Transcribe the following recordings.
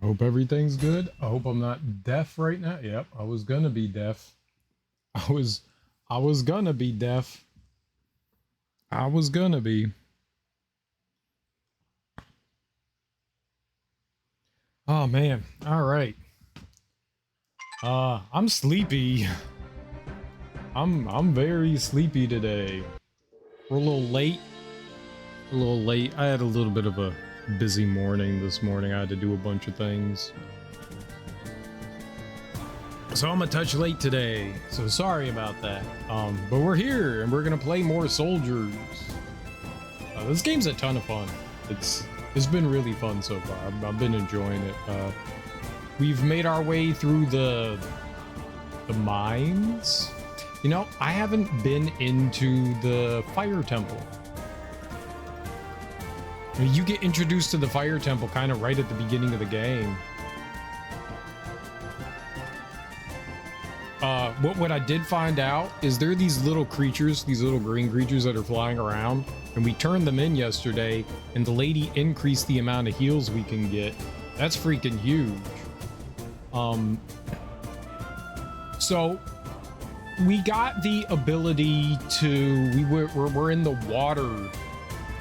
I hope everything's good. I hope I'm not deaf right now. Yep, I was gonna be deaf. I was I was gonna be deaf. I was gonna be. Oh man. All right. I'm sleepy. I'm very sleepy today. We're a little late. A little late. I had a little bit of a busy morning this morning. I had to do a bunch of things. So I'm a touch late today. So sorry about that. But we're here and we're gonna play more Soldiers. This game's a ton of fun. It's been really fun so far. I've been enjoying it. We've made our way through the mines. You know, I haven't been into the fire temple. I mean, you get introduced to the fire temple kind of right at the beginning of the game. What I did find out is there are these little creatures, these little green creatures that are flying around, and we turned them in yesterday, and the lady increased the amount of heals we can get. That's freaking huge. So we got the ability to, we're in the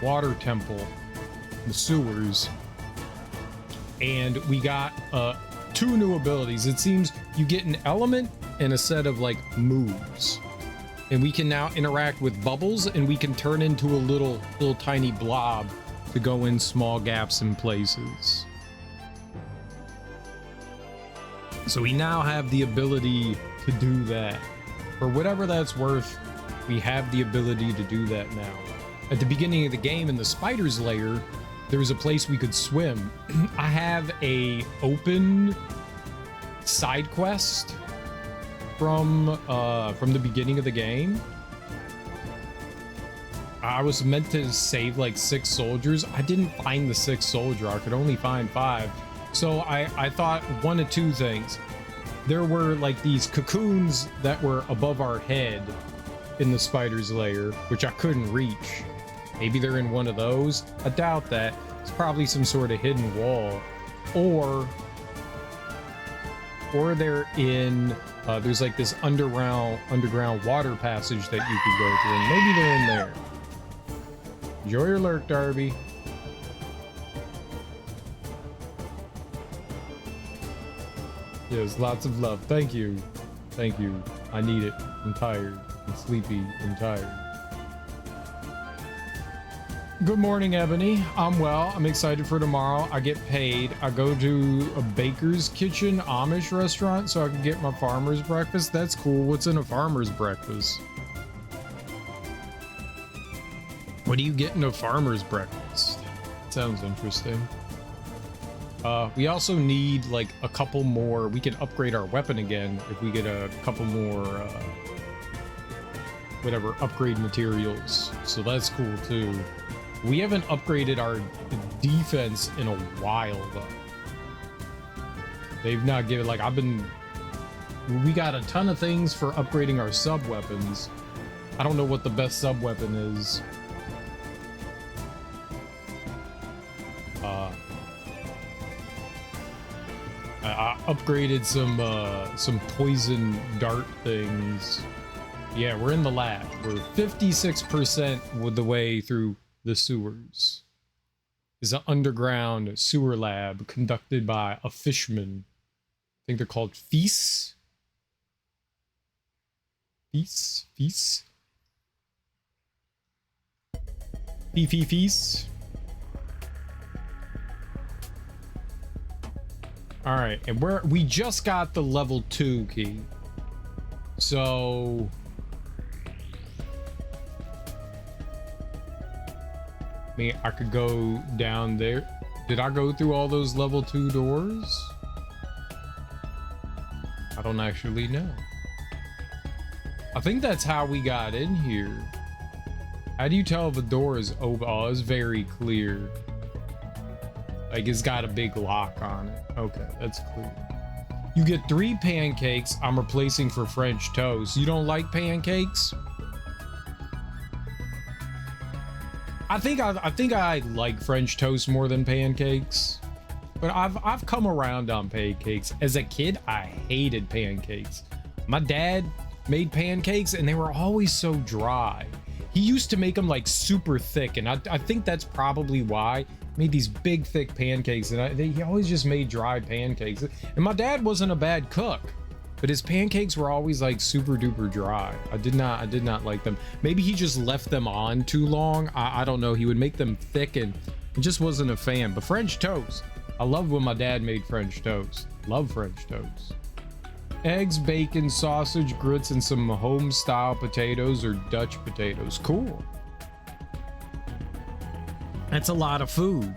water temple, the sewers, and we got two new abilities. It seems you get an element and a set of like moves, and we can now interact with bubbles, and we can turn into a little tiny blob to go in small gaps in places. So we now have the ability to do that. For whatever that's worth, we have the ability to do that now. At the beginning of the game in the spider's lair, there was a place we could swim. I have a open side quest from the beginning of the game. I was meant to save like 6 soldiers. I didn't find the 6th soldier. I could only find 5. So I thought one of two things. There were like these cocoons that were above our head in the spider's lair, which I couldn't reach. Maybe they're in one of those. I doubt that. It's probably some sort of hidden wall. Or they're in, there's like this underground water passage that you could go through. And maybe they're in there. Enjoy your lurk, Darby. Yes, lots of love. Thank you. Thank you. I need it. I'm tired. I'm sleepy and tired. Good morning, Ebony. I'm well. I'm excited for tomorrow. I get paid. I go to a baker's kitchen Amish restaurant so I can get my farmer's breakfast. That's cool. What's in a farmer's breakfast? What do you get in a farmer's breakfast? Sounds interesting. We also need like a couple more. We can upgrade our weapon again if we get a couple more whatever upgrade materials. So that's cool too. We haven't upgraded our defense in a while though. They've not given, like, we got a ton of things for upgrading our sub weapons. I don't know what the best sub weapon is. I upgraded some poison dart things. Yeah, we're in the lab. We're 56% with the way through the sewers. Is an underground sewer lab conducted by a fishman. I think they're called Feast. Feast? Feast? Feast? Alright, and we just got the level 2 key. So I could go down there. Did I go through all those level 2 doors? I don't actually know. I think that's how we got in here. How do you tell if a door is open? Oh, it's very clear. Like, it's got a big lock on it. Okay, that's clear. You get 3 pancakes. I'm replacing for French toast. You don't like pancakes? I think I like French toast more than pancakes. But I've come around on pancakes. As a kid, I hated pancakes. My dad made pancakes and they were always so dry. He used to make them like super thick, and I think that's probably why he made these big thick pancakes, and he always just made dry pancakes. And my dad wasn't a bad cook, but his pancakes were always like super duper dry. I did not like them. Maybe he just left them on too long. I don't know. He would make them thick, and I just wasn't a fan. But French toast, I love when my dad made French toast. Love French toast. Eggs, bacon, sausage, grits, and some home-style potatoes or Dutch potatoes. Cool. That's a lot of food.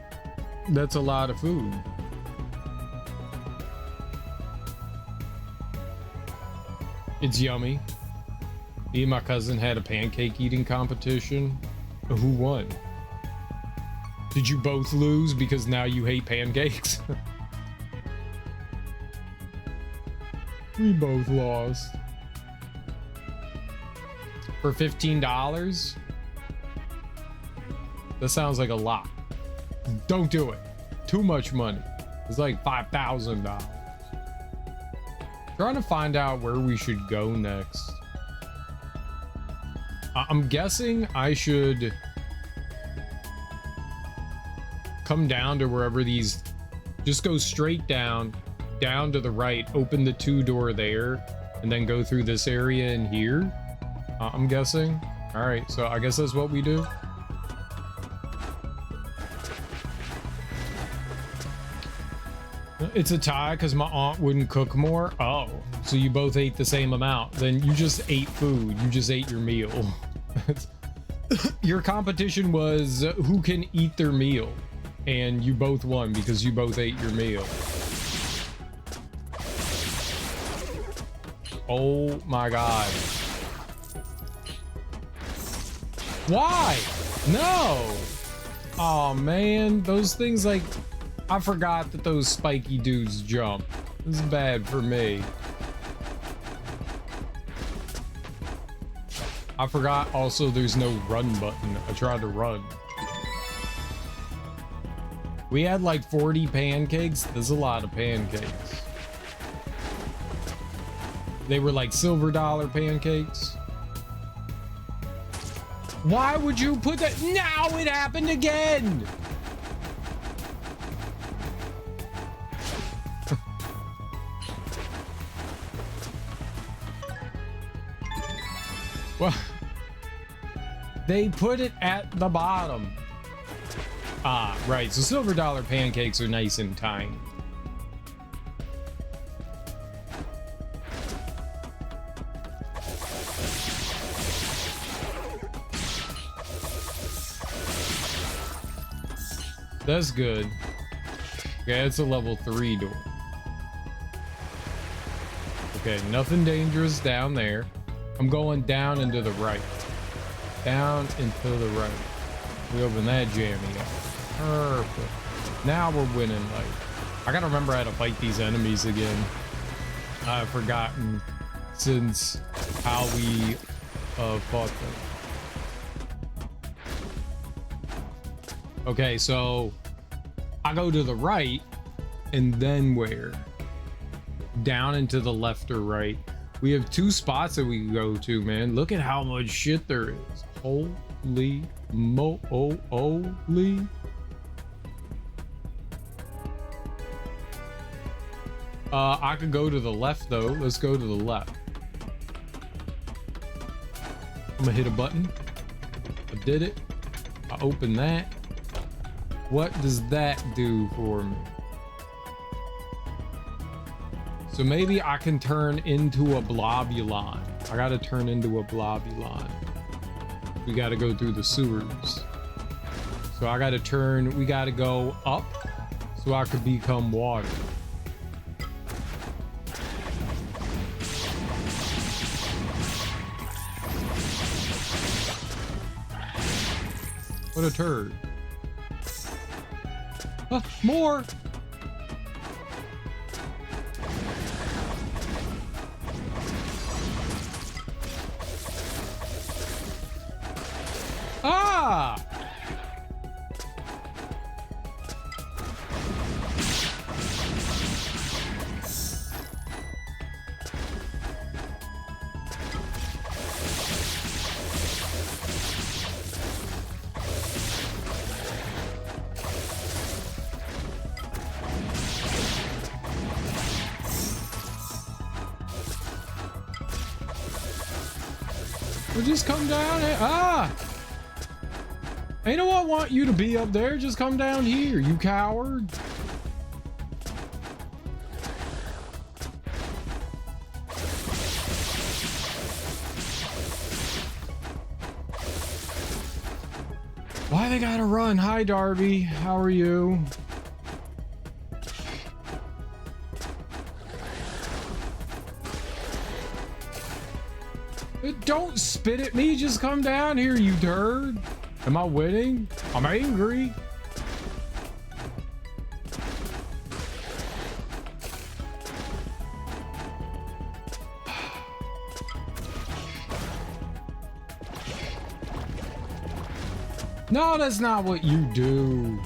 That's a lot of food. It's yummy. Me and my cousin had a pancake eating competition. Who won? Did you both lose because now you hate pancakes? We both lost. For $15? That sounds like a lot. Don't do it. Too much money. It's like $5,000. Trying to find out where we should go next. I'm guessing I should come down to wherever these, just go straight down to the right, open the 2-door there, and then go through this area in here. I'm guessing. All right, so I guess that's what we do. It's a tie because my aunt wouldn't cook more. Oh, so you both ate the same amount. Then you just ate food. You just ate your meal. Your competition was who can eat their meal, and you both won because you both ate your meal. Oh my god. Why? No. Oh man, those things, like, I forgot that those spiky dudes jump. This is bad for me. I forgot also there's no run button. I tried to run. We had like 40 pancakes. There's a lot of pancakes. They were like silver dollar pancakes. Why would you put that? Now it happened again. Well, they put it at the bottom. Ah, right. So silver dollar pancakes are nice and tiny. That's good. Okay, it's a level 3 door. Okay, nothing dangerous down there. I'm going down and to the right. Down and to the right. We open that jammy up. Perfect. Now we're winning life. I gotta remember how to fight these enemies again. I've forgotten since how we fought them. Okay, so I go to the right, and then where? Down and to the left or right. We have 2 spots that we can go to, man. Look at how much shit there is. Holy moly. I could go to the left though. Let's go to the left. I'm gonna hit a button. I did it. I open that. What does that do for me? So maybe I can turn into a blobulon. I gotta turn into a blobulon. We gotta go through the sewers. So I gotta turn, we gotta go up so I could become water. What a turd. More! Ah! Well, just come down here. Ah! Ain't no one want you to be up there. Just come down here, you coward. Why they gotta run? Hi, Darby. How are you? Don't spit at me. Just come down here, you turd. Am I winning? I'm angry. No, that's not what you do.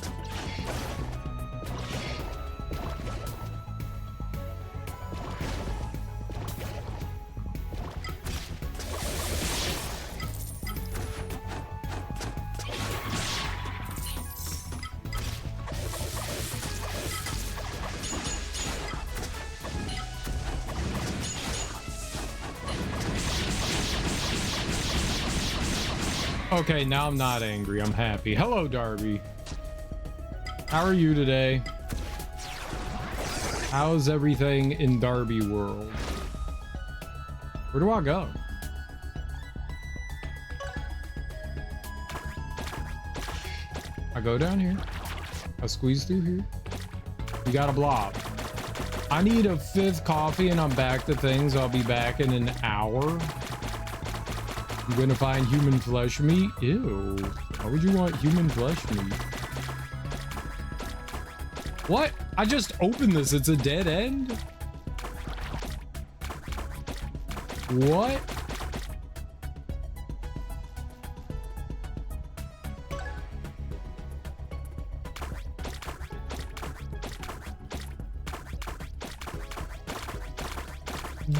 Okay, now I'm not angry. I'm happy. Hello, Darby. How are you today? How's everything in Darby world? Where do I go? I go down here. I squeeze through here. You got a blob. I need a 5th coffee and I'm back to things. I'll be back in an hour. I'm gonna find human flesh meat. Ew. Why would you want human flesh meat? What? I just opened this. It's a dead end? What?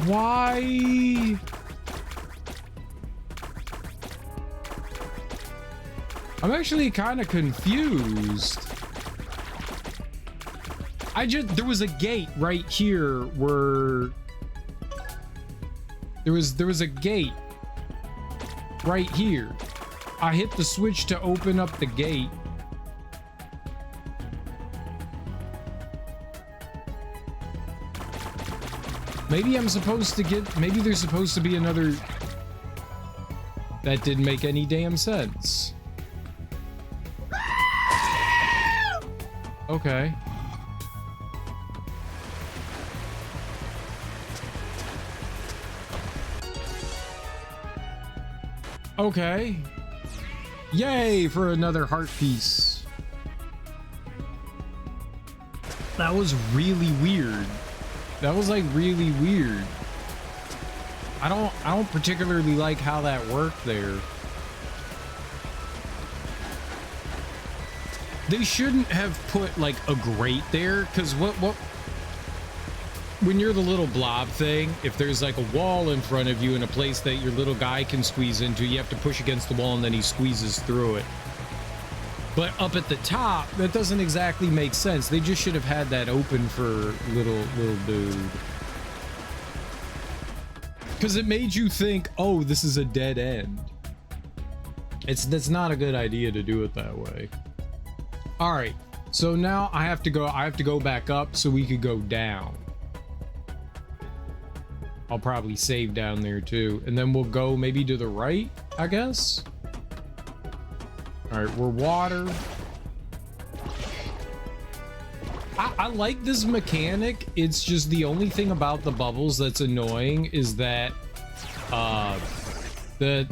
Why? I'm actually kind of confused. There was a gate right here where there was a gate right here. I hit the switch to open up the gate. Maybe I'm supposed to get, maybe there's supposed to be another. That didn't make any damn sense. Okay. Okay. Yay for another heart piece. That was really weird. That was like really weird. I don't particularly like how that worked there. They shouldn't have put like a grate there, because what when you're the little blob thing, if there's like a wall in front of you and a place that your little guy can squeeze into, you have to push against the wall and then he squeezes through it. But up at the top, that doesn't exactly make sense. They just should have had that open for little dude. Because it made you think, oh, this is a dead end. That's not a good idea to do it that way. All right, so now I have to go back up so we could go down. I'll probably save down there too. And then we'll go maybe to the right, I guess. All right, we're water. I like this mechanic. It's just the only thing about the bubbles that's annoying is that the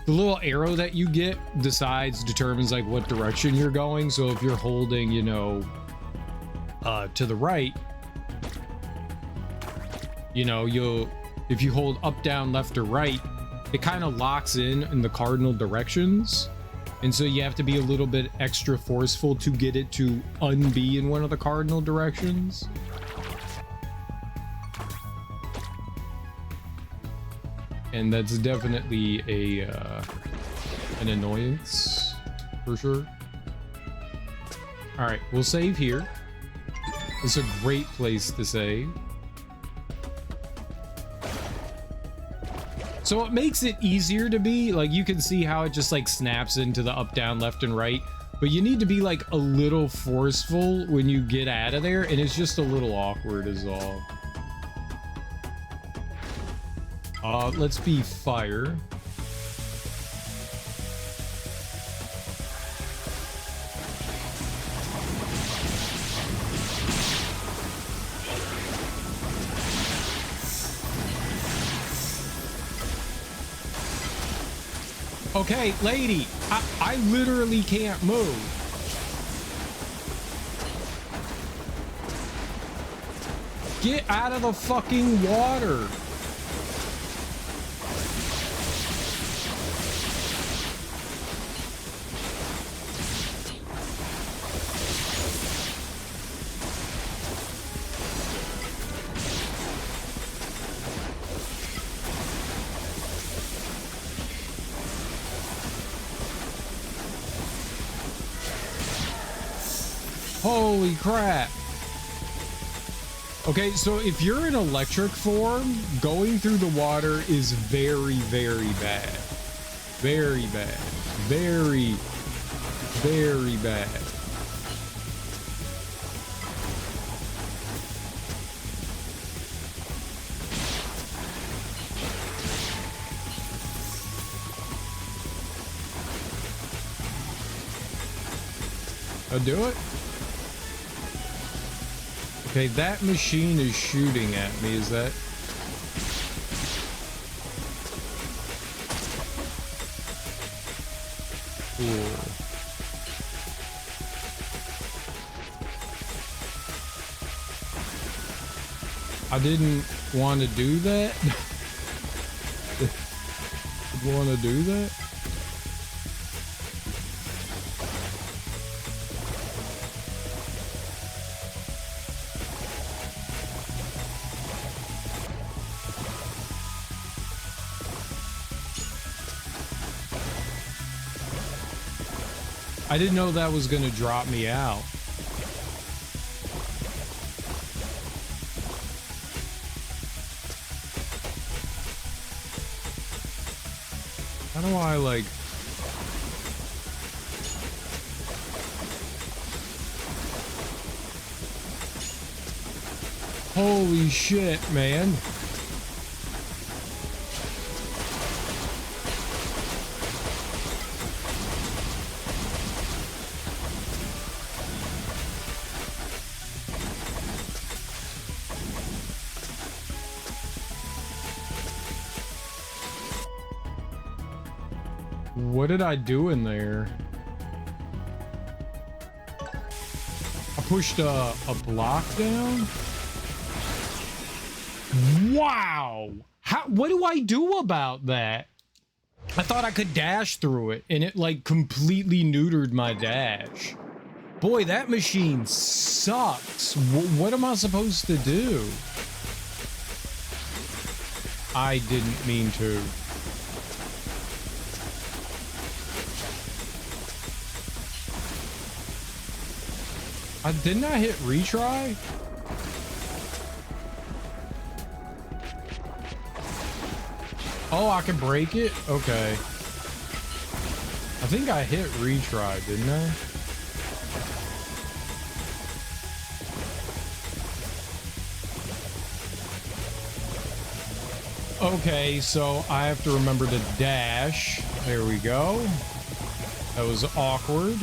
little arrow that you get determines like what direction you're going. So if you're holding, you know, to the right, you know, if you hold up, down, left, or right, it kind of locks in the cardinal directions. And so you have to be a little bit extra forceful to get it to unbe in one of the cardinal directions. And that's definitely an annoyance for sure. All right, we'll save here. It's a great place to save. So it makes it easier to be, like, you can see how it just like snaps into the up, down, left, and right. But you need to be like a little forceful when you get out of there, and it's just a little awkward is all. Let's be fire. Okay, lady, I literally can't move. Get out of the fucking water. Holy crap. Okay, so if you're in electric form, going through the water is very, very bad. Very bad. Very, very bad. I'll do it. Okay, that machine is shooting at me, is that? Cool. I didn't want to do that. Want to do that? I didn't know that was going to drop me out. How do I, like... Holy shit, man. What did I do in there? I pushed a block down? Wow! What do I do about that? I thought I could dash through it, and it like completely neutered my dash. Boy, that machine sucks. What am I supposed to do? I didn't mean to. Didn't I hit retry? Oh, I can break it? Okay. I think I hit retry, didn't I? Okay, so I have to remember to dash. There we go. That was awkward.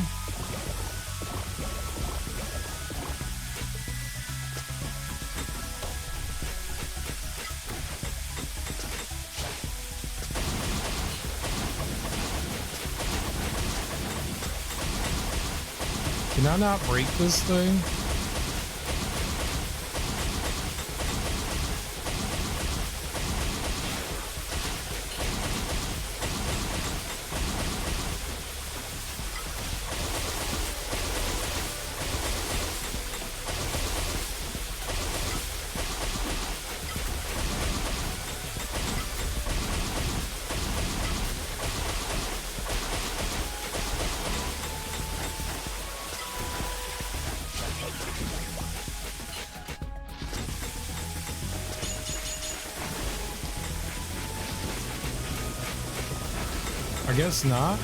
Can I not break this thing? guess not.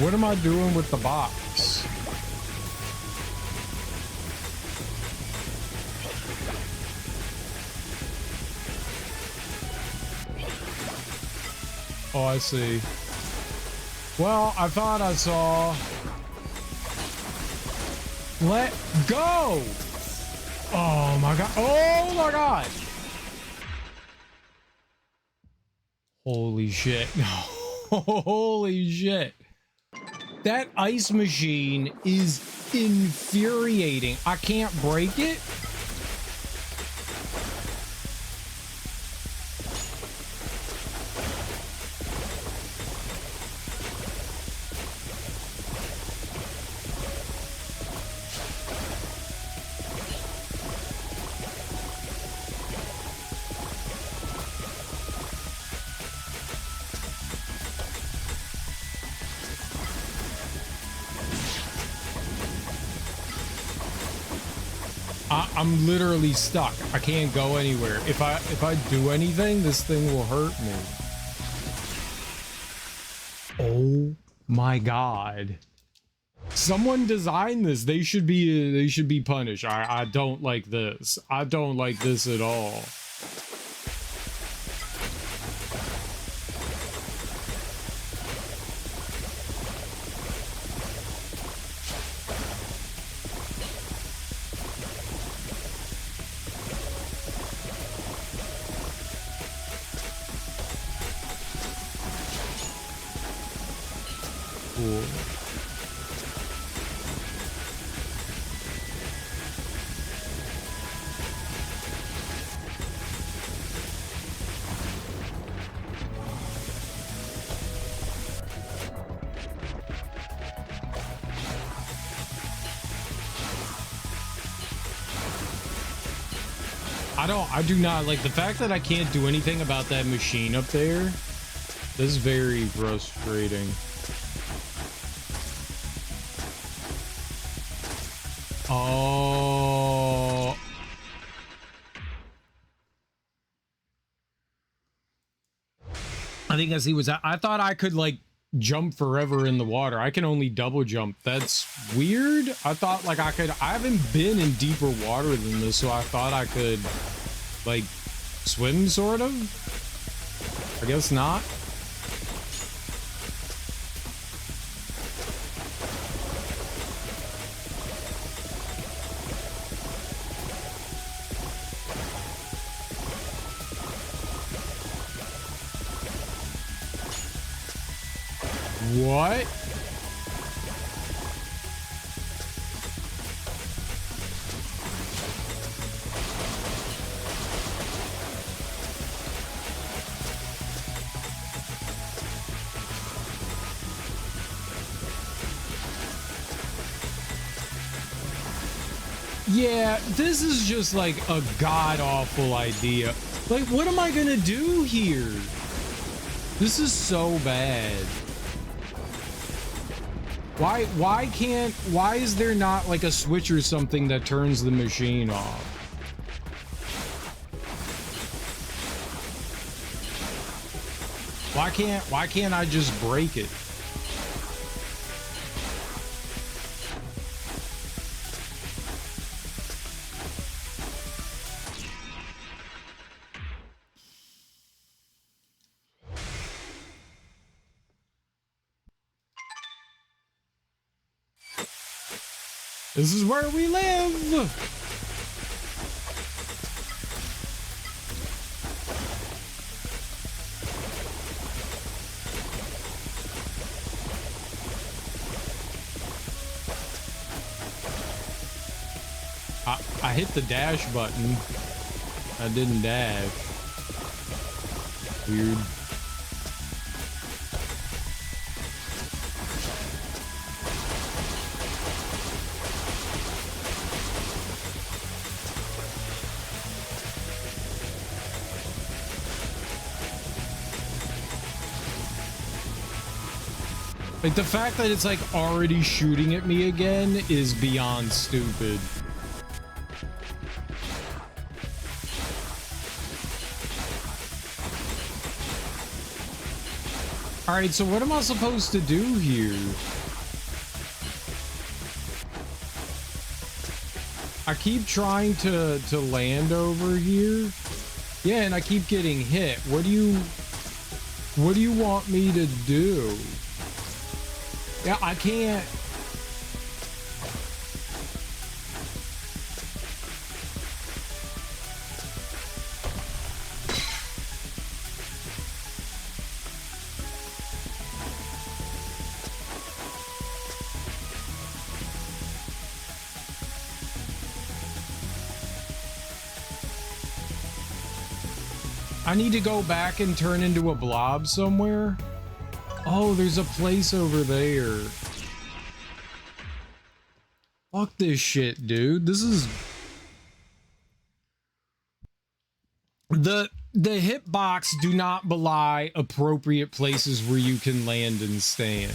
What am I doing with the box? Oh, I see. Well, I thought I saw... Let go! Oh my god. Oh my god! Holy shit. Holy shit. That ice machine is infuriating. I can't break it. I'm literally stuck. I can't go anywhere. If I do anything, this thing will hurt me. Oh my god. Someone designed this. They should be punished. I don't like this. I don't like this at all. I do not like the fact that I can't do anything about that machine up there. This is very frustrating. Oh. I think as he was, I thought I could like jump forever in the water. I can only double jump. That's weird. I thought like I haven't been in deeper water than this, so I thought I could like swim sort of. I guess not. What? Yeah, this is just like a god-awful idea. Like, what am I gonna do here? This is so bad. Why is there not like a switch or something that turns the machine off? Why can't I just break it? This is where we live! I hit the dash button. I didn't dash. Weird. Like, the fact that it's, like, already shooting at me again is beyond stupid. All right, so what am I supposed to do here? I keep trying to land over here. Yeah, and I keep getting hit. What do you want me to do? Yeah, I can't. I need to go back and turn into a blob somewhere. Oh, there's a place over there. Fuck this shit, dude. This is... The hitbox do not belie appropriate places where you can land and stand.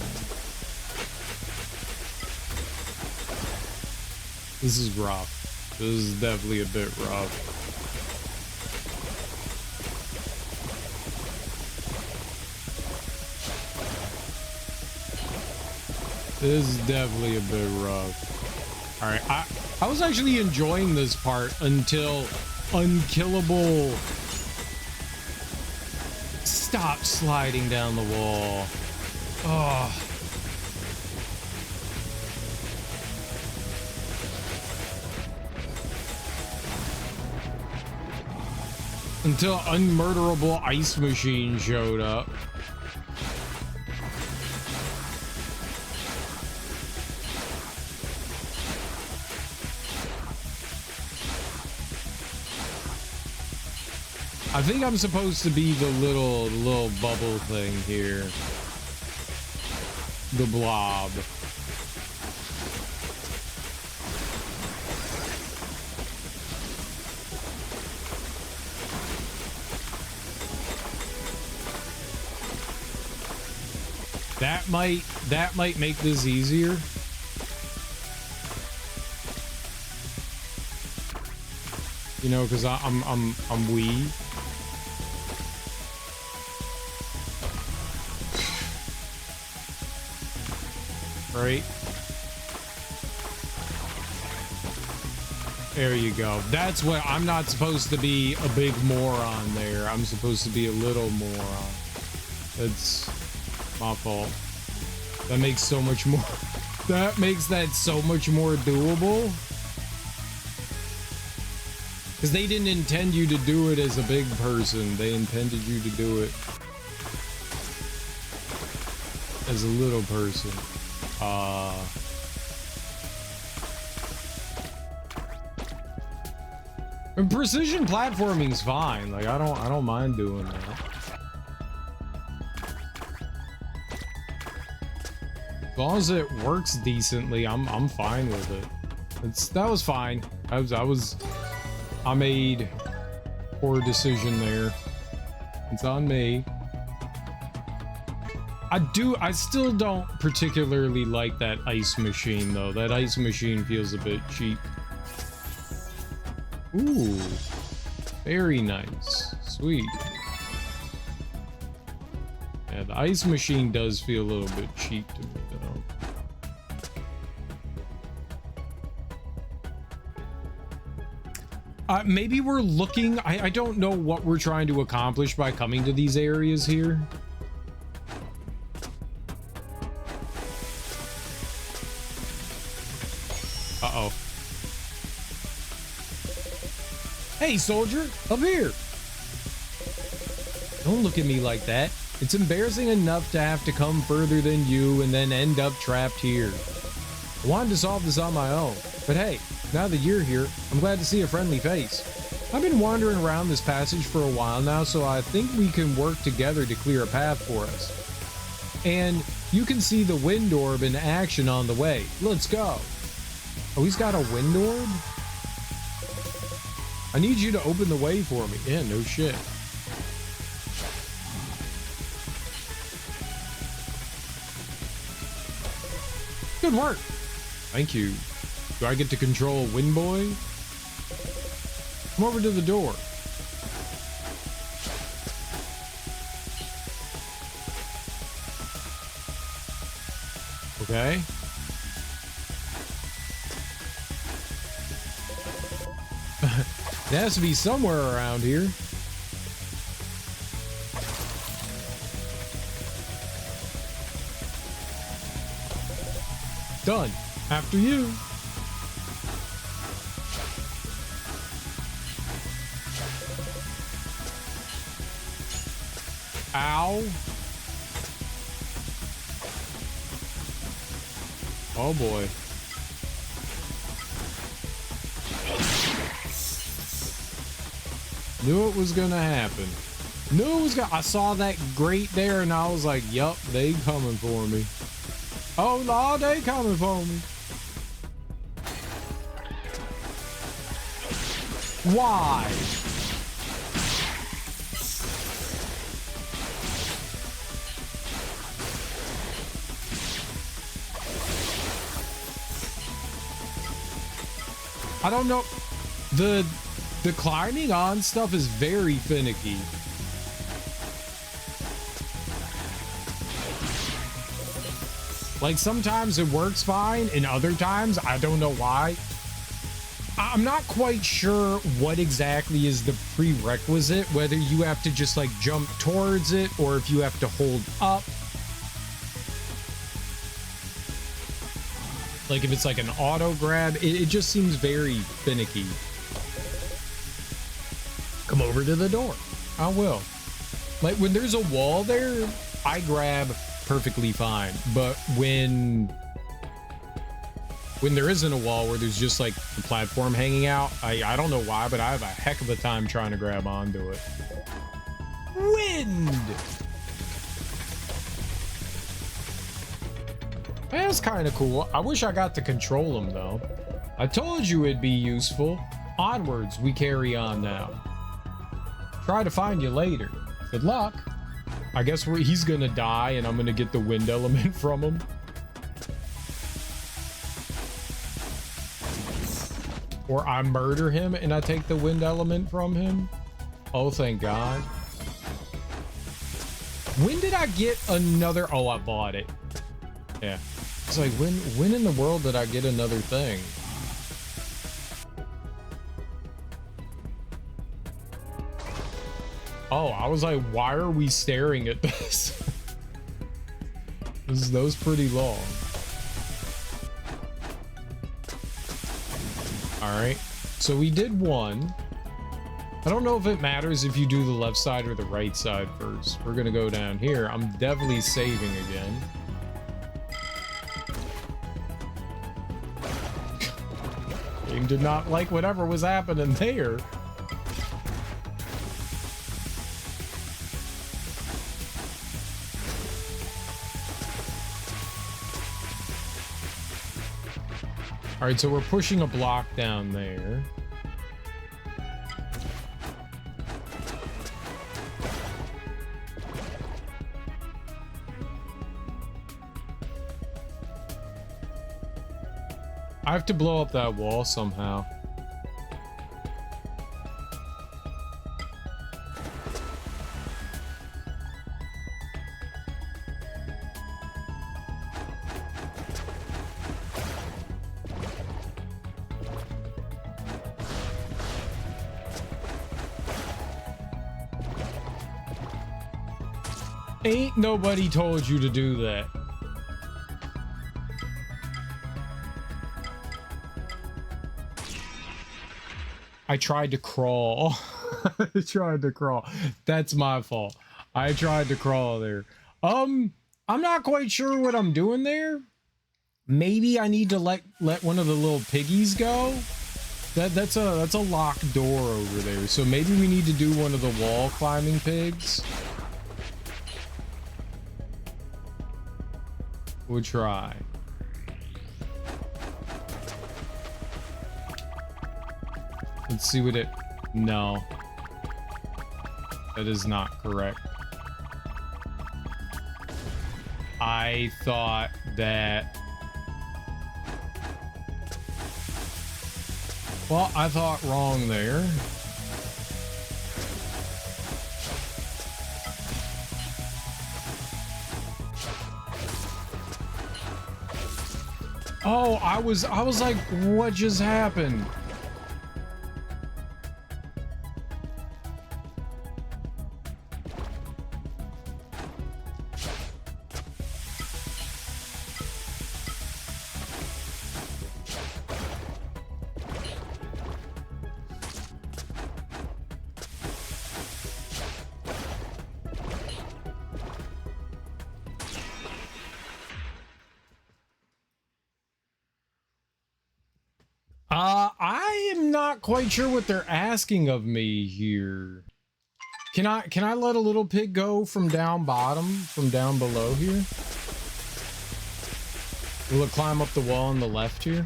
This is rough. This is definitely a bit rough. This is definitely a bit rough. All right, I was actually enjoying this part until unkillable. Stop sliding down the wall. Oh. Until unmurderable ice machine showed up. I think I'm supposed to be the little bubble thing here. The blob. That might make this easier. You know, because I'm wee. Right? There you go. That's what I'm not supposed to be, a big moron there. I'm supposed to be a little moron. That's my fault. That makes so much more. That makes that so much more doable. Because they didn't intend you to do it as a big person. They intended you to do it as a little person. And precision platforming's fine. Like I don't mind doing that. As long as it works decently, I'm fine with it. That was fine. I made poor decision there. It's on me. I still don't particularly like that ice machine though. That ice machine feels a bit cheap. Ooh, very nice. Sweet. Yeah, the ice machine does feel a little bit cheap to me though. Maybe we're looking, I don't know what we're trying to accomplish by coming to these areas here. Uh-oh. Hey, soldier, up here. Don't look at me like that. It's embarrassing enough to have to come further than you and then end up trapped here. I wanted to solve this on my own, but hey, now that you're here, I'm glad to see a friendly face. I've been wandering around this passage for a while now, so I think we can work together to clear a path for us. And you can see the wind orb in action on the way. Let's go. Oh, he's got a wind orb? I need you to open the way for me. Yeah, no shit. Good work. Thank you. Do I get to control Wind Boy? Come over to the door. Okay. It has to be somewhere around here. Done. After you. Ow. Oh boy. Knew it was gonna happen. Knew it was gonna. I saw that grate there and I was like, yup, they coming for me. Oh no, they coming for me. Why? I don't know. The climbing on stuff is very finicky. Like sometimes it works fine and other times I don't know why. I'm not quite sure what exactly is the prerequisite, whether you have to just like jump towards it or if you have to hold up. Like if it's like an auto grab, it just seems very finicky. Come over to the door. I will. Like when there's a wall there, I grab perfectly fine. But when there isn't a wall where there's just like the platform hanging out, I don't know why, but I have a heck of a time trying to grab onto it. Wind! That's kind of cool. I wish I got to control them though. I told you it'd be useful. Onwards, we carry on now. Try to find you later. Good luck. I guess he's gonna die and I'm gonna get the wind element from him. Or I murder him and I take the wind element from him. Oh, thank God. When did I get another? Oh, I bought it. Yeah. It's like, when in the world did I get another thing? Oh, I was like, why are we staring at this? That was pretty long. All right, so we did one. I don't know if it matters if you do the left side or the right side first. We're gonna go down here. I'm definitely saving again. Game did not like whatever was happening there. All right, so we're pushing a block down there. I have to blow up that wall somehow. Ain't nobody told you to do that. I tried to crawl. I tried to crawl. That's my fault. I tried to crawl there. I'm not quite sure what I'm doing there. Maybe I need to let one of the little piggies go. That's a locked door over there. So maybe we need to do one of the wall climbing pigs. We'll try. Let's see what it... No. That is not correct. I thought that... Well, I thought wrong there. Oh, I was like, what just happened? I am not quite sure what they're asking of me here. Can I let a little pig go from down bottom, from down below here? Will it climb up the wall on the left here?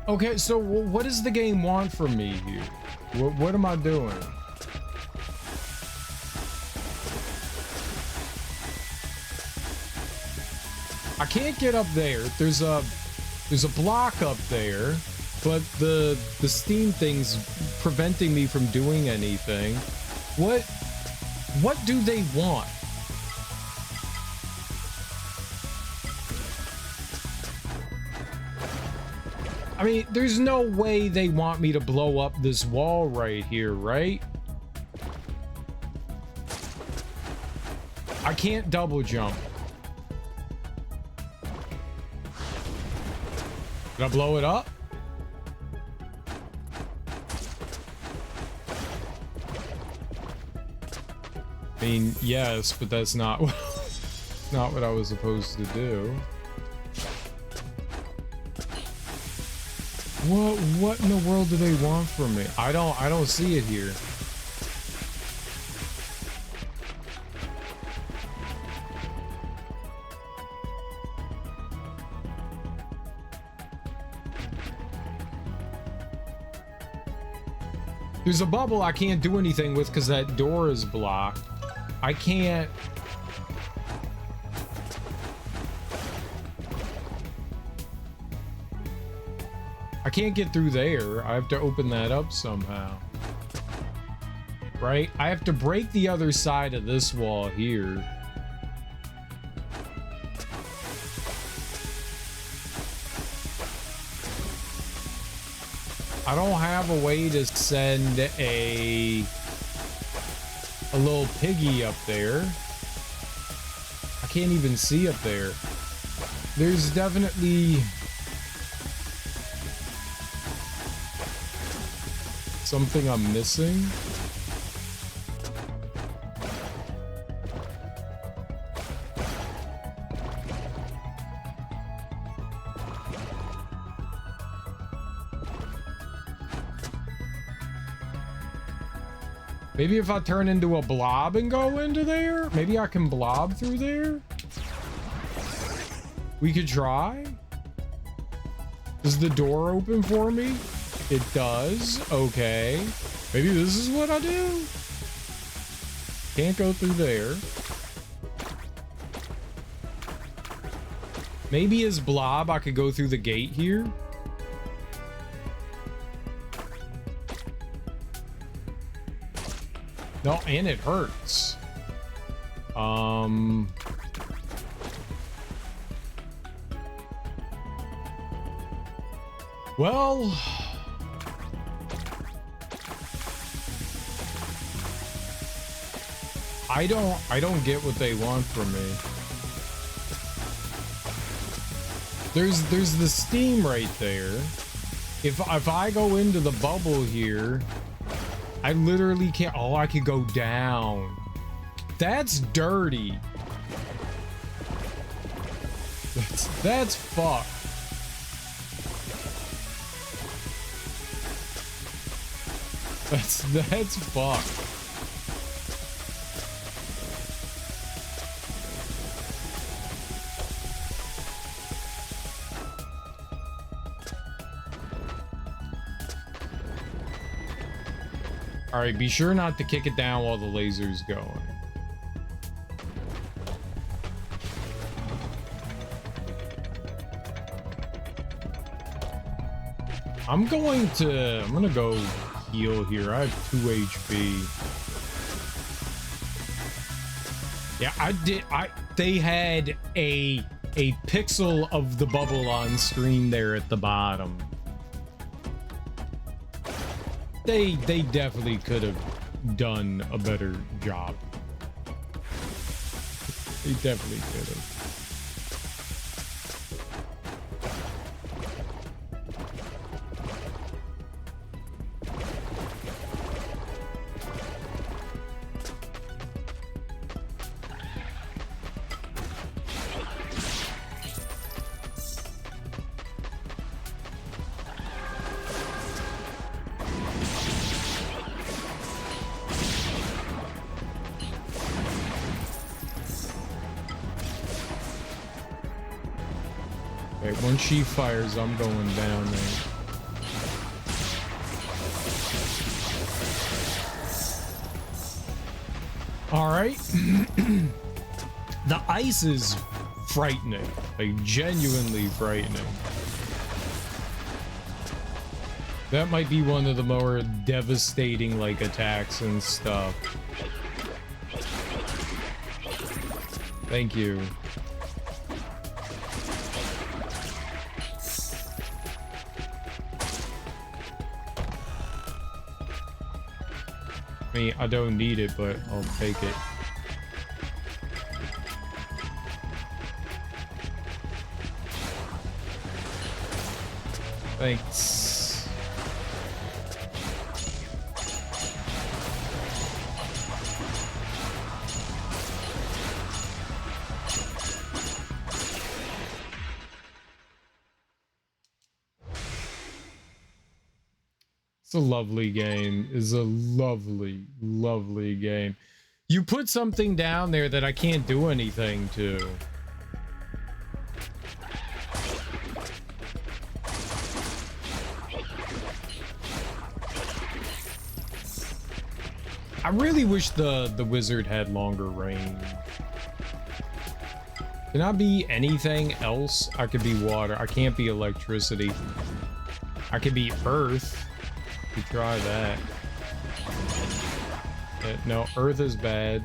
Okay, so what does the game want from me here? What am I doing? I can't get up there. There's a block up there, but the steam thing's preventing me from doing anything. What do they want? I mean, there's no way they want me to blow up this wall right here, right? I can't double jump. Did I blow it up? I mean, yes, but that's not not what I was supposed to do. What in the world do they want from me? I don't see it here. There's a bubble I can't do anything with because that door is blocked. I can't... I can't get through there. I have to open that up somehow. Right? I have to break the other side of this wall here. I don't have a way to send a little piggy up there. I can't even see up there. There's definitely something I'm missing. Maybe if I turn into a blob and go into there, maybe I can blob through there. We could try. Does the door open for me? It does. Okay. Maybe this is what I do. Can't go through there. Maybe as blob, I could go through the gate here. No, and it hurts. Well, I don't get what they want from me. There's the steam right there. If I go into the bubble here, I literally can't. Oh, I could go down. That's dirty. That's fucked. That's fucked. All right, be sure not to kick it down while the laser's going. I'm gonna go heal here. I have 2 HP. Yeah, they had a pixel of the bubble on screen there at the bottom. They definitely could have done a better job. They definitely could have. When she fires, I'm going down there. All right. The ice is frightening, like genuinely frightening. That might be one of the more devastating like attacks and stuff. Thank you. I don't need it, but I'll take it. Thanks. It's a lovely game. It's a lovely, lovely game. You put something down there that I can't do anything to. I really wish the wizard had longer range. Can I be anything else? I could be water. I can't be electricity. I could be earth. We try that. No, earth is bad.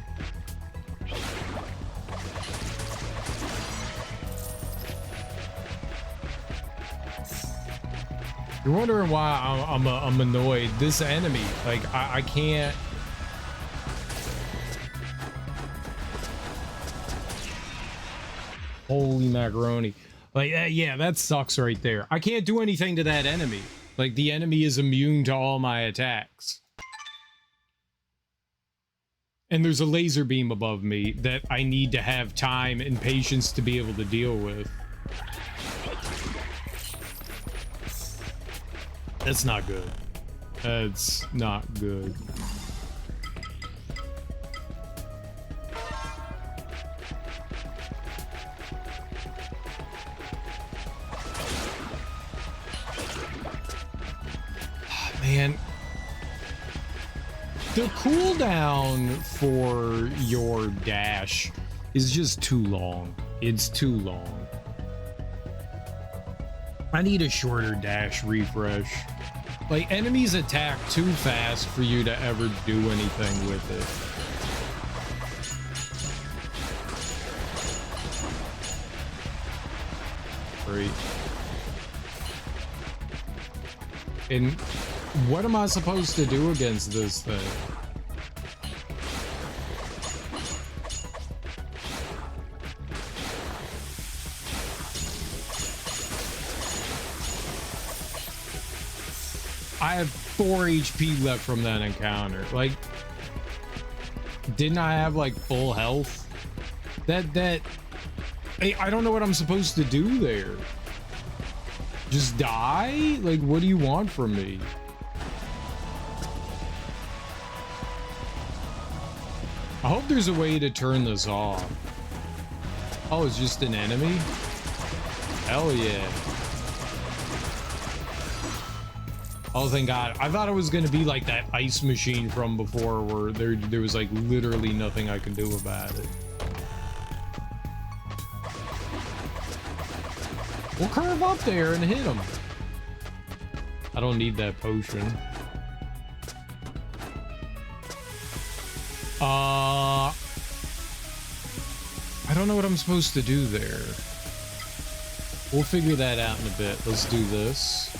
You're wondering why I'm annoyed. This enemy, like I can't. Holy macaroni! Like yeah, that sucks right there. I can't do anything to that enemy. Like, the enemy is immune to all my attacks. And there's a laser beam above me that I need to have time and patience to be able to deal with. That's not good. That's not good. Man, the cooldown for your dash is just too long. It's too long. I need a shorter dash refresh. Like, enemies attack too fast for you to ever do anything with it. Great. And what am I supposed to do against this thing? I have 4 HP left from that encounter. Like, didn't I have like full health? I don't know what I'm supposed to do there. Just die? Like, what do you want from me? I hope there's a way to turn this off. Oh, it's just an enemy? Hell yeah. Oh, thank God. I thought it was going to be like that ice machine from before where there was like literally nothing I could do about it. We'll curve up there and hit him. I don't need that potion. I don't know what I'm supposed to do there. We'll figure that out in a bit. Let's do this.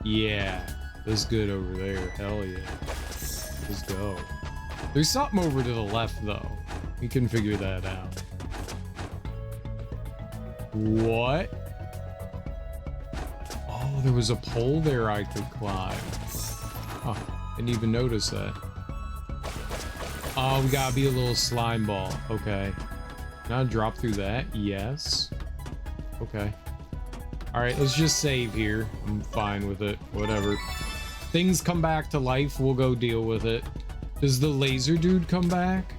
Yeah, that's good over there. Hell yeah. Let's go. There's something over to the left, though. We can figure that out. What? Oh, there was a pole there I could climb. Oh, didn't even notice that. Oh, we gotta be a little slime ball. Okay. Now drop through that. Yes. Okay. Alright, let's just save here. I'm fine with it. Whatever. Things come back to life, we'll go deal with it. Does the laser dude come back?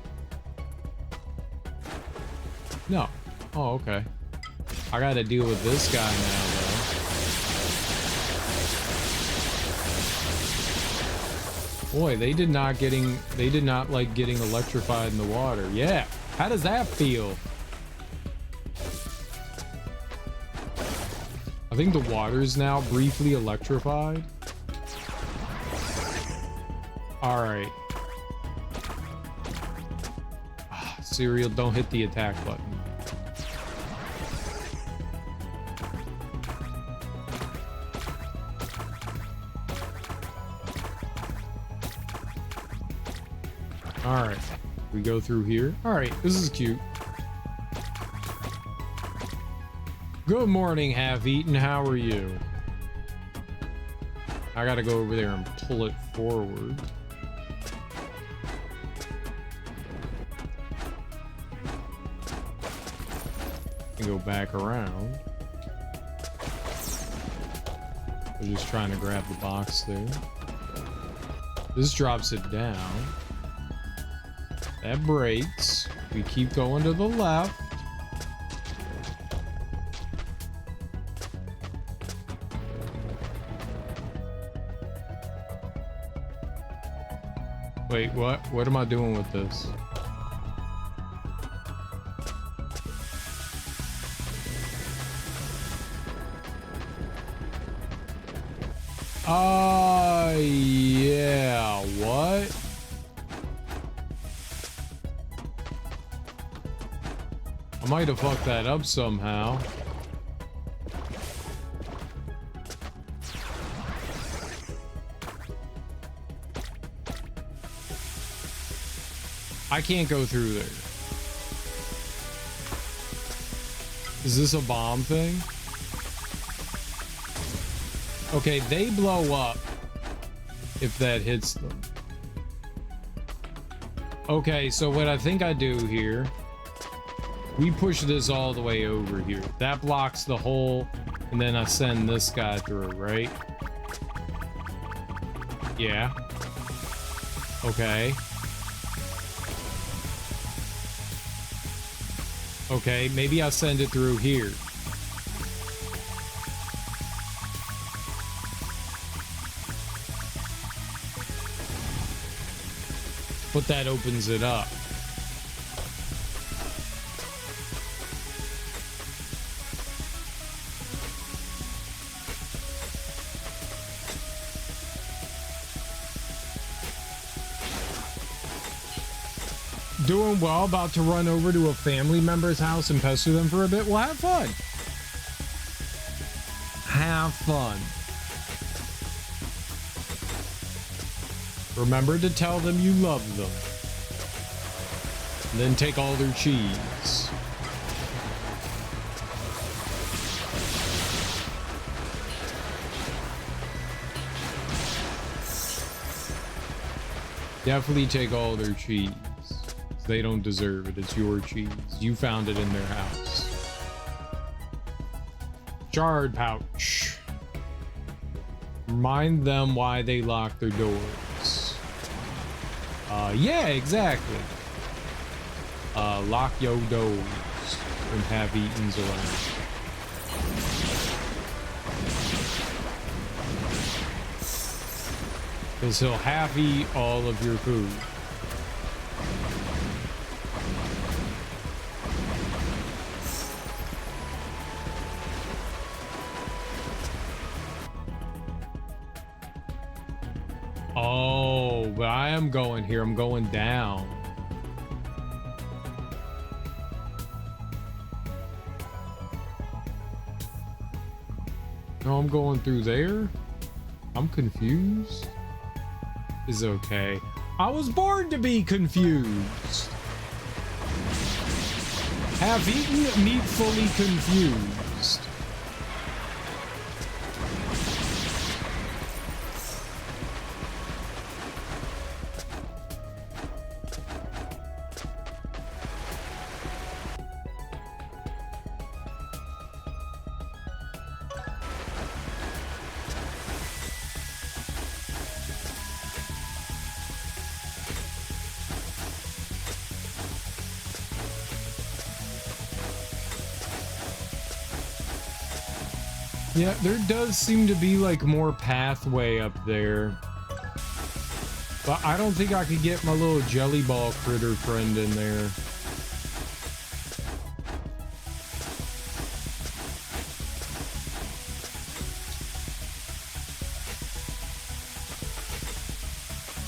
No. Oh, okay. I gotta deal with this guy now, though. Boy, they did not like getting electrified in the water. Yeah. How does that feel? I think the water's now briefly electrified. All right. Cereal, don't hit the attack button. All right. We go through here. All right. This is cute. Good morning, half-eaten. How are you? I gotta go over there and pull it forward. And go back around. We're just trying to grab the box there. This drops it down. That breaks. We keep going to the left. Wait, what? What am I doing with this? Yeah, what? I might have fucked that up somehow. I can't go through there. Is this a bomb thing? Okay, they blow up if that hits them. Okay, so what I think I do here, we push this all the way over here. That blocks the hole, and then I send this guy through, right? Yeah. Okay. Okay, maybe I'll send it through here. But that opens it up. Doing well, about to run over to a family member's house and pester them for a bit. Well, have fun. Have fun. Remember to tell them you love them. And then take all their cheese. Definitely take all their cheese. They don't deserve it. It's your cheese. You found it in their house. Shard pouch. Remind them why they lock their doors. Yeah, exactly. Lock your doors when half-eaten's around. Because he'll half-eat all of your food. but I am going here. I'm going down. No, I'm going through there. I'm confused. Is okay. I was born to be confused. Have eaten meat fully confused. Yeah, there does seem to be like more pathway up there. But I don't think I could get my little jelly ball critter friend in there.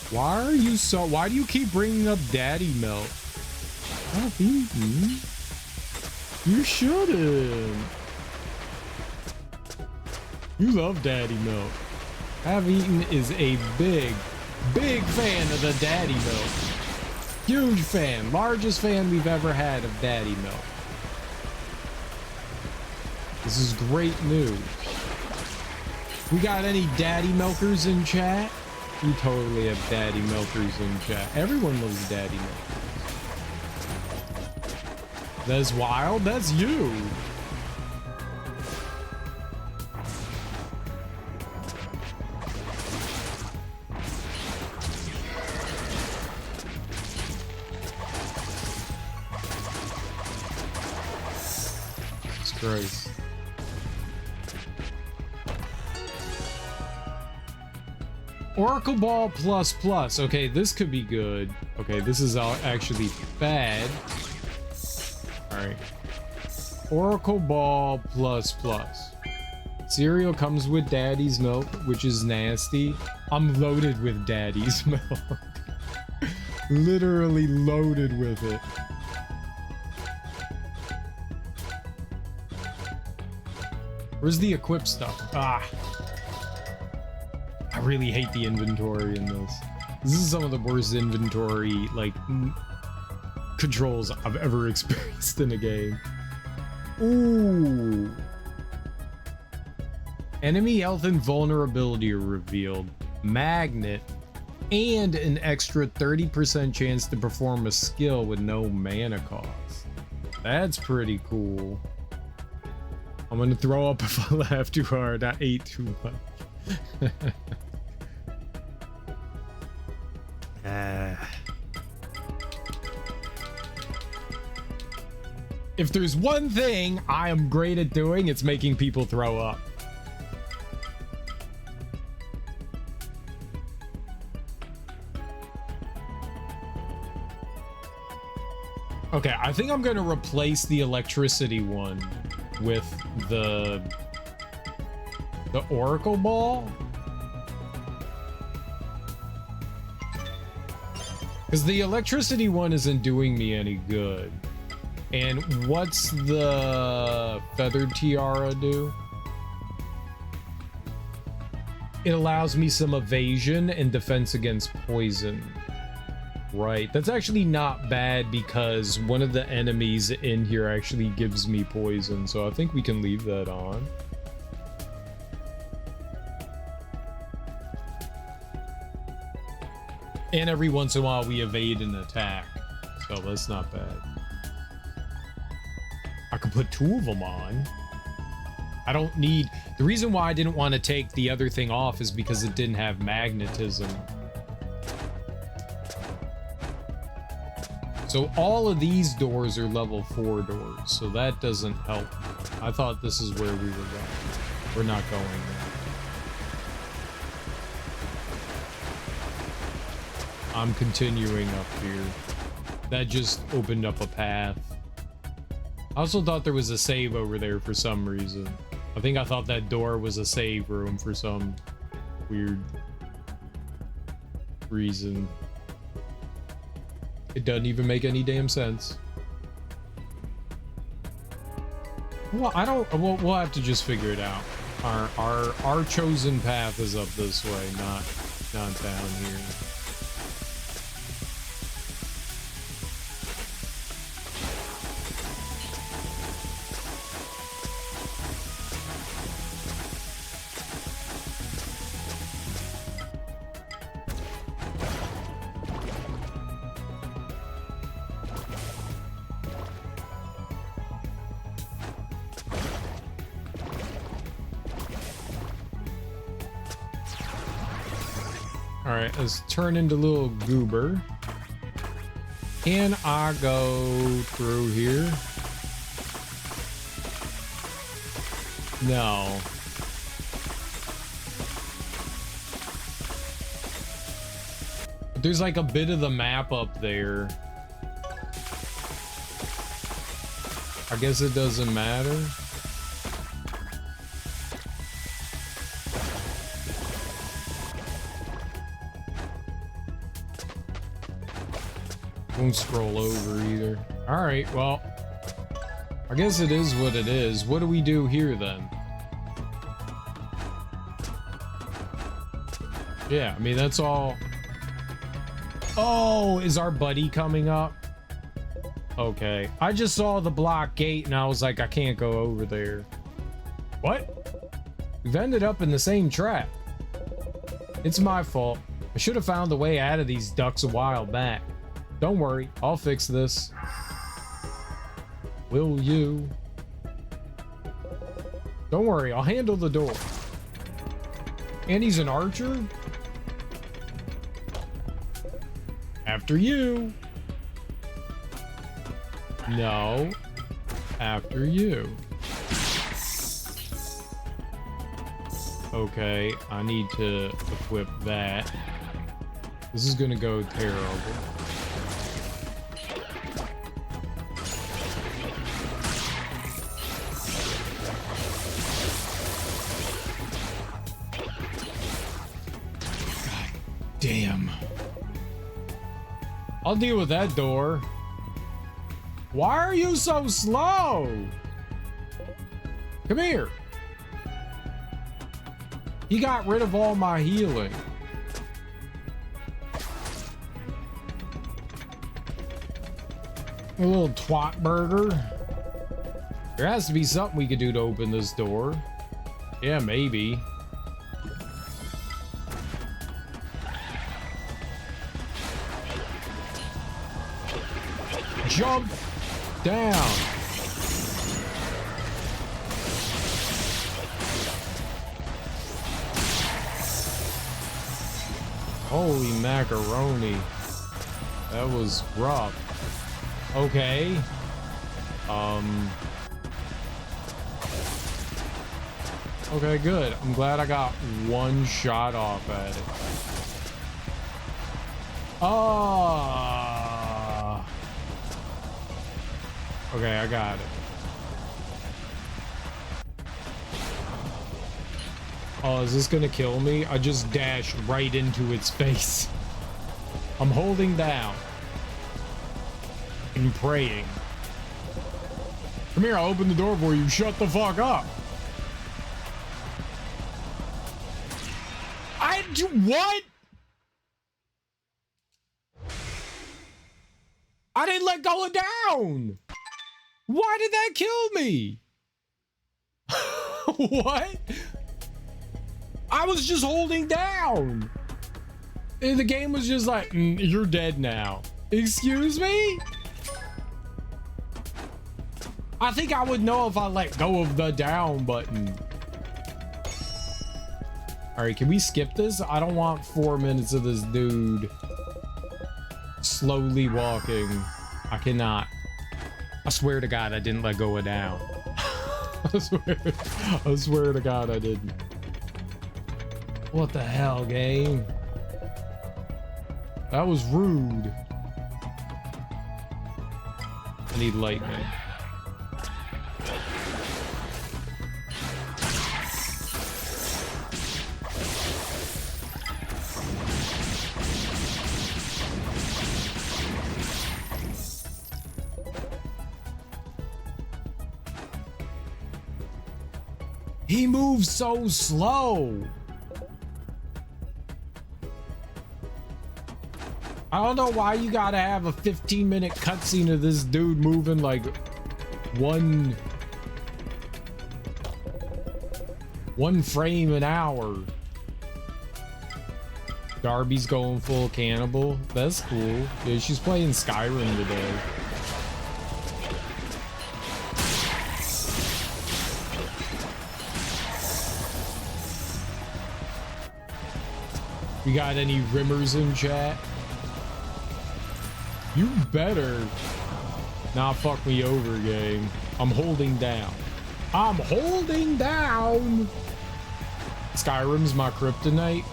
Why do you keep bringing up daddy milk? I've eaten. You shouldn't. You love daddy milk. Have eaten is a big fan of the daddy milk. Huge fan. Largest fan we've ever had of daddy milk. This is great news. We got any daddy milkers in chat? We totally have daddy milkers in chat. Everyone loves daddy milkers. That's wild. That's you. Christ. Oracle Ball plus plus. Okay, this could be good. Okay, this is actually bad. All right. Oracle Ball plus plus. Cereal comes with daddy's milk, which is nasty. I'm loaded with daddy's milk. Literally loaded with it. Where's the equip stuff? Ah. I really hate the inventory in this. This is some of the worst inventory, like, controls I've ever experienced in a game. Ooh. Enemy health and vulnerability are revealed. Magnet. And an extra 30% chance to perform a skill with no mana cost. That's pretty cool. I'm gonna throw up if I laugh too hard. I ate too much. If there's one thing I am great at doing, it's making people throw up. Okay, I think I'm gonna replace the electricity one with the Oracle Ball, because the electricity one isn't doing me any good. And what's the feathered tiara do? It allows me some evasion and defense against poison. Right, that's actually not bad because one of the enemies in here actually gives me poison, so I think we can leave that on. And every once in a while we evade an attack, so that's not bad. I could put 2 of them on. I don't need... The reason why I didn't want to take the other thing off is because it didn't have magnetism. So all of these doors are level 4 doors, so that doesn't help. I thought this is where we were going. We're not going there. I'm continuing up here. That just opened up a path. I also thought there was a save over there for some reason. I think I thought that door was a save room for some weird reason. It doesn't even make any damn sense. Well, I don't. We'll have to just figure it out. Our chosen path is up this way, not down here. Alright, let's turn into little goober. Can I go through here? No. There's like a bit of the map up there. I guess it doesn't matter. Won't scroll over either. All right, well, I guess it is what it is. What do we do here then? Yeah, I mean, that's all. Oh, is our buddy coming up? Okay, I just saw the block gate and I was like, I can't go over there. What? We've ended up in the same trap. It's my fault. I should have found the way out of these ducks a while back. Don't worry, I'll fix this. Will you? Don't worry, I'll handle the door. And he's an archer? After you. No. After you. Okay, I need to equip that. This is gonna go terrible. Damn. I'll deal with that door. Why are you so slow? Come here. He got rid of all my healing. A little twat burger. There has to be something we could do to open this door. Yeah, maybe. Jump down. Holy macaroni. That was rough. Okay. Okay, good. I'm glad I got one shot off at it. Okay, I got it. Oh, is this gonna kill me? I just dashed right into its face. I'm holding down and praying. Come here, I'll open the door for you. Shut the fuck up. What? I didn't let go of down. Why did that kill me? What? I was just holding down. And the game was just like, you're dead now. Excuse me? I think I would know if I let go of the down button. All right, can we skip this? I don't want 4 minutes of this dude slowly walking. I cannot. I swear to God, I didn't let go of down. I swear to God, I didn't. What the hell, game? That was rude. I need lightning. He moves so slow. I don't know why you gotta have a 15-minute cutscene of this dude moving like one frame an hour. Darby's going full cannibal. That's cool. Yeah, she's playing Skyrim today. You got any rimmers in chat? You better not fuck me over, gang. I'm holding down. I'm holding down. Skyrim's my kryptonite.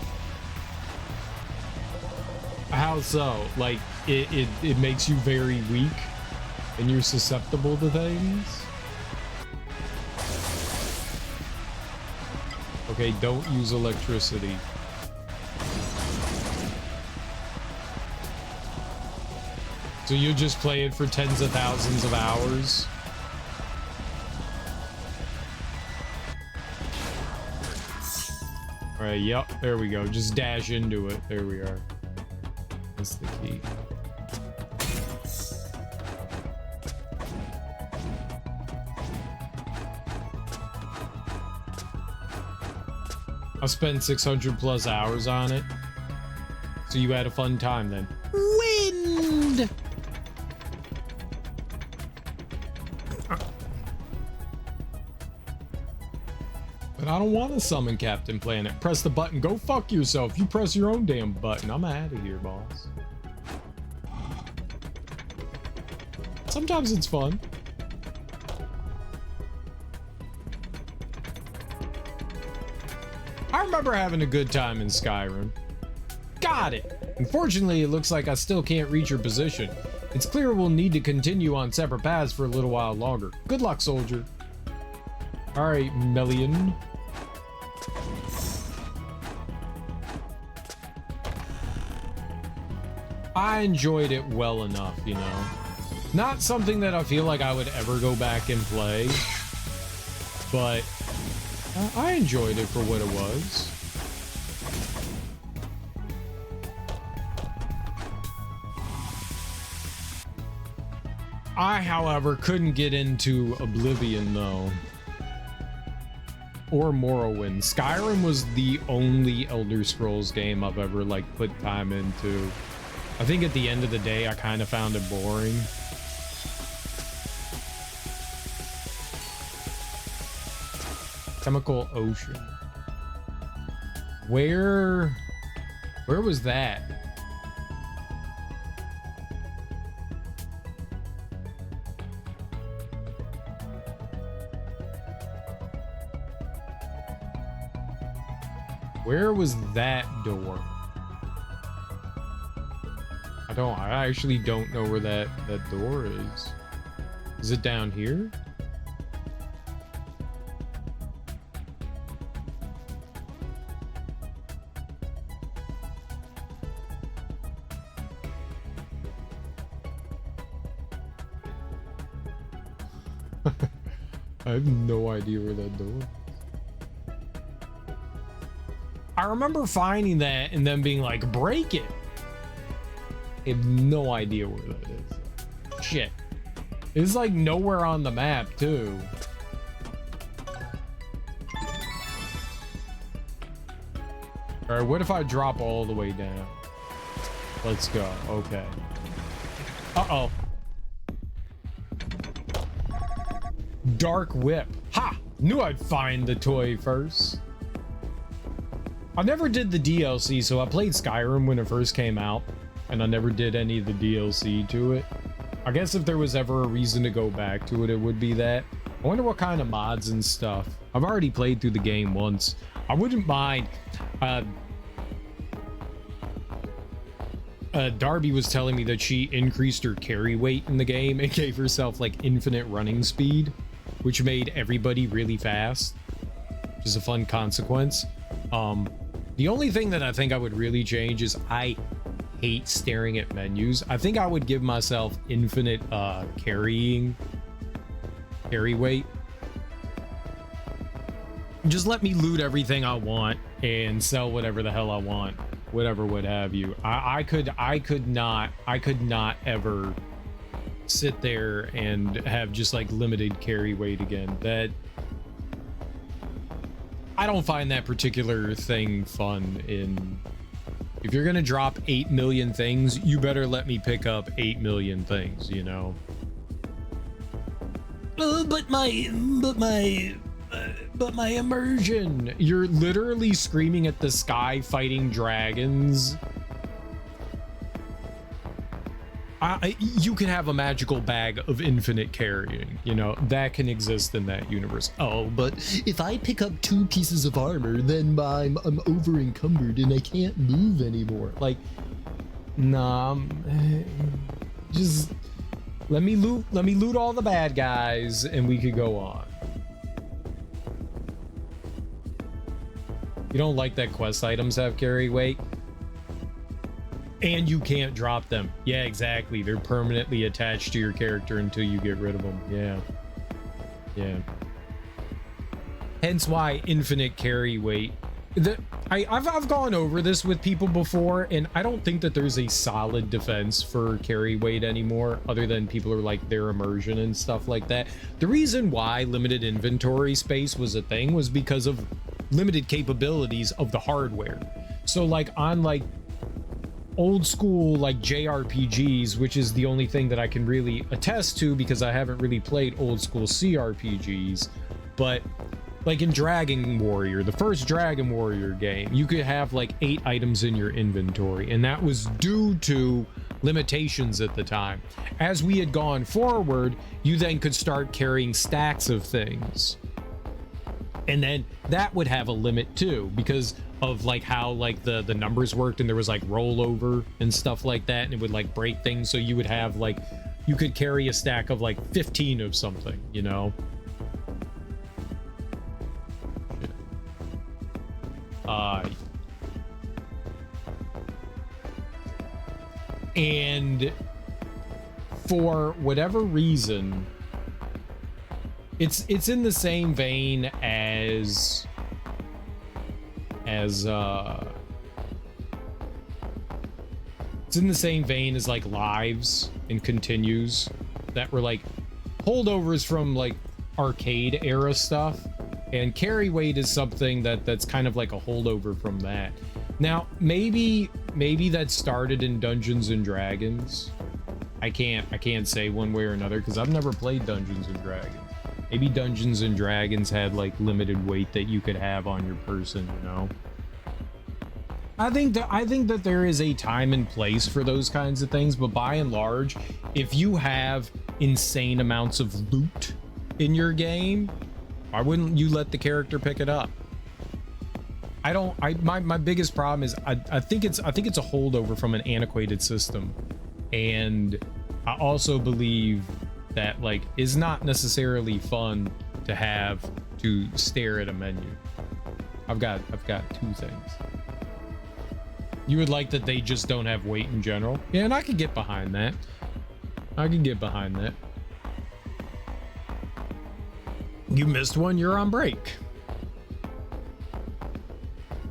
How so? Like it makes you very weak and you're susceptible to things? Okay, don't use electricity. So you just play it for tens of thousands of hours? All right, yep, there we go. Just dash into it. There we are. That's the key. I spent 600 plus hours on it. So you had a fun time then. Wind! But I don't want to summon Captain Planet. Press the button. Go fuck yourself. You press your own damn button. I'm out of here, boss. Sometimes it's fun. I remember having a good time in Skyrim. Got it. Unfortunately, it looks like I still can't reach your position. It's clear we'll need to continue on separate paths for a little while longer. Good luck, soldier. All right, Melian. I enjoyed it well enough, you know. Not something that I feel like I would ever go back and play, but I enjoyed it for what it was. I, however, couldn't get into Oblivion, though. Or Morrowind. Skyrim was the only Elder Scrolls game I've ever, like, put time into. I think at the end of the day, I kind of found it boring. Chemical Ocean. Where was that? Where was that door? I actually don't know where that door is. Is it down here? I have no idea where that door is. I remember finding that and then being like, break it. I have no idea where that is. Shit. It's like nowhere on the map, too. Alright, what if I drop all the way down? Let's go. Okay. Uh-oh. Dark Whip. Ha! Knew I'd find the toy first. I never did the DLC, so I played Skyrim when it first came out, and I never did any of the DLC to it. I guess if there was ever a reason to go back to it, it would be that. I wonder what kind of mods and stuff. I've already played through the game once. I wouldn't mind. Darby was telling me that she increased her carry weight in the game and gave herself like infinite running speed, which made everybody really fast, which is a fun consequence. The only thing that I think I would really change is I hate staring at menus. I think I would give myself infinite carry weight. Just let me loot everything I want and sell whatever the hell I want, whatever would have you. I could not ever sit there and have just like limited carry weight again. That I don't find that particular thing fun. In if you're gonna drop 8 million things, you better let me pick up 8 million things, you know. But my immersion. You're literally screaming at the sky fighting dragons. You can have a magical bag of infinite carrying, you know, that can exist in that universe. Oh, but if I pick up 2 pieces of armor, then I'm over encumbered and I can't move anymore. Like, nah, just let me loot all the bad guys and we could go on. You don't like that quest items have carry weight? And you can't drop them. Yeah, exactly. They're permanently attached to your character until you get rid of them. Yeah. Yeah. Hence why infinite carry weight. I've gone over this with people before, and I don't think that there's a solid defense for carry weight anymore, other than people are like their immersion and stuff like that. The reason why limited inventory space was a thing was because of limited capabilities of the hardware. So like on like old school like JRPGs, which is the only thing that I can really attest to because I haven't really played old school CRPGs, but like in Dragon Warrior, the first Dragon Warrior game, you could have like 8 items in your inventory, and that was due to limitations at the time. As we had gone forward, you then could start carrying stacks of things, and then that would have a limit too because of like how like the numbers worked, and there was like rollover and stuff like that, and it would like break things. So you would have like, you could carry a stack of like 15 of something, you know. And for whatever reason, it's in the same vein as it's in the same vein as like lives and continues that were like holdovers from like arcade era stuff, and carry weight is something that's kind of like a holdover from that. Now maybe that started in Dungeons and Dragons. I can't say one way or another because I've never played Dungeons and Dragons. Maybe Dungeons and Dragons had like limited weight that you could have on your person, you know. I think that there is a time and place for those kinds of things, but by and large, if you have insane amounts of loot in your game, why wouldn't you let the character pick it up? My biggest problem is I think it's a holdover from an antiquated system, and I also believe that like is not necessarily fun to have to stare at a menu. I've got 2 things. You would like that they just don't have weight in general. Yeah, and I could get behind that. You missed one, you're on break.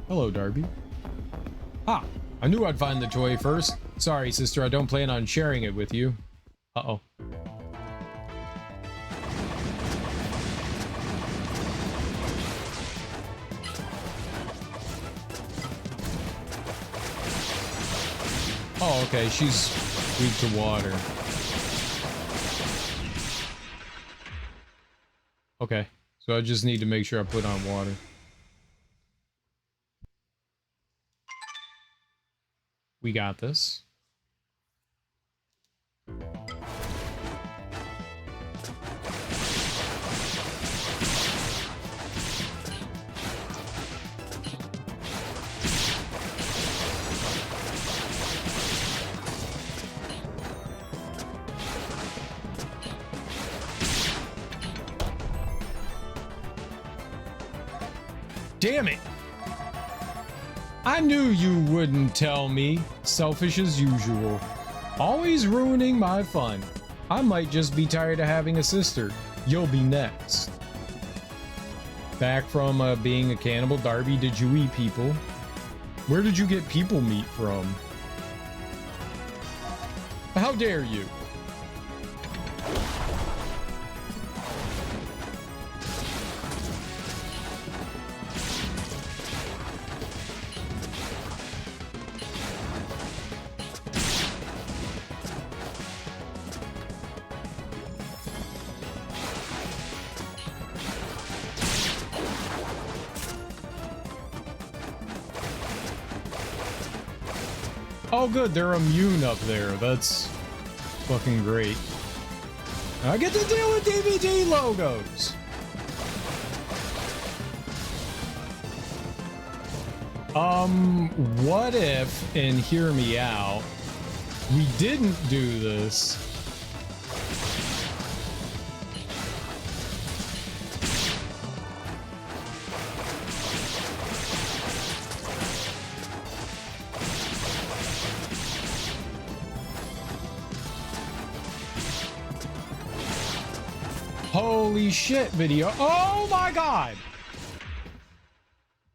Hello, Darby. Ah, I knew I'd find the toy first. Sorry, sister, I don't plan on sharing it with you. Uh-oh. Oh, okay, she's weak to water. Okay, so I just need to make sure I put on water. We got this. Damn it! I knew you wouldn't tell me. Selfish as usual. Always ruining my fun. I might just be tired of having a sister. You'll be next. Back from being a cannibal, Darby, did you eat people? Where did you get people meat from? How dare you? Oh good, they're immune up there. That's fucking great. I get to deal with DVD logos. What if, and hear me out, we didn't do this? Holy shit, video. Oh my god.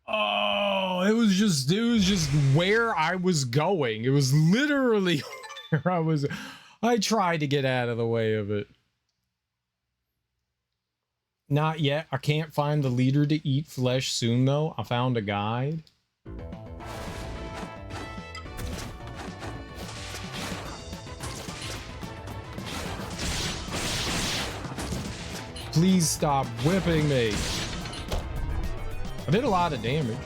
Oh, it was just where I was going. It was literally where I tried to get out of the way of it. Not yet. I can't find the leader to eat flesh soon though. I found a guide. Please stop whipping me. I did a lot of damage.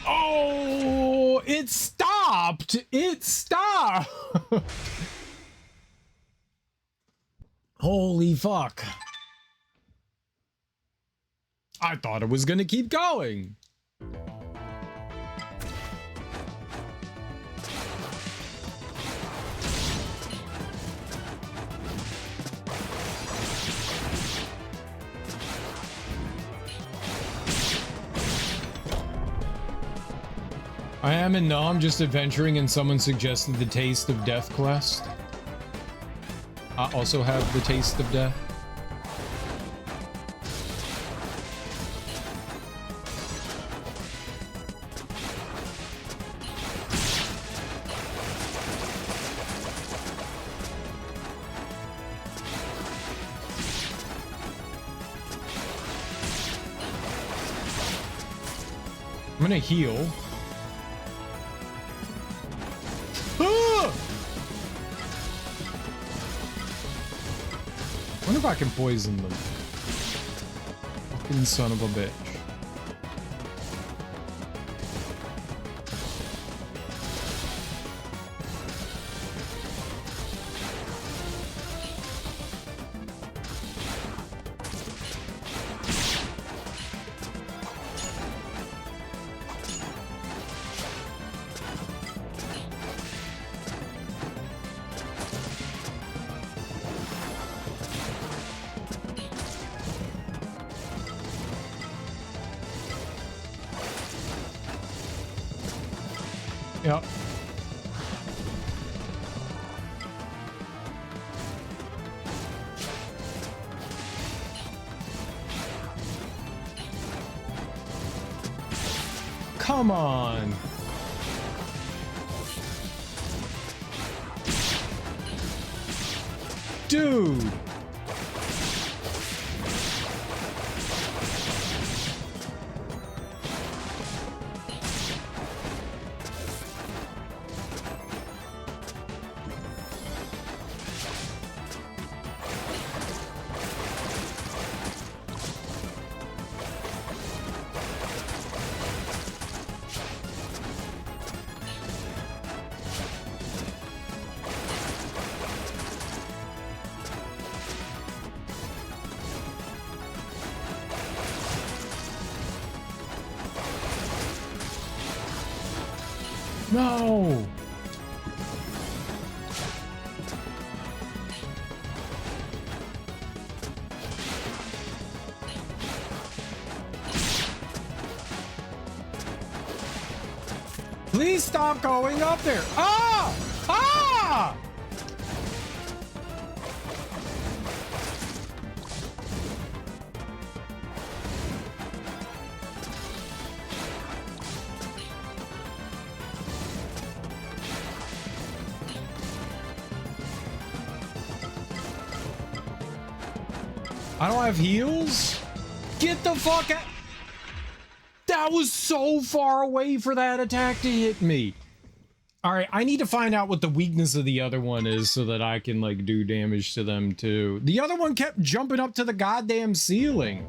Oh, it stopped. It stopped. Holy fuck. I thought it was gonna keep going. I am and no, I'm just adventuring and someone suggested the Taste of Death quest. I also have the Taste of Death. I'm gonna heal. I wonder if I can poison them. Fucking son of a bitch. Yep. Come on. Dude. No. Please stop going up there. Ah! Ah! I don't have heals? Get the fuck out. That was so far away for that attack to hit me. All right, I need to find out what the weakness of the other one is so that I can like do damage to them too. The other one kept jumping up to the goddamn ceiling.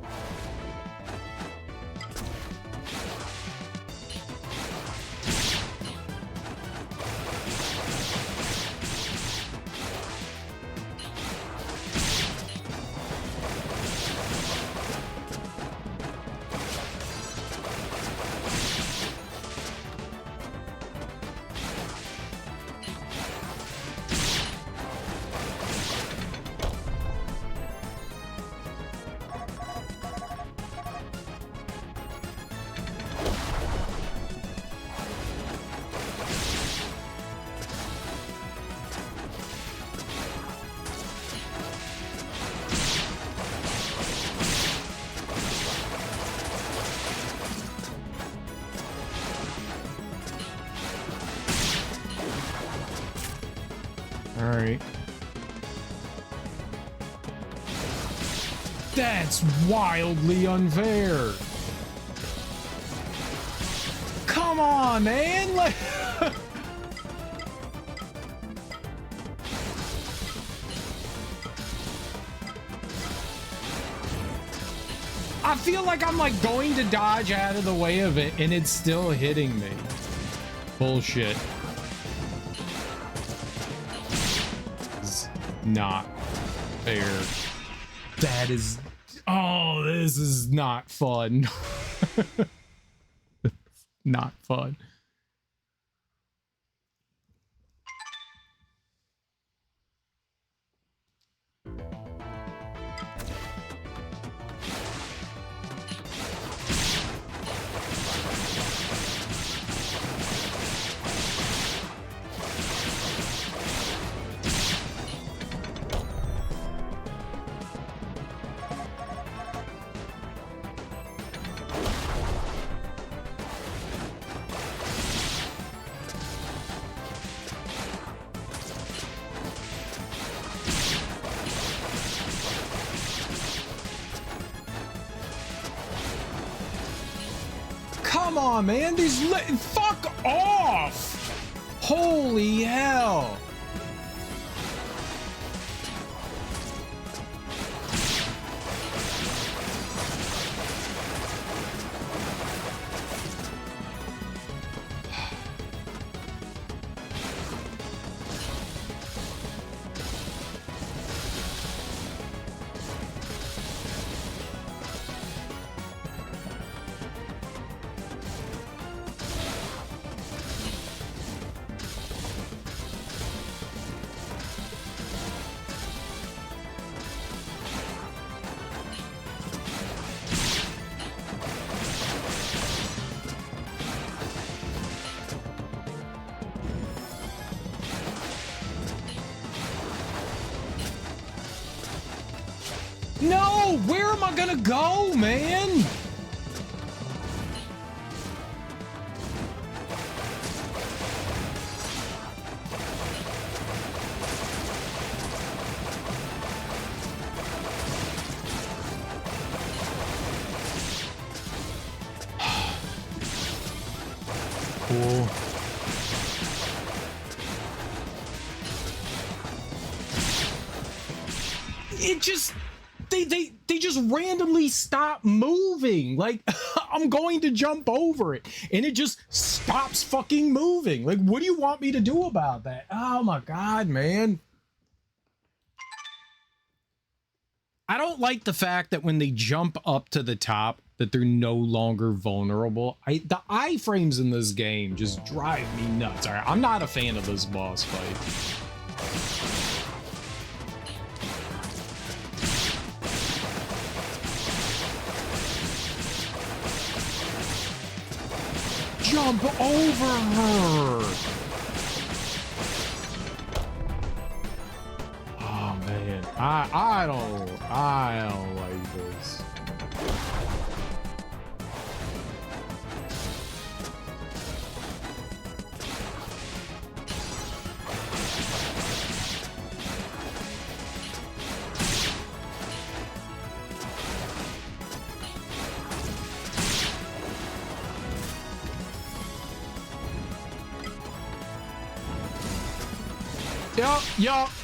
That's wildly unfair. Come on, man. Like I feel like I'm like going to dodge out of the way of it and it's still hitting me. Bullshit. It's not fair. That is... Oh, this is not fun. Not fun. Come on, man. These fuck off. Holy hell. No, where am I gonna go, man? Cool. It just... They just randomly stop moving. Like, I'm going to jump over it, and it just stops fucking moving. Like, what do you want me to do about that? Oh my god, man. I don't like the fact that when they jump up to the top, that they're no longer vulnerable. The iframes in this game just drive me nuts. All right, I'm not a fan of this boss fight. jump over her. Oh man, I don't like this.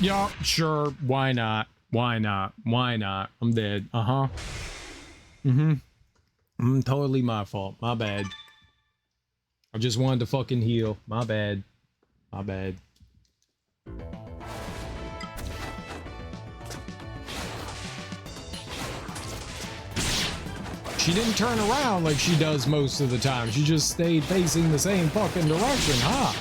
Yup, sure, why not? I'm dead. Totally my fault, my bad. I just wanted to fucking heal, my bad. She didn't turn around like she does most of the time. She just stayed facing the same fucking direction, huh?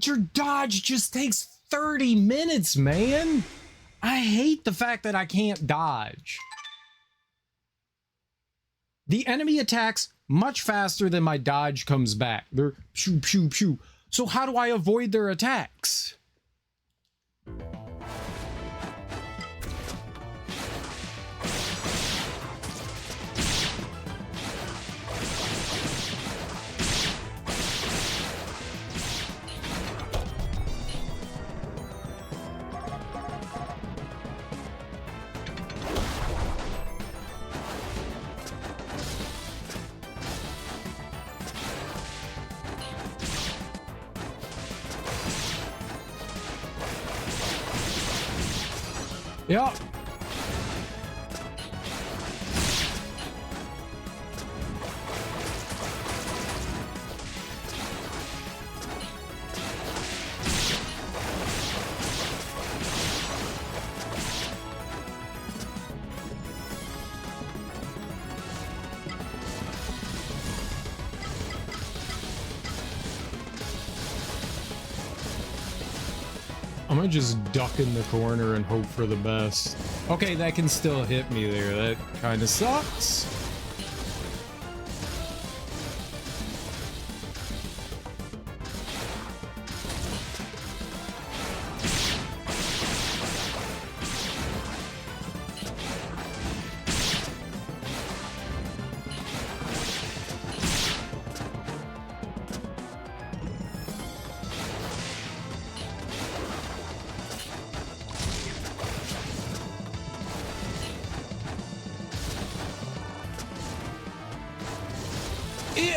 Your dodge just takes 30 minutes, man. I hate the fact that I can't dodge. The enemy attacks much faster than my dodge comes back. They're pew, pew, pew. So how do I avoid their attacks? Yep. I'm gonna just duck in the corner and hope for the best. Okay, that can still hit me there. That kind of sucks.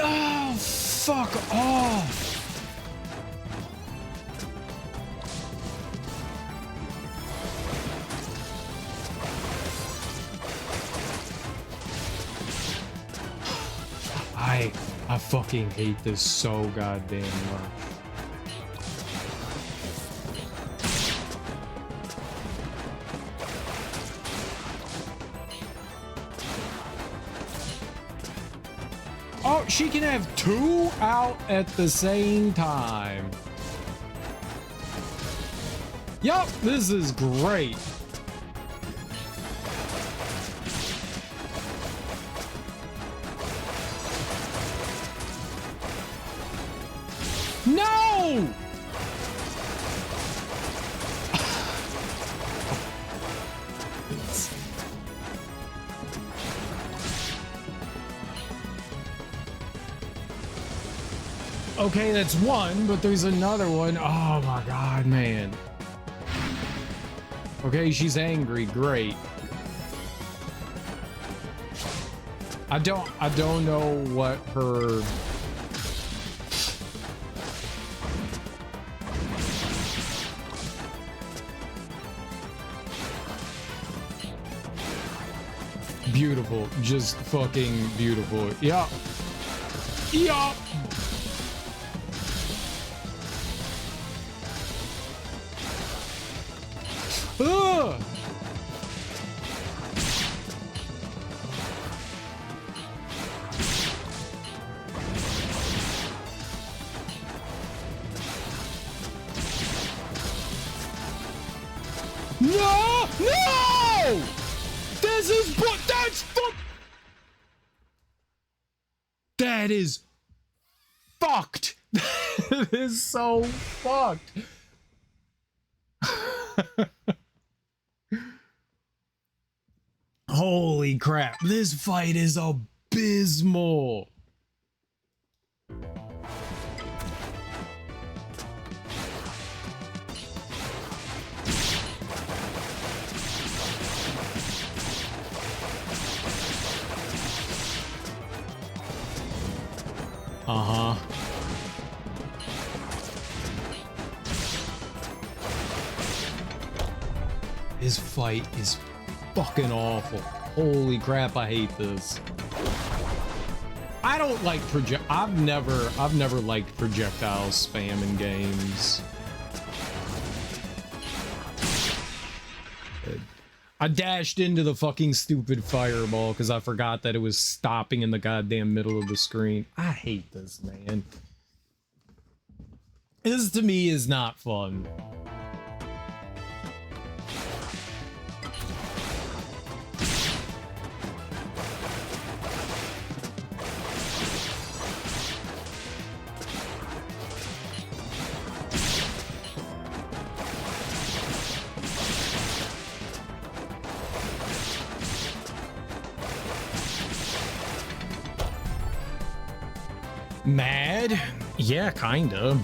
Oh, fuck off. I fucking hate this so goddamn much. Oh, she can have two out at the same time. Yup, this is great. No! Okay, that's one, but there's another one. Oh my god, man. Okay, she's angry. Great. I don't know what her beautiful, just fucking beautiful. Yeah. Yup. Ugh. No! No! This is what that's that is fucked. That is so fucked. Holy crap. This fight is abysmal. Uh-huh. His fight is fucking awful. Holy crap, I hate this. I don't like I've never liked projectile spam in games. I dashed into the fucking stupid fireball because I forgot that it was stopping in the goddamn middle of the screen. I hate this, man. This to me is not fun. Mad? Yeah, kinda.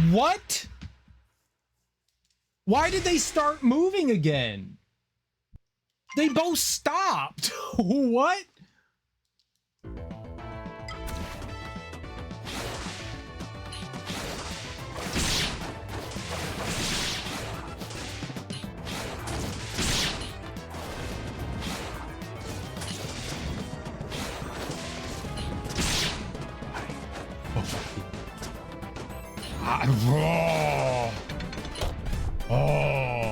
What? Why did they start moving again? They both stopped. What? Oh.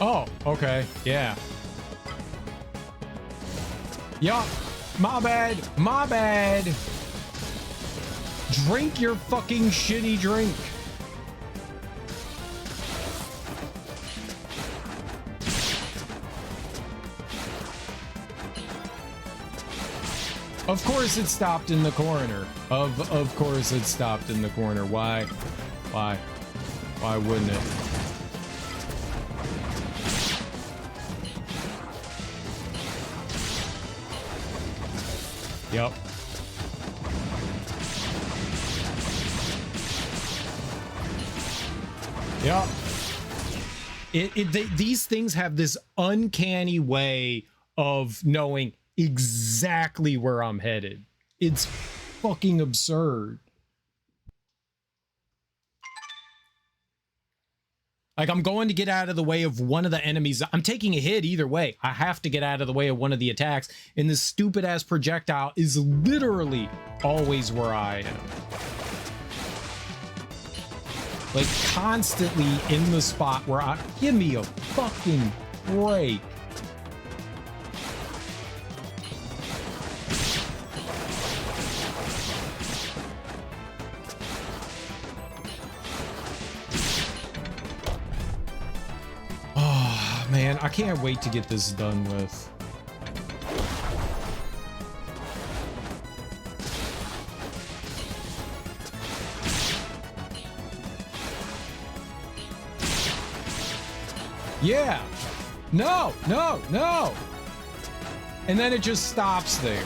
Oh, okay, yeah. Yup, my bad, my bad. Drink your fucking shitty drink. Of course it stopped in the corner. Of course it stopped in the corner. Why? Why wouldn't it? Yep. Yep. These things have this uncanny way of knowing exactly where I'm headed. It's fucking absurd. Like, I'm going to get out of the way of one of the enemies. I'm taking a hit either way. I have to get out of the way of one of the attacks. And this stupid ass projectile is literally always where I am. Like, constantly in the spot where give me a fucking break. Oh, man, I can't wait to get this done with. Yeah. No, no, no. And then it just stops there.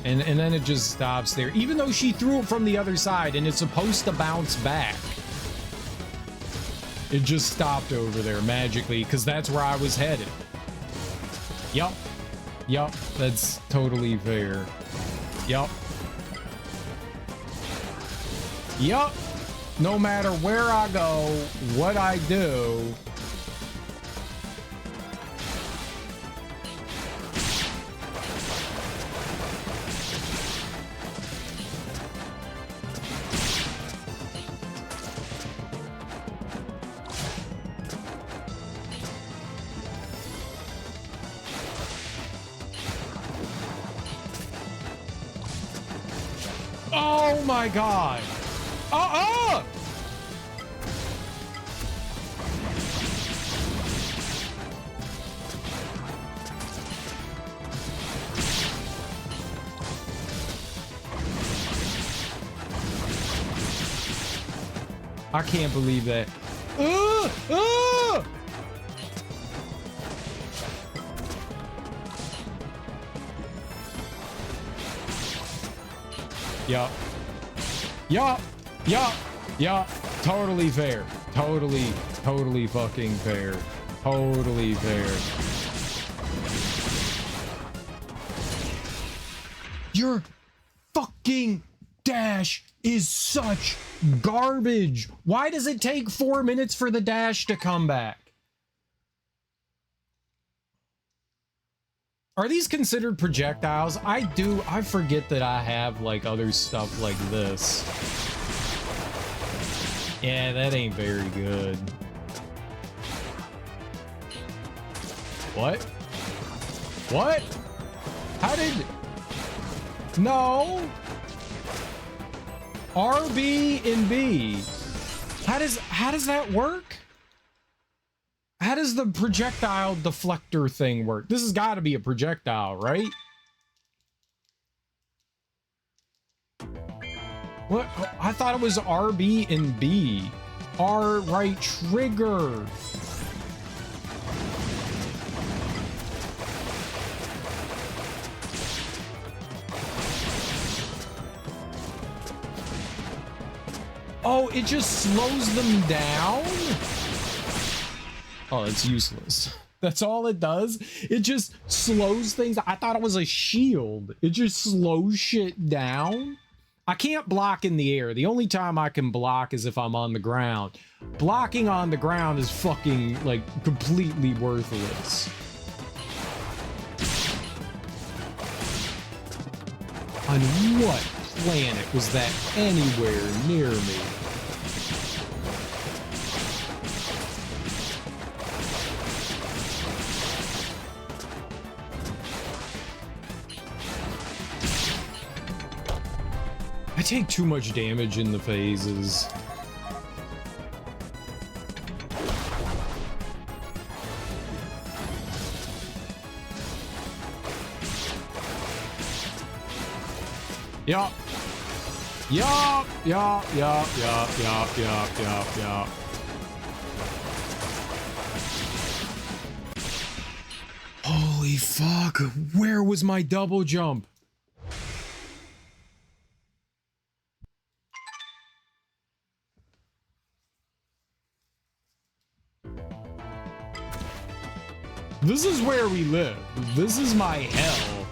And then it just stops there. Even though she threw it from the other side and it's supposed to bounce back. It just stopped over there magically because that's where I was headed. Yup. Yup. That's totally fair. Yup. Yup. No matter where I go, what I do. Oh my God. Oh! I can't believe that. Yup. Yup. Yup. Yup. Totally fair. Totally fucking fair. Totally fair. Your fucking dash is such garbage. Why does it take 4 minutes for the dash to come back? Are these considered projectiles? I forget that I have like other stuff like this. Yeah, that ain't very good. What? What? How did... No. R, B, and B. How does that work? How does the projectile deflector thing work? This has got to be a projectile, right? What? I thought it was R, B, and B. R, right trigger. Oh, it just slows them down? Oh, it's useless. That's all it does? It just slows things. I thought it was a shield. It just slows shit down. I can't block in the air. The only time I can block is if I'm on the ground. Blocking on the ground is fucking, like, completely worthless. On what planet was that anywhere near me? I take too much damage in the phases. Yup. Yup. Yup. Yup. Yup. Yup. Yup. Yup. Yup. Holy fuck. Where was my double jump? This is where we live. This is my hell.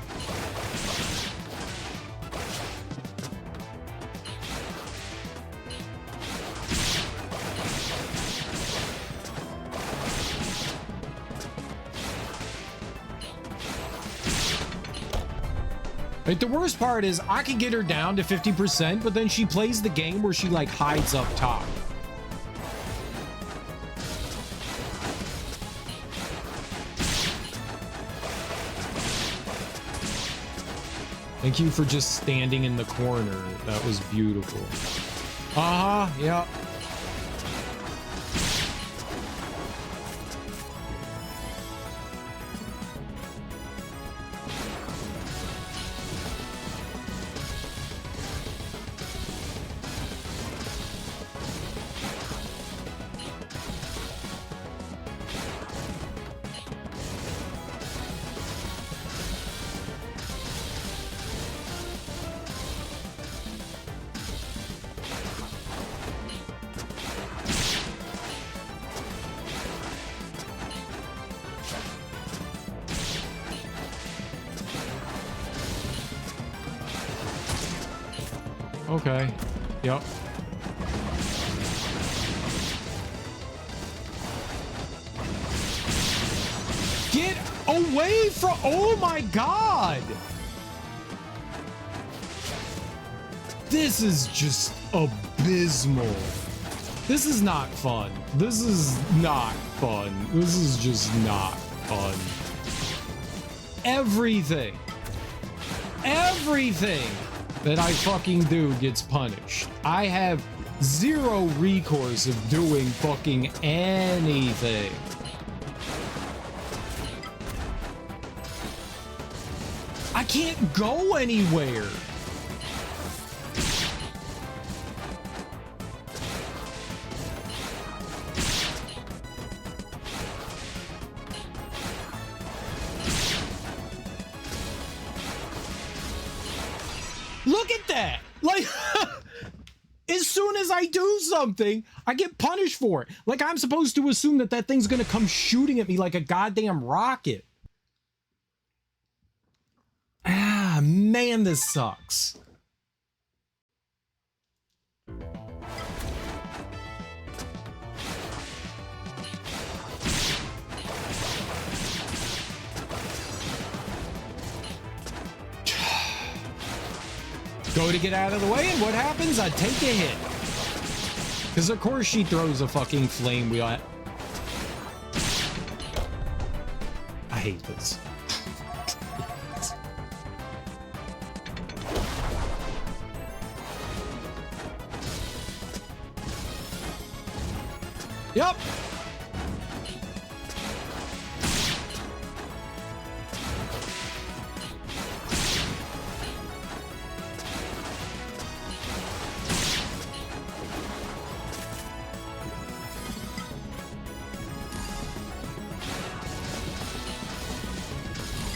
Like, the worst part is I can get her down to 50%, but then she plays the game where she like hides up top. Thank you for just standing in the corner. That was beautiful. Uh-huh, yeah. Okay. Yep. Get away from... Oh my god! This is just abysmal. This is not fun. This is not fun. This is just not fun. Everything that I fucking do gets punished. I have zero recourse of doing fucking anything. I can't go anywhere. Look at that! Like, as soon as I do something, I get punished for it. Like, I'm supposed to assume that that thing's gonna come shooting at me like a goddamn rocket. Ah, man, this sucks. Go to get out of the way, and what happens? I take a hit. Because of course she throws a fucking flame wheel at... I hate this. Yep.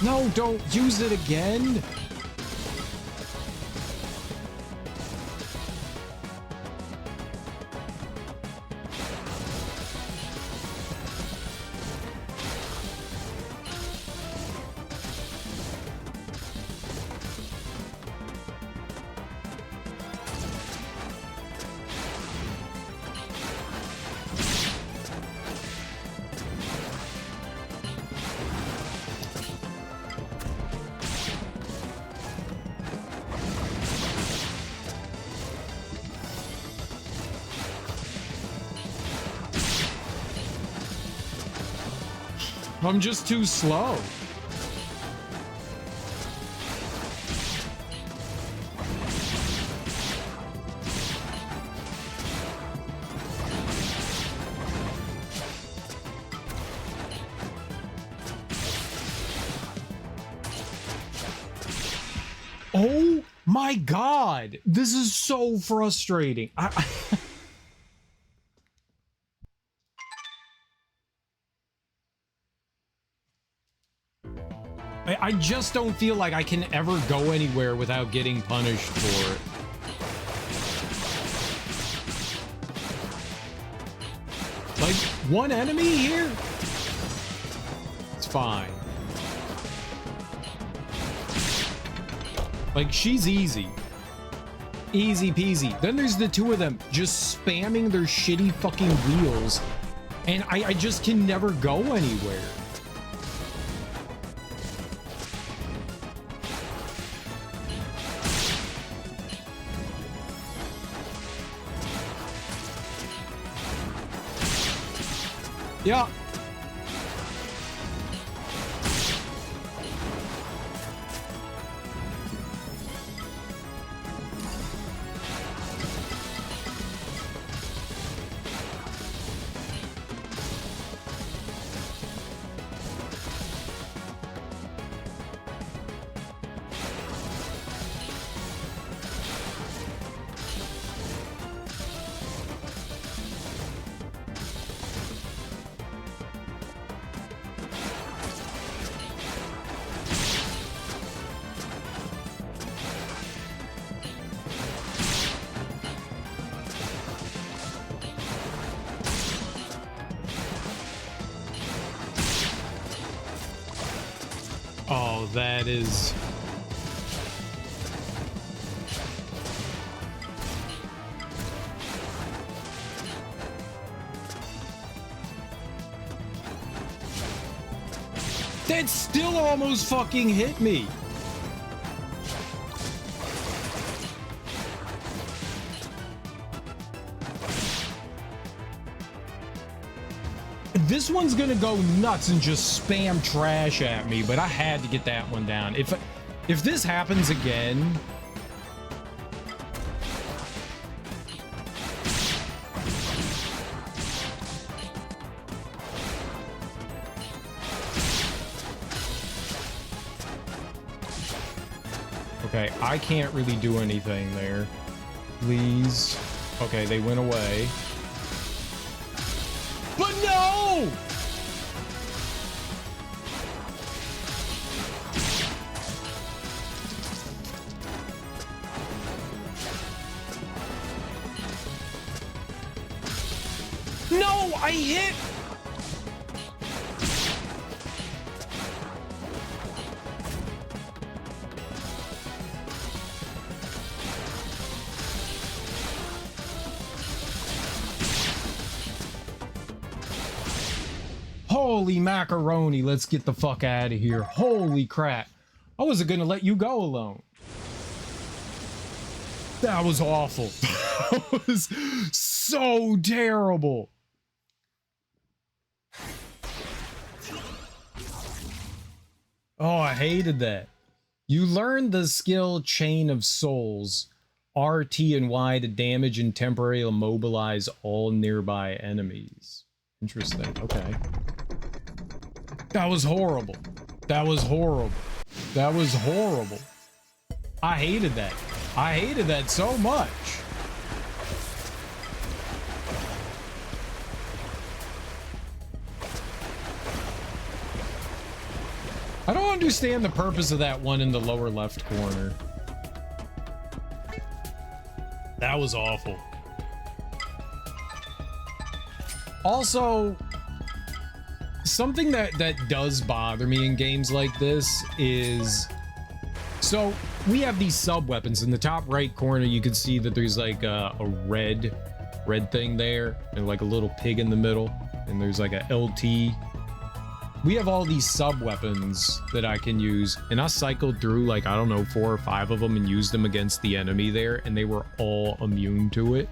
No, don't use it again. I'm just too slow. Oh my God, this is so frustrating. I just don't feel like I can ever go anywhere without getting punished for it. Like, one enemy here? It's fine. Like, she's easy. Easy peasy. Then there's the two of them just spamming their shitty fucking wheels, and I just can never go anywhere. Yeah. Oh, that is... That still almost fucking hit me. This one's gonna go nuts and just spam trash at me, but I had to get that one down. If this happens again... Okay, I can't really do anything there. Please. Okay, they went away. But no! No, I hit! Holy macaroni, let's get the fuck out of here. Holy crap. I wasn't gonna let you go alone. That was awful. That was so terrible. Oh, I hated that. You learned the skill Chain of Souls, RT and Y, to damage and temporarily immobilize all nearby enemies. Interesting. Okay. That was horrible. That was horrible. That was horrible. I hated that. I hated that so much. I don't understand the purpose of that one in the lower left corner. That was awful. Also, something that does bother me in games like this is, so we have these sub weapons. In the top right corner, you can see that there's like a red thing there, and like a little pig in the middle, and there's like a LT. We have all these sub weapons that I can use, and I cycled through like, I don't know, 4 or 5 of them and used them against the enemy there, and they were all immune to it.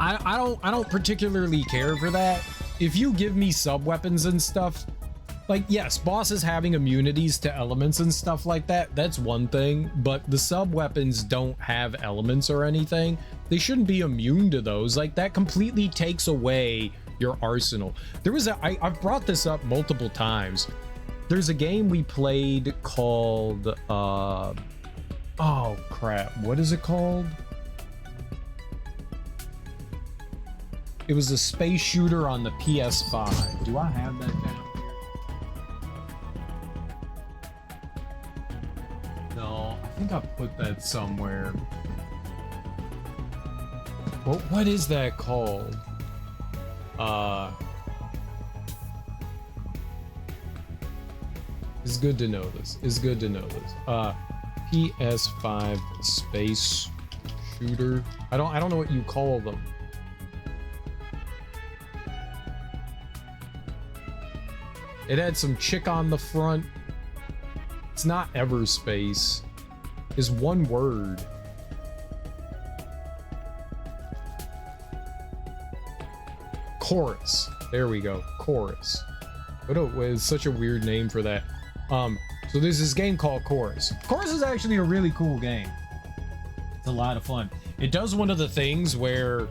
I don't particularly care for that. If you give me sub weapons and stuff, like, yes, bosses having immunities to elements and stuff like that, that's one thing, but the sub weapons don't have elements or anything. They shouldn't be immune to those. Like, that completely takes away your arsenal. There was I've brought this up multiple times. There's a game we played called, oh crap, what is it called? It was a space shooter on the PS5. Do I have that down here? No, I think I put that somewhere. What is that called? It's good to know this. It's good to know this. PS5 space shooter. I don't know what you call them. It had some chick on the front. It's not Everspace. It's one word. Chorus. There we go. Chorus. What is such a weird name for that? So there's this game called Chorus. Chorus is actually a really cool game. It's a lot of fun. It does one of the things where,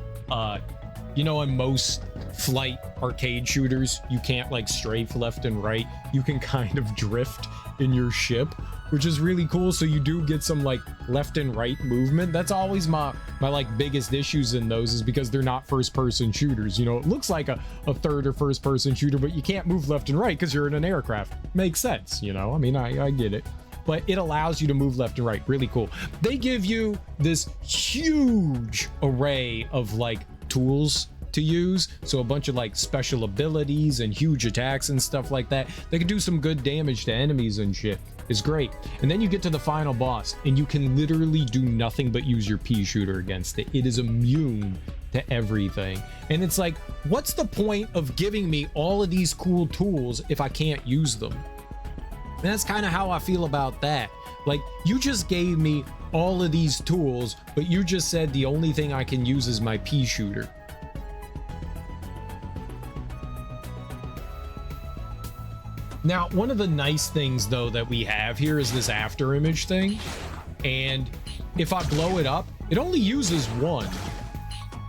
you know, in most flight arcade shooters, you can't like strafe left and right. You can kind of drift in your ship, which is really cool. So you do get some like left and right movement. That's always my like biggest issues in those, is because they're not first person shooters. You know, it looks like a third or first person shooter, but you can't move left and right because you're in an aircraft. Makes sense, you know. I mean, I get it, but it allows you to move left and right. Really cool. They give you this huge array of like tools to use. So a bunch of like special abilities and huge attacks and stuff like that. They can do some good damage to enemies and shit. It's great. And then you get to the final boss and you can literally do nothing but use your pea shooter against it. It is immune to everything. And it's like, what's the point of giving me all of these cool tools if I can't use them? And that's kind of how I feel about that. Like, you just gave me all of these tools, but you just said the only thing I can use is my pea shooter. Now, one of the nice things though that we have here is this after image thing. And if I blow it up, it only uses one.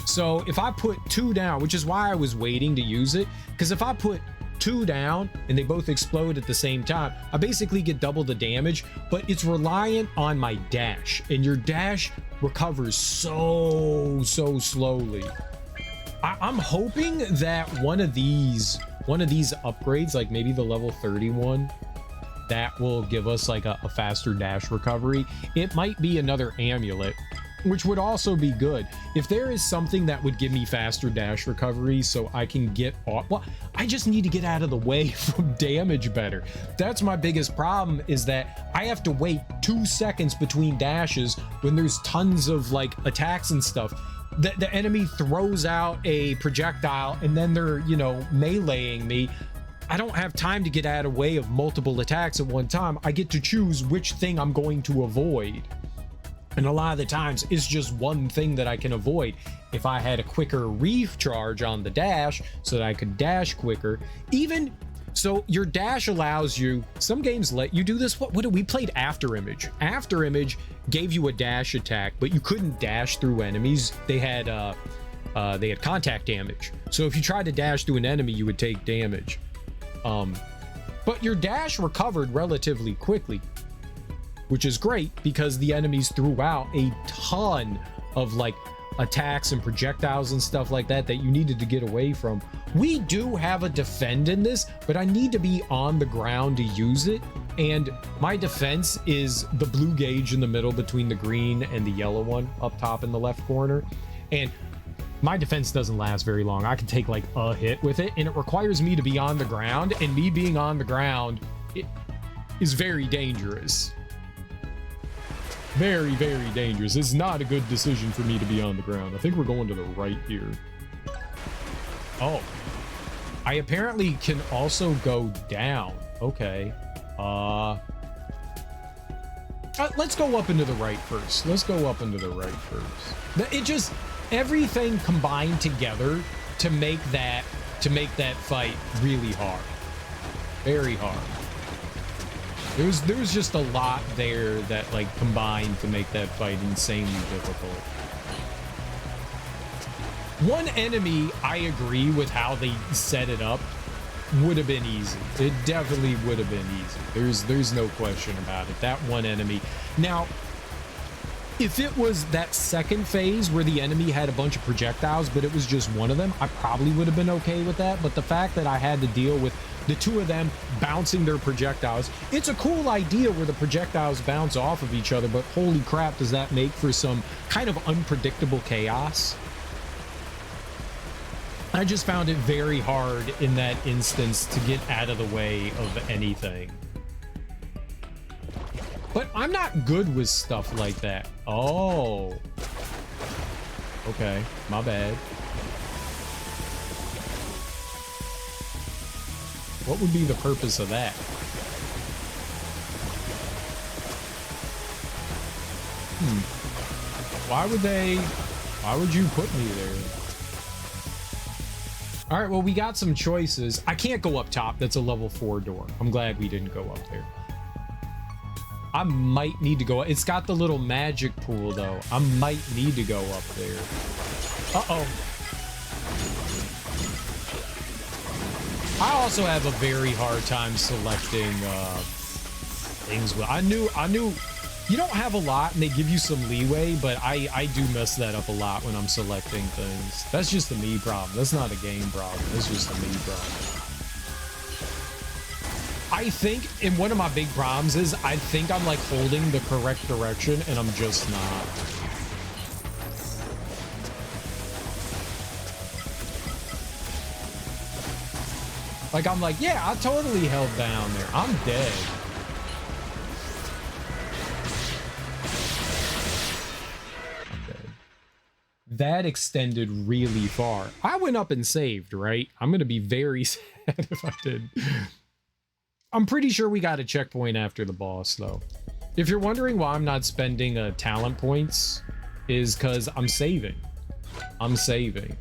So if I put two down, which is why I was waiting to use it, because if I put two down and they both explode at the same time, I basically get double the damage, but it's reliant on my dash, and your dash recovers so slowly. I'm hoping that one of these upgrades, like maybe the level 31, that will give us like a faster dash recovery. It might be another amulet, which would also be good. If there is something that would give me faster dash recovery so I can get off, well, I just need to get out of the way from damage better. That's my biggest problem, is that I have to wait 2 seconds between dashes when there's tons of like attacks and stuff. The enemy throws out a projectile and then they're, you know, meleeing me. I don't have time to get out of the way of multiple attacks at one time. I get to choose which thing I'm going to avoid. And a lot of the times it's just one thing that I can avoid. If I had a quicker recharge on the dash so that I could dash quicker, even so, your dash allows you, some games let you do this. What we played After Image. After Image gave you a dash attack, but you couldn't dash through enemies. They had contact damage. So if you tried to dash through an enemy, you would take damage. But your dash recovered relatively quickly, which is great because the enemies threw out a ton of like attacks and projectiles and stuff like that that you needed to get away from. We do have a defend in this, but I need to be on the ground to use it. And my defense is the blue gauge in the middle between the green and the yellow one up top in the left corner. And my defense doesn't last very long. I can take like a hit with it, and it requires me to be on the ground, and me being on the ground, it is very dangerous. Very, very dangerous. It's not a good decision for me to be on the ground. I think we're going to the right here. Oh. I apparently can also go down. Okay. Let's go up into the right first. Let's go up into the right first. It just, everything combined together to make that fight really hard. Very hard. There was just a lot there that like combined to make that fight insanely difficult. One enemy, I agree with how they set it up, would have been easy. It definitely would have been easy. There's no question about it. That one enemy. Now, if it was that second phase where the enemy had a bunch of projectiles, but it was just one of them, I probably would have been okay with that. But the fact that I had to deal with the two of them bouncing their projectiles, it's a cool idea where the projectiles bounce off of each other, but holy crap, does that make for some kind of unpredictable chaos. I just found it very hard in that instance to get out of the way of anything. But I'm not good with stuff like that. Oh. Okay, my bad. What would be the purpose of that? Why would you put me there? All right, well, we got some choices. I can't go up top. That's a level 4 door. I'm glad we didn't go up there. I might need to go. It's got the little magic pool, though. I might need to go up there. Uh-oh. I also have a very hard time selecting things. I knew you don't have a lot and they give you some leeway, but I do mess that up a lot when I'm selecting things. That's just a me problem. That's not a game problem. That's just a me problem. I think, and one of my big problems is I think I'm like holding the correct direction and I'm just not. Like, I'm like, yeah, I totally held down there. I'm dead. I'm dead. That extended really far. I went up and saved, right? I'm going to be very sad if I did. I'm pretty sure we got a checkpoint after the boss, though. If you're wondering why I'm not spending talent points, is because I'm saving. I'm saving.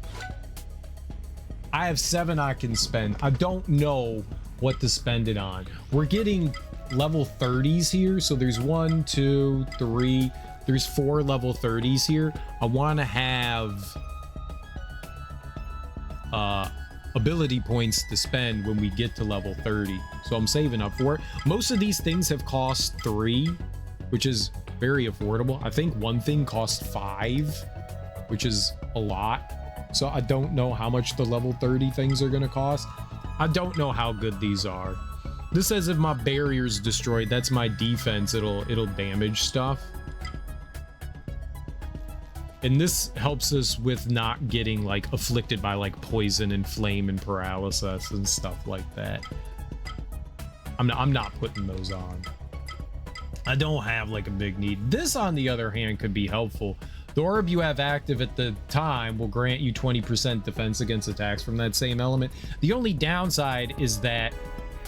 I have 7 I can spend. I don't know what to spend it on. We're getting level 30s here. So there's 1, 2, 3. There's 4 level 30s here. I want to have ability points to spend when we get to level 30. So I'm saving up for it. Most of these things have cost 3, which is very affordable. I think one thing cost 5, which is a lot. So I don't know how much the level 30 things are going to cost. I don't know how good these are. This says if my barrier's destroyed, that's my defense. It'll damage stuff. And this helps us with not getting like afflicted by like poison and flame and paralysis and stuff like that. I'm not putting those on. I don't have like a big need. This, on the other hand, could be helpful. The orb you have active at the time will grant you 20% defense against attacks from that same element. The only downside is that,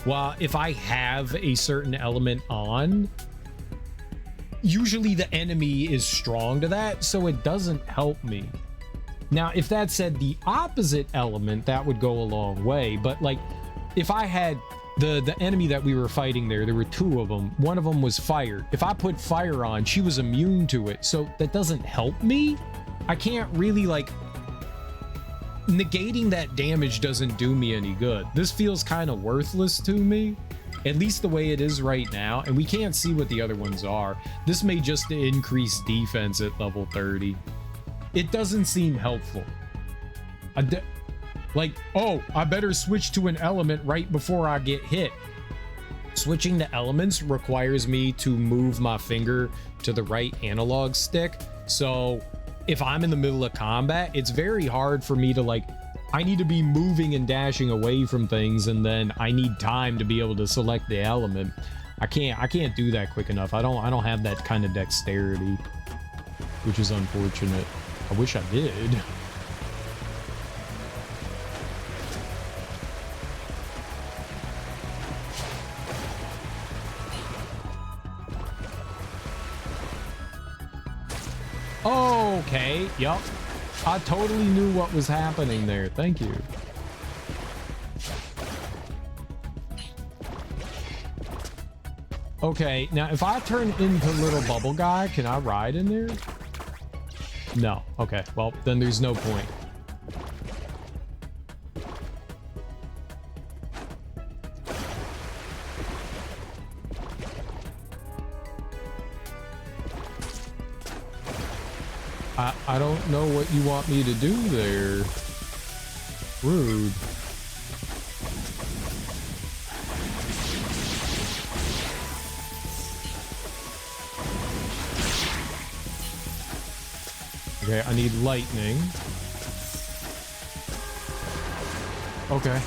well, if I have a certain element on, usually the enemy is strong to that, so it doesn't help me. Now, if that said the opposite element, that would go a long way. But like, if I had the enemy that we were fighting there were 2 of them. One of them was fire. If I put fire on, she was immune to it. So that doesn't help me. I can't really like, negating that damage doesn't do me any good. This feels kind of worthless to me, at least the way it is right now. And we can't see what the other ones are. This may just increase defense at level 30. It doesn't seem helpful. Like, oh, I better switch to an element right before I get hit. Switching to elements requires me to move my finger to the right analog stick. So if I'm in the middle of combat, it's very hard for me to like, I need to be moving and dashing away from things, and then I need time to be able to select the element. I can't do that quick enough. I don't have that kind of dexterity, which is unfortunate. I wish I did. Okay, yep. I totally knew what was happening there. Thank you. Okay, now if I turn into little bubble guy, can I ride in there? No. Okay, well, then there's no point. I don't know what you want me to do there. Rude. Okay, I need lightning. Okay.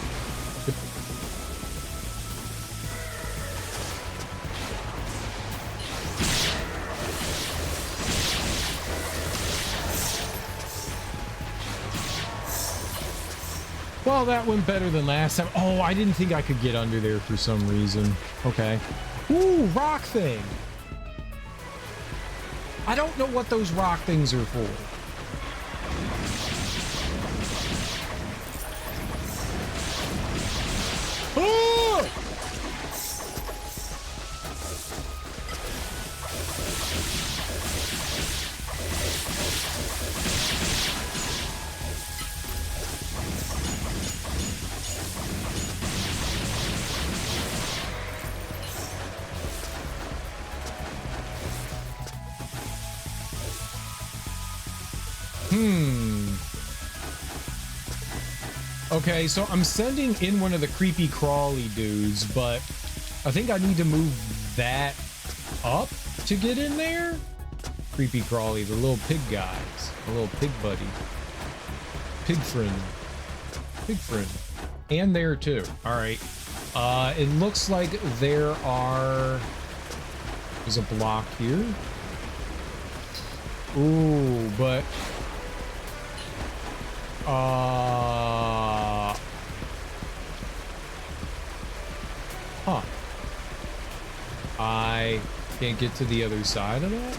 Well, that went better than last time. Oh, I didn't think I could get under there for some reason. Okay. Ooh, rock thing. I don't know what those rock things are for. Oh! Okay, so I'm sending in one of the creepy crawly dudes, but I think I need to move that up to get in there. Creepy crawly, the little pig guys, the little pig buddy. Pig friend. Pig friend. And there too. All right. It looks like there's a block here. Ooh, but huh. I can't get to the other side of that.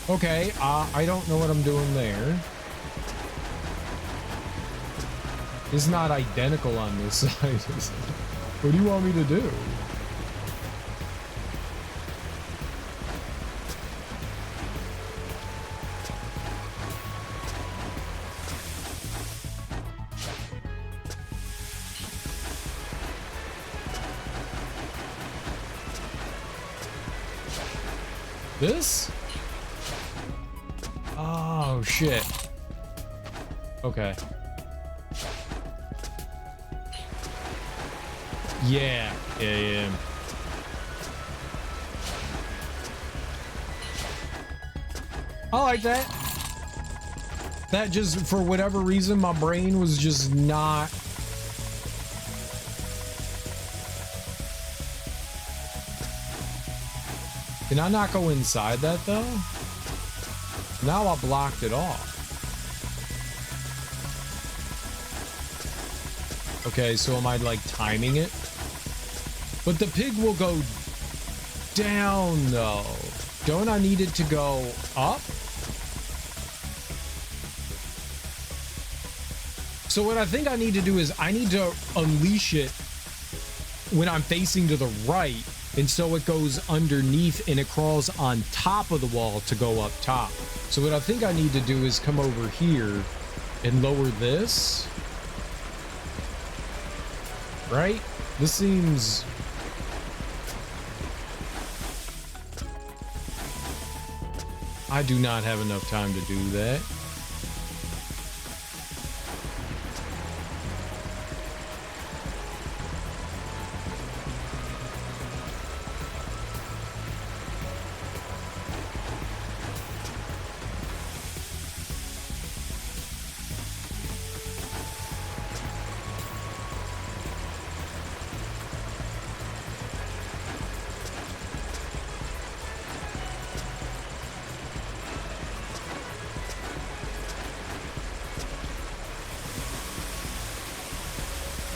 Okay, I don't know what I'm doing there. It's not identical on this side, is it? What do you want me to do? This? Oh, shit. Okay. Yeah. I like that. That just, for whatever reason, my brain was just not... Can I not go inside that, though? Now I blocked it off. Okay, so am I, like, timing it? But the pig will go down, though. Don't I need it to go up? So what I think I need to do is I need to unleash it when I'm facing to the right. And so it goes underneath and it crawls on top of the wall to go up top. So what I think I need to do is come over here and lower this. Right? This seems... I do not have enough time to do that.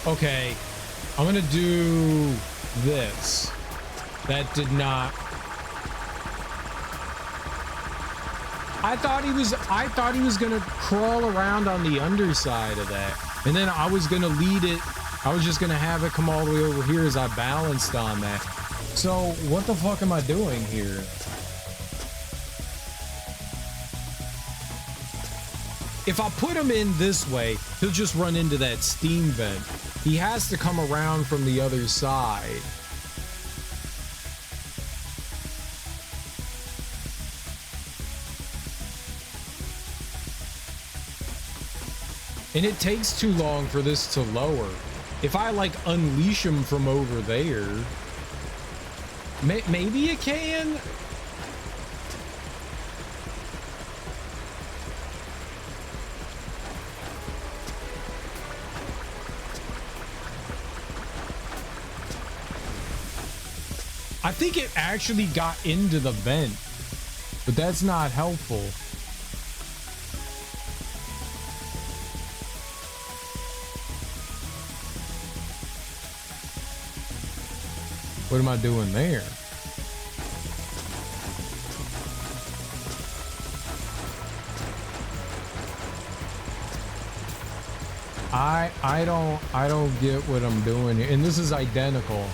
Okay, I'm gonna do this. That did not... I thought he was gonna crawl around on the underside of that. And then I was gonna lead it. I was just gonna have it come all the way over here as I balanced on that. So what the fuck am I doing here? If I put him in this way, he'll just run into that steam vent. He has to come around from the other side. And it takes too long for this to lower. If I like unleash him from over there, maybe it can. I think it actually got into the vent, but that's not helpful. What am I doing there? I don't get what I'm doing here. And this is identical.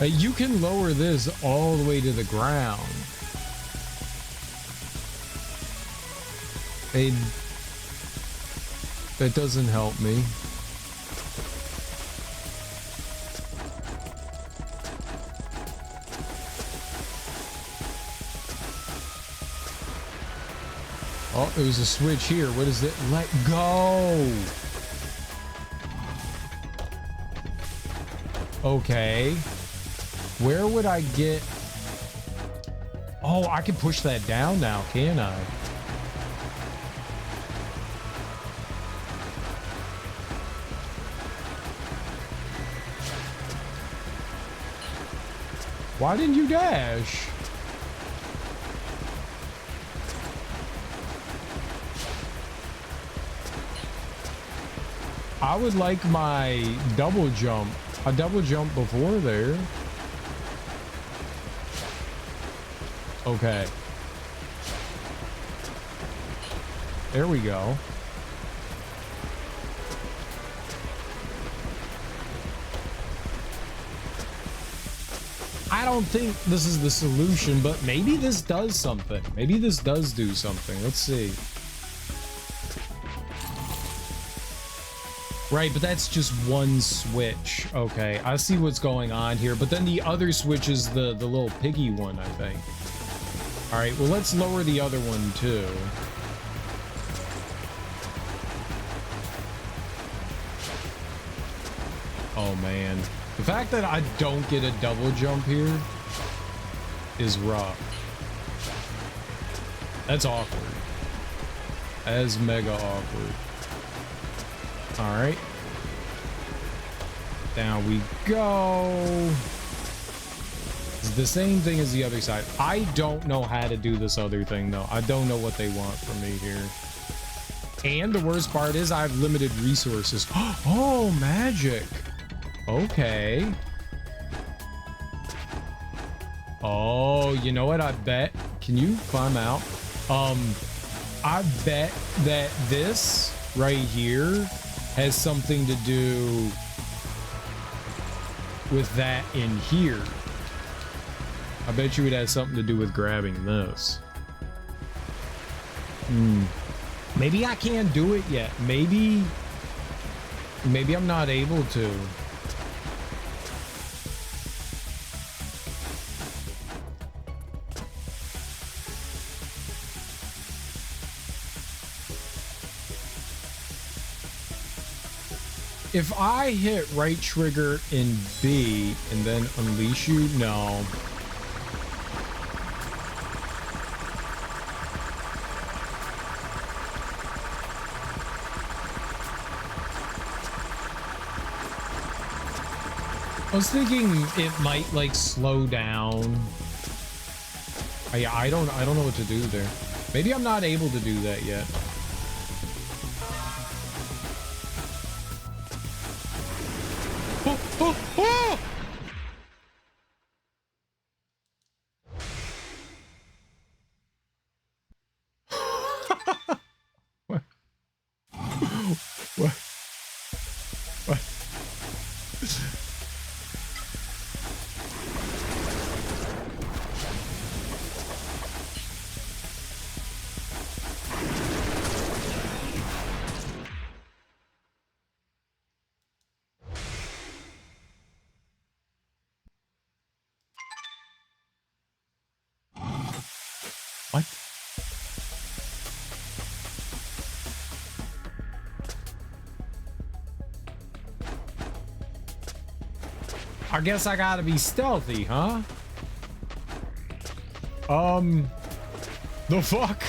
You can lower this all the way to the ground. And that doesn't help me. Oh, there's a switch here. What is it? Let go. Okay. Where would I get... Oh, I can push that down now, can I? Why didn't you dash? I would like my double jump. A double jump before there. Okay. There we go. I don't think this is the solution, but maybe this does something. Maybe this does do something. Let's see. Right, but that's just one switch. Okay, I see what's going on here. But then the other switch is the little piggy one, I think. All right, well, let's lower the other one too. Oh, man. The fact that I don't get a double jump here is rough. That's awkward. That is mega awkward. All right. Down we go. It's the same thing as the other side. I don't know how to do this other thing, though. I don't know what they want from me here. And the worst part is I have limited resources. Oh, magic. Okay. Oh, you know what? I bet. Can you climb out? I bet that this right here has something to do with that in here. I bet you it has something to do with grabbing this. Maybe I can't do it yet. Maybe I'm not able to. If I hit right trigger in B and then unleash you, no. I was thinking it might like slow down. I don't know what to do there. Maybe I'm not able to do that yet. Oh! What? What? What? What? I guess I gotta be stealthy, huh? The fuck?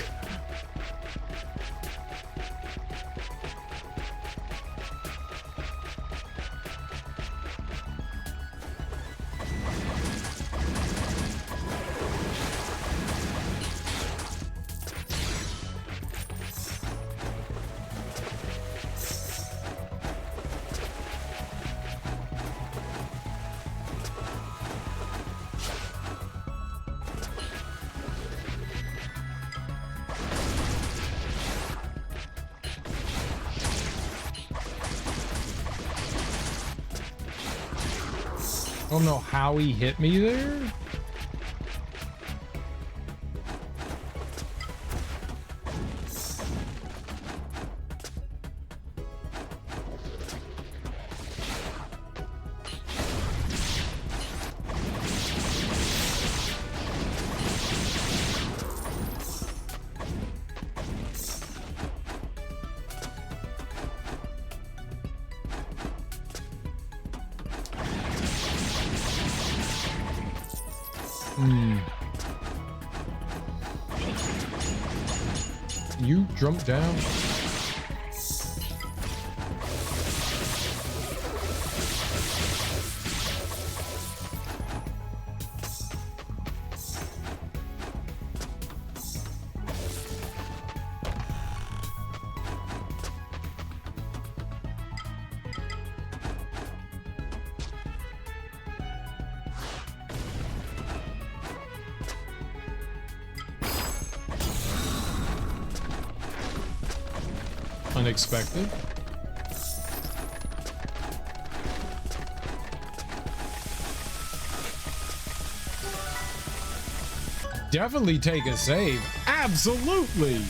I don't know how he hit me there. You jump down. Unexpected. Definitely take a save. Absolutely.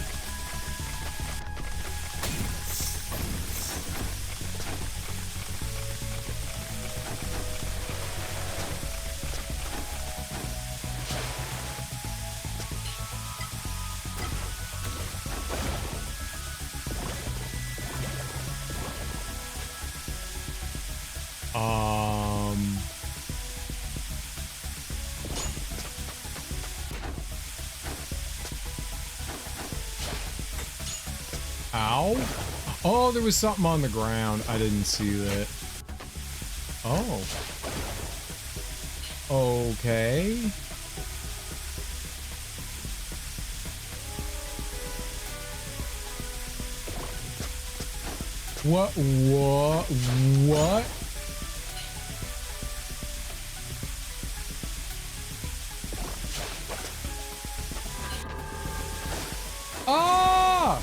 Ow. Oh, there was something on the ground. I didn't see that. Oh. Okay. What? Ah!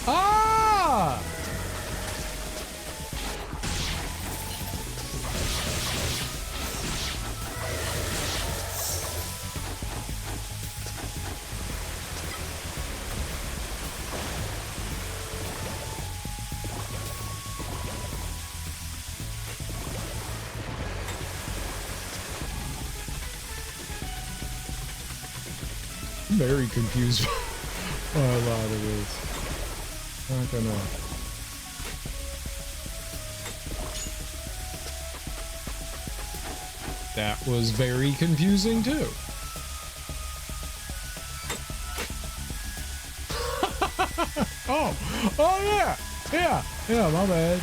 Ah! I'm very confused by a lot of this. Not gonna. That was very confusing too. Oh yeah, my bad.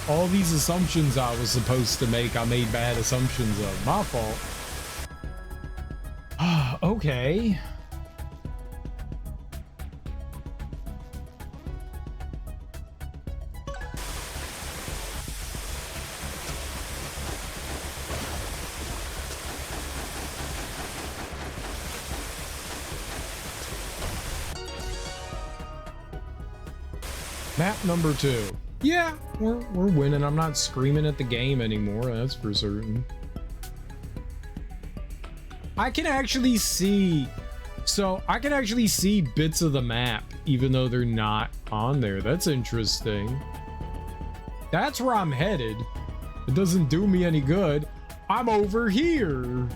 All these assumptions I was supposed to make, I made bad assumptions of. My fault. Okay. Map number 2. Yeah, we're winning. I'm not screaming at the game anymore, that's for certain. I can actually see, so I can actually see bits of the map even though they're not on there. That's interesting. That's where I'm headed. It doesn't do me any good. I'm over here.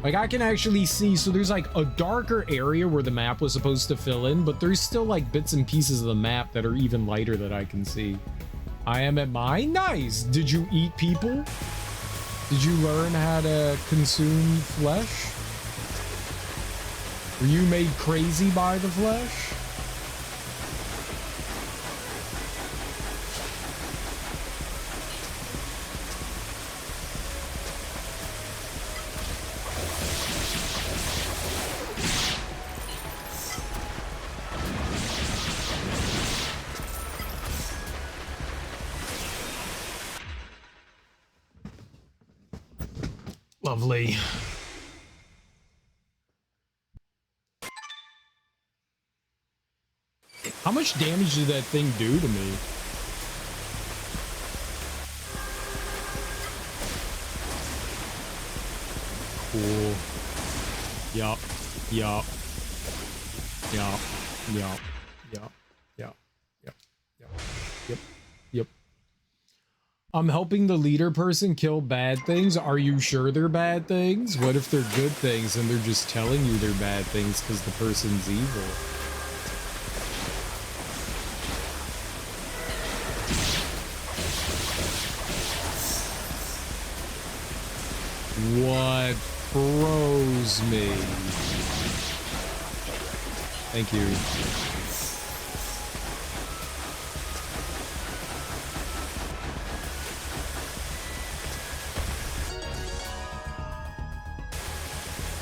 Like, I can actually see, so there's like a darker area where the map was supposed to fill in, but there's still like bits and pieces of the map that are even lighter that I can see. I am at mine. Nice. Did you eat people? Did you learn how to consume flesh? Were you made crazy by the flesh? Lovely. How much damage did that thing do to me? Cool. Yup. Yup. Yup. Yup. Yup. Yup. Yup. Yup. Yep. I'm helping the leader person kill bad things. Are you sure they're bad things? What if they're good things and they're just telling you they're bad things because the person's evil? What froze me? Thank you.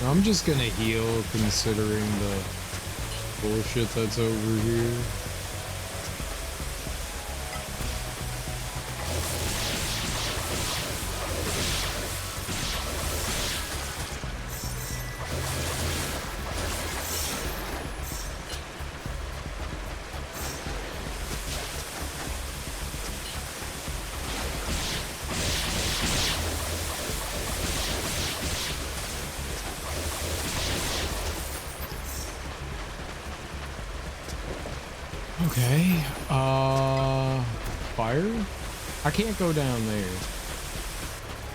I'm just gonna heal considering the bullshit that's over here. Okay, fire? I can't go down there.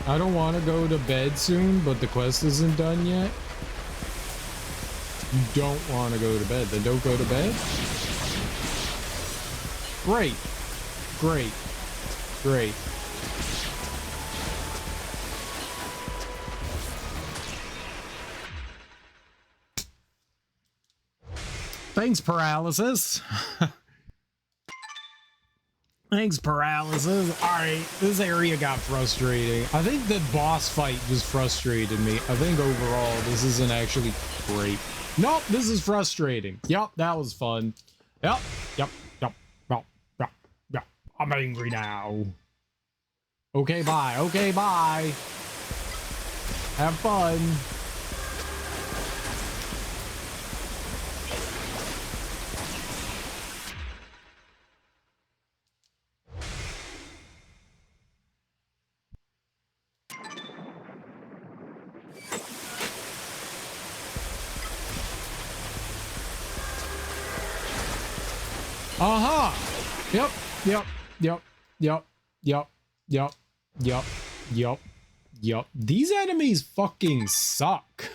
I don't want to go to bed soon, but the quest isn't done yet. You don't want to go to bed, then don't go to bed? Great, great, great. Thanks, paralysis. Thanks, paralysis. All right, this area got frustrating. I think the boss fight just frustrated me. I think overall, this isn't actually great. Nope, this is frustrating. Yep, that was fun. Yep. I'm angry now. Okay, bye. Okay, bye. Have fun. Uh-huh. Yep. These enemies fucking suck.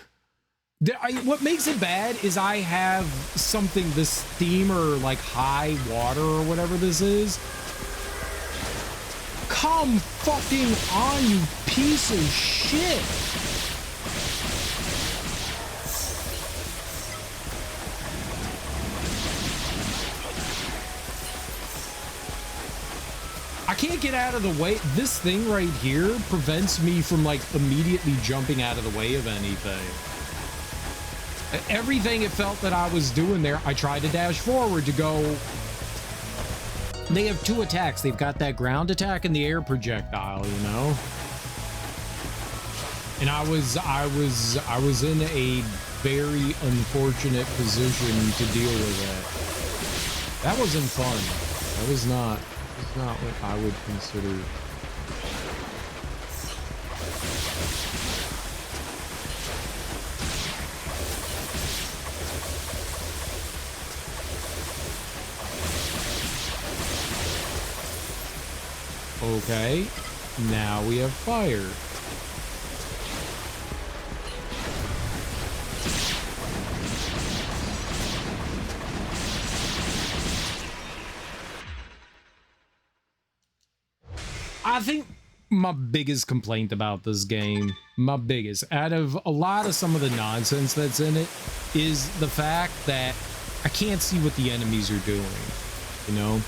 What makes it bad is I have something, this steamer, like high water or whatever this is. Come fucking on, you piece of shit. I can't get out of the way. This thing right here prevents me from like immediately jumping out of the way of anything. Everything it felt that I was doing there, I tried to dash forward to go. They have two attacks. They've got that ground attack and the air projectile, you know? And I was in a very unfortunate position to deal with that. That wasn't fun. That was not what I would consider. Okay, now we have fire. I think my biggest complaint about this game, out of a lot of some of the nonsense that's in it, is the fact that I can't see what the enemies are doing, you know?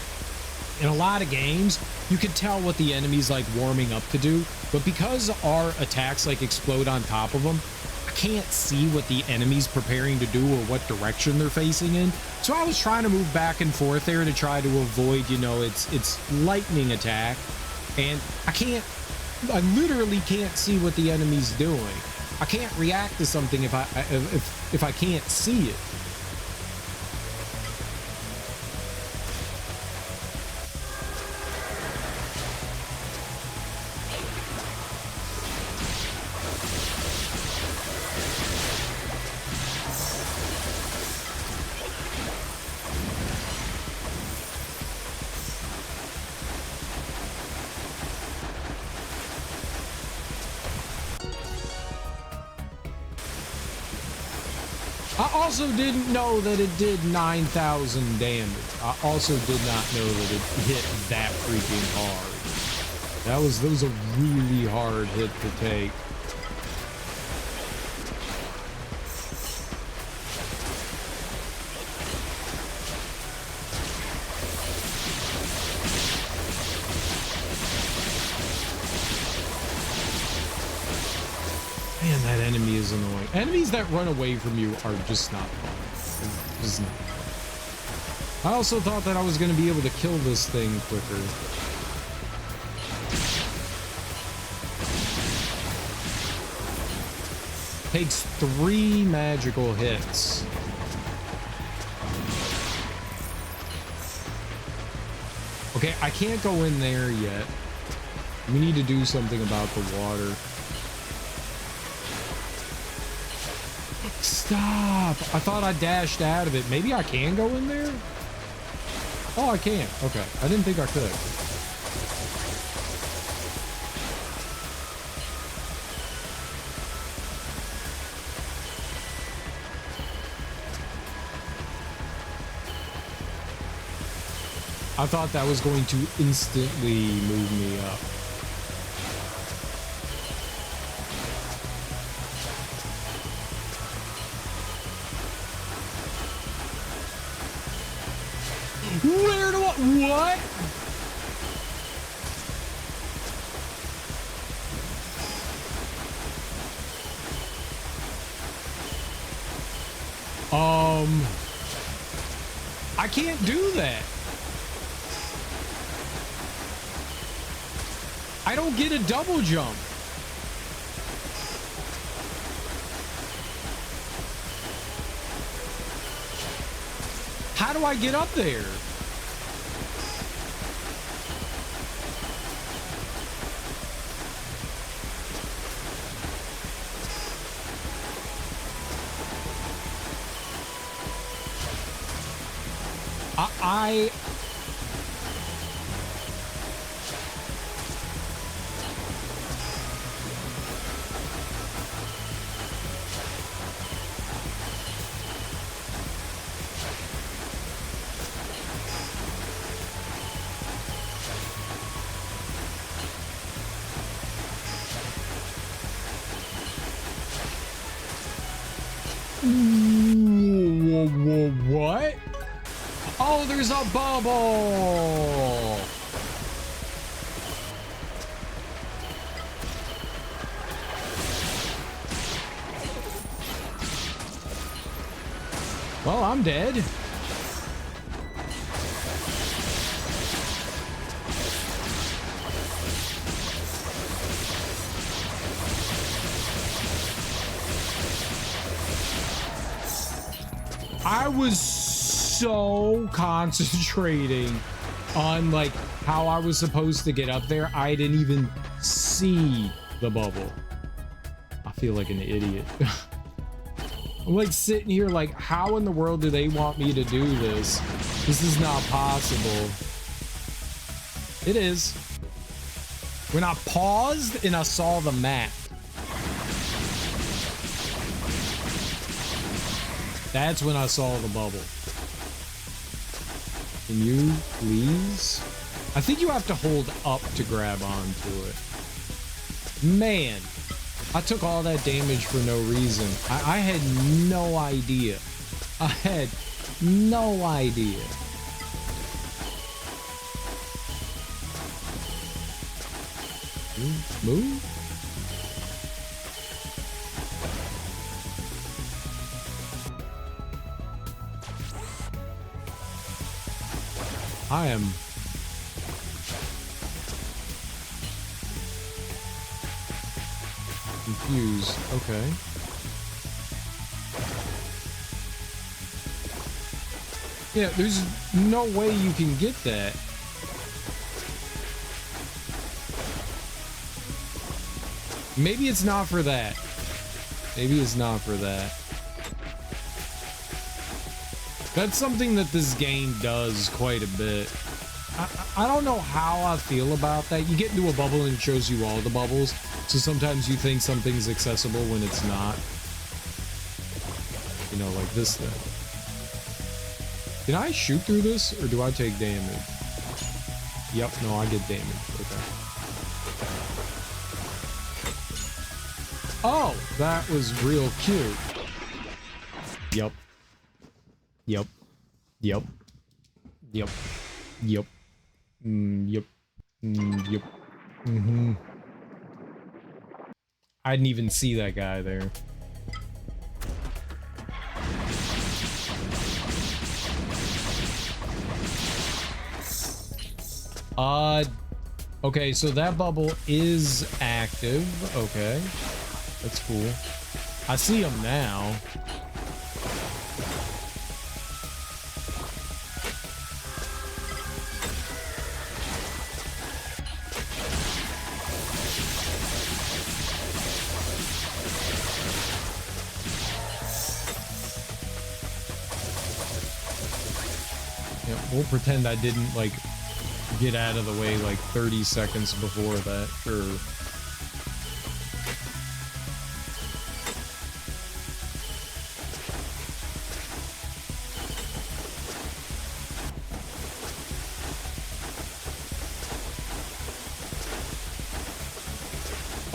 In a lot of games, you can tell what the enemy's like warming up to do, but because our attacks like explode on top of them, I can't see what the enemy's preparing to do or what direction they're facing in. So I was trying to move back and forth there to try to avoid, you know, its lightning attack. And I literally can't see what the enemy's doing. I can't react to something if I can't see it. I also didn't know that it did 9,000 damage. I also did not know that it hit that freaking hard. That was a really hard hit to take. Man, that enemy is annoying. Enemies that run away from you are just not fun. Just not. I also thought that I was going to be able to kill this thing quicker. Takes 3 magical hits. Okay, I can't go in there yet. We need to do something about the water. Stop! I thought I dashed out of it. Maybe I can go in there? Oh, I can. Okay. I didn't think I could. I thought that was going to instantly move me up. Where do I... What? I can't do that. I don't get a double jump. How do I get up there? What? Oh, there's a bubble. Well, I'm dead. I was so concentrating on like how I was supposed to get up there. I didn't even see the bubble. I feel like an idiot. I'm like sitting here like, how in the world do they want me to do this? This is not possible. It is. When I paused and I saw the map. That's when I saw the bubble. Can you please? I think you have to hold up to grab onto it. Man, I took all that damage for no reason. I had no idea. I had no idea. Move? I am confused. Okay. Yeah, there's no way you can get that. Maybe it's not for that. Maybe it's not for that. That's something that this game does quite a bit. I don't know how I feel about that. You get into a bubble and it shows you all the bubbles. So sometimes you think something's accessible when it's not. You know, like this thing. Can I shoot through this, or do I take damage? Yep, no, I get damage. Okay. Oh, that was real cute. Yep. Yep. Yep. Yep. Yep. Yep. Yep. Mm-hmm. I didn't even see that guy there. Okay, so that bubble is active. Okay. That's cool. I see him now. Yeah, we'll pretend I didn't, like, get out of the way like 30 seconds before that. Sure.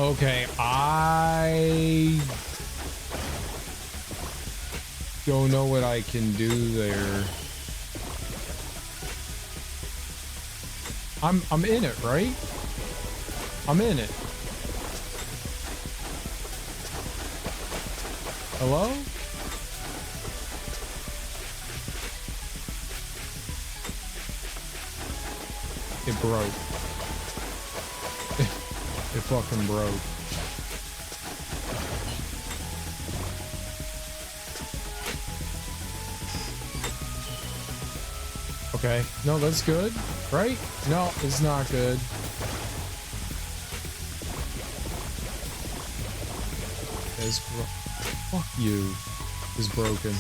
Okay, I don't know what I can do there. I'm in it, right? I'm in it. Hello? It broke. It fucking broke. Okay. No, that's good, right? No, it's not good. It's fuck you. Is broken.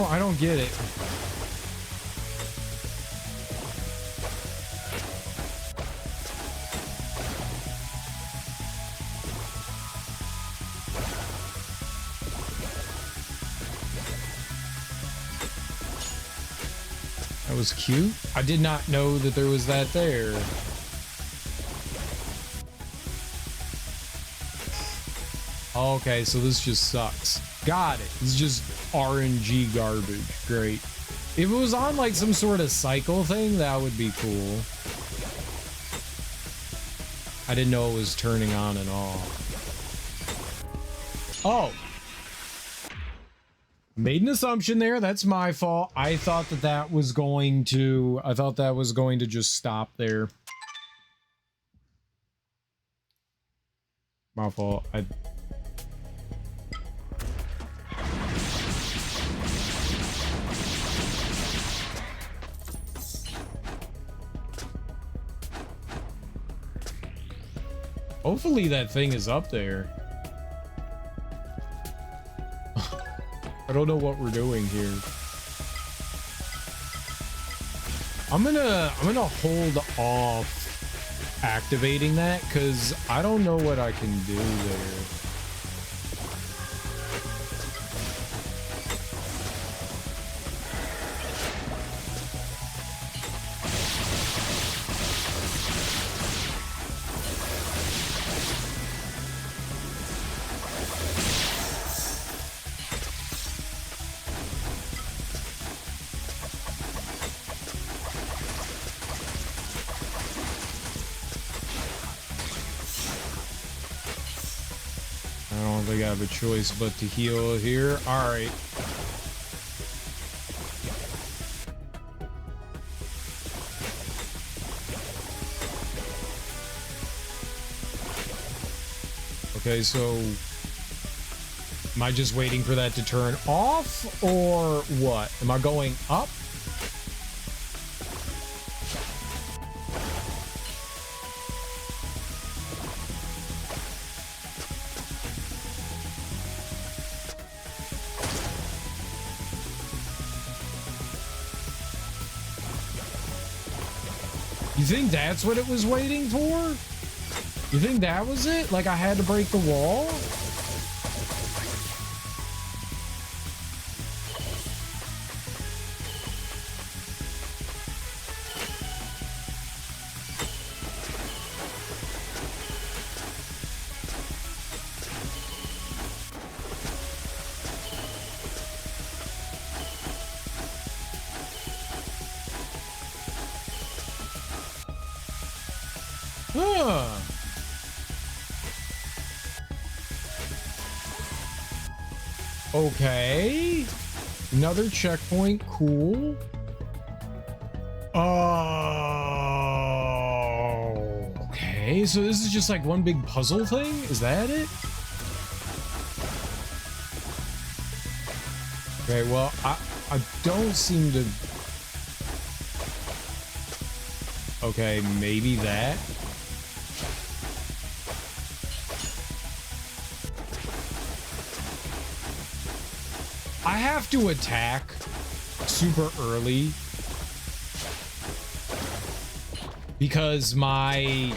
I don't get it. That was cute. I did not know that there was that there. Okay, so this just sucks. Got it. It's just RNG garbage. Great. If it was on like some sort of cycle thing, that would be cool. I didn't know it was turning on and off. Oh. Made an assumption there. That's my fault. I thought that was going to just stop there. My fault. Hopefully that thing is up there. I don't know what we're doing here. I'm gonna hold off activating that because I don't know what I can do there. I have a choice but to heal here. All right. Okay, so Am I just waiting for that to turn off or what? Am I going up? You think that's what it was waiting for? You think that was it? Like I had to break the wall? Huh. Okay. Another checkpoint. Cool. Oh. Okay. So this is just like one big puzzle thing? Is that it? Okay, well, I don't seem to... Okay, maybe that. I have to attack super early because my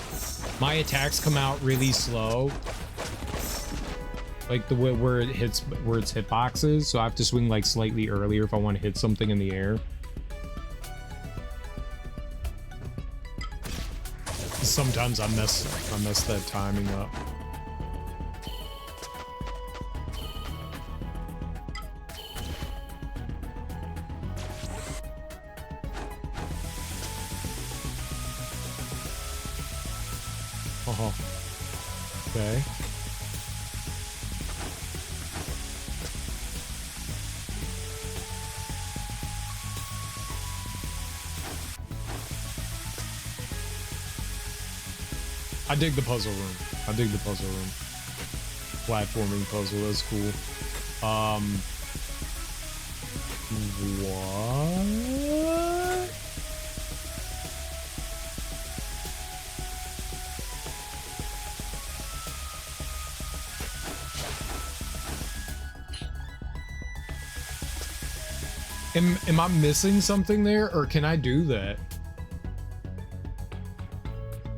attacks come out really slow, like the way where its hitboxes. So I have to swing like slightly earlier if I want to hit something in the air. Sometimes I mess that timing up. Okay. I dig the puzzle room. I dig the puzzle room. Platforming puzzle, that's cool. What? Am I missing something there, or can I do that?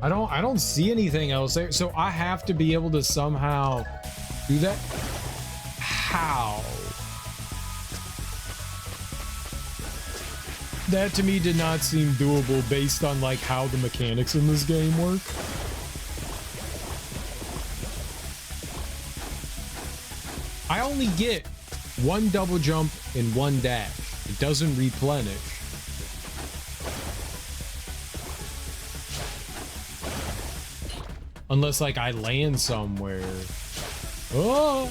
I don't see anything else there, so I have to be able to somehow do that. How? That to me did not seem doable based on like how the mechanics in this game work. I only get one double jump and one dash. It doesn't replenish. Unless like I land somewhere. Oh!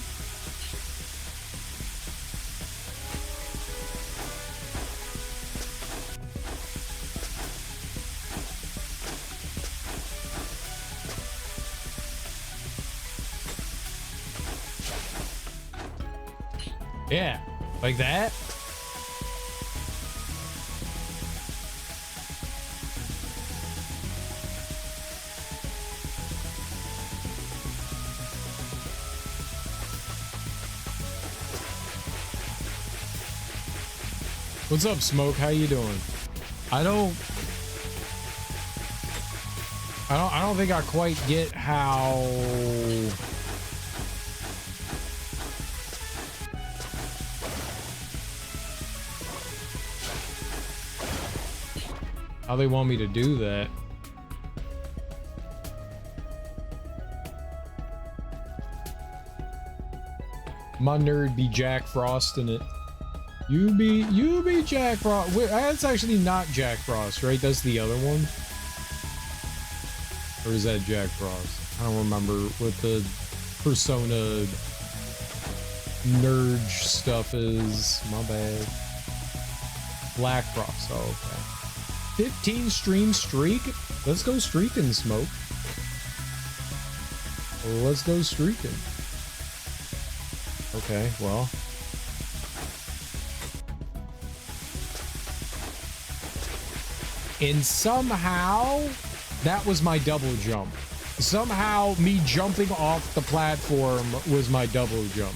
Yeah, like that. What's up, Smoke? How you doing? I don't think I quite get how they want me to do that. My nerd be Jack Frost in it. You be Jack Frost. Wait, that's actually not Jack Frost, right? That's the other one. Or is that Jack Frost? I don't remember what the Persona nerd stuff is. My bad. Black Frost. Oh, okay. 15 stream streak. Let's go streaking, Smoke. Let's go streaking. I Okay, well. And somehow, that was my double jump. Somehow, me jumping off the platform was my double jump.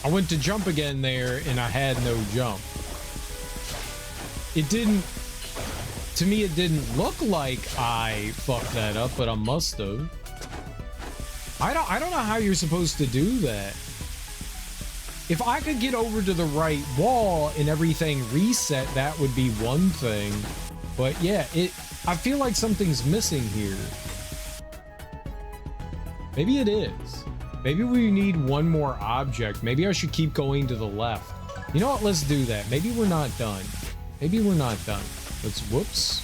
I went to jump again there, and I had no jump. It didn't... To me, it didn't look like I fucked that up, but I must have. I don't know how you're supposed to do that. If I could get over to the right wall and everything reset, that would be one thing. But yeah, I feel like something's missing here. Maybe it is. Maybe we need one more object. Maybe I should keep going to the left. You know what? Let's do that. Maybe we're not done. Maybe we're not done. Whoops.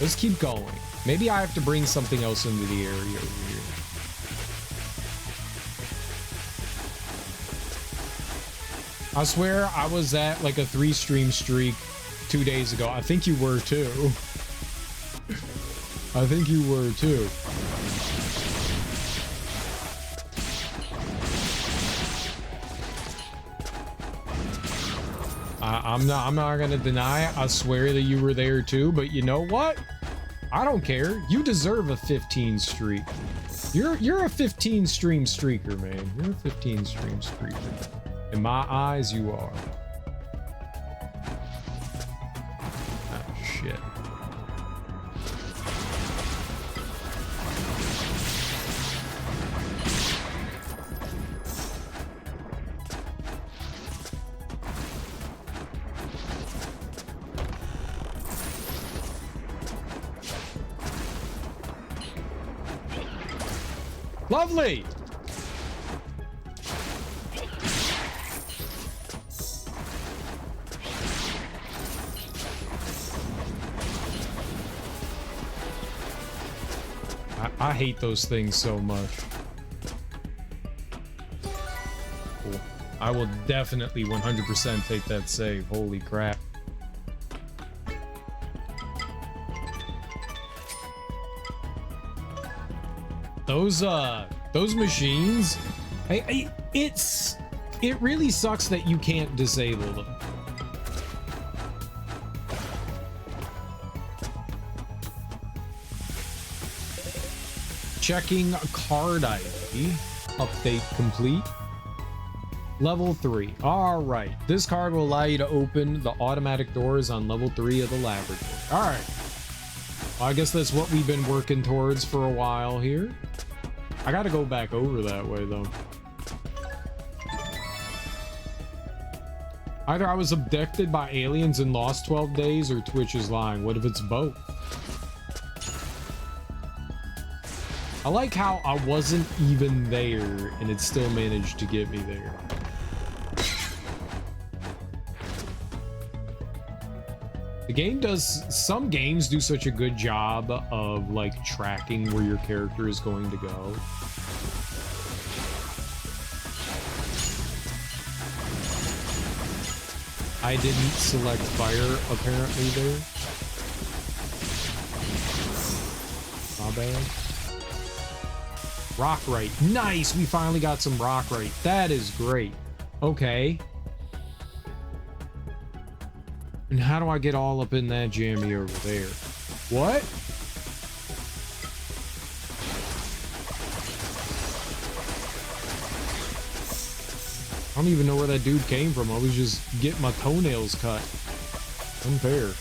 Let's keep going. Maybe I have to bring something else into the area over here. I swear I was at like a 3-stream streak 2 days ago. I think you were too. I think you were too. I'm not gonna deny it. I swear that you were there too, but you know what? I don't care. You deserve a 15 streak. You're a 15 stream streaker, man. You're a 15 stream streaker. In my eyes, you are. Oh, shit. Lovely! I hate those things so much. Cool. I will definitely 100% take that save. Holy crap. Those machines, it really sucks that you can't disable them. Checking card ID. Update complete. Level 3. All right. This card will allow you to open the automatic doors on level 3 of the laboratory. All right. Well, I guess that's what we've been working towards for a while here. I got to go back over that way, though. Either I was abducted by aliens and lost 12 days, or Twitch is lying. What if it's both? I like how I wasn't even there, and it still managed to get me there. The game does... Some games do such a good job of, like, tracking where your character is going to go. I didn't select fire, apparently, there. My bad. Rockright. Nice! We finally got some Rockright. That is great. Okay. And how do I get all up in that jammy over there? What? I don't even know where that dude came from. I was just getting my toenails cut. Unfair.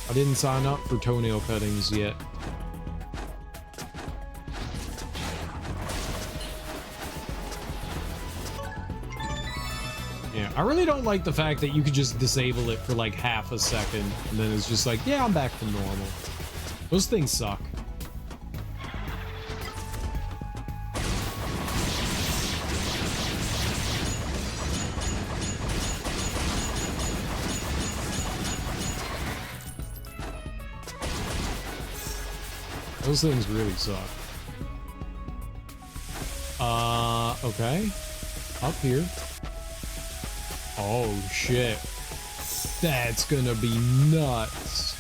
I didn't sign up for toenail cuttings yet. Yeah, I really don't like the fact that you could just disable it for like half a second and then it's just like, yeah, I'm back to normal. Those things suck. Those things really suck. Okay. Up here. Oh, shit. That's gonna be nuts.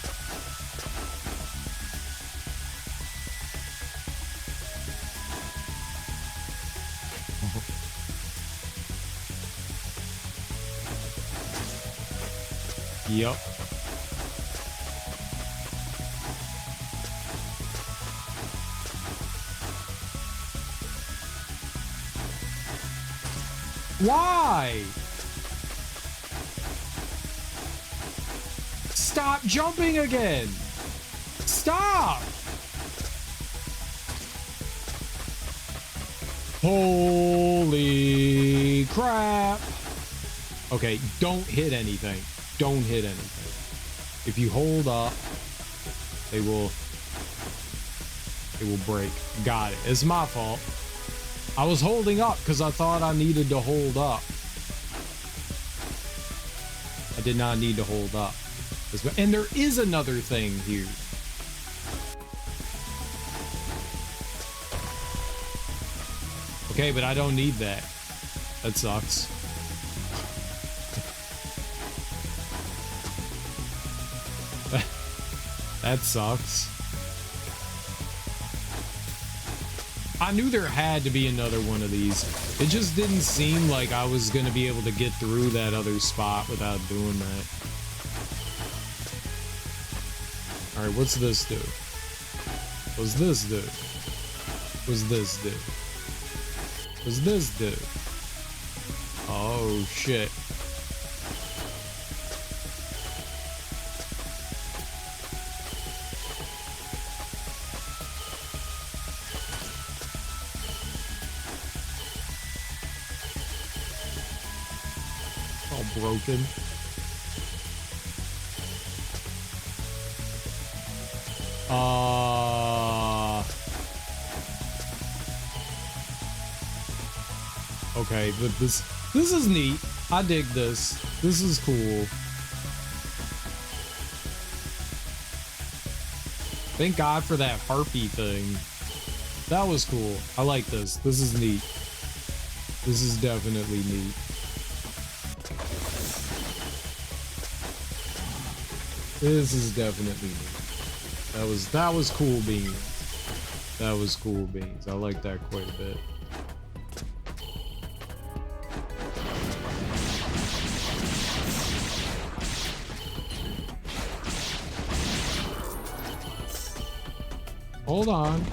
Yep. Why? Stop jumping again. Stop. Holy crap. Okay, don't hit anything. Don't hit anything. If you hold up, they will break. Got it. It's my fault. I was holding up because I thought I needed to hold up. I did not need to hold up. And there is another thing here. Okay, but I don't need that. That sucks. That sucks. I knew there had to be another one of these. It just didn't seem like I was going to be able to get through that other spot without doing that. Alright, what's this do? What's this do? What's this do? What's this do? Oh, shit. Broken. Okay, but this is neat. I dig this. This is cool. Thank God for that harpy thing. That was cool. I like this. This is neat. This is definitely neat. This is definitely neat. That was cool beans. That was cool beans. I like that quite a bit. Hold on.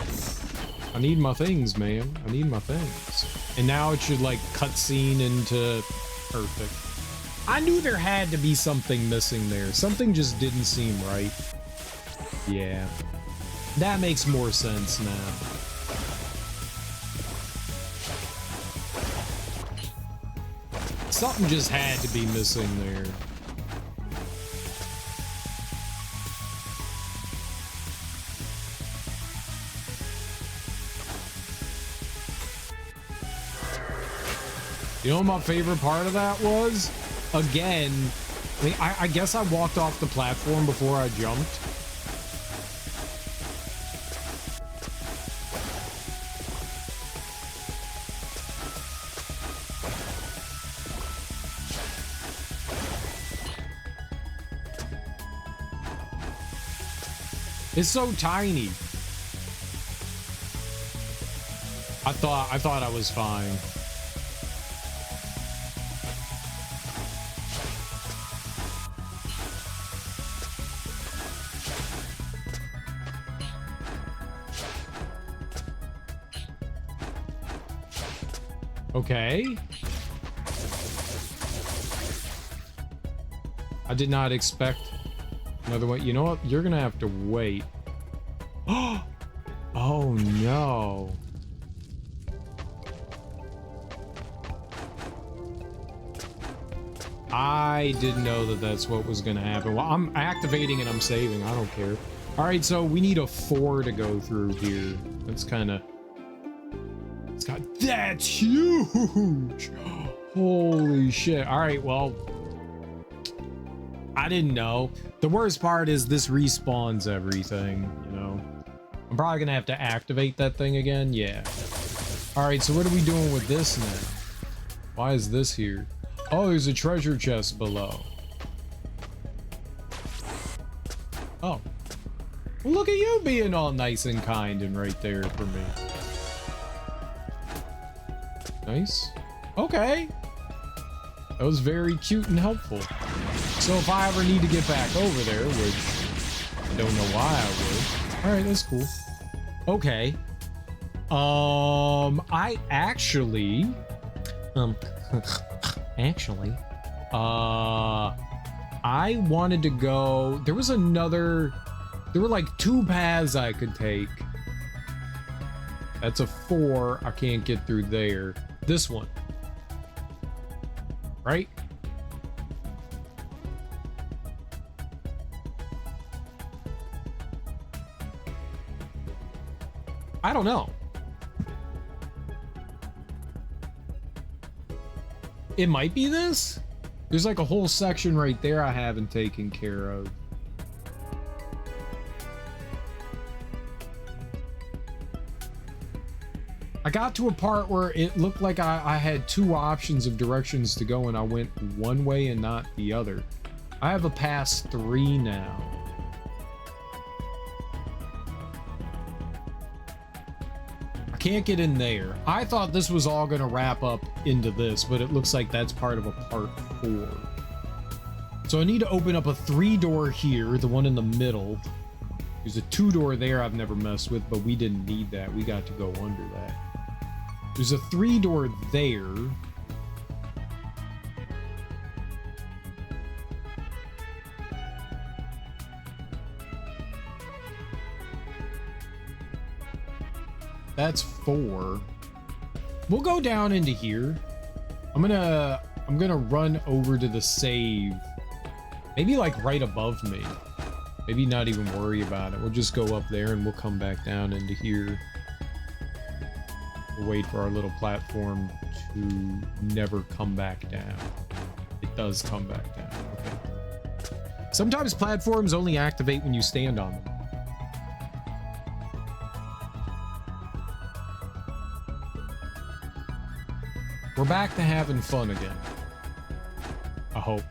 I need my things, man. I need my things. And now it should like cutscene into perfect. I knew there had to be something missing there. Something just didn't seem right. Yeah. That makes more sense now. Something just had to be missing there. You know what my favorite part of that was? Again, I mean, I guess I walked off the platform before I jumped. It's so tiny. I thought I was fine. Okay. I did not expect another one. You know what? You're gonna have to wait. Oh no. I didn't know that that's what was gonna happen. Well, I'm activating and I'm saving. I don't care. All right, so we need a 4 to go through here. That's kind of... That's huge! Holy shit. All right, well... I didn't know. The worst part is this respawns everything, you know? I'm probably gonna have to activate that thing again. Yeah. All right, so what are we doing with this now? Why is this here? Oh, there's a treasure chest below. Oh. Well, look at you being all nice and kind and right there for me. Nice. Okay. That was very cute and helpful. So if I ever need to get back over there, which I don't know why I would. All right, that's cool. Okay. I actually, I wanted to go, there were like 2 paths I could take. That's a 4. I can't get through there. This one. Right? I don't know. It might be this. There's like a whole section right there I haven't taken care of. I got to a part where it looked like I had 2 options of directions to go and I went one way and not the other. I have a past 3 now. I can't get in there. I thought this was all gonna wrap up into this, but it looks like that's part of a part 4. So I need to open up a 3-door here, the one in the middle. There's a 2-door there I've never messed with, but we didn't need that. We got to go under that. There's a 3-door there. That's 4. We'll go down into here. I'm gonna run over to the save. Maybe like right above me. Maybe not even worry about it. We'll just go up there and we'll come back down into here. We'll wait for our little platform to never come back down. It does come back down. Okay. Sometimes platforms only activate when you stand on them. We're back to having fun again. I hope.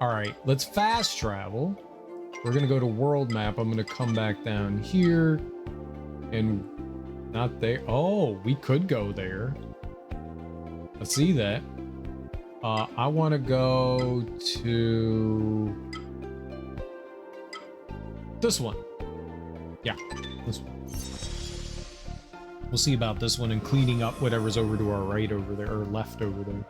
All right, let's fast travel. We're gonna go to world map. I'm gonna come back down here and not there. Oh, we could go there. I see that. I want to go to this one. Yeah, this one. We'll see about this one and cleaning up whatever's over to our right over there, or left over there.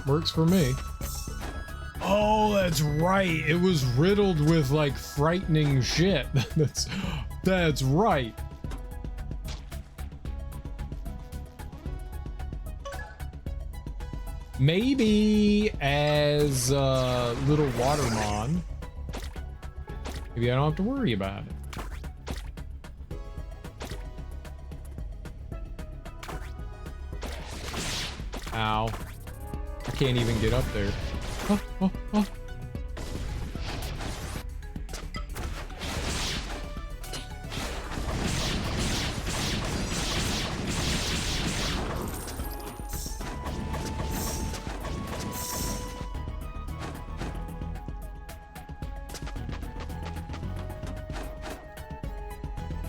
Works for me. Oh, that's right. It was riddled with like frightening shit. That's right. Maybe as little Watermon, maybe I don't have to worry about it. Ow. I can't even get up there. Oh, oh, oh.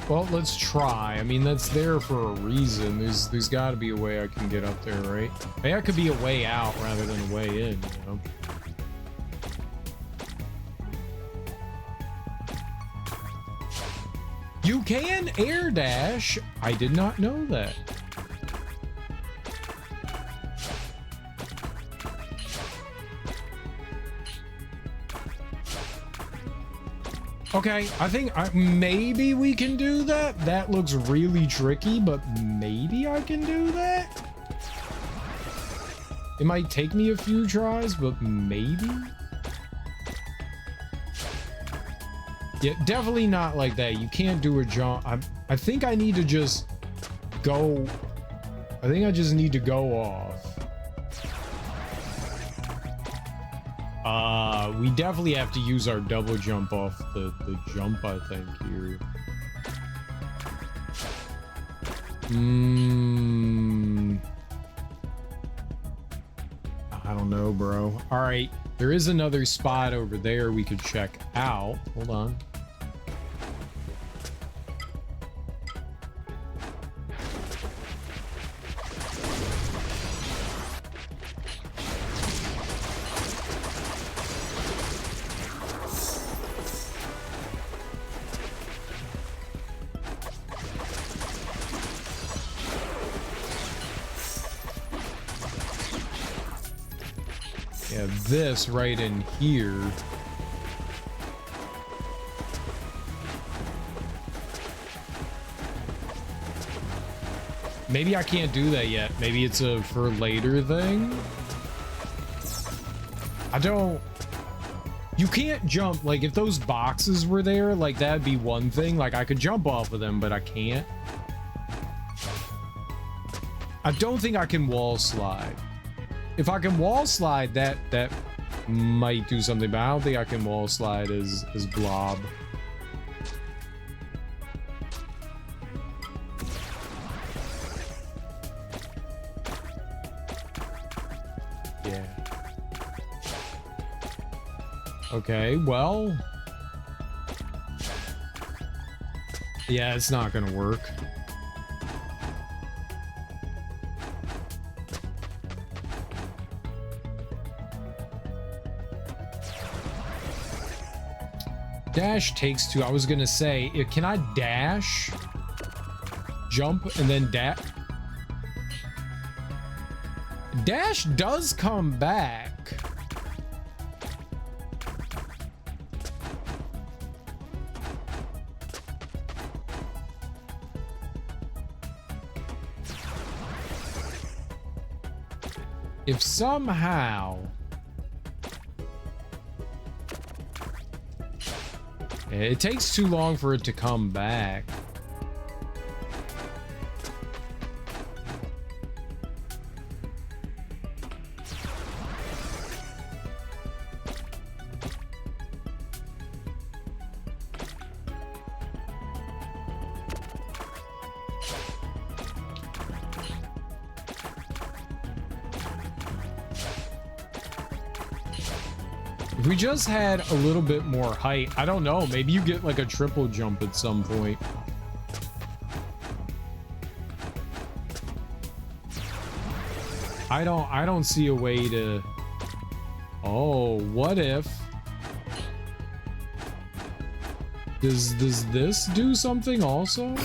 Well, let's try. I mean, that's there for a reason. There's got to be a way I can get up there, right? Maybe that could be a way out rather than a way in, you know? You can air dash. I did not know that. Okay, I think maybe we can do that. That looks really tricky, but maybe I can do that. It might take me a few tries, but maybe. Yeah, definitely not like that. You can't do a jump. I think I need to just go. I think I just need to go off. We definitely have to use our double jump off the jump, I think, here. I don't know, bro. All right, there is another spot over there we could check out. Hold on. Yeah, this right in here. Maybe I can't do that yet. Maybe it's a for later thing. I don't... You can't jump, like, if those boxes were there, like, that'd be one thing. Like, I could jump off of them, but I can't. I don't think I can wall slide. If I can wall slide, that might do something, but I don't think I can wall slide as Blob. Yeah. Okay, well. Yeah, it's not gonna work. Dash takes two. I was gonna say, can I dash, jump, and then dash? Dash does come back. If somehow it takes too long for it to come back. If we just had a little bit more height, I don't know, maybe you get like a triple jump at some point. I don't see a way to... Oh, what if... Does this do something also?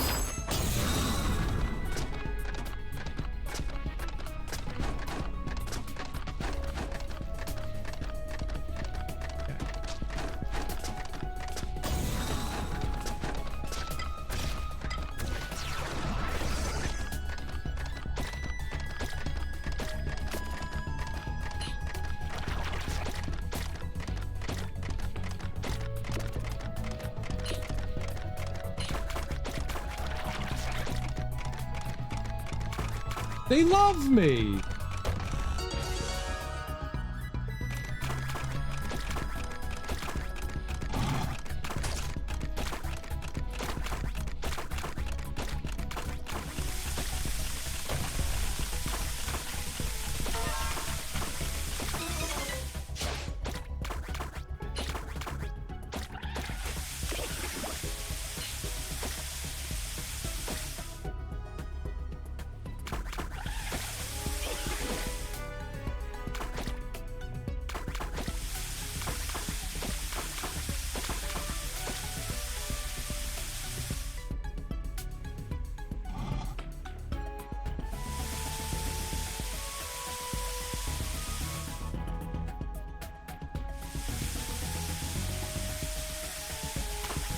They love me.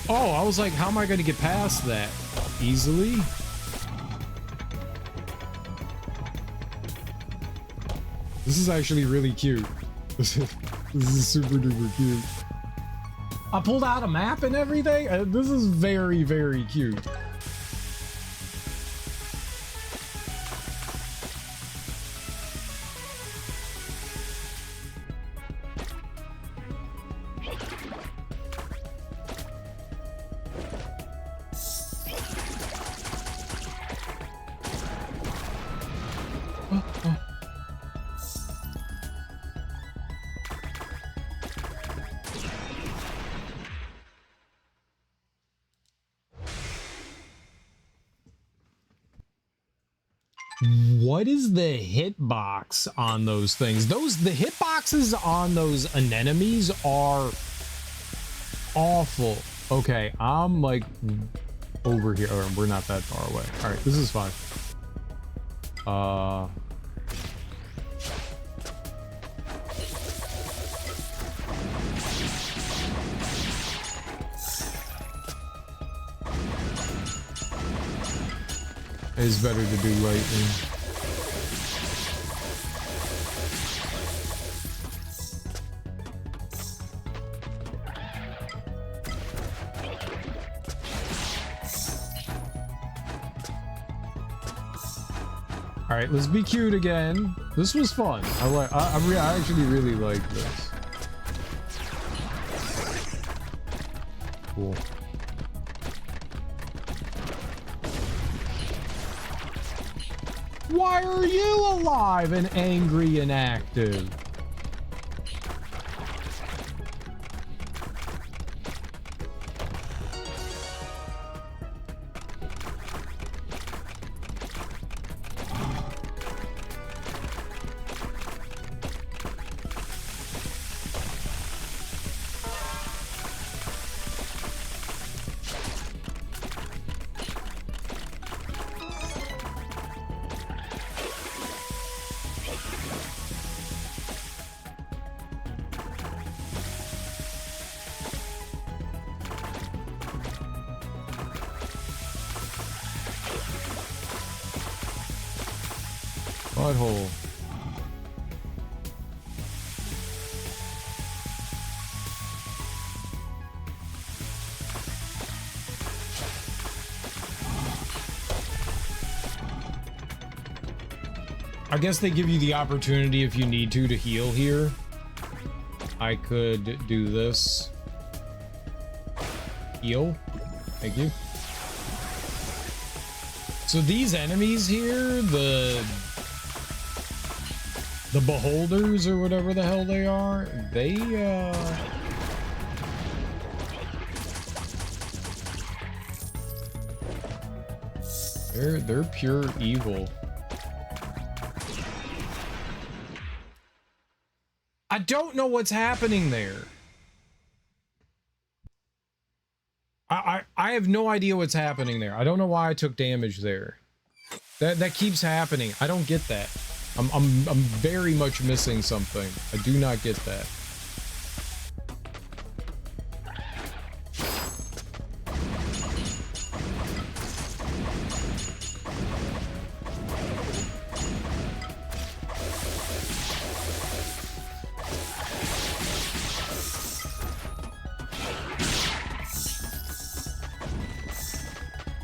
Oh, I was like, how am I going to get past that? Easily? This is actually really cute. This is super duper cute. I pulled out a map and everything. This is very, very cute. What is the hitbox on those things? The hitboxes on those anemones are awful. Okay, I'm like over here. Oh, we're not that far away. All right, this is fine. It's better to do lightning. All right, let's be cute again. This was fun. I actually really like this. Cool. Why are you alive and angry and active? Butthole. I guess they give you the opportunity if you need to heal here. I could do this. Heal. Thank you. So these enemies here, the beholders or whatever the hell they are, they're pure evil. I don't know what's happening there. I have no idea what's happening there. I don't know why I took damage there. That keeps happening. I don't get that. I'm very much missing something. I do not get that.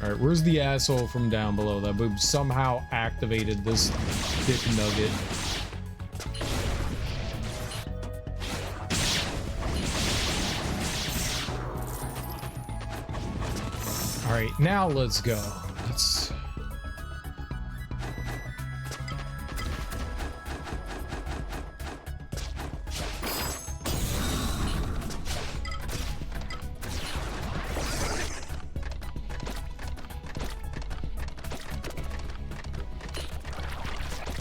Alright, where's the asshole from down below that we somehow activated this dick nugget? Alright, now let's go. Let's...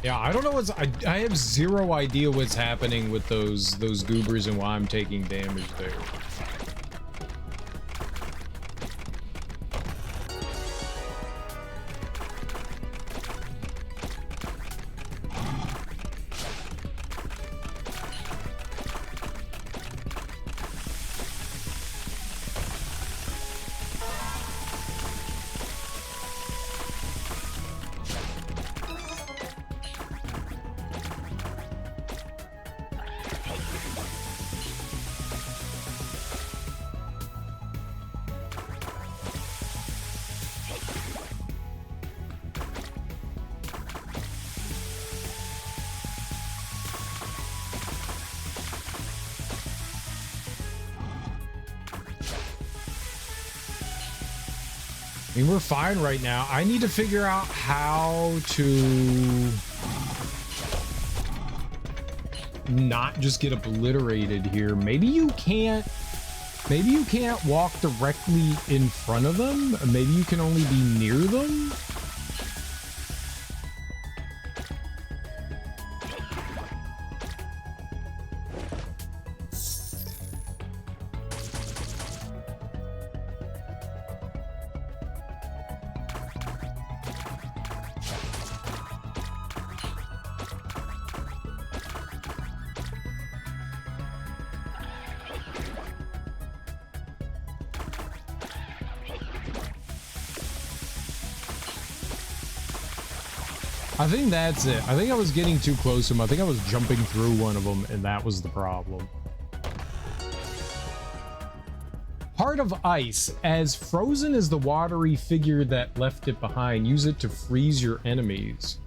Yeah, I don't know what's... I have zero idea what's happening with those goobers and why I'm taking damage there. I mean, we're fine right now. I need to figure out how to not just get obliterated here. Maybe you can't walk directly in front of them. Maybe you can only be near them. I think that's it. I think I was getting too close to him. I think I was jumping through one of them, and that was the problem. Heart of Ice. As frozen as the watery figure that left it behind, use it to freeze your enemies.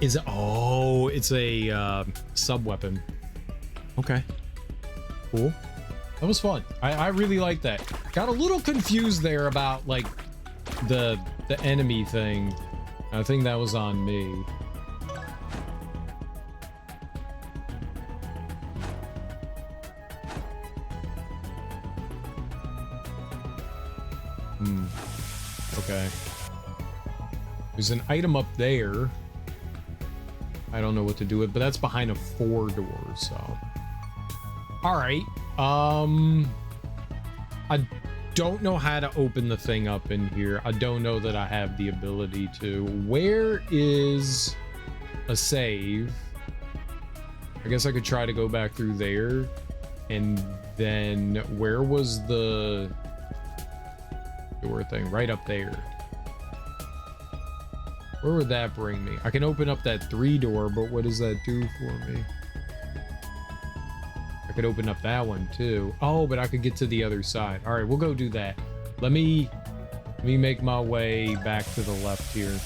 Is it? Oh, it's a sub weapon. Okay. Cool. That was fun. I really like that. Got a little confused there about like the enemy thing. I think that was on me. Okay. There's an item up there. I don't know what to do with, but that's behind a 4 door, so. All right. I don't know how to open the thing up in here. I don't know that I have the ability to. Where is a save? I guess I could try to go back through there. And then where was the door thing? Right up there. Where would that bring me? I can open up that 3 door, but what does that do for me? I could open up that one too. Oh, but I could get to the other side. All right, we'll go do that. Let me make my way back to the left here.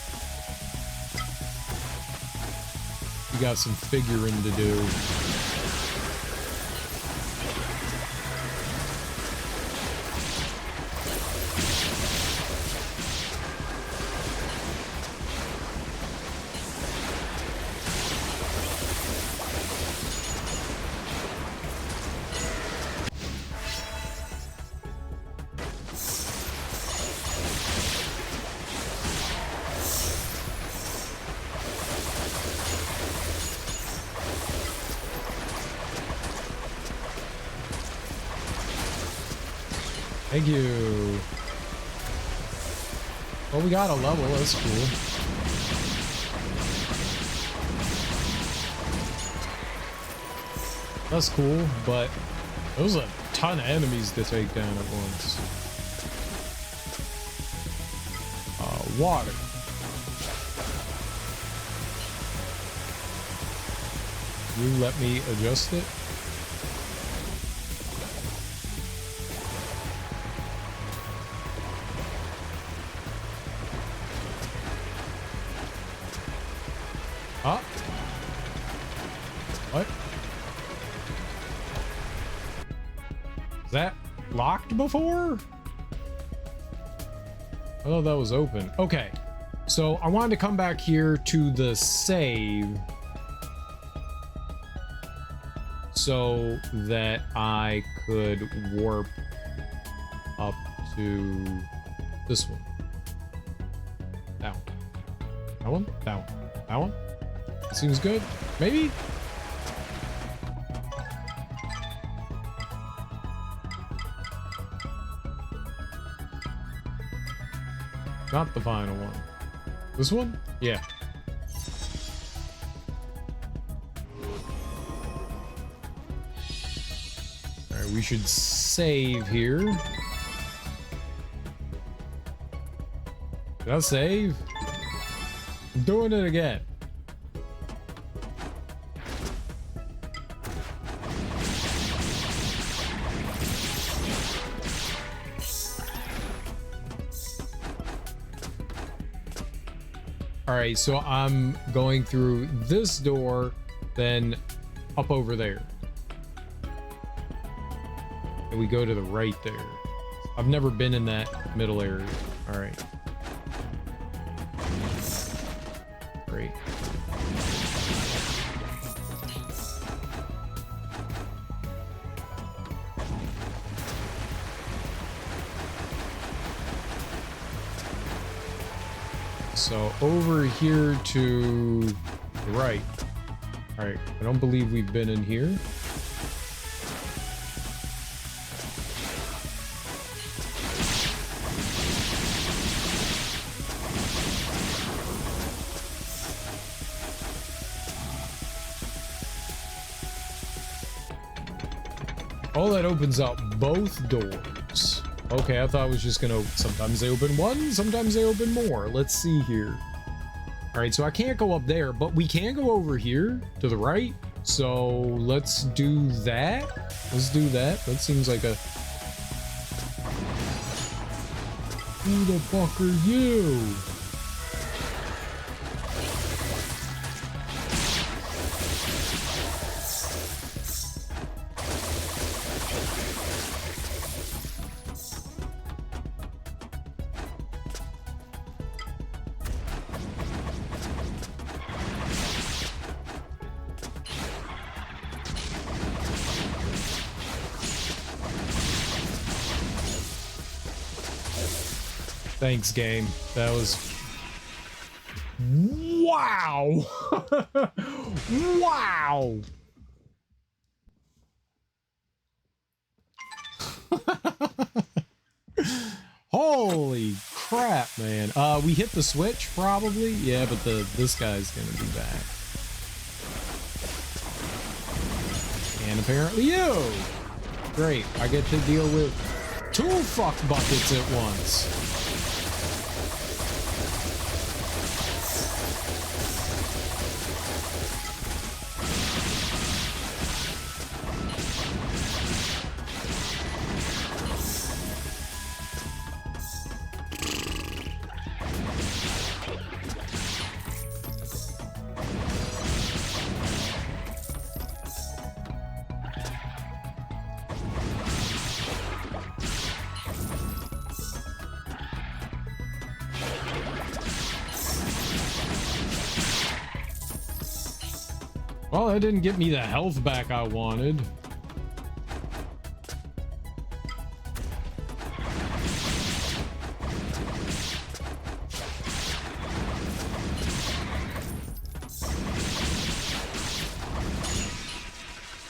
We got some figuring to do. Thank you. Well, we got a level. That's cool. That's cool, but there's a ton of enemies to take down at once. Water. You let me adjust it? Huh? What? Is that locked before? I thought that was open. Okay. So I wanted to come back here to the save so that I could warp up to this one. That one. That one? That one. That one? Seems good. Maybe? Not the final one. This one? Yeah. Alright, we should save here. Did I save? I'm doing it again. All right, so I'm going through this door, then up over there. And we go to the right there. I've never been in that middle area. All right. Great. So over here to the right. All right, I don't believe we've been in here. Oh, that opens up both doors. Okay, I thought it was just gonna, sometimes they open one, sometimes they open more. Let's see here. All right, so I can't go up there, but we can go over here to the right. So let's do that. Let's do that. That seems like a... Who the fuck are you? Thanks, game. That was... Wow! Wow! Holy crap, man. We hit the switch, probably? Yeah, but this guy's gonna be back. And apparently you! Great, I get to deal with 2 fuck buckets at once. Well, that didn't get me the health back I wanted.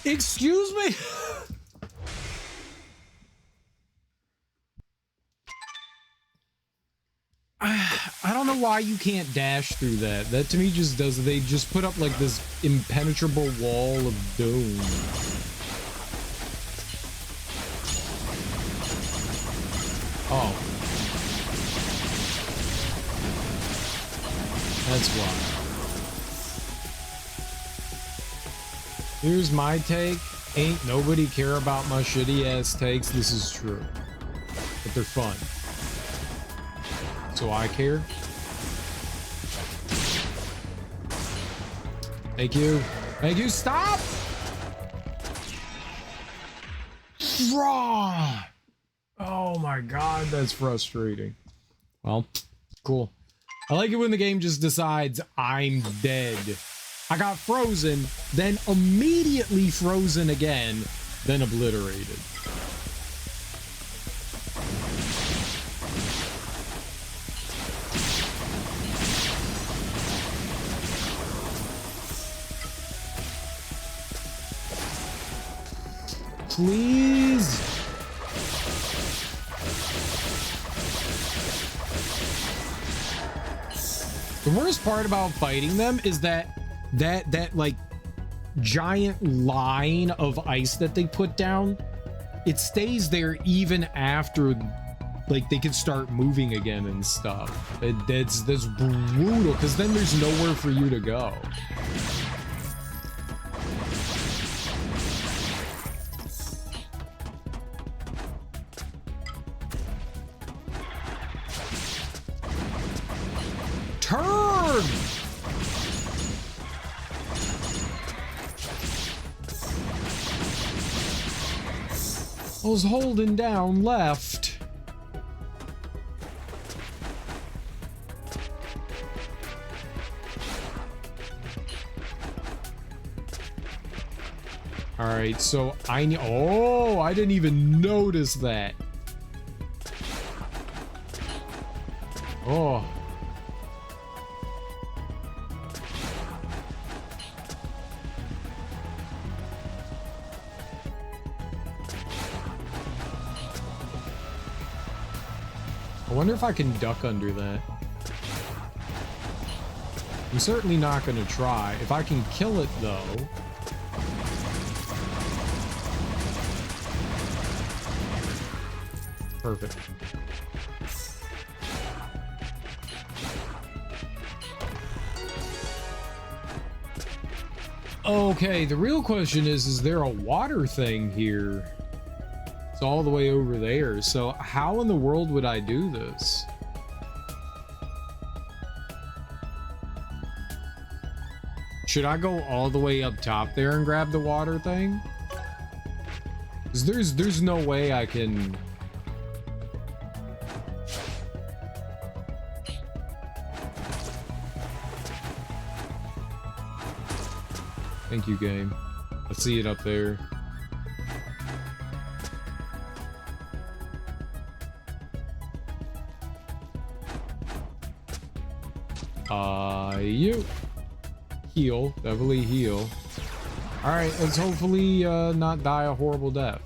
Excuse me? I don't know why you can't dash through that. That to me just does. They just put up like this impenetrable wall of doom. Oh. That's why. Here's my take. Ain't nobody care about my shitty ass takes. This is true. But they're fun. So I care. Thank you. Thank you. Stop! Raw! Oh my god, that's frustrating. Well, cool. I like it when the game just decides I'm dead. I got frozen, then immediately frozen again, then obliterated. Please. The worst part about fighting them is that like giant line of ice that they put down, it stays there even after like they can start moving again and stuff. That's brutal, because then there's nowhere for you to go. Turn! I was holding down left. All right, so I need. Oh, I didn't even notice that. Oh. I wonder if I can duck under that. I'm certainly not going to try. If I can kill it, though. Perfect. Okay, the real question is there a water thing here? It's all the way over there. So how in the world would I do this? Should I go all the way up top there and grab the water thing? 'Cause there's no way I can... Thank you, game. I see it up there. You heal, definitely heal. All right, let's hopefully not die a horrible death.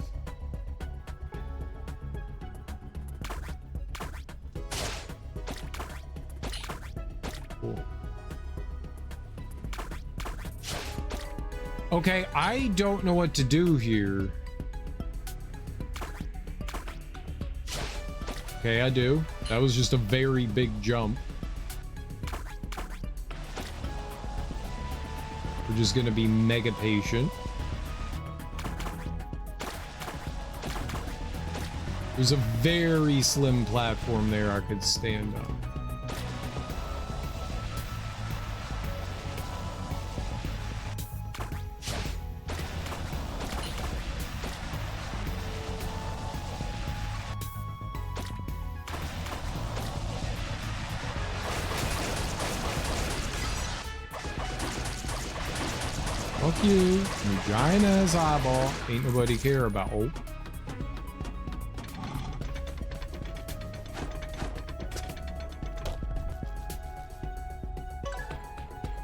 Cool. Okay, I don't know what to do here. Okay, I do. That was just a very big jump. We're just gonna be mega patient. There's a very slim platform there I could stand on. Fuck you, you giant ass eyeball. Ain't nobody care about. Oh.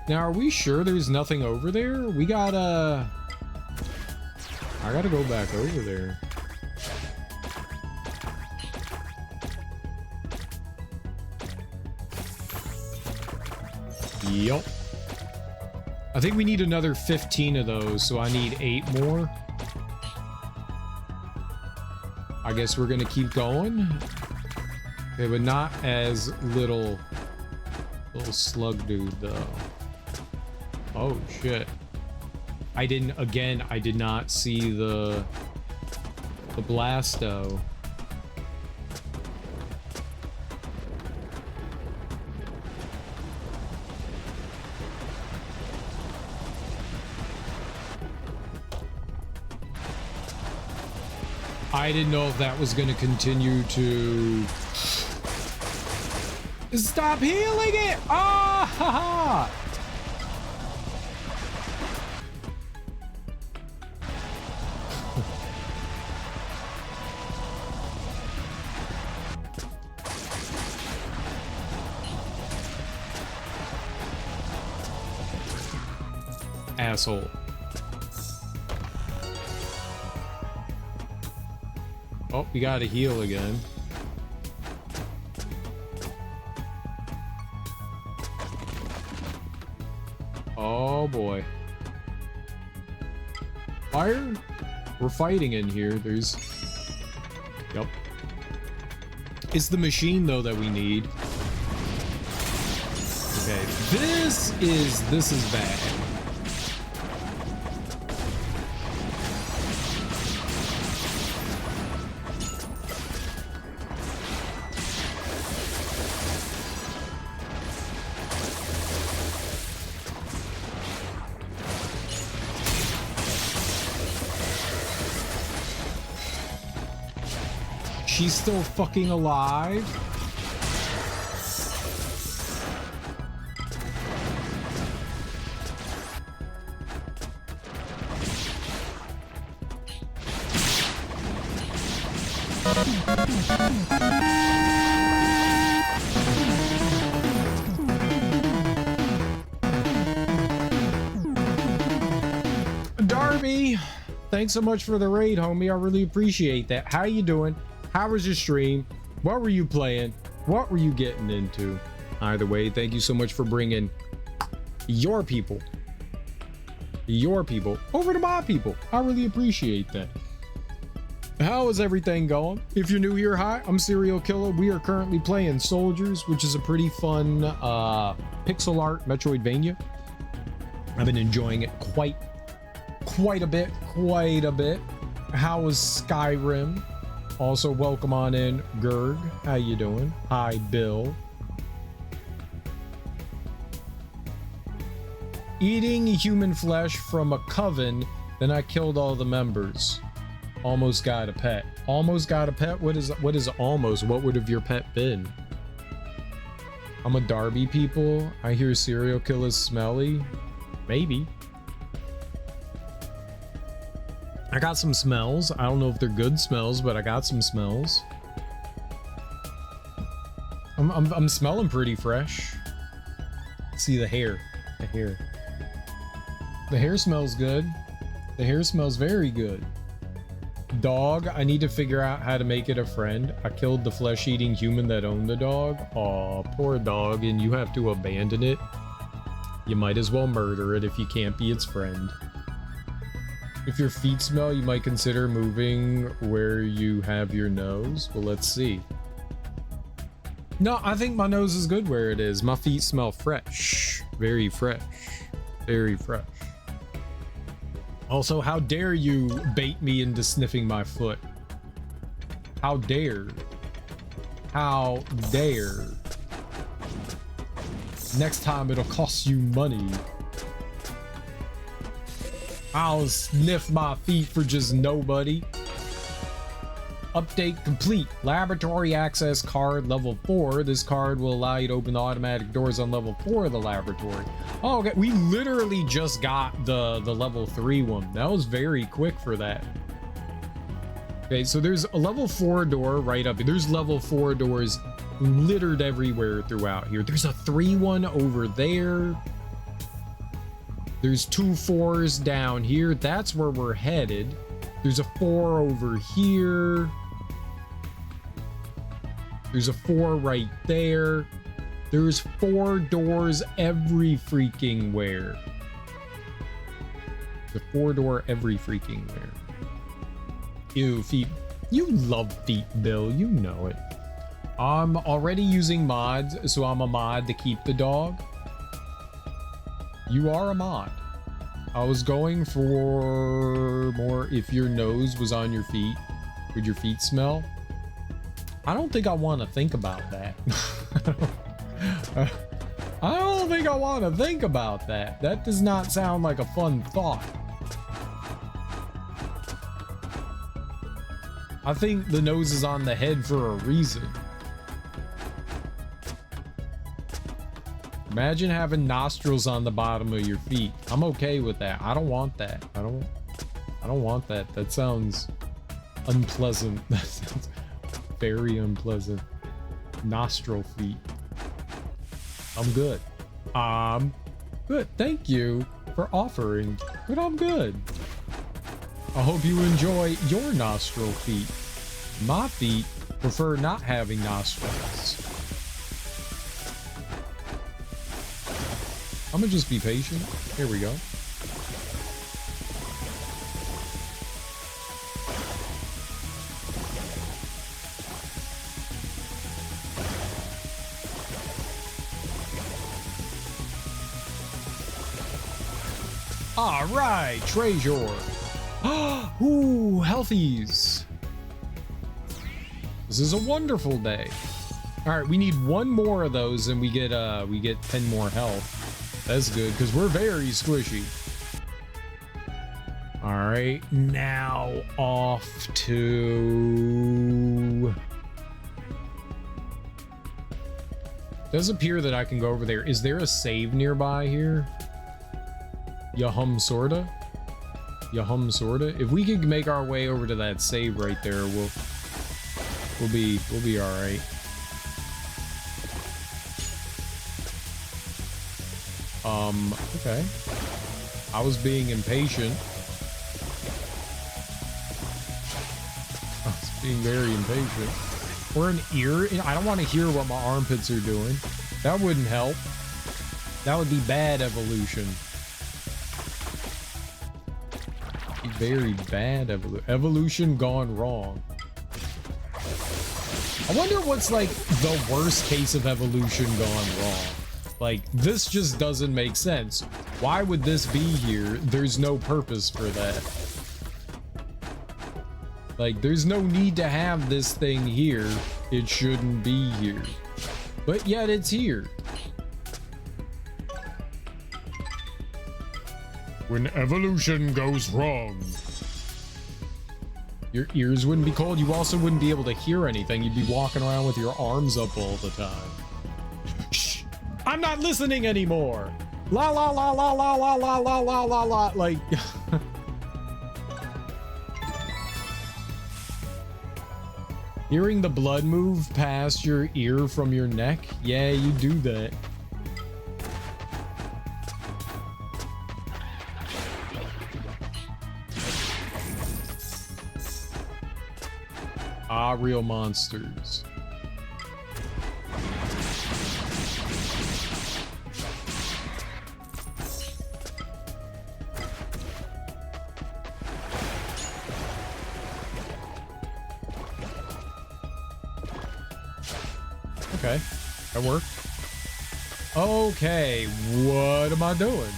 Now, are we sure there's nothing over there? We gotta... I gotta go back over there. Yup. I think we need another 15 of those, so I need 8 more. I guess we're gonna keep going. Okay, but not as little slug dude though. Oh shit. I did not see the blasto. I didn't know if that was going to continue to... Stop healing it! Ah! Ha ha! Asshole. Oh, we gotta heal again. Oh boy. Fire? We're fighting in here. There's... Yep. It's the machine though that we need. Okay, this is bad. She's still fucking alive. Darby, thanks so much for the raid, homie. I really appreciate that. How you doing? How was your stream? What were you playing? What were you getting into? Either way, thank you so much for bringing your people over to my people. I really appreciate that. How is everything going? If you're new here, hi, I'm Serial Killer. We are currently playing Souldiers, which is a pretty fun pixel art Metroidvania. I've been enjoying it quite a bit. How was Skyrim? Also, welcome on in, Gerg. How you doing? Hi, Bill. Eating human flesh from a coven, then I killed all the members. Almost got a pet. Almost got a pet? What is almost? What would have your pet been? I'm a Darby people. I hear serial killers smelly. Maybe. I got some smells. I don't know if they're good smells, but I got some smells. I'm smelling pretty fresh. See the hair. The hair smells good. The hair smells very good. Dog, I need to figure out how to make it a friend. I killed the flesh-eating human that owned the dog. Aw, poor dog, and you have to abandon it. You might as well murder it if you can't be its friend. If your feet smell, you might consider moving where you have your nose. Well, let's see. No, I think my nose is good where it is. My feet smell fresh. Very fresh. Very fresh. Also, how dare you bait me into sniffing my foot? How dare? How dare? Next time it'll cost you money. I'll sniff my feet for just nobody. Update complete. Laboratory access card level 4. This card will allow you to open the automatic doors on level 4 of the laboratory. Oh, okay. We literally just got the level 3 one. That was very quick for that. Okay, so there's a level 4 door right up here. There's level 4 doors littered everywhere throughout here. There's a 3 one over there. There's 2 4s down here. That's where we're headed. There's a 4 over here. There's a 4 right there. There's 4 doors every freaking where. The 4 door every freaking where. Ew, feet. You love feet, Bill. You know it. I'm already using mods, so I'm a mod to keep the dog. You are a mod. I was going for more if your nose was on your feet. Would your feet smell? I don't think I want to think about that. I don't think I want to think about that. That does not sound like a fun thought. I think the nose is on the head for a reason. Imagine having nostrils on the bottom of your feet. I'm okay with that. I don't want that. I don't want that. That sounds unpleasant. That sounds very unpleasant. Nostril feet. I'm good. I'm good. Thank you for offering, but I'm good. I hope you enjoy your nostril feet. My feet prefer not having nostrils. I'm gonna just be patient. Here we go. All right, treasure. Ooh, healthies. This is a wonderful day. All right, we need one more of those and we get 10 more health. That's good because we're very squishy. All right, now off to... Does appear that I can go over there. Is there a save nearby here? Yahum sorta. If we could make our way over to that save right there, we'll... We'll be all right. Okay. I was being impatient. I was being very impatient. Or an ear. I don't want to hear what my armpits are doing. That wouldn't help. That would be bad evolution. Very bad evolution gone wrong. I wonder what's like the worst case of evolution gone wrong. Like, this just doesn't make sense. Why would this be here? There's no purpose for that. Like, there's no need to have this thing here. It shouldn't be here. But yet it's here. When evolution goes wrong. Your ears wouldn't be cold. You also wouldn't be able to hear anything. You'd be walking around with your arms up all the time. Shh! I'm not listening anymore! La la la la la la la la la la la. Like... Hearing the blood move past your ear from your neck? Yeah, you do that. Ah, real monsters. Okay, that worked. Okay, what am I doing?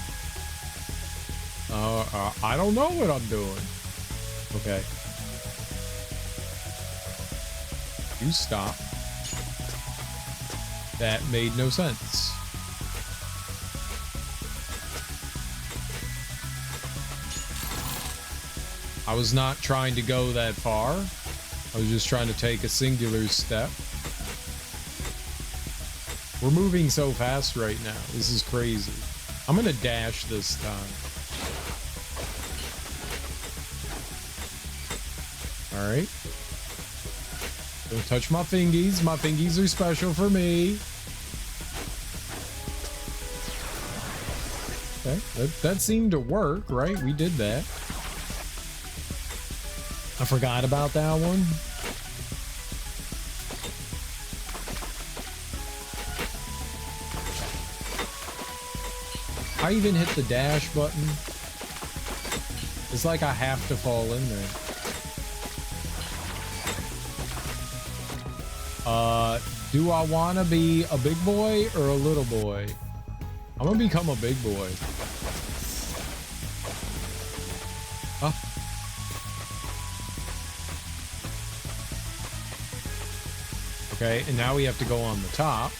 I don't know what I'm doing. Okay. You stop. That made no sense. I was not trying to go that far. I was just trying to take a singular step. We're moving so fast right now. This is crazy. I'm gonna dash this time. All right. Don't touch my fingies. My fingies are special for me. Okay, that seemed to work, right? We did that. I forgot about that one. I even hit the dash button. It's like I have to fall in there. Do I want to be a big boy or a little boy? I'm gonna become a big boy. Huh? Okay, and now we have to go on the top.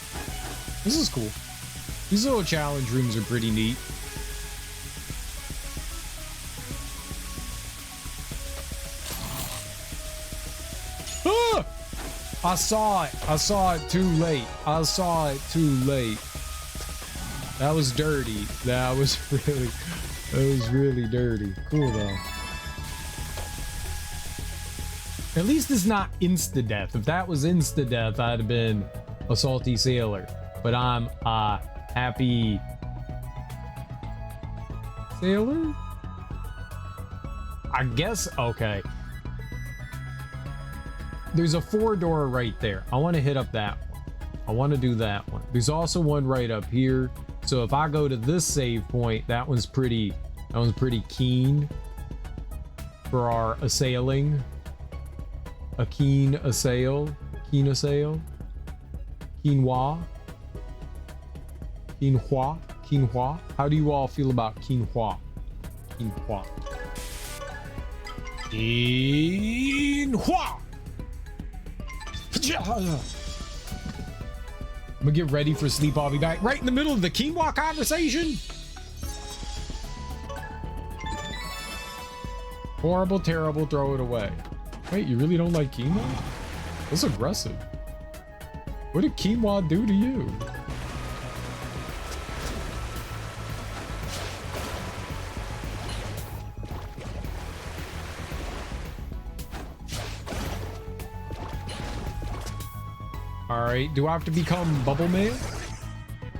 This is cool. These little challenge rooms are pretty neat. Ah! I saw it. I saw it too late. I saw it too late. That was dirty. That was really dirty. Cool though. At least it's not insta-death. If that was insta-death, I'd have been a salty sailor. But I'm a happy sailor? I guess, okay. There's a 4-door right there. I want to hit up that one. I want to do that one. There's also one right up here. So if I go to this save point, that one's pretty keen for our assailing. A keen assail. Keen assail. Quinoa. Quinoa. Quinoa. How do you all feel about quinoa? Quinoa. Quinoa. I'm gonna get ready for sleep. I'll be back right in the middle of the quinoa conversation. Horrible, terrible, throw it away. Wait, you really don't like quinoa? That's aggressive. What did quinoa do to you? All right, do I have to become Bubble Man?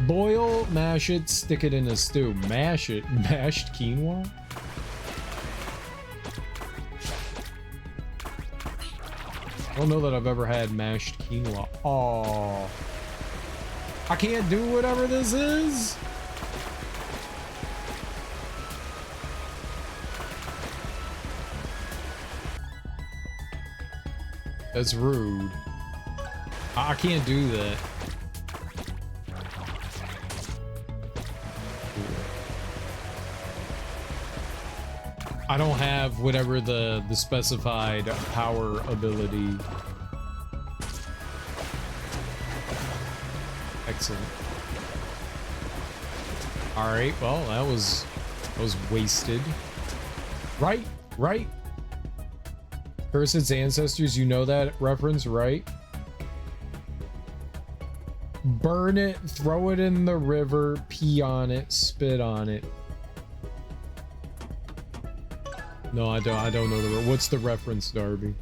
Boil, mash it, stick it in a stew. Mash it, mashed quinoa? I don't know that I've ever had mashed quinoa. Oh, I can't do whatever this is? That's rude. I can't do that. I don't have whatever the specified power ability. Excellent. All right, well, that was wasted. Right. Curse its ancestors, you know that reference, right? Burn it, throw it in the river, pee on it, spit on it. No, I don't know the what's the reference, Darby?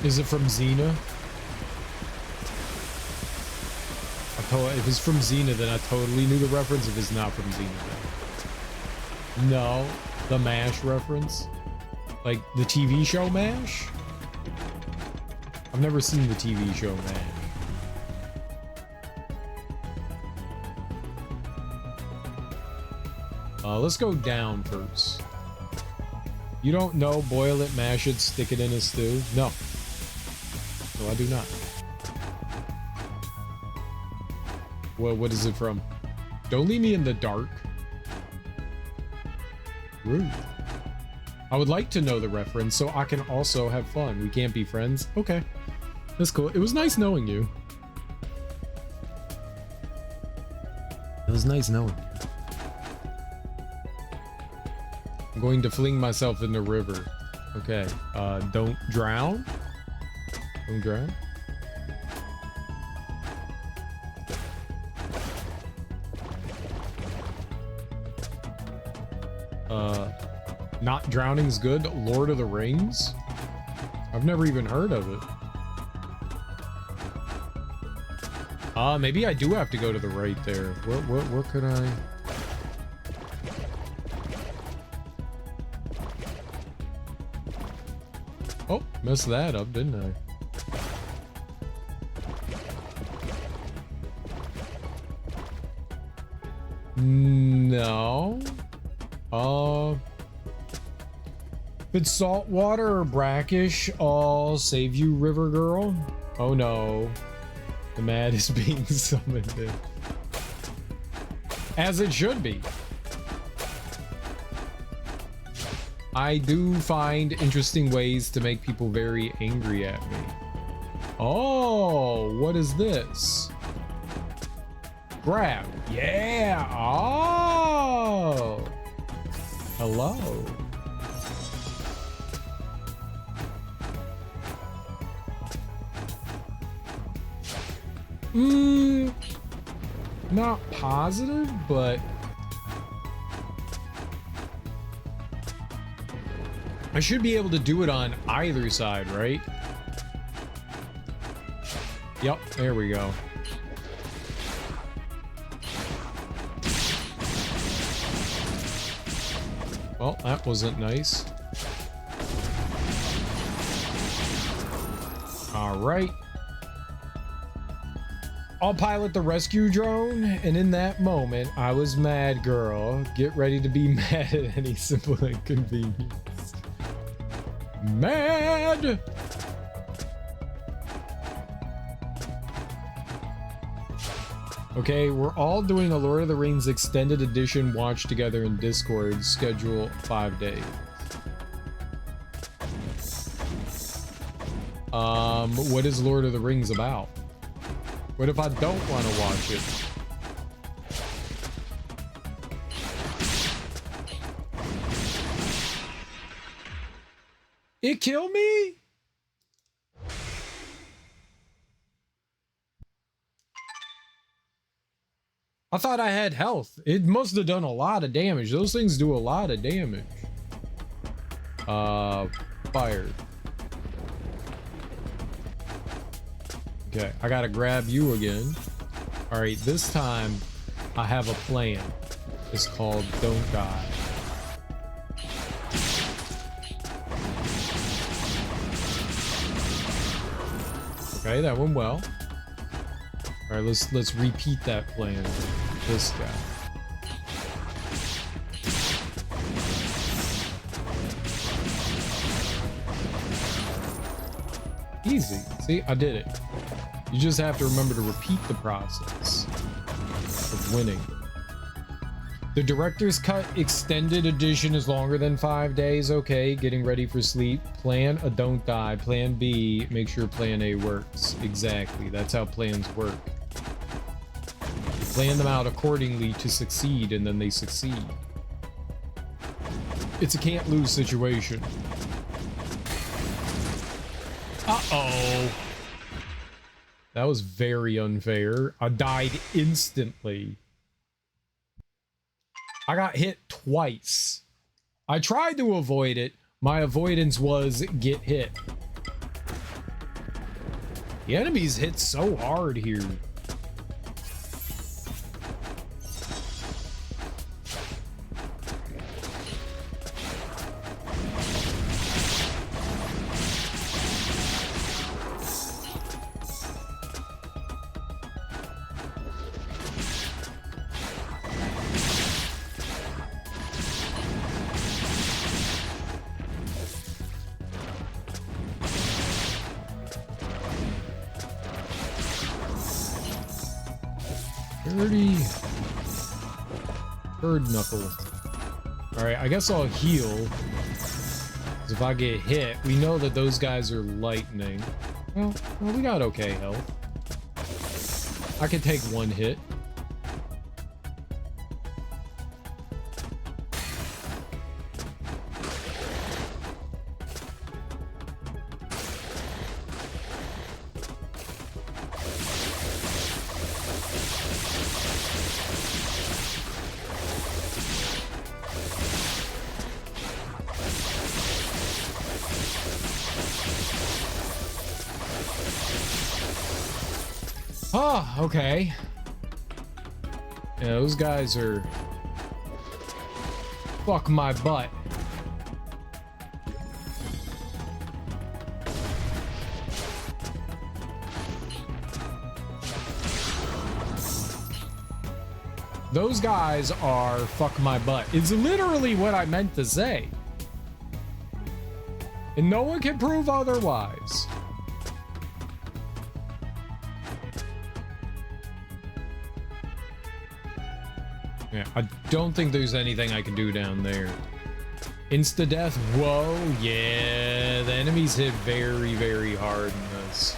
Is it from Xena? If it's from Xena, then I totally knew the reference. If it's not from Xena, then no. The MASH reference? Like the TV show MASH? I've never seen the TV show MASH. Let's go down first. You don't know, boil it, mash it, stick it in a stew? No. No, I do not. Well, what is it from? Don't leave me in the dark. Rude. I would like to know the reference so I can also have fun. We can't be friends? Okay. That's cool. It was nice knowing you. It was nice knowing you. I'm going to fling myself in the river. Okay. Don't drown. Don't drown. Not drowning's good. Lord of the Rings? I've never even heard of it. Maybe I do have to go to the right there. Where could I? Oh, messed that up, didn't I? No. If it's salt water or brackish, I'll save you, river girl. Oh no. The mad is being summoned in. As it should be. I do find interesting ways to make people very angry at me. Oh, what is this? Grab. Yeah. Oh. Hello. Not positive, but I should be able to do it on either side, right? Yep, there we go. Well, that wasn't nice. All right. I'll pilot the rescue drone, and in that moment, I was mad, girl. Get ready to be mad at any simple inconvenience. Mad! Okay, we're all doing a Lord of the Rings extended edition watch together in Discord. Schedule 5 days. What is Lord of the Rings about? What if I don't want to watch it? It killed me? I thought I had health. It must have done a lot of damage. Those things do a lot of damage. Fired. Okay, I gotta grab you again. All right, this time I have a plan. It's called Don't Die. Okay, that went well. All right, let's repeat that plan with this guy. Easy. See, I did it. You just have to remember to repeat the process of winning. The director's cut extended edition is longer than 5 days. Okay, getting ready for sleep. Plan a don't die. Plan B, make sure plan A works. Exactly, that's how plans work. You plan them out accordingly to succeed, and then they succeed. It's a can't lose situation. Uh-oh. That was very unfair. I died instantly. I got hit twice. I tried to avoid it. My avoidance was get hit. The enemies hit so hard here. Bird knuckle. Alright, I guess I'll heal. 'Cause if I get hit, we know that those guys are lightning. Well, we got okay health. I can take one hit. Oh, okay. Yeah, those guys are... Fuck my butt. Those guys are fuck my butt. It's literally what I meant to say. And no one can prove otherwise. Yeah, I don't think there's anything I can do down there. Insta-death? Whoa, yeah. The enemies hit very, very hard in this.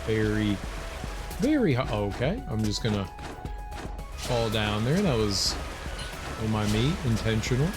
Very, very hard. Okay, I'm just gonna fall down there. That was, oh my me, intentional.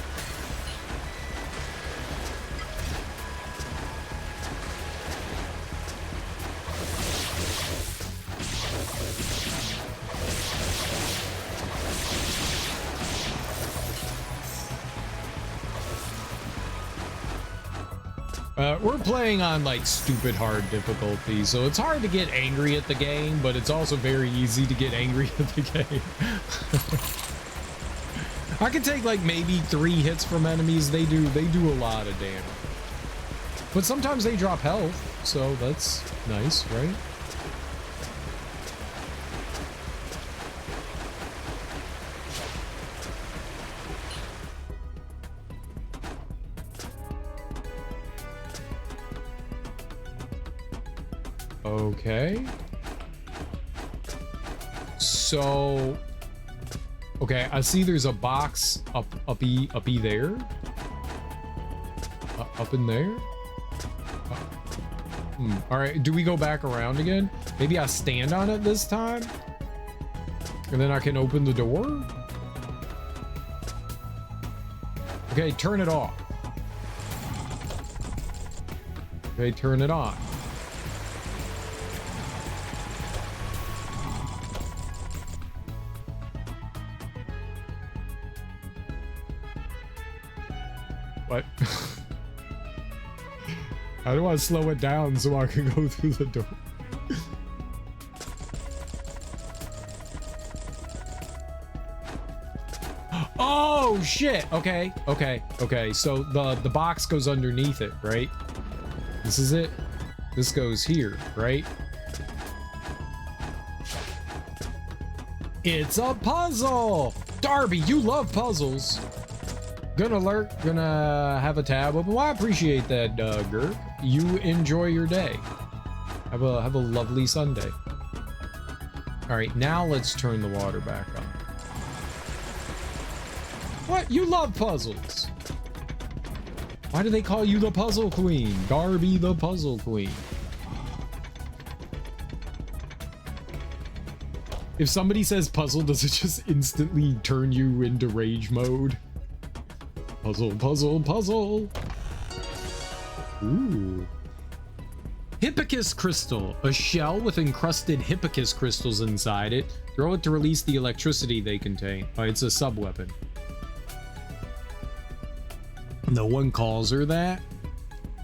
We're playing on like stupid hard difficulty, so it's hard to get angry at the game, but it's also very easy to get angry at the game. I can take like maybe 3 hits from enemies. They do a lot of damage, but sometimes they drop health, so that's nice, right? Okay. So, okay, I see there's a box uppy there. Up in there. All right, do we go back around again? Maybe I stand on it this time, and then I can open the door. Okay, turn it off. Okay, turn it on. What? How do I slow it down so I can go through the door? Oh shit. Okay. So the box goes underneath it, right? This is it. This goes here, right? It's a puzzle. Darby, you love puzzles. Gonna have a tab open. Well, I appreciate that, Gurk. You enjoy your day. Have a lovely Sunday. All right, now let's turn the water back on. What? You love puzzles. Why do they call you the puzzle queen? Darby the puzzle queen. If somebody says puzzle, does it just instantly turn you into rage mode? Puzzle, puzzle, puzzle. Ooh. Hippocus crystal. A shell with encrusted hippocus crystals inside it. Throw it to release the electricity they contain. Oh, it's a sub-weapon. No one calls her that?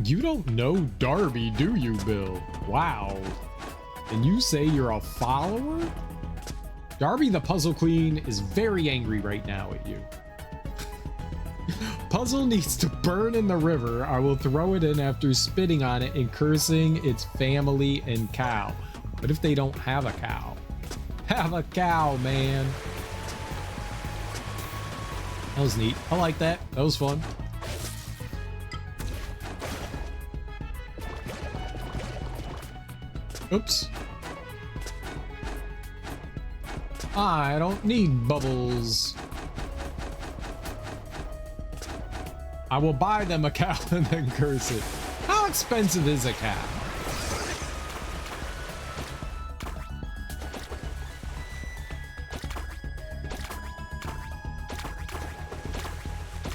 You don't know Darby, do you, Bill? Wow. And you say you're a follower? Darby the Puzzle Queen is very angry right now at you. Puzzle needs to burn in the river. I will throw it in after spitting on it and cursing its family and cow. What if they don't have a cow? Have a cow, man. That was neat. I like that. That was fun. Oops. I don't need bubbles. I will buy them a cow and then curse it. How expensive is a cow?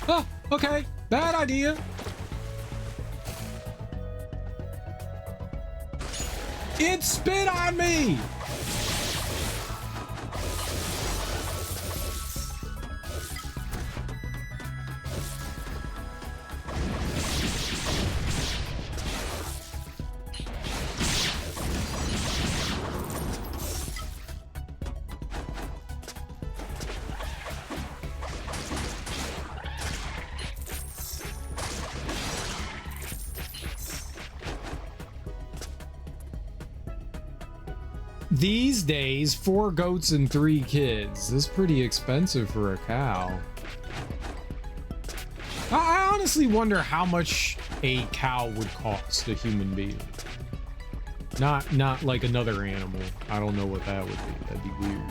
Oh, okay. Bad idea. It spit on me! These days, 4 goats and 3 kids. This is pretty expensive for a cow. I honestly wonder how much a cow would cost a human being. Not like another animal. I don't know what that would be. That'd be weird.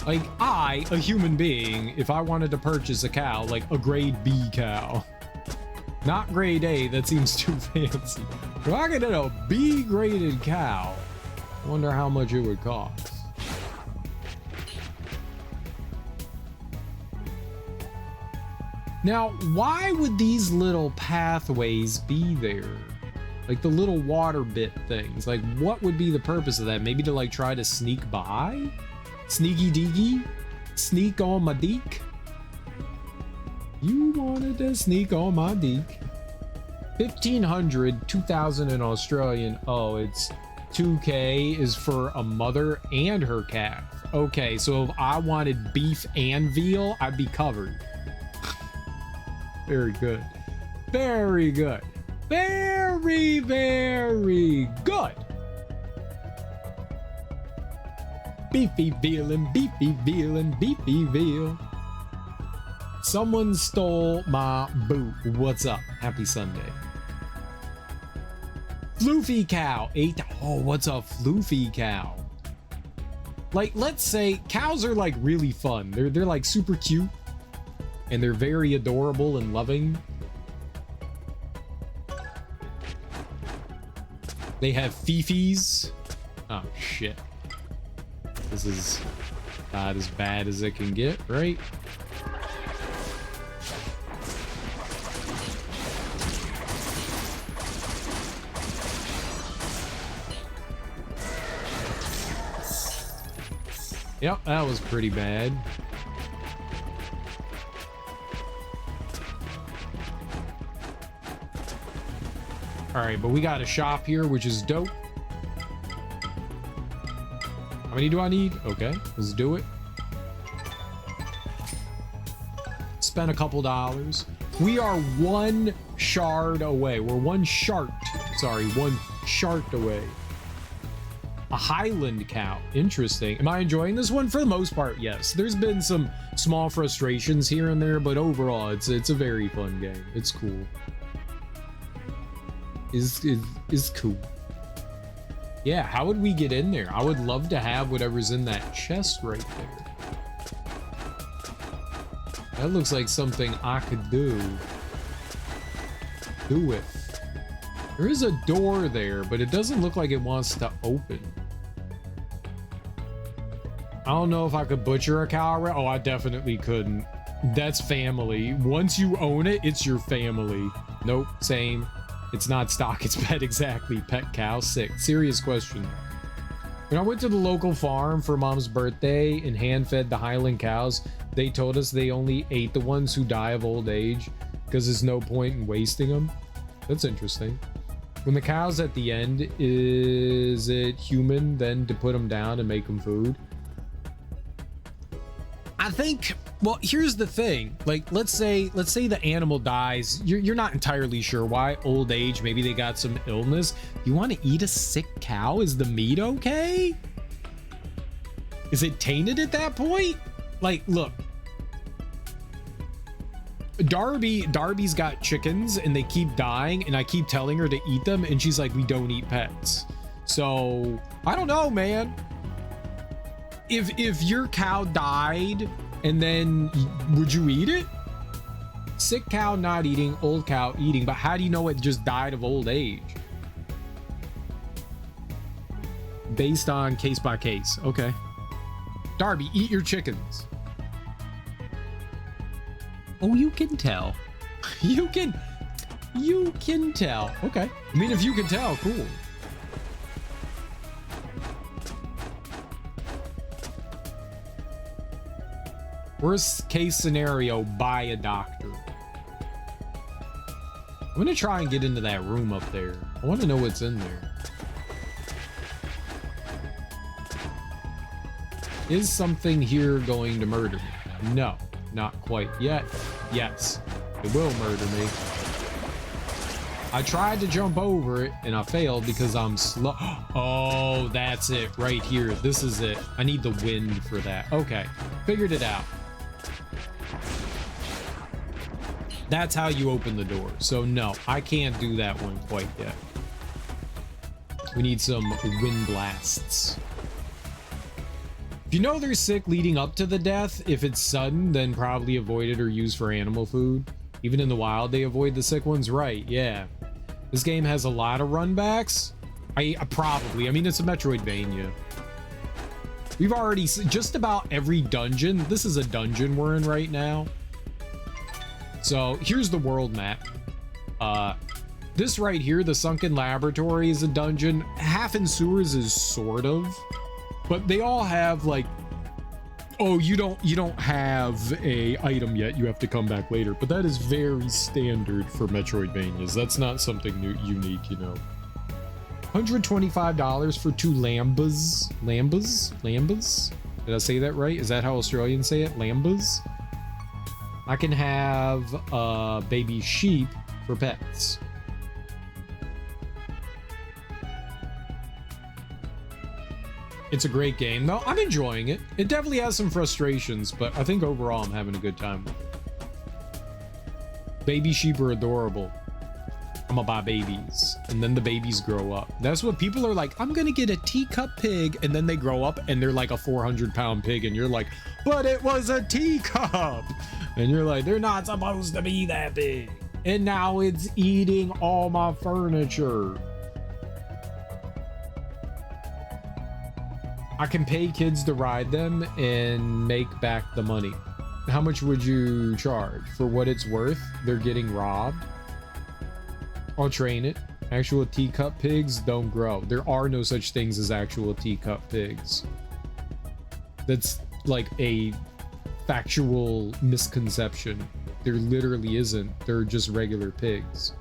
Like, I, a human being, if I wanted to purchase a cow, like a grade B cow. Not grade A, that seems too fancy. If I could get a B graded cow, I wonder how much it would cost. Now, why would these little pathways be there? Like the little water bit things. Like, what would be the purpose of that? Maybe to like try to sneak by? Sneaky deaky? Sneak on my deek? You wanted to sneak on my deek. 1500, 2000 in Australian. Oh, it's 2K is for a mother and her calf. Okay, so if I wanted beef and veal, I'd be covered. Very good. Very good. Very, very good. Beefy veal and beefy veal and beefy veal. Someone stole my boot. What's up? Happy Sunday. Floofy cow. 8. Oh, what's a floofy cow? Like, let's say cows are like really fun. They're like super cute. And they're very adorable and loving. They have fifis. Oh, shit. This is not as bad as it can get, right? Yep, that was pretty bad. Alright, but we got a shop here, which is dope. How many do I need? Okay, let's do it. spent a couple dollars. We are one shard away. We're one shart away. A Highland cow. Interesting. Am I enjoying this one? For the most part, yes. There's been some small frustrations here and there, but overall, it's a very fun game. It's cool. Is cool. Yeah, how would we get in there? I would love to have whatever's in that chest right there. That looks like something I could do. Do it. There is a door there, but it doesn't look like it wants to open. I don't know if I could butcher a cow. Oh, I definitely couldn't. That's family. Once you own it, it's your family. Nope, same. It's not stock, it's pet. Exactly. Pet cow. Sick. Serious question. When I went to the local farm for mom's birthday and hand-fed the Highland cows, they told us they only ate the ones who die of old age because there's no point in wasting them. That's interesting. When the cow's at the end, is it human then to put them down and make them food? I think, well, here's the thing. Like, let's say the animal dies. You're not entirely sure why. Old age, maybe they got some illness. You want to eat a sick cow? Is the meat okay? Is it tainted at that point? Like, look. Darby's got chickens and they keep dying and I keep telling her to eat them and she's like, we don't eat pets. So, I don't know, man. If your cow died and then would you eat it? Sick cow not eating, old cow eating, but how do you know it just died of old age? Based on case by case. Okay. Darby, eat your chickens. Oh, you can tell. You can tell. Okay. I mean, if you can tell, cool. Worst case scenario, buy a doctor. I'm gonna try and get into that room up there. I want to know what's in there. Is something here going to murder me? No, not quite yet. Yes, it will murder me. I tried to jump over it and I failed because I'm slow. Oh, that's it right here. This is it. I need the wind for that. Okay, figured it out. That's how you open the door. So no, I can't do that one quite yet. We need some wind blasts. If you know they're sick leading up to the death, if it's sudden, then probably avoid it or use for animal food. Even in the wild, they avoid the sick ones, right? Yeah. This game has a lot of runbacks. I mean, it's a Metroidvania. We've already, just about every dungeon. This is a dungeon we're in right now. So here's the world map. This right here, the Sunken Laboratory, is a dungeon. Half in Sewers is sort of, but they all have like, oh, you don't have a item yet. You have to come back later. But that is very standard for Metroidvanias. That's not something new, unique, you know. $125 for 2 lambas. Lambas? Did I say that right? Is that how Australians say it? Lambas? I can have baby sheep for pets. It's a great game. No, I'm enjoying it. It definitely has some frustrations, but I think overall I'm having a good time with it. Baby sheep are adorable. I'm gonna buy babies, and then the babies grow up. That's what people are like, I'm gonna get a teacup pig, and then they grow up and they're like a 400-pound pig, and you're like, but it was a teacup! And you're like, they're not supposed to be that big. And now it's eating all my furniture. I can pay kids to ride them and make back the money. How much would you charge? For what it's worth, they're getting robbed. I'll train it. Actual teacup pigs don't grow. There are no such things as actual teacup pigs. That's like a factual misconception. There literally isn't. They're just regular pigs.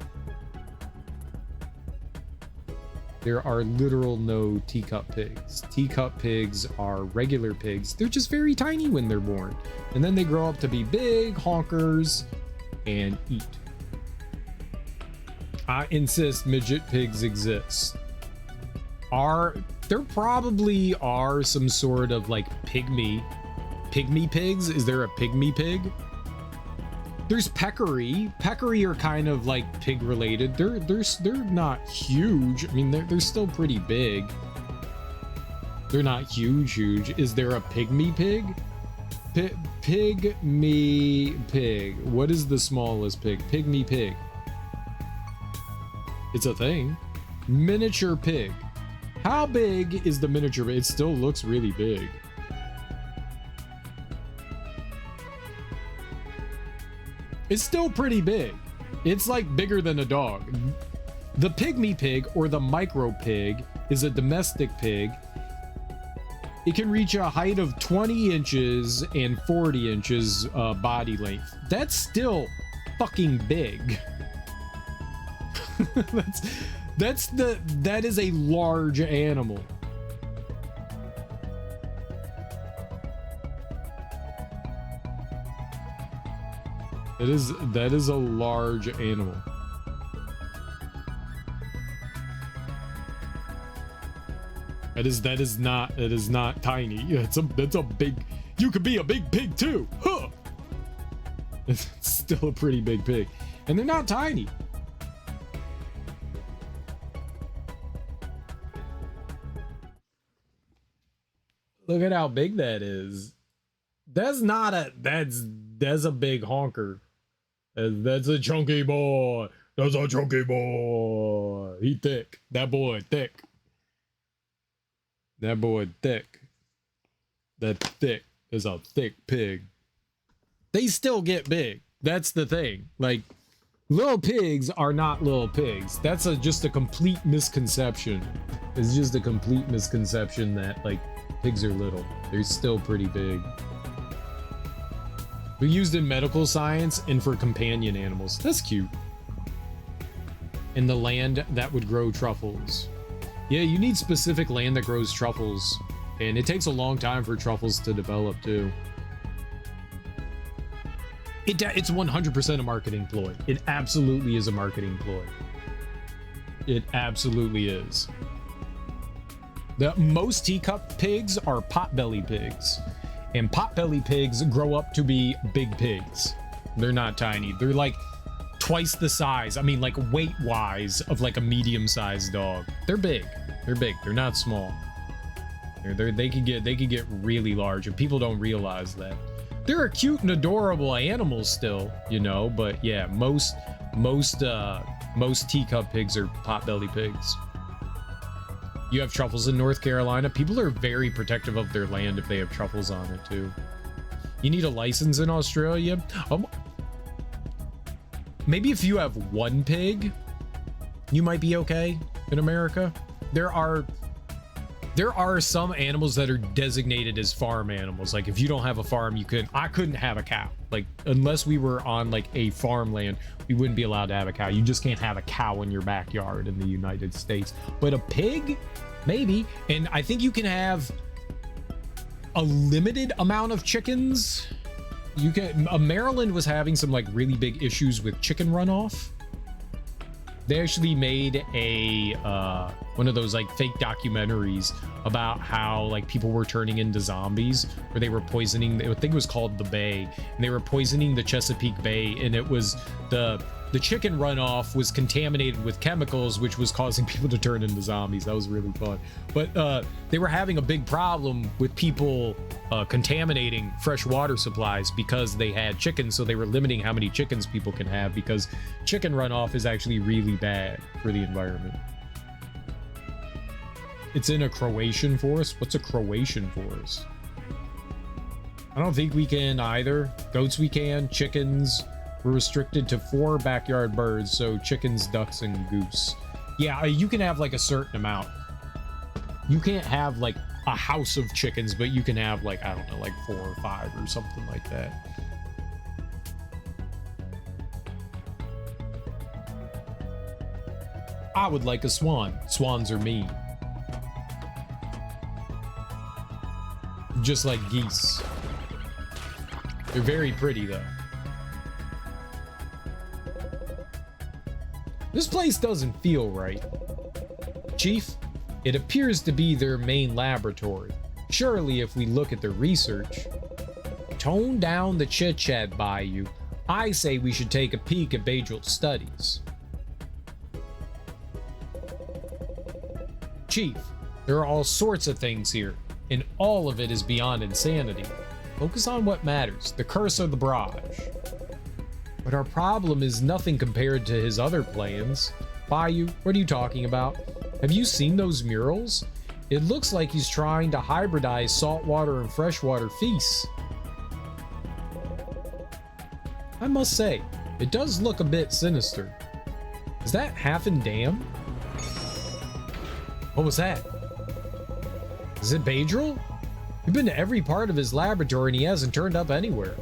There are literal no teacup pigs. Teacup pigs are regular pigs. They're just very tiny when they're born. And then they grow up to be big honkers and eat. I insist midget pigs exist. There probably are some sort of like pygmy pigs. Is there a pygmy pig? There's peccary. Peccary are kind of like pig related. They're not huge. I mean, they're still pretty big. They're not huge. Is there a pygmy pig? Pygmy pig. What is the smallest pig? Pygmy pig. It's a thing. Miniature pig. How big is the miniature? It still looks really big. It's still pretty big. It's like bigger than a dog. The pygmy pig or the micro pig is a domestic pig. It can reach a height of 20 inches and 40 inches body length. That's still fucking big. That is a large animal. That is a large animal. That is not tiny. That's a big. You could be a big pig too. Huh. It's still a pretty big pig, and they're not tiny. Look at how big that is. That's a big honker. That's a chunky boy. That's a chunky boy. He thick. That boy thick. That boy thick. That thick is a thick pig. They still get big. That's the thing. Like, little pigs are not little pigs. That's just a complete misconception. It's just a complete misconception that, like, pigs are little. They're still pretty big. They're used in medical science and for companion animals. That's cute. In the land that would grow truffles. Yeah, you need specific land that grows truffles. And it takes a long time for truffles to develop, too. It's 100% a marketing ploy. It absolutely is a marketing ploy. It absolutely is. The most teacup pigs are potbelly pigs. And potbelly pigs grow up to be big pigs. They're not tiny. They're like twice the size. I mean, like weight-wise of like a medium-sized dog. They're big. They're big. They're not small. They could get really large, and people don't realize that. They're a cute and adorable animals still, you know. But yeah, most teacup pigs are potbelly pigs. You have truffles in North Carolina. People are very protective of their land if they have truffles on it too. You need a license in Australia. Maybe if you have one pig, you might be okay in America. There are some animals that are designated as farm animals. Like if you don't have a farm, I couldn't have a cow. Like unless we were on like a farmland, we wouldn't be allowed to have a cow. You just can't have a cow in your backyard in the United States. But a pig, maybe. And I think you can have a limited amount of chickens. You can. Maryland was having some like really big issues with chicken runoff. They actually made a one of those like fake documentaries about how like people were turning into zombies, where they were poisoning, I think it was called The Bay, and they were poisoning the Chesapeake Bay, and it was the chicken runoff was contaminated with chemicals, which was causing people to turn into zombies. That was really fun. But they were having a big problem with people contaminating fresh water supplies because they had chickens, so they were limiting how many chickens people can have, because chicken runoff is actually really bad for the environment. It's in a Croatian forest. What's a Croatian forest? I don't think we can either. Goats we can. Chickens, we're restricted to 4 backyard birds, so chickens, ducks, and goose. Yeah, you can have like a certain amount. You can't have like a house of chickens, but you can have like, I don't know, like 4 or 5 or something like that. I would like a swan. Swans are mean. Just like geese. They're very pretty, though. This place doesn't feel right. Chief, it appears to be their main laboratory. Surely, if we look at their research... Tone down the chit-chat, Bayou. I say we should take a peek at Bajul's studies. Chief, there are all sorts of things here, and all of it is beyond insanity. Focus on what matters, the curse of the barrage. But our problem is nothing compared to his other plans. Bayou, what are you talking about? Have you seen those murals? It looks like he's trying to hybridize saltwater and freshwater feasts. I must say, it does look a bit sinister. Is that Hafen Dam? What was that? Is it Bajul? We've been to every part of his laboratory and he hasn't turned up anywhere.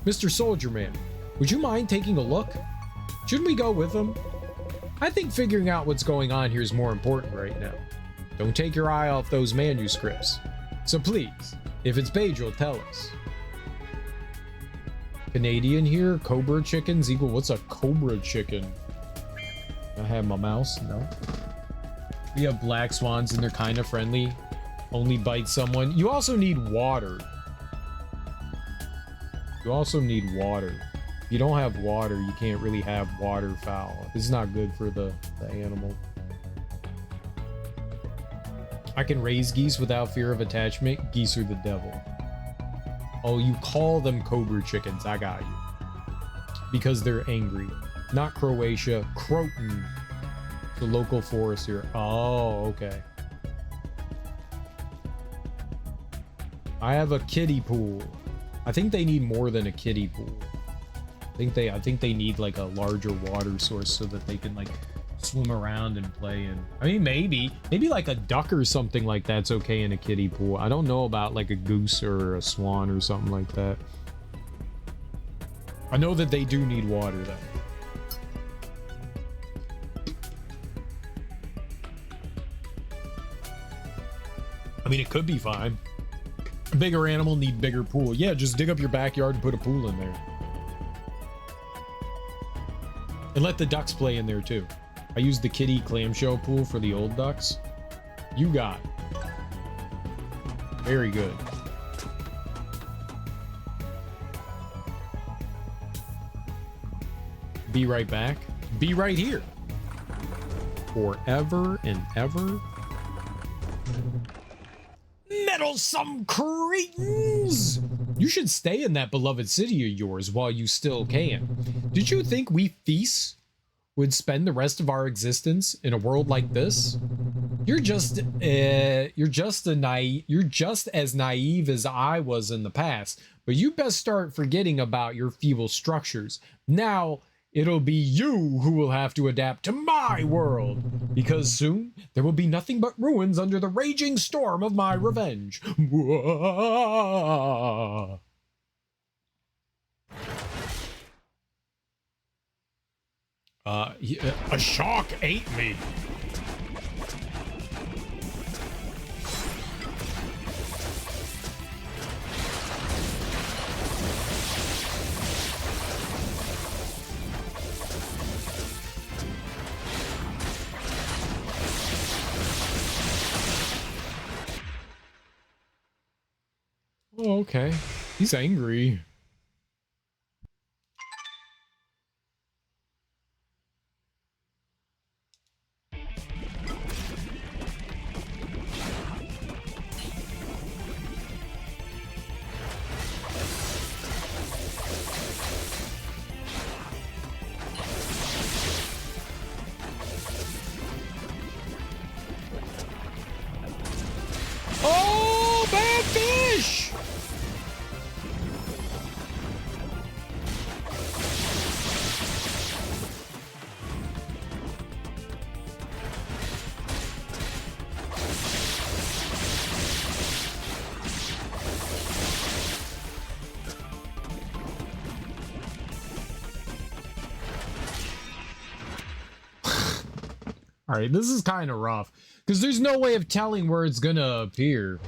Mr. Soldier Man, would you mind taking a look? Shouldn't we go with him? I think figuring out what's going on here is more important right now. Don't take your eye off those manuscripts. So please, if it's Bajul, tell us. Canadian here, Cobra chickens equal. What's a Cobra chicken? I have my mouse. No. We have black swans and they're kind of friendly. Only bite someone. You also need water. You also need water. If you don't have water, you can't really have waterfowl. This is not good for the animal. I can raise geese without fear of attachment. Geese are the devil. Oh, you call them Cobra chickens. I got you. Because they're angry. Not Croatia. Croton. The local forest here. Oh, okay. I have a kiddie pool. I think they need more than a kiddie pool. I think they need like a larger water source so that they can like swim around and play in. I mean, maybe like a duck or something like that's okay in a kiddie pool. I don't know about like a goose or a swan or something like that. I know that they do need water though. I mean, it could be fine. A bigger animal need bigger pool. Yeah, just dig up your backyard and put a pool in there. And let the ducks play in there too. I used the kiddie clamshell pool for the old ducks. You got it. Very good. Be right back. Be right here. Forever and ever. Meddlesome cretins! You should stay in that beloved city of yours while you still can. Did you think we feasts would spend the rest of our existence in a world like this? You're just as naive as I was in the past, but you best start forgetting about your feeble structures. Now, it'll be you who will have to adapt to my world, because soon there will be nothing but ruins under the raging storm of my revenge. A shark ate me. Oh, okay. He's angry. Oh, bad fish! All right, this is kind of rough because there's no way of telling where it's gonna appear.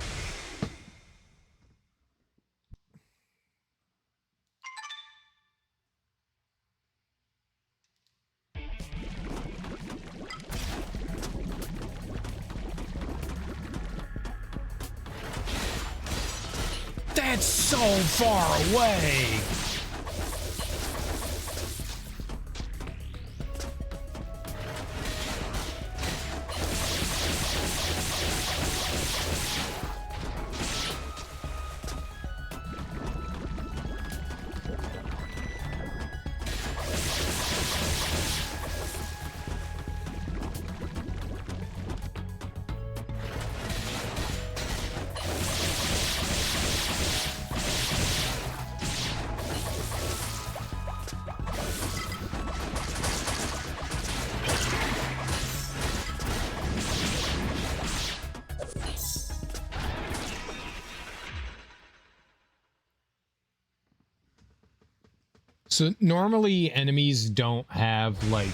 That's so far away. So normally enemies don't have like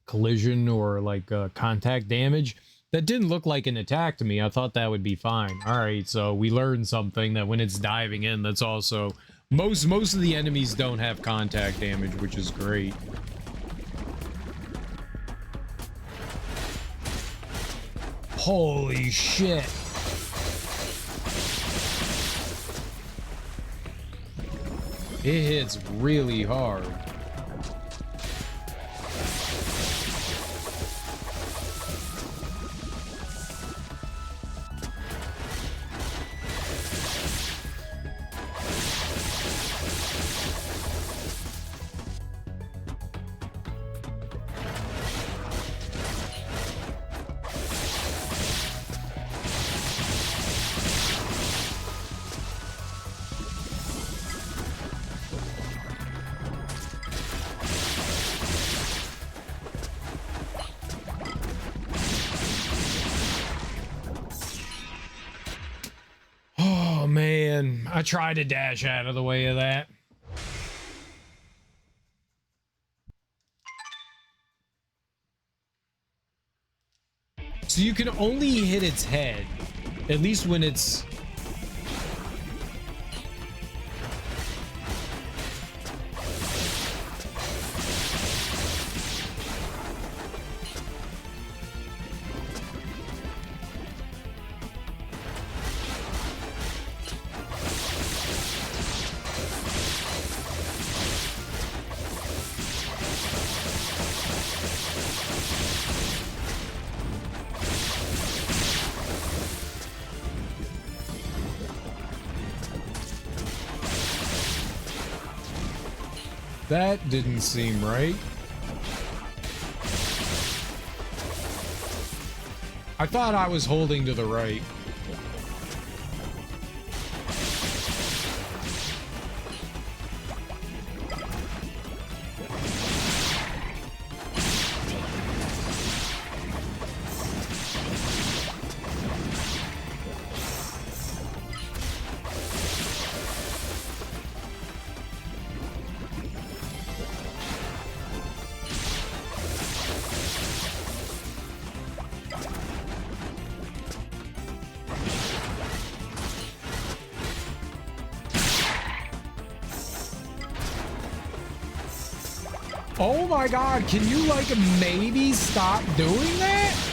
collision or like contact damage. That didn't look like an attack to me. I thought that would be fine. All right, so we learned something that when it's diving in, that's also most of the enemies don't have contact damage, which is great. Holy shit. It hits really hard. I tried to dash out of the way of that. So you can only hit its head, at least when it's... That didn't seem right. I thought I was holding to the right. Oh my god, can you like maybe stop doing that?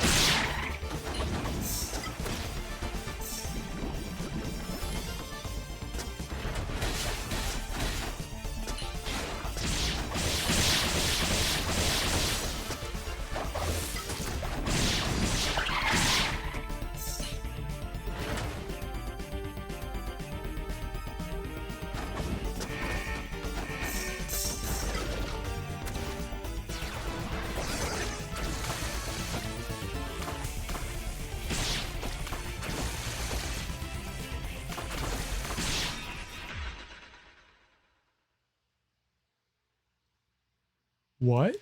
What?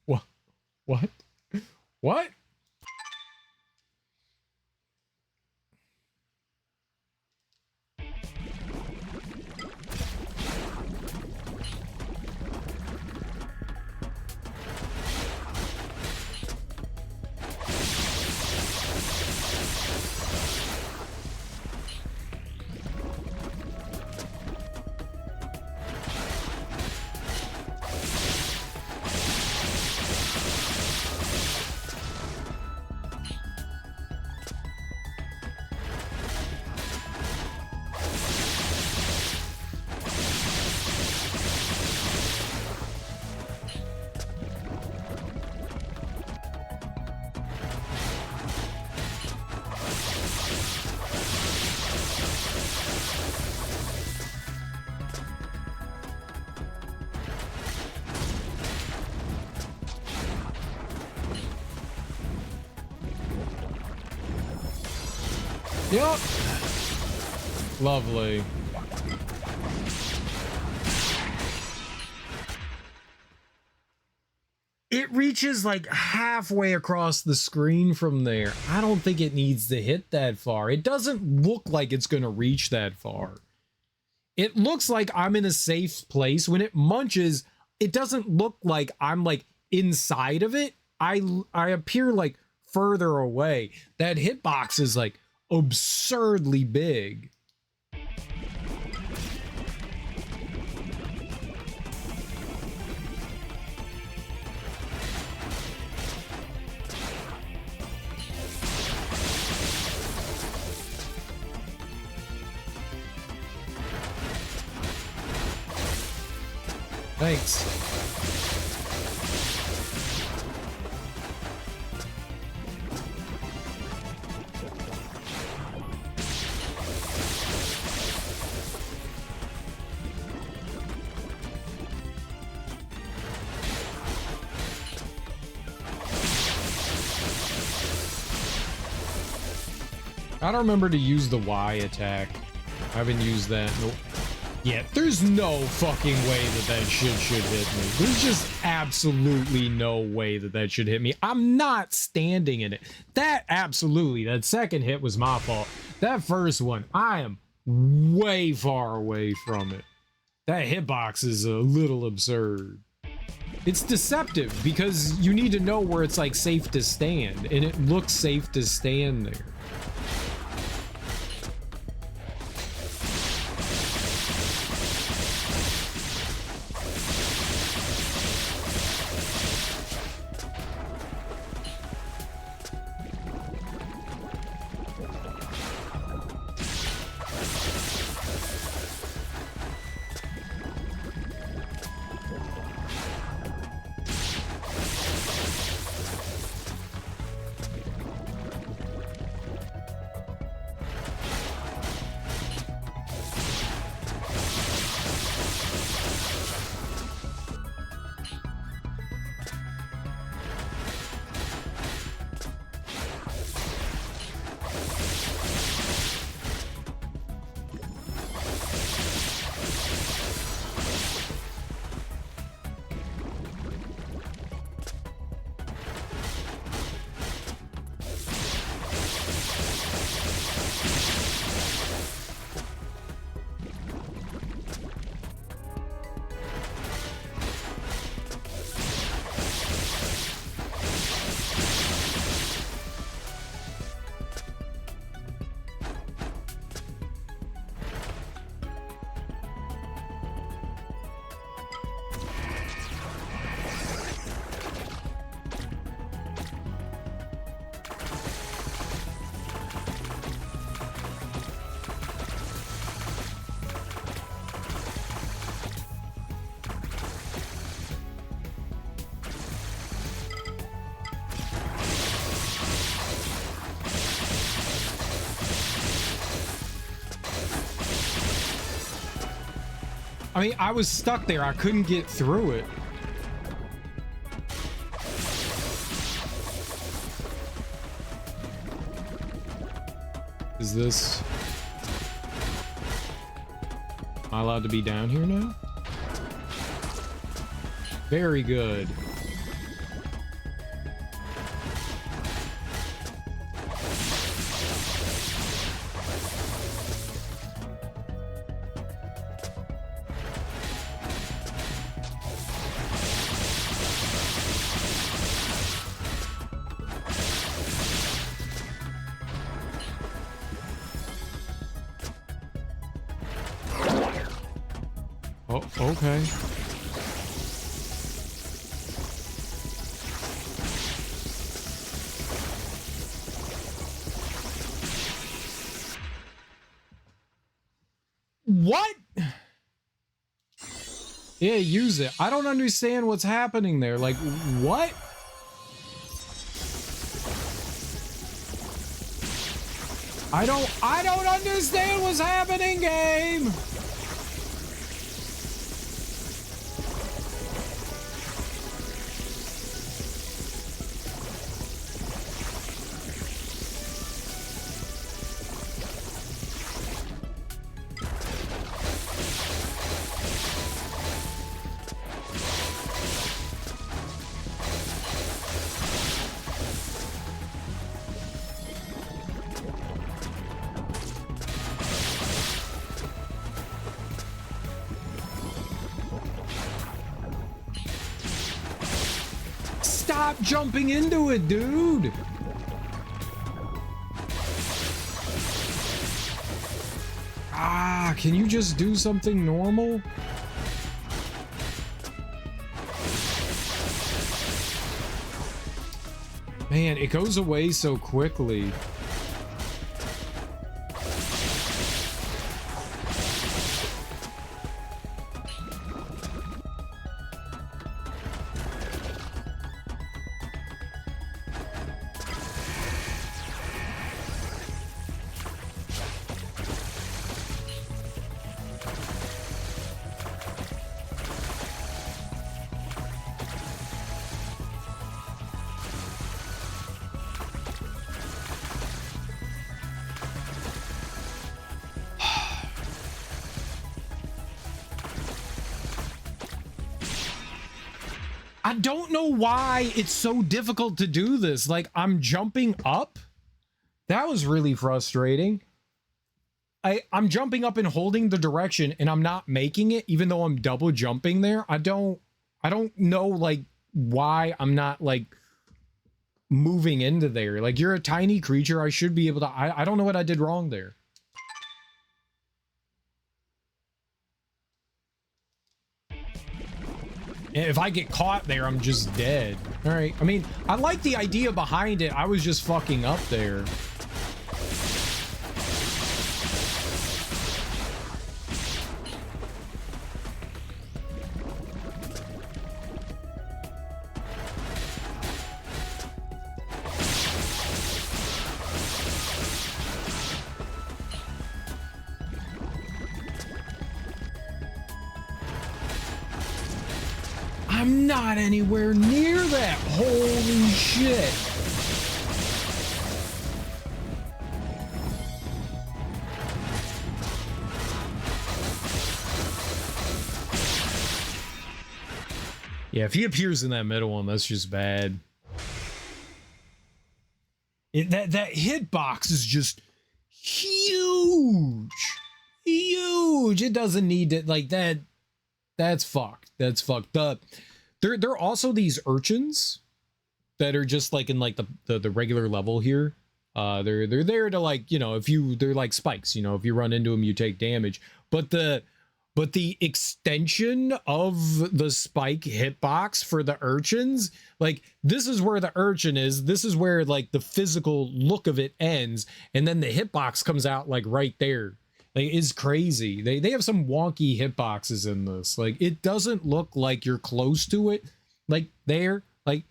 What? What? What? Yup. Lovely. It reaches like halfway across the screen from there. I don't think it needs to hit that far. It doesn't look like it's going to reach that far. It looks like I'm in a safe place. When it munches, it doesn't look like I'm like inside of it. I appear like further away. That hitbox is like absurdly big. Thanks. I don't remember to use the Y attack. I haven't used that. Nope. Yeah, there's no fucking way that shit should hit me. There's just absolutely no way that should hit me. I'm not standing in it. That second hit was my fault. That first one, I am way far away from it. That hitbox is a little absurd. It's deceptive because you need to know where it's like safe to stand, and it looks safe to stand there. I mean, I was stuck there. I couldn't get through it. Is this... Am I allowed to be down here now? Very good. Oh, okay. What? Yeah, use it. I don't understand what's happening there. Like, what? I don't understand what's happening, game. Stop jumping into it, dude. Ah, can you just do something normal? Man, it goes away so quickly. I don't know why it's so difficult to do this. Like, I'm jumping up. That was really frustrating. I'm jumping up and holding the direction and I'm not making it, even though I'm double jumping there. I don't know, like, why I'm not, like, moving into there. Like, you're a tiny creature. I should be able to, I don't know what I did wrong there. If I get caught there, I'm just dead. All right. I mean, I like the idea behind it. I was just fucking up there. I'm not anywhere near that. Holy shit. Yeah, if he appears in that middle one, that's just bad. That hitbox is just huge. Huge. It doesn't need to, like, that. That's fucked. That's fucked up. There are also these urchins that are just like in like the regular level here. They're there to, like, you know, they're like spikes, you know, if you run into them, you take damage. But the extension of the spike hitbox for the urchins, like, this is where the urchin is. This is where, like, the physical look of it ends. And then the hitbox comes out, like, right there. Like, it's crazy. They have some wonky hitboxes in this. Like, it doesn't look like you're close to it. Like, there. Like,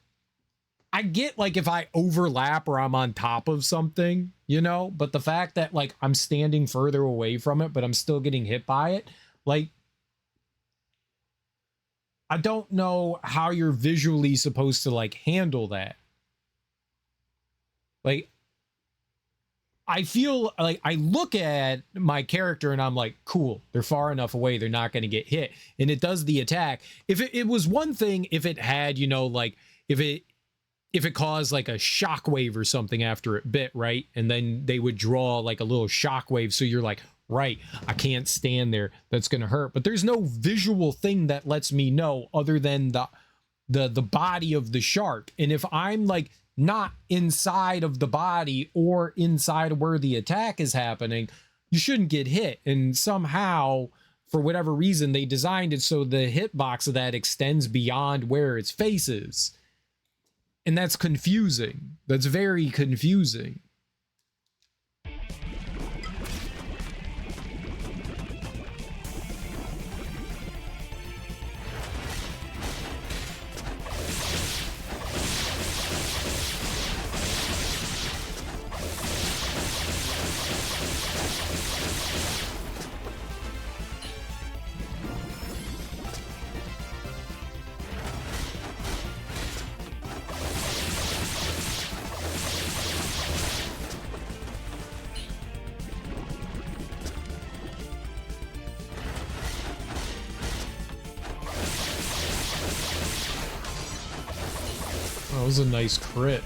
I get, like, if I overlap or I'm on top of something, you know? But the fact that, like, I'm standing further away from it, but I'm still getting hit by it, like, I don't know how you're visually supposed to, like, handle that. Like, I feel like I look at my character and I'm like, cool, they're far enough away, they're not going to get hit. And it does the attack. If it was one thing, if it had, you know, like, if it caused like a shockwave or something after it bit, right? And then they would draw like a little shockwave. So you're like, right, I can't stand there. That's going to hurt. But there's no visual thing that lets me know other than the body of the shark. And if I'm like not inside of the body or inside of where the attack is happening, you shouldn't get hit. And somehow, for whatever reason, they designed it so the hitbox of that extends beyond where its face is. And that's confusing. That's very confusing. That was a nice crit.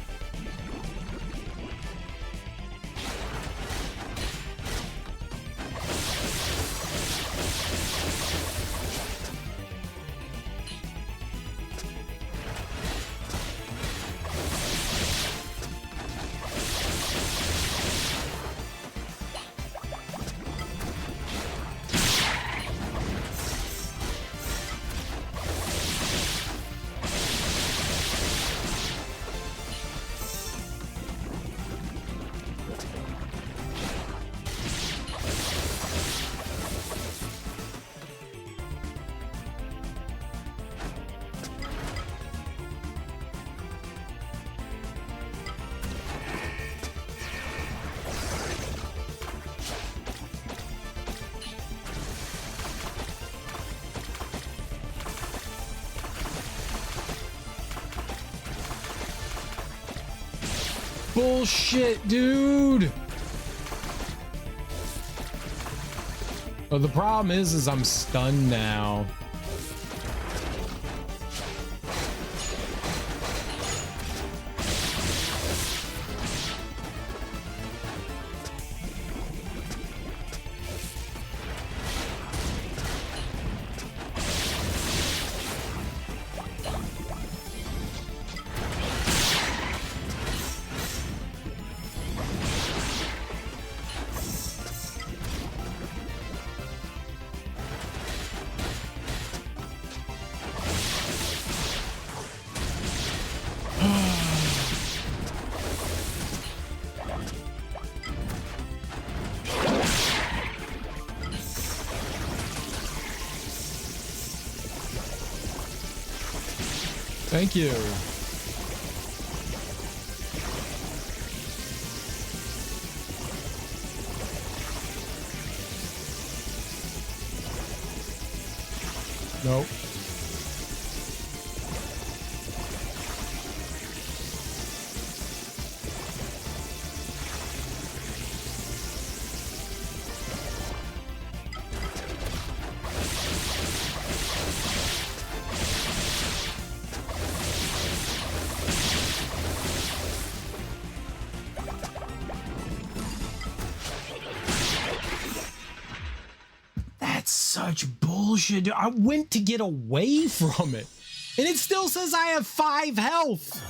bullshit, dude. But the problem is I'm stunned now. Thank you. Nope. Such bullshit, dude. I went to get away from it, and it still says I have 5 health.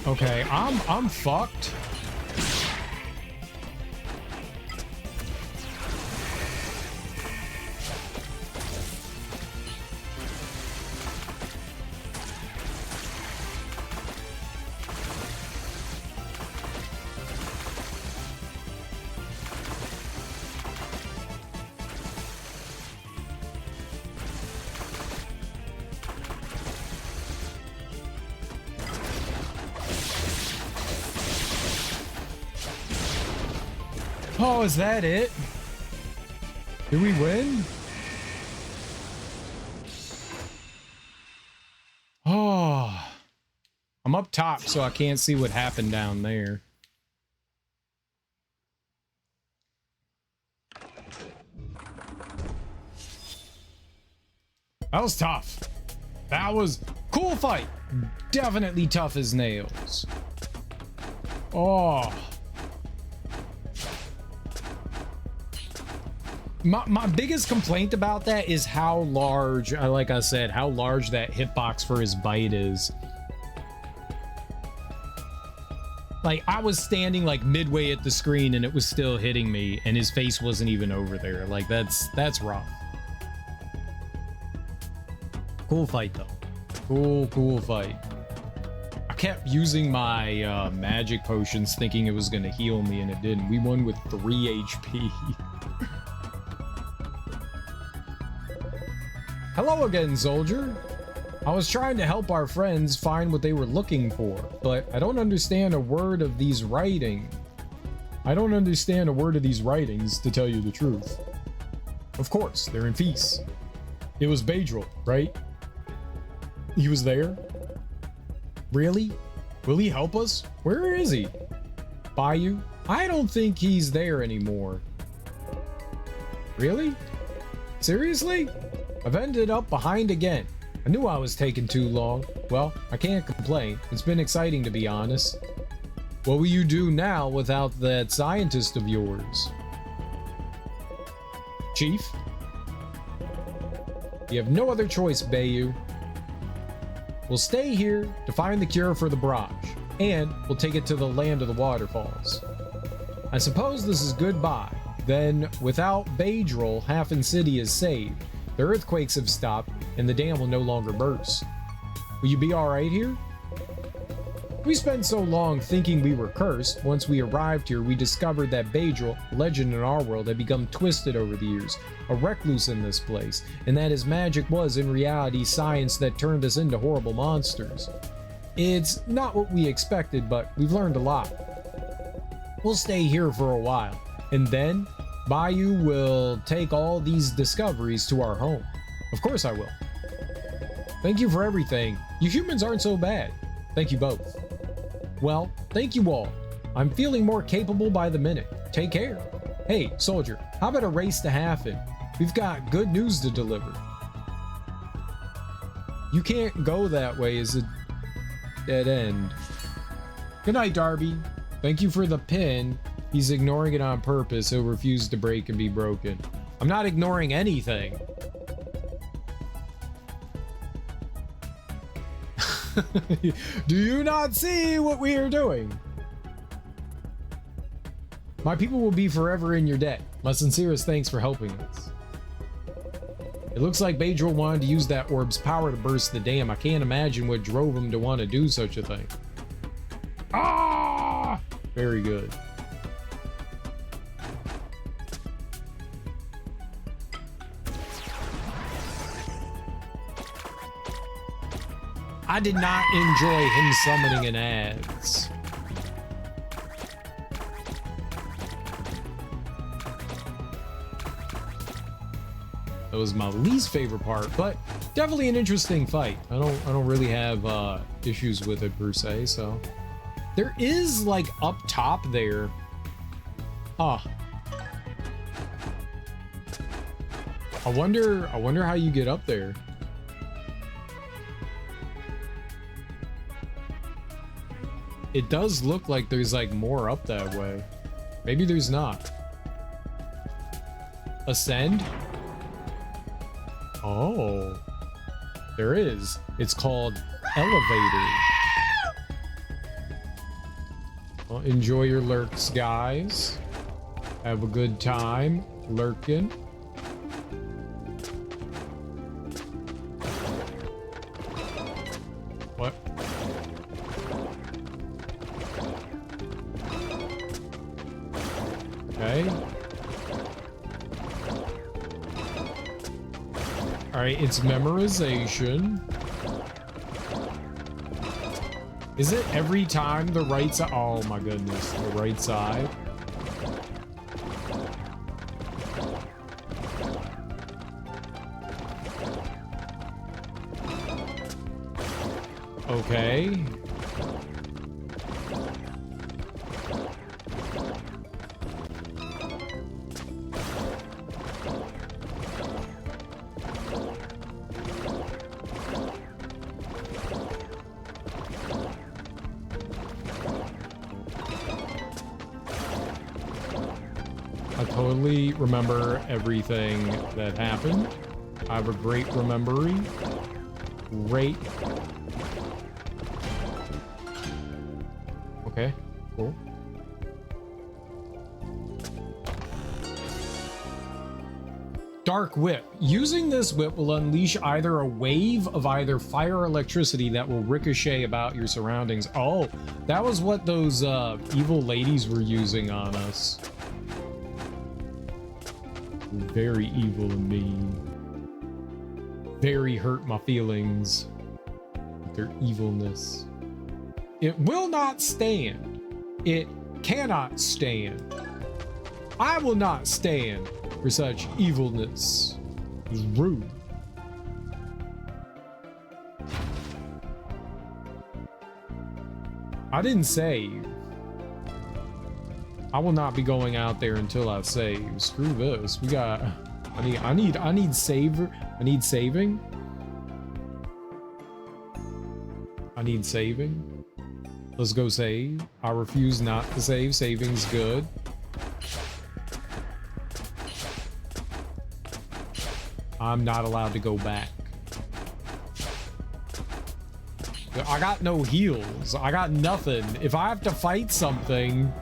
Okay, I'm fucked. Oh, is that it? Did we win? Oh, I'm up top, so I can't see what happened down there. That was tough. That was cool fight. Definitely tough as nails. Oh. My biggest complaint about that is how large, like I said, how large that hitbox for his bite is. Like, I was standing like midway at the screen and it was still hitting me and his face wasn't even over there. Like, that's rough. Cool fight though. Cool fight. I kept using my magic potions thinking it was gonna heal me and it didn't. We won with 3 HP. Hello again, soldier. I was trying to help our friends find what they were looking for, but I don't understand a word of these writing. I don't understand a word of these writings, to tell you the truth. Of course, they're in Feast. It was Badril, right? He was there? Really? Will he help us? Where is he? Bayou? I don't think he's there anymore. Really? Seriously? I've ended up behind again. I knew I was taking too long. Well, I can't complain. It's been exciting, to be honest. What will you do now without that scientist of yours? Chief? You have no other choice, Bayou. We'll stay here to find the cure for the barrage, and we'll take it to the land of the waterfalls. I suppose this is goodbye. Then, without Beidril, Halfin City is saved. The earthquakes have stopped, and the dam will no longer burst. Will you be alright here? We spent so long thinking we were cursed. Once we arrived here, we discovered that Beidril, legend in our world, had become twisted over the years, a recluse in this place, and that his magic was, in reality, science that turned us into horrible monsters. It's not what we expected, but we've learned a lot. We'll stay here for a while, and then Bayou will take all these discoveries to our home. Of course I will. Thank you for everything. You humans aren't so bad. Thank you both. Well, thank you all. I'm feeling more capable by the minute. Take care. Hey, soldier, how about a race to Halfin? We've got good news to deliver. You can't go that way as a dead end. Good night, Darby. Thank you for the pin. He's ignoring it on purpose. He'll refuse to break and be broken. I'm not ignoring anything. Do you not see what we are doing? My people will be forever in your debt. My sincerest thanks for helping us. It looks like Beidril wanted to use that orb's power to burst the dam. I can't imagine what drove him to want to do such a thing. Ah! Very good. I did not enjoy him summoning an adze. That was my least favorite part, but definitely an interesting fight. I don't really have issues with it per se. So there is like up top there. Huh. I wonder how you get up there. It does look like there's like more up that way. Maybe there's not. Ascend? Oh, there is. It's called Elevator. Well, enjoy your lurks, guys. Have a good time lurking. What? Okay. All right, it's memorization. Is it every time the right side? Oh my goodness, the right side. Okay. Totally remember everything that happened. I have a great memory. Great. Okay, cool. Dark Whip. Using this whip will unleash either a wave of either fire or electricity that will ricochet about your surroundings. Oh, that was what those evil ladies were using on us. Very evil and mean. Very hurt my feelings with their evilness. It will not stand. It cannot stand. I will not stand for such evilness. It's rude. I didn't save. I will not be going out there until I save. Screw this. We got. I need saving. I need saving. Let's go save. I refuse not to save. Saving's good. I'm not allowed to go back. I got no heals. I got nothing. If I have to fight something,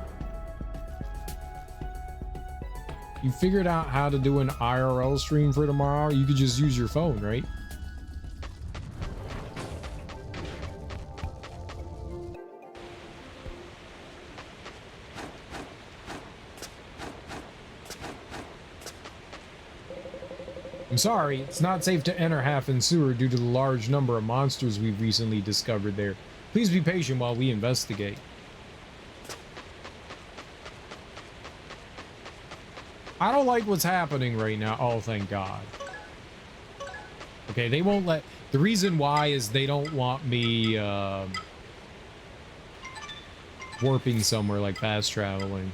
You figured out how to do an IRL stream for tomorrow? You could just use your phone, right? I'm sorry, it's not safe to enter Halfin Sewer due to the large number of monsters we've recently discovered there. Please be patient while we investigate. I don't like what's happening right now. Oh, thank God. Okay, they won't let... The reason why is they don't want me warping somewhere, like fast traveling.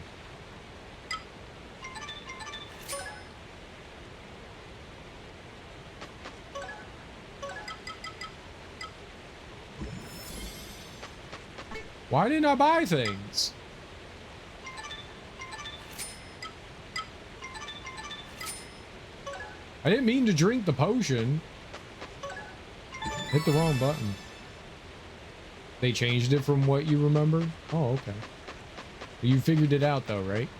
Why didn't I buy things? I didn't mean to drink the potion. Hit the wrong button. They changed it from what you remember? Oh, okay. You figured it out though, right?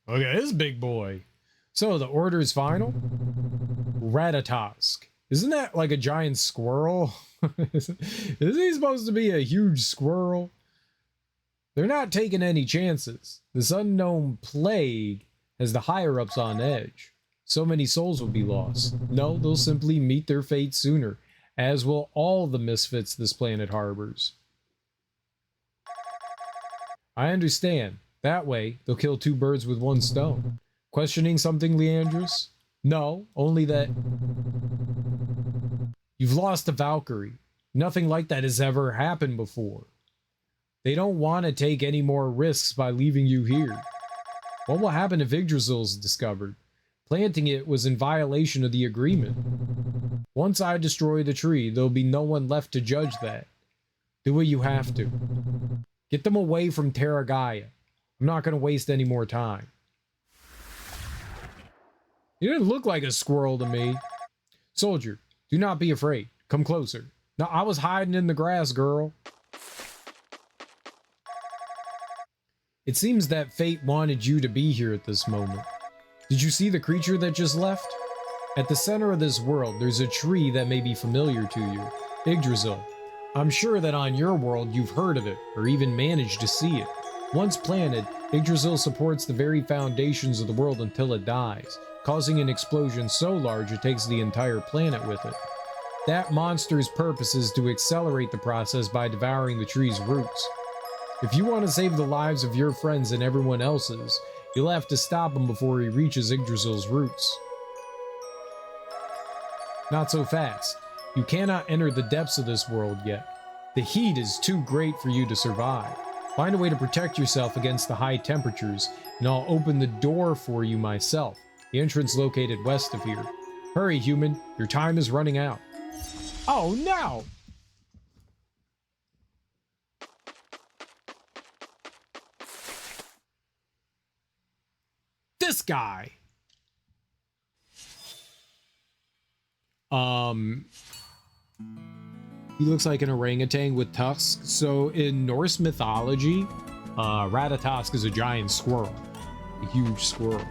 Look at this big boy. So the order is final. Ratatosk. Isn't that like a giant squirrel? Isn't he supposed to be a huge squirrel? They're not taking any chances. This unknown plague has the higher-ups on edge. So many souls will be lost. No, they'll simply meet their fate sooner, as will all the misfits this planet harbors. I understand. That way, they'll kill two birds with one stone. Questioning something, Leandrus? No, only that... You've lost a Valkyrie. Nothing like that has ever happened before. They don't want to take any more risks by leaving you here. What will happen if Yggdrasil's discovered? Planting it was in violation of the agreement. Once I destroy the tree, there'll be no one left to judge that. Do what you have to. Get them away from Terra Gaia. I'm not going to waste any more time. You didn't look like a squirrel to me. Soldier, do not be afraid. Come closer. No, I was hiding in the grass, girl. It seems that fate wanted you to be here at this moment. Did you see the creature that just left? At the center of this world, there's a tree that may be familiar to you. Yggdrasil. I'm sure that on your world you've heard of it, or even managed to see it. Once planted, Yggdrasil supports the very foundations of the world until it dies, causing an explosion so large it takes the entire planet with it. That monster's purpose is to accelerate the process by devouring the tree's roots. If you want to save the lives of your friends and everyone else's, you'll have to stop him before he reaches Yggdrasil's roots. Not so fast. You cannot enter the depths of this world yet. The heat is too great for you to survive. Find a way to protect yourself against the high temperatures, and I'll open the door for you myself. The entrance located west of here. Hurry, human. Your time is running out. Oh, no! This guy. He looks like an orangutan with tusks. So in Norse mythology, Ratatosk is a giant squirrel. A huge squirrel.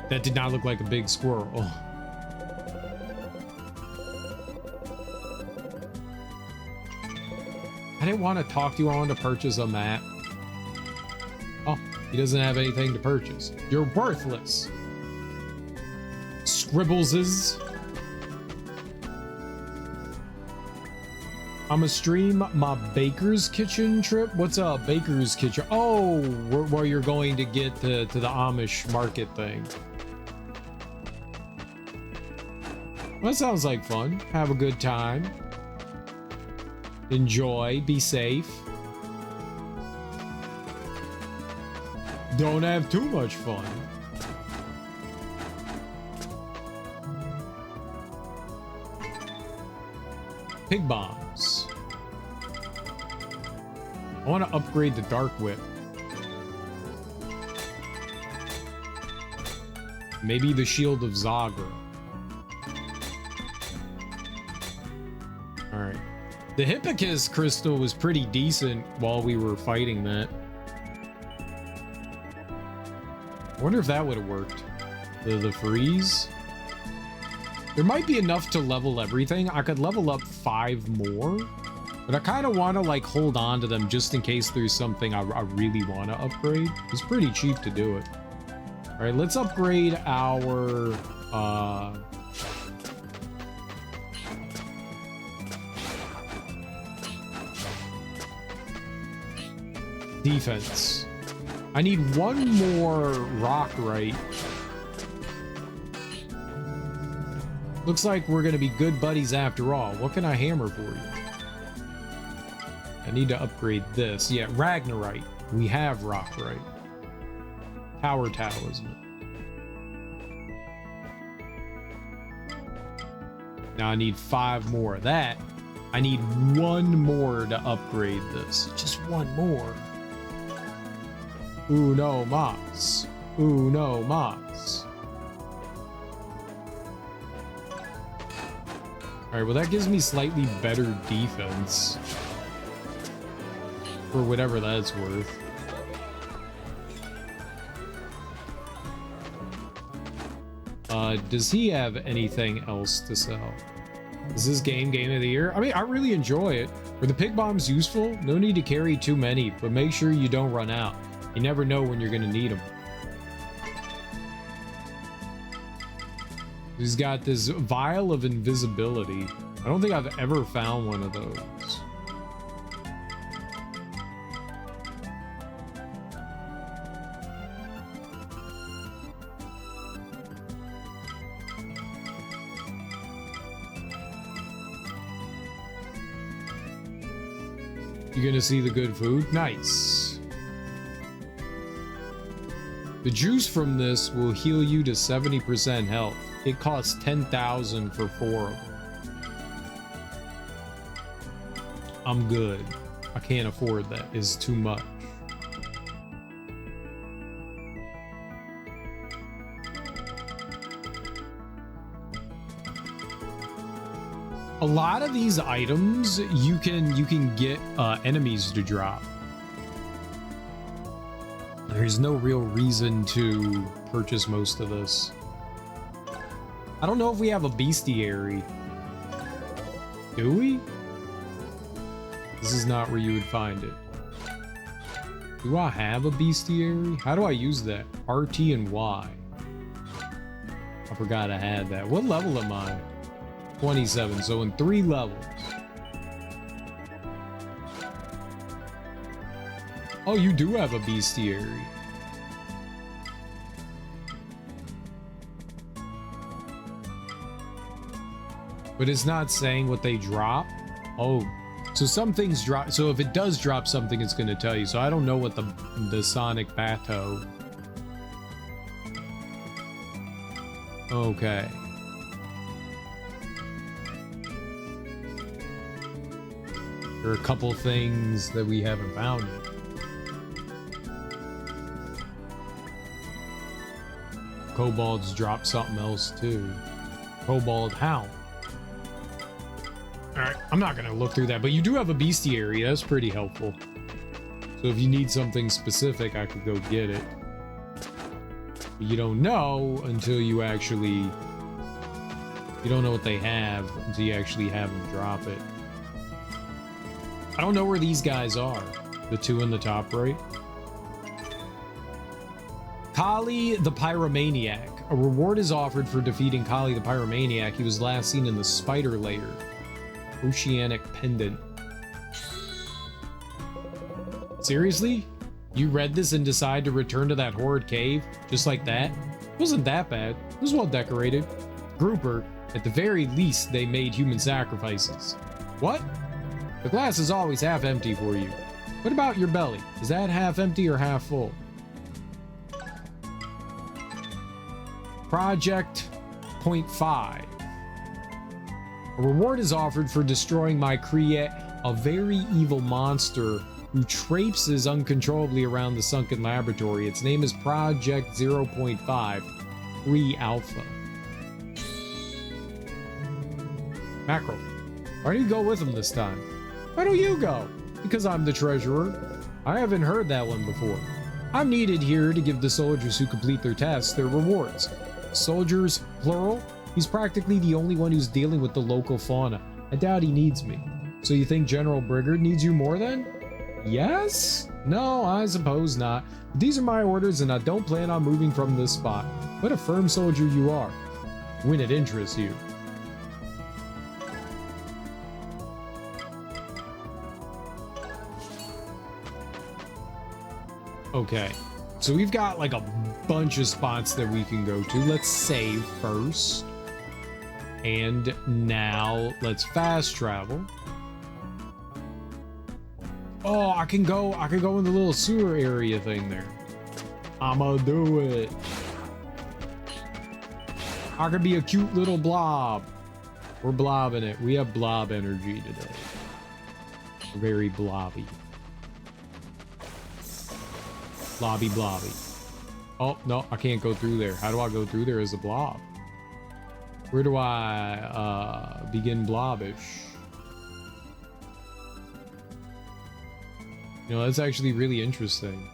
That did not look like a big squirrel. I didn't want to talk to you. I wanted to purchase a map. Oh, he doesn't have anything to purchase. You're worthless. Scribbles'. I'ma stream my baker's kitchen trip. What's a baker's kitchen? Oh, where you're going to get to the Amish market thing. Well, that sounds like fun. Have a good time. Enjoy. Be safe. Don't have too much fun. Pig bombs. I want to upgrade the Dark Whip. Maybe the Shield of Zagra. All right. The Hippocus crystal was pretty decent while we were fighting that. I wonder if that would have worked. The freeze. There might be enough to level everything. I could level up 5 more, but I kind of want to like hold on to them just in case there's something I really want to upgrade. It's pretty cheap to do it. All right, let's upgrade our defense. I need 1 more rock right. Looks like we're gonna be good buddies after all. What can I hammer for you? I need to upgrade this. Yeah, Ragnarite. We have Rockrite. Tower Talisman. Now I need 5 more of that. I need 1 more to upgrade this. Just 1 more. Uno mas. Uno mas. Alright, well that gives me slightly better defense. For whatever that's worth. Does he have anything else to sell? Is this game of the year? I mean, I really enjoy it. Are the pig bombs useful? No need to carry too many, but make sure you don't run out. You never know when you're gonna need them. He's got this vial of invisibility. I don't think I've ever found one of those. You gonna see the good food? Nice. The juice from this will heal you to 70% health. It costs 10,000 for 4 of them. I'm good. I can't afford that. It's too much. A lot of these items you can get enemies to drop. There's no real reason to purchase most of this. I don't know if we have a bestiary. Do we? This is not where you would find it. Do I have a bestiary? How do I use that? RT and Y. I forgot I had that. What level am I? 27, so in 3 levels. Oh, you do have a bestiary. But it's not saying what they drop? Oh, so some things drop. So if it does drop something, it's going to tell you. So I don't know what the Sonic Bateau. Okay. There are a couple things that we haven't found yet. Kobolds drop something else too. Kobold Hound. Alright, I'm not gonna look through that, but you do have a bestiary. That's pretty helpful. So if you need something specific, I could go get it. But you don't know until you actually... You don't know what they have until you actually have them drop it. I don't know where these guys are. The 2 in the top right. Kali the Pyromaniac. A reward is offered for defeating Kali the Pyromaniac. He was last seen in the spider layer. Oceanic Pendant. Seriously? You read this and decide to return to that horrid cave? Just like that? It wasn't that bad. It was well decorated. Grouper, at the very least, they made human sacrifices. What? The glass is always half empty for you. What about your belly? Is that half empty or half full? Project Point 5. A reward is offered for destroying my create, a very evil monster who traipses uncontrollably around the sunken laboratory. Its name is Project 0.5, Free Alpha. Mackerel. Why do you go with him this time? Why don't you go? Because I'm the treasurer. I haven't heard that one before. I'm needed here to give the soldiers who complete their tasks their rewards. Soldiers, plural? He's practically the only one who's dealing with the local fauna. I doubt he needs me. So you think General Brigard needs you more then? Yes? No, I suppose not. These are my orders and I don't plan on moving from this spot. What a firm soldier you are. When it interests you. Okay, so we've got like a bunch of spots that we can go to. Let's save first. And now let's fast travel. Oh, I can go in the little sewer area thing there. I'ma do it. I could be a cute little blob. We're blobbing it. We have blob energy today. We're very blobby. Blobby blobby. Oh, no, I can't go through there. How do I go through there as a blob? Where do I begin blobbish? You know, that's actually really interesting.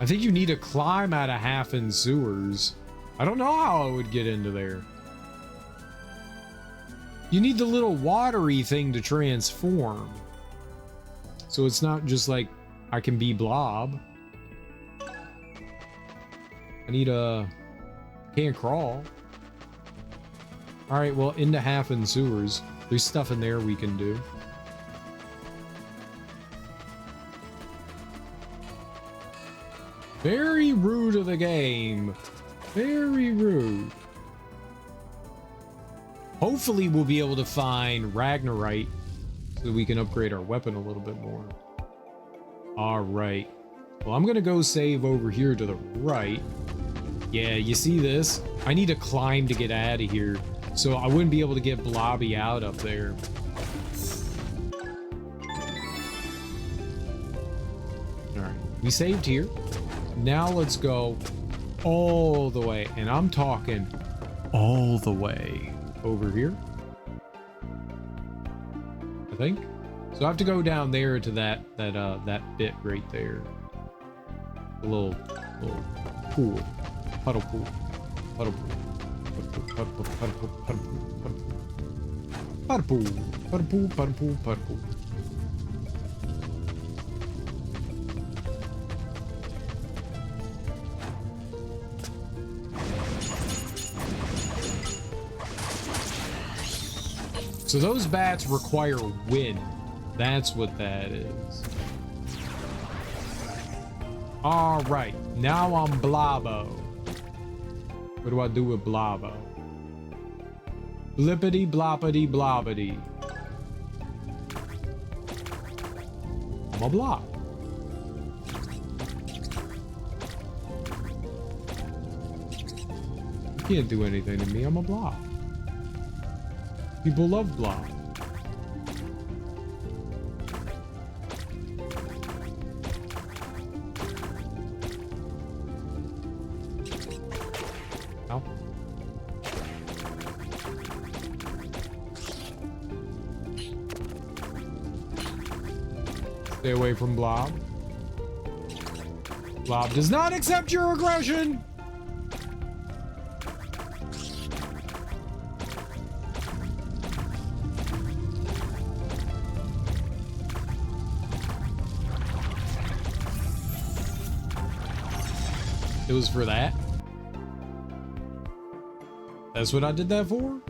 I think you need to climb out of half in sewers. I don't know how I would get into there. You need the little watery thing to transform. So it's not just like I can be blob. I need a... Can't crawl. Alright, well, into half in sewers. There's stuff in there we can do. Very rude of the game. Very rude. Hopefully we'll be able to find Ragnarite so that we can upgrade our weapon a little bit more. Alright. Well, I'm gonna go save over here to the right. Yeah, you see this? I need to climb to get out of here. So I wouldn't be able to get Blobby out up there. Alright. We saved here. Now let's go all the way. And I'm talking all the way over here. I think. So I have to go down there to that bit right there. A little pool. Puddle pool. Puddle pool. Puddle pool. Puddle pool. Puddle pool. Puddle pool. Puddle pool. So those bats require wind. That's what that is. All right, now I'm Blobbo. What do I do with Blobbo? Blippity bloppity blobbity. I'm a blob. You can't do anything to me. I'm a blob. People love blob. Ow. Stay away from blob. Blob does not accept your aggression. It was for that? That's what I did that for?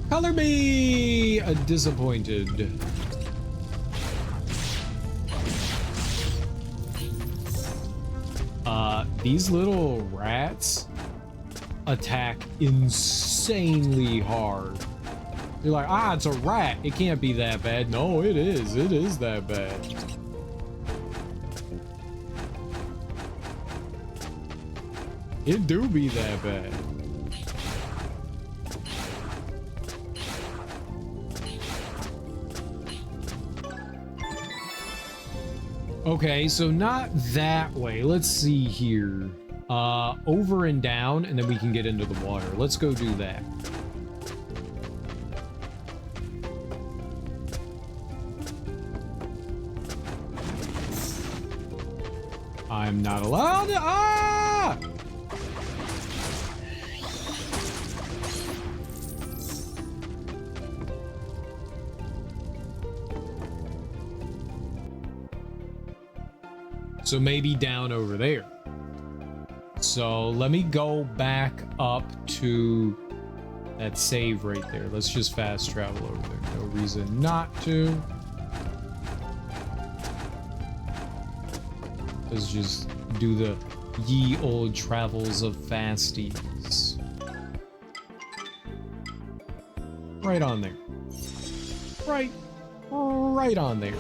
Color me disappointed. These little rats attack insanely hard. You're like, ah, it's a rat. It can't be that bad. No, it is. It is that bad. It do be that bad. Okay, so not that way. Let's see here. Over and down, and then we can get into the water. Let's go do that. I'm not allowed to. Ah! So maybe down over there. So let me go back up to that save right there. Let's just fast travel over there. No reason not to. Let's just do the ye old travels of fasties. Right on there. Right on there.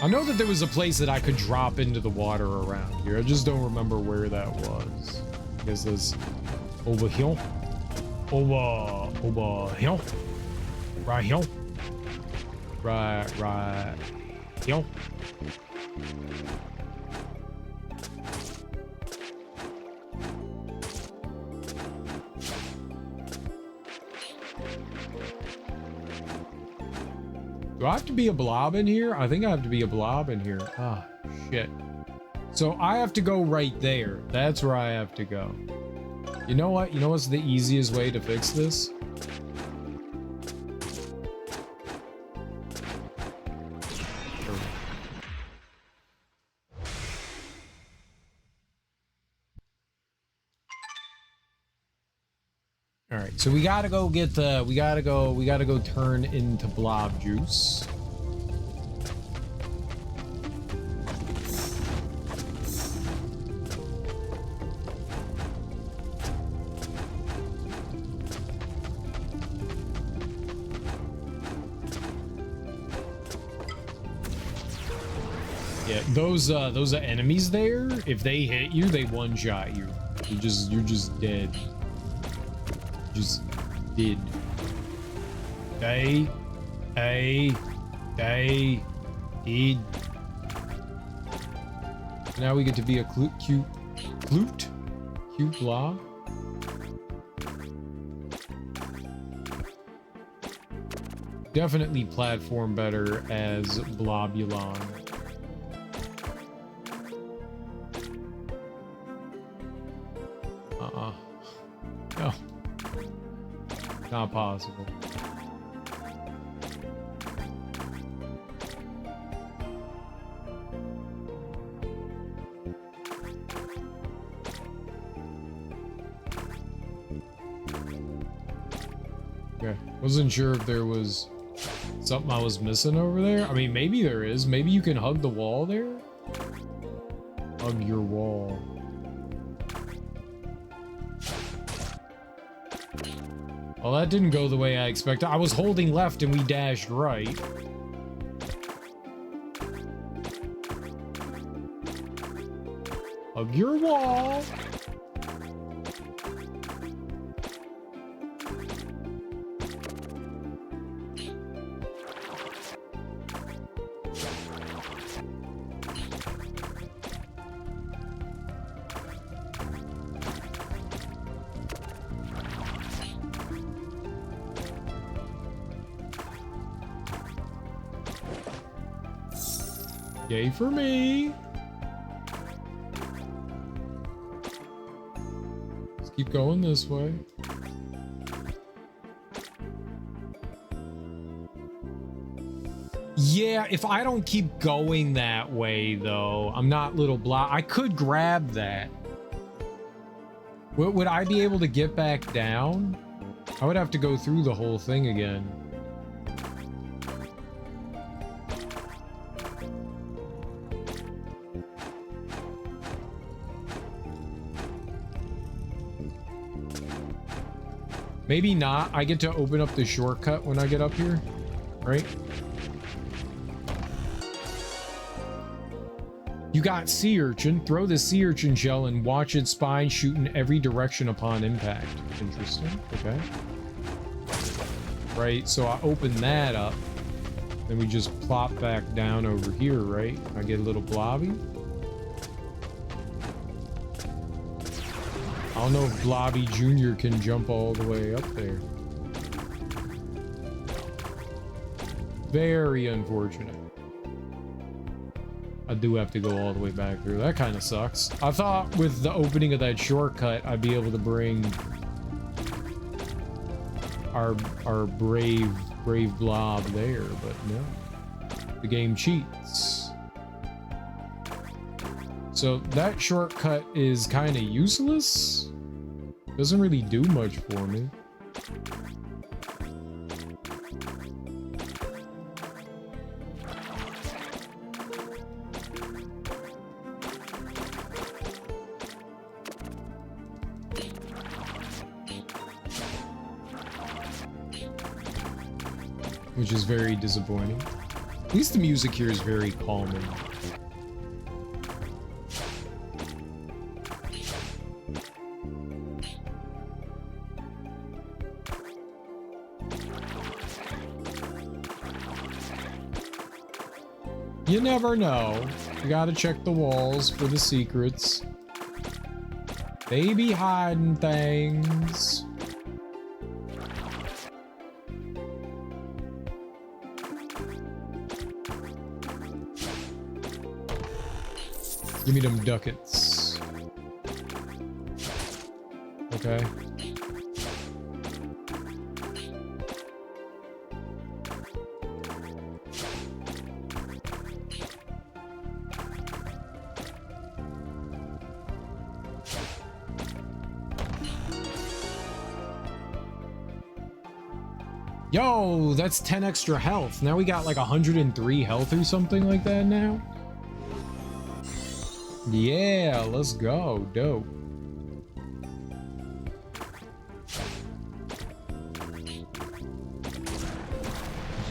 I know that there was a place that I could drop into the water around here. I just don't remember where that was. I guess that's over here. Over here. Right here. Right here. Do I have to be a blob in here? I think I have to be a blob in here. Ah, shit. So I have to go right there. That's where I have to go. You know what? You know what's the easiest way to fix this? All right, so we gotta go get the, we gotta go turn into blob juice. Yeah, those enemies there, if they hit you, they one-shot you. You're just dead. Just did. They did. Now we get to be a cute blob. Definitely platform better as Blobulon. No. Not possible. Okay, wasn't sure if there was something I was missing over there. I mean, maybe there is. Maybe you can hug the wall there. Hug your wall. Well, that didn't go the way I expected. I was holding left and we dashed right. Hug your wall. Yay for me. Let's keep going this way. Yeah, if I don't keep going that way, though, I'm not little blob. I could grab that. Would I be able to get back down? I would have to go through the whole thing again. Maybe not. I get to open up the shortcut when I get up here, right? You got sea urchin. Throw the sea urchin shell and watch its spine shoot in every direction upon impact. Interesting. Okay. right? So I open that up. Then we just plop back down over here, right? I get a little blobby. I don't know if Blobby Jr. can jump all the way up there. Very unfortunate. I do have to go all the way back through. That kind of sucks. I thought with the opening of that shortcut, I'd be able to bring our brave blob there, but no. The game cheats. So that shortcut is kind of useless. Doesn't really do much for me. Which is very disappointing. At least the music here is very calming. You never know. You gotta check the walls for the secrets. They be hiding things. Give me them ducats. Okay. Yo, that's 10 extra health. Now we got like 103 health or something like that now. Yeah, let's go. Dope.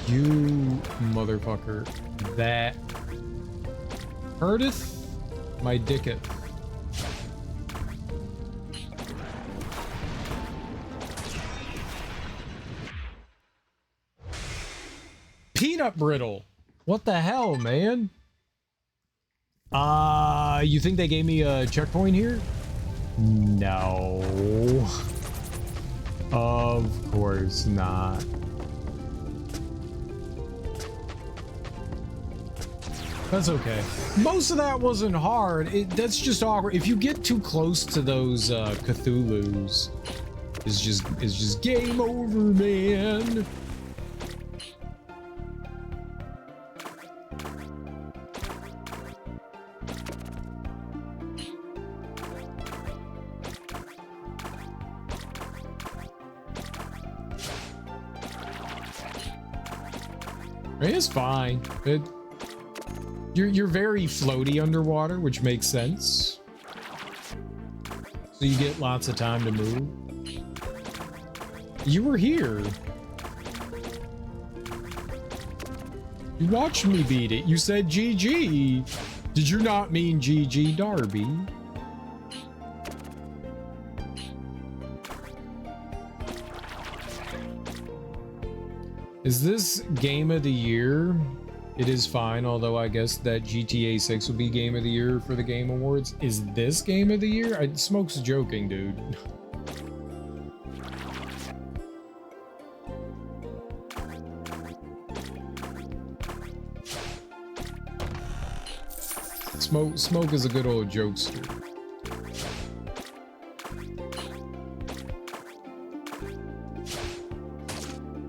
You motherfucker. That hurteth my dicketh. Peanut brittle. What the hell, man? You think they gave me a checkpoint here? No. Of course not. That's okay. Most of that wasn't hard. That's just awkward. If you get too close to those Cthulhus, it's just game over, man. It's fine. You're very floaty underwater, which makes sense. So you get lots of time to move. You were here. You watched me beat it. You said GG. Did you not mean GG Darby? Is this game of the year? It is fine, although I guess that GTA 6 will be game of the year for the Game Awards. Is this game of the year? Smoke's joking, dude. Smoke is a good old jokester.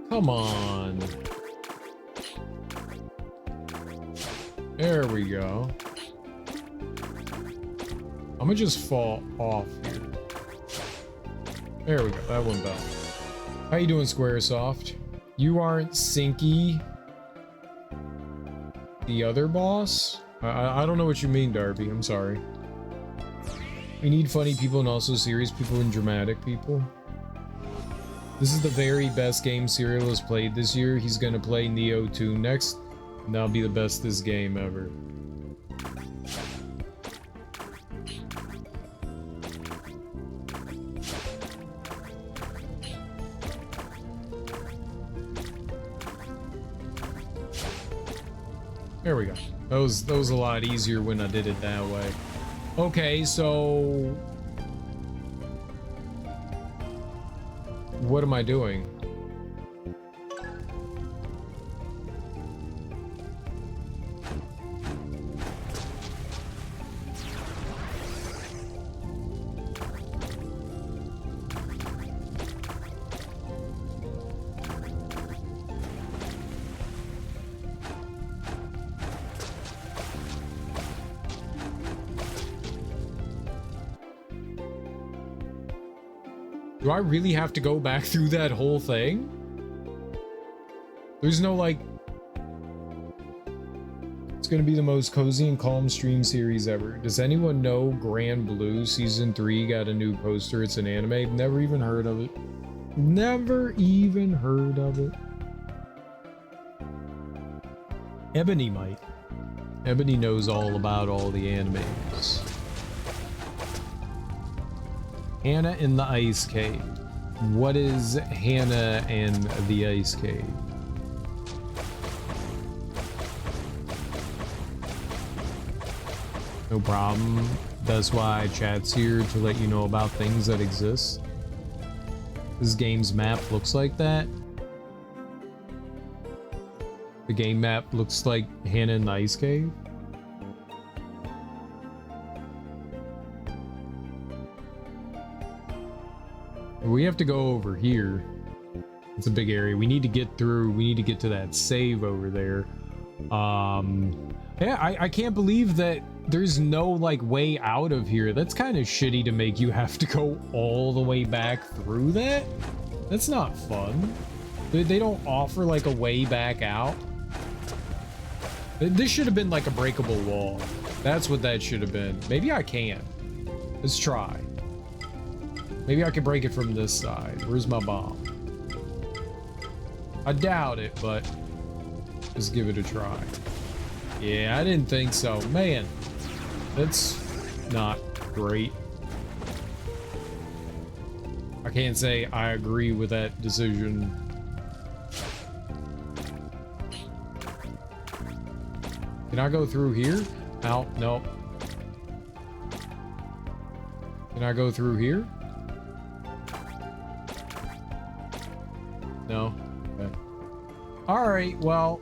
Come on. There we go. I'm gonna just fall off here. There we go. That went better. How you doing, Squaresoft? You aren't Sinky, the other boss? I don't know what you mean, Darby. I'm sorry. We need funny people and also serious people and dramatic people. This is the very best game Serial has played this year. He's gonna play Neo 2 next, and that'll be the best this game ever. There we go. That was a lot easier when I did it that way. Okay, so what am I doing? Do I really have to go back through that whole thing? There's no, like... It's gonna be the most cozy and calm stream series ever. Does anyone know Grand Blue Season 3 got a new poster? It's an anime. Never even heard of it. Never even heard of it. Ebony might. Ebony knows all about all the animes. Hannah in the Ice Cave. What is Hannah and the Ice Cave? No problem. That's why chat's here, to let you know about things that exist. This game's map looks like that. The game map looks like Hannah in the Ice Cave. We have to go over here. It's a big area. We need to get through. We need to get to that save over there. Yeah, I can't believe that there's no, like, way out of here. That's kind of shitty to make you have to go all the way back through that. That's not fun. They don't offer, like, a way back out. This should have been, like, a breakable wall. That's what that should have been. Maybe I can. Let's try. Maybe I can break it from this side. Where's my bomb? I doubt it, but let's give it a try. Yeah, I didn't think so. Man, that's not great. I can't say I agree with that decision. Can I go through here? Ow, no. Can I go through here? No. Okay. All right, well.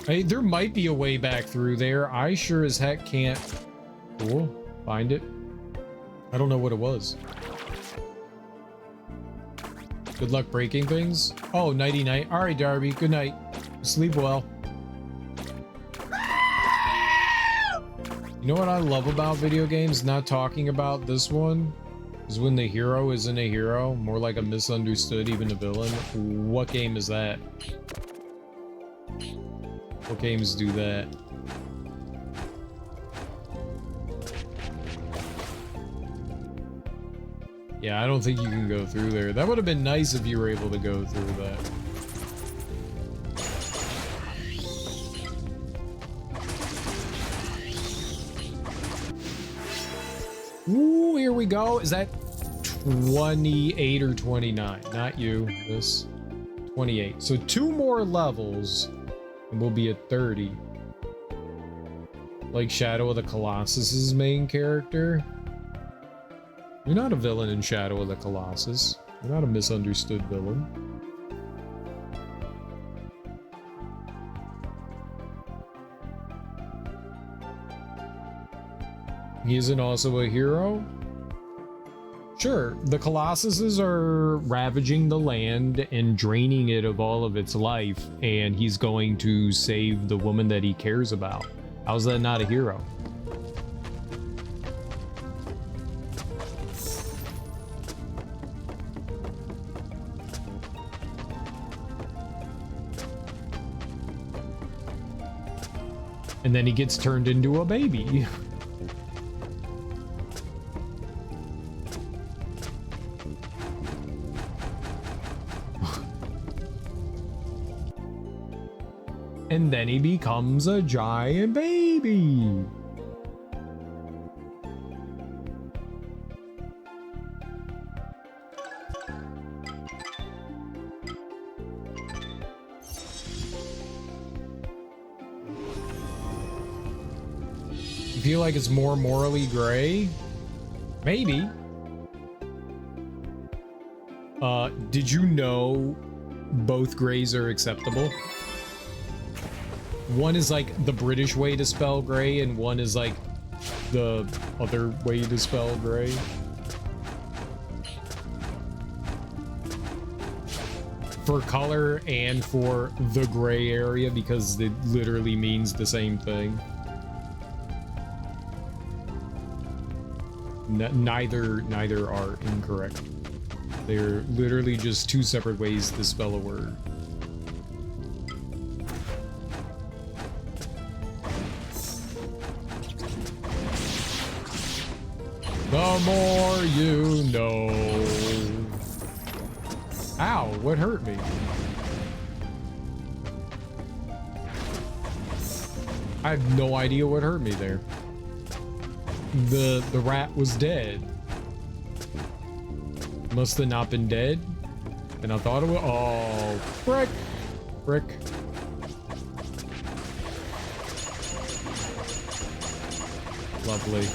Hey, there might be a way back through there. I sure as heck can't. Cool. Find it. I don't know what it was. Good luck breaking things. Oh, nighty night. All right, Darby. Good night. Sleep well. You know what I love about video games? Not talking about this one is when the hero isn't a hero, more like a misunderstood, even a villain. What game is that? What games do that? Yeah, I don't think you can go through there. That would have been nice if you were able to go through that. Ooh, here we go. Is that 28 or 29? Not you. This 28. So 2 more levels and we'll be at 30. Like Shadow of the Colossus's main character. You're not a villain in Shadow of the Colossus. You're not a misunderstood villain. He isn't also a hero? Sure, the Colossuses are ravaging the land and draining it of all of its life, and he's going to save the woman that he cares about. How's that not a hero? And then he gets turned into a baby. And then he becomes a giant baby. feel like it's more morally gray? Maybe. Did you know both grays are acceptable? One is like the British way to spell gray, and one is like the other way to spell gray. For color and for the gray area, because it literally means the same thing. Neither are incorrect. They're literally just two separate ways to spell a word. The more you know. Ow, what hurt me? I have no idea what hurt me there. The rat was dead. Must have not been dead. And I thought it was. Oh, frick. Frick. Lovely.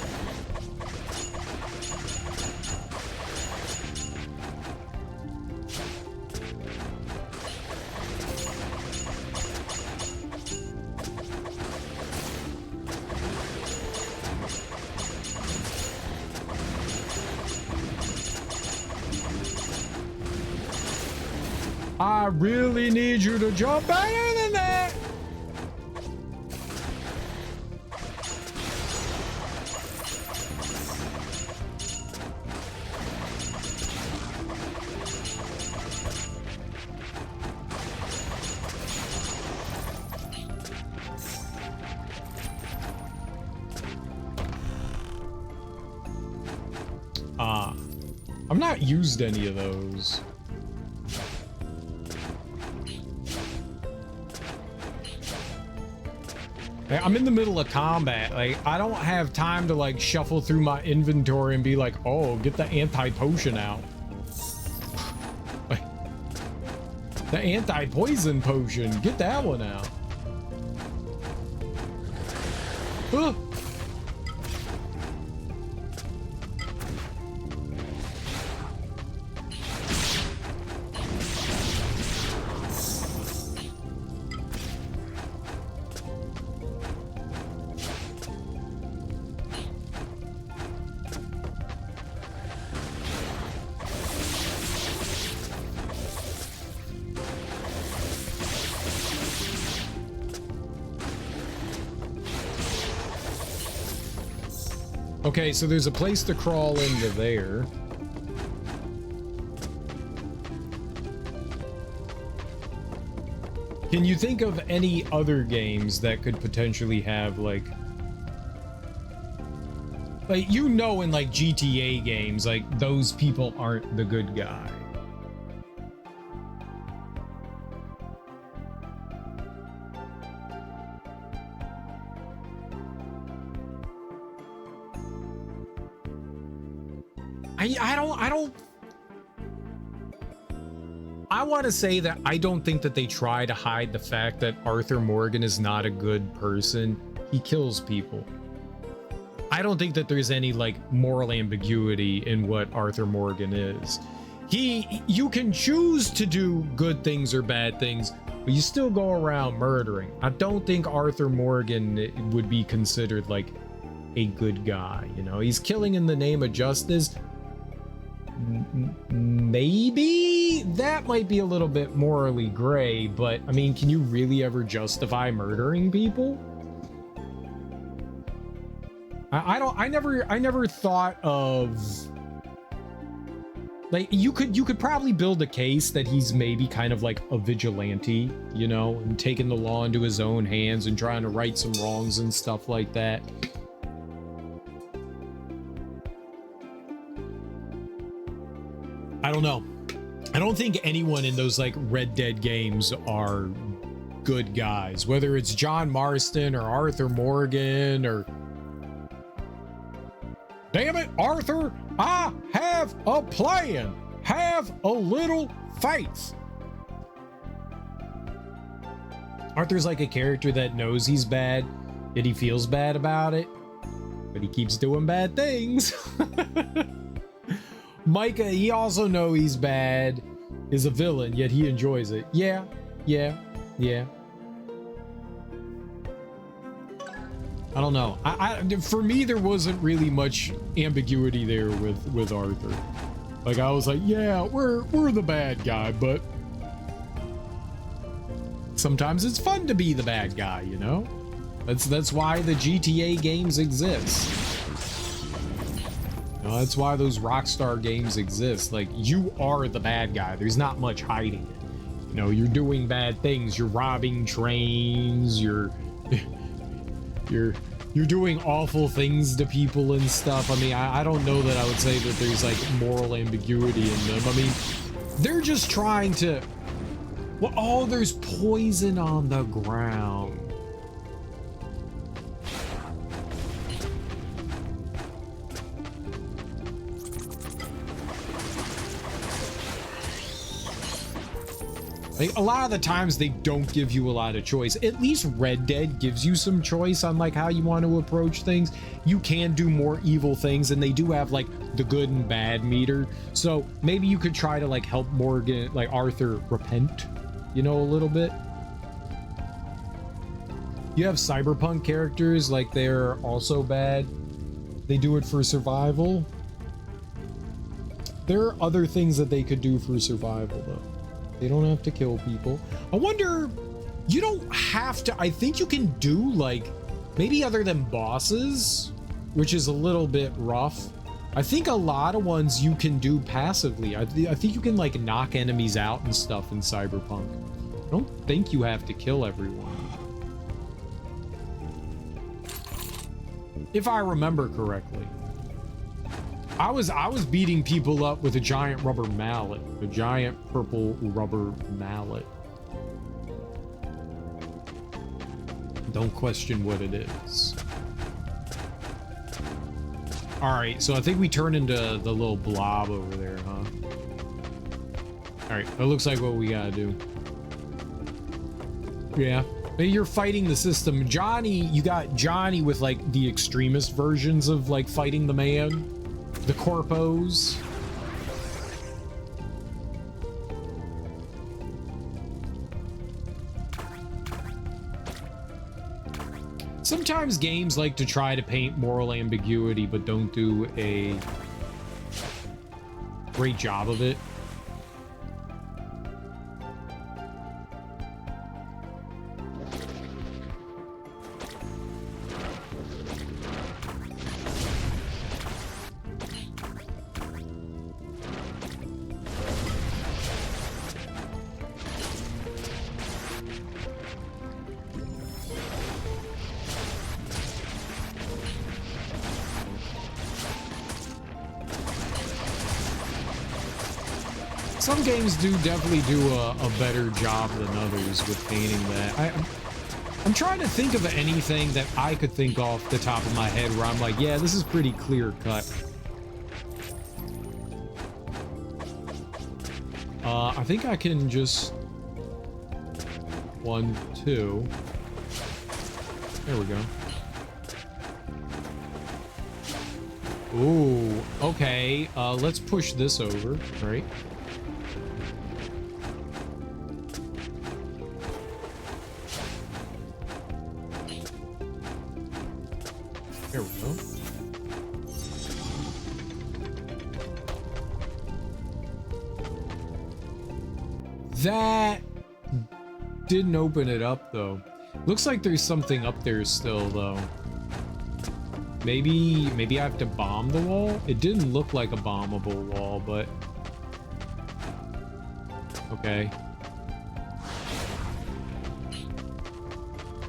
I really need you to jump better than that. I've not used any of those. I'm in the middle of combat. Like, I don't have time to like shuffle through my inventory and be like, oh, get the anti-potion out. Like, the anti-poison potion, get that one out. Ugh. Okay, so there's a place to crawl into there. Can you think of any other games that could potentially have like you know, in like GTA games, like those people aren't the good guy. I want to say that I don't think that they try to hide the fact that Arthur Morgan is not a good person. He kills people. I don't think that there's any like moral ambiguity in what Arthur Morgan is. You can choose to do good things or bad things, but you still go around murdering. I don't think Arthur Morgan would be considered like a good guy. You know, he's killing in the name of justice. Maybe that might be a little bit morally gray, but I mean, can you really ever justify murdering people? I never thought of like you could probably build a case that he's maybe kind of like a vigilante, you know, and taking the law into his own hands and trying to right some wrongs and stuff like that. I don't know. I don't think anyone in those like Red Dead games are good guys, whether it's John Marston or Arthur Morgan or... Damn it, Arthur, I have a plan. Have a little faith. Arthur's like a character that knows he's bad, yet he feels bad about it. but he keeps doing bad things. Micah, he also know he's bad, is a villain, yet he enjoys it. Yeah. I don't know. For me, there wasn't really much ambiguity there with Arthur. Like, I was like, yeah, we're the bad guy, but sometimes it's fun to be the bad guy, you know? That's why the GTA games exist. You know, that's why those Rockstar games exist. Like, you are the bad guy. There's not much hiding it. You know, you're doing bad things. You're robbing trains. You're doing awful things to people and stuff. I mean, I don't know that I would say that there's like moral ambiguity in them. I mean, they're just trying to... Well, oh, there's poison on the ground. Like, a lot of the times they don't give you a lot of choice. At least Red Dead gives you some choice on like how you want to approach things. You can do more evil things, and they do have like the good and bad meter. So maybe you could try to like help Morgan, like Arthur, repent, you know, a little bit. You have cyberpunk characters, like they're also bad. They do it for survival. There are other things that they could do for survival though. They don't have to kill people. I wonder, you don't have to, I think you can do like, maybe other than bosses, which is a little bit rough. I think a lot of ones you can do passively. I think you can like knock enemies out and stuff in Cyberpunk. I don't think you have to kill everyone. If I remember correctly. I was beating people up with a giant rubber mallet, a giant purple rubber mallet. Don't question what it is. All right, so I think we turn into the little blob over there, huh? All right, that looks like what we gotta do. Yeah, you're fighting the system. Johnny, you got Johnny with like the extremist versions of like fighting the man. The corpos. Sometimes games like to try to paint moral ambiguity, but don't do a great job of it. Some games do definitely do a better job than others with painting that. I'm trying to think of anything that I could think off the top of my head where I'm like, yeah, this is pretty clear cut. I think I can just 1, 2. There we go. Ooh, okay. Let's push this over, right? There we go. That didn't open it up though. Looks like there's something up there still though. Maybe I have to bomb the wall? It didn't look like a bombable wall, but okay.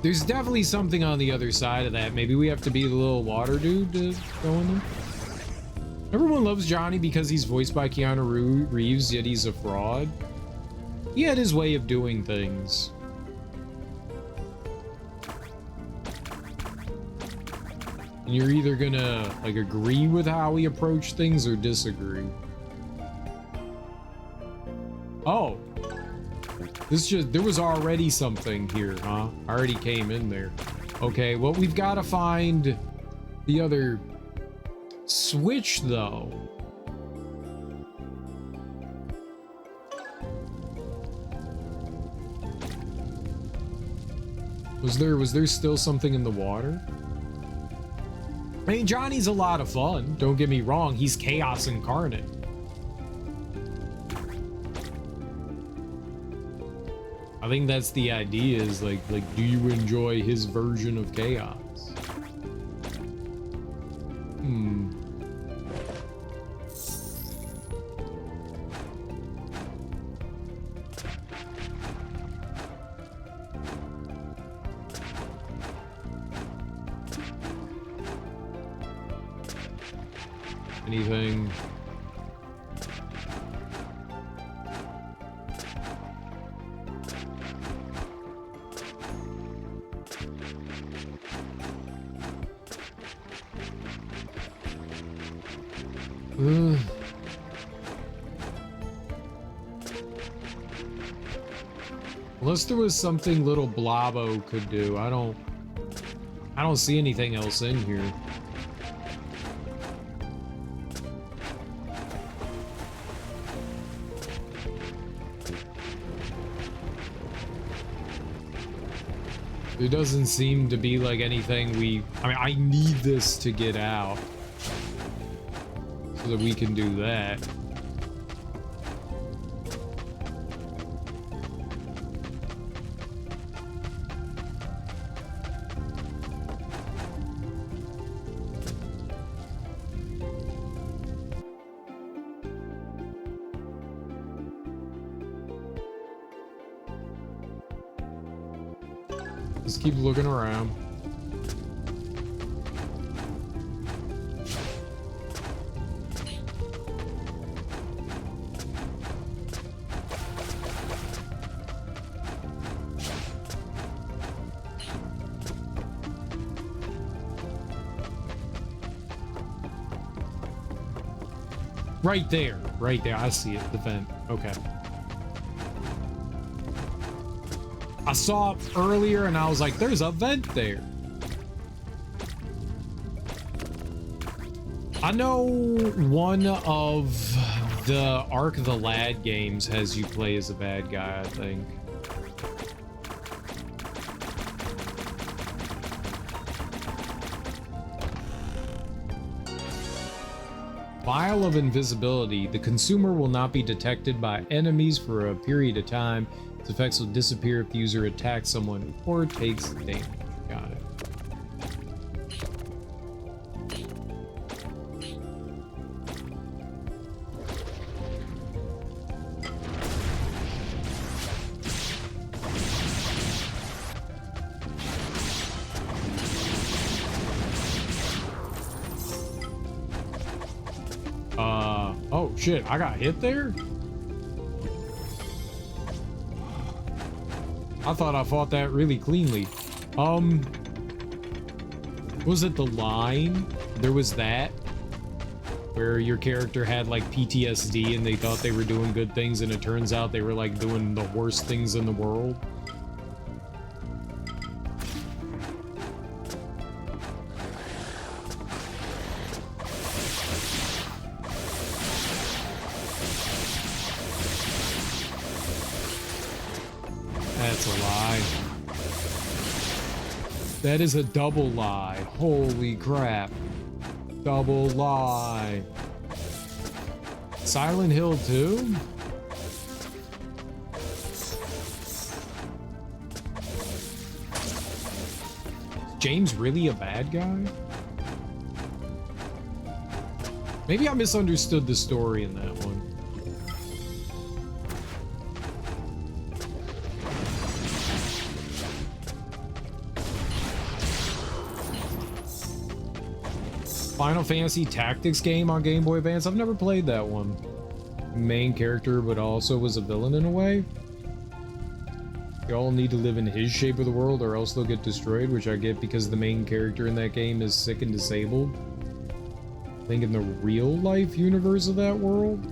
There's definitely something on the other side of that. Maybe we have to be the little water dude to go in there. Everyone loves Johnny because he's voiced by Keanu Reeves, yet he's a fraud. He had his way of doing things. And you're either gonna like agree with how he approached things or disagree. Oh. There was already something here, huh? I already came in there. Okay, well, we've got to find The other switch, though. Was there still something in the water? I mean, Johnny's a lot of fun. Don't get me wrong. He's chaos incarnate. I think that's the idea, is like, do you enjoy his version of chaos? Anything? Unless there was something little Blobbo could do. I don't see anything else in here. There doesn't seem to be like anything I mean, I need this to get out so that we can do that. Just keep looking around. Right there, right there. I see it, the vent. Okay. I saw it earlier and I was like, there's a vent there. I know one of the Ark of the Lad games has you play as a bad guy, I think. Vial of invisibility. The consumer will not be detected by enemies for a period of time. Its effects will disappear if the user attacks someone or takes damage. Got it. Oh shit, I got hit there? I thought I fought that really cleanly. Was it the line? There was that where your character had like PTSD and they thought they were doing good things and it turns out they were like doing the worst things in the world. That's a lie. That is a double lie. Holy crap. Double lie. Silent Hill 2? James really a bad guy? Maybe I misunderstood the story in that one. Final Fantasy Tactics game on Game Boy Advance. I've never played that one. Main character, but also was a villain in a way. You all need to live in his shape of the world or else they'll get destroyed, which I get because the main character in that game is sick and disabled. I think in the real life universe of that world?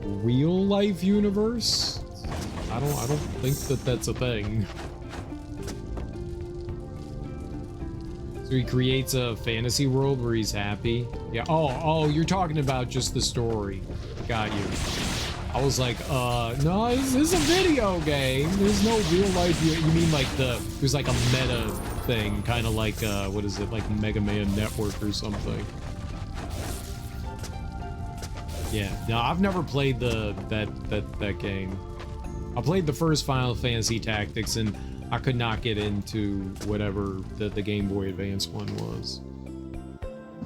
Real life universe? I don't think that that's a thing. So he creates a fantasy world where he's happy. Yeah. Oh, you're talking about just the story. Got you. I was like, no, this is a video game. There's no real life. You mean like there's like a meta thing, kind of like, what is it, like Mega Man Network or something. Yeah, no, I've never played that game. I played the first Final Fantasy Tactics, and I could not get into whatever the Game Boy Advance one was,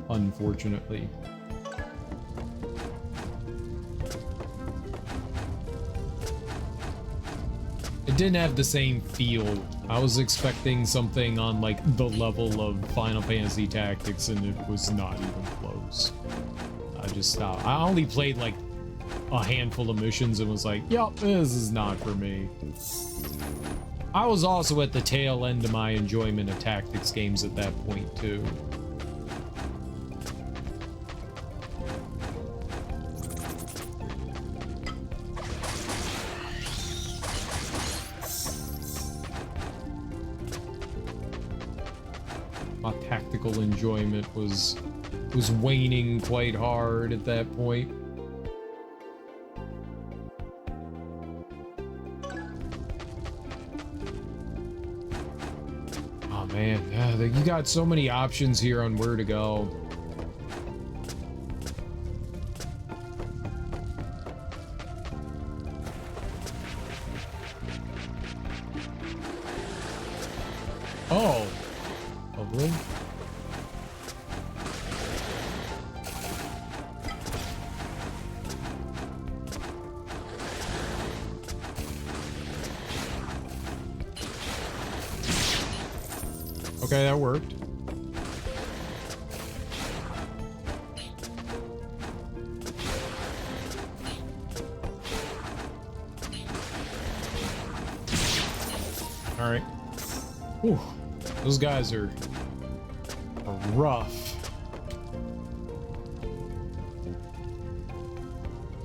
unfortunately. It didn't have the same feel. I was expecting something on like the level of Final Fantasy Tactics, and it was not even close. I just stopped. I only played like a handful of missions and was like, yep, this is not for me. I was also at the tail end of my enjoyment of tactics games at that point too. My tactical enjoyment was waning quite hard at that point. Oh man, you got so many options here on where to go. Oh, lovely. Okay, that worked. All right. Whew. Those guys are rough.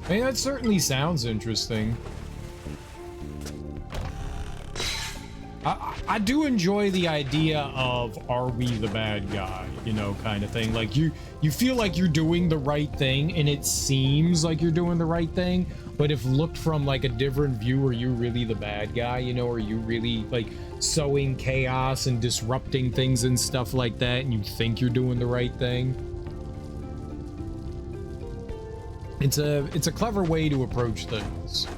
Hey, that certainly sounds interesting. I do enjoy the idea of, are we the bad guy, you know, kind of thing. Like you feel like you're doing the right thing, and it seems like you're doing the right thing, but if looked from like a different view, are you really the bad guy, you know? Are you really like sowing chaos and disrupting things and stuff like that, and you think you're doing the right thing? It's a clever way to approach things.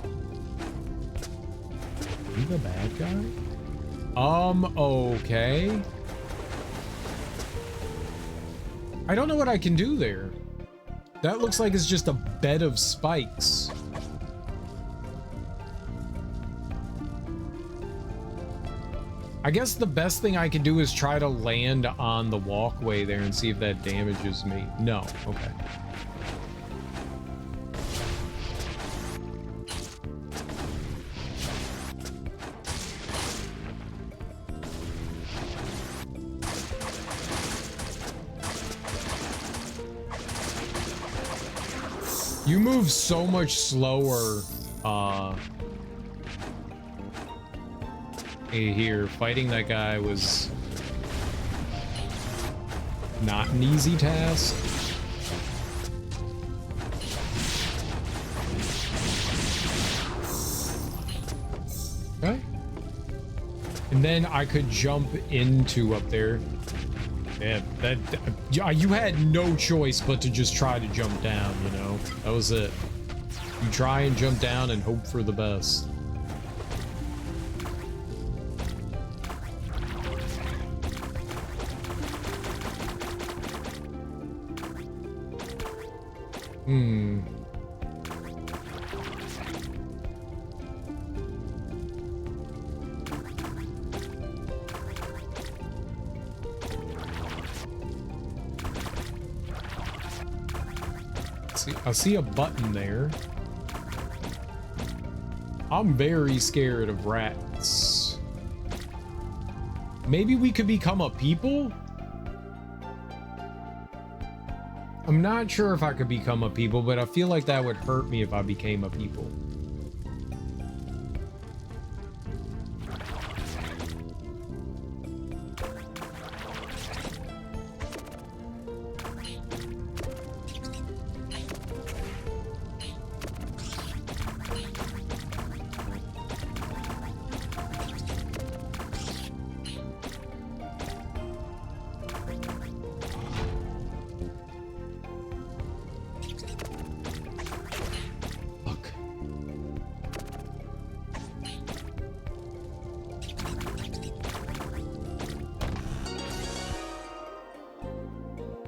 Are you the bad guy? Okay. I don't know what I can do there. That looks like it's just a bed of spikes. I guess the best thing I can do is try to land on the walkway there and see if that damages me. No, okay. You move so much slower, here. Fighting that guy was not an easy task. Okay. And then I could jump into up there. Yeah, you had no choice but to just try to jump down, you know? That was it. You try and jump down and hope for the best. I see a button there. I'm very scared of rats. Maybe we could become a people? I'm not sure if I could become a people, but I feel like that would hurt me if I became a people.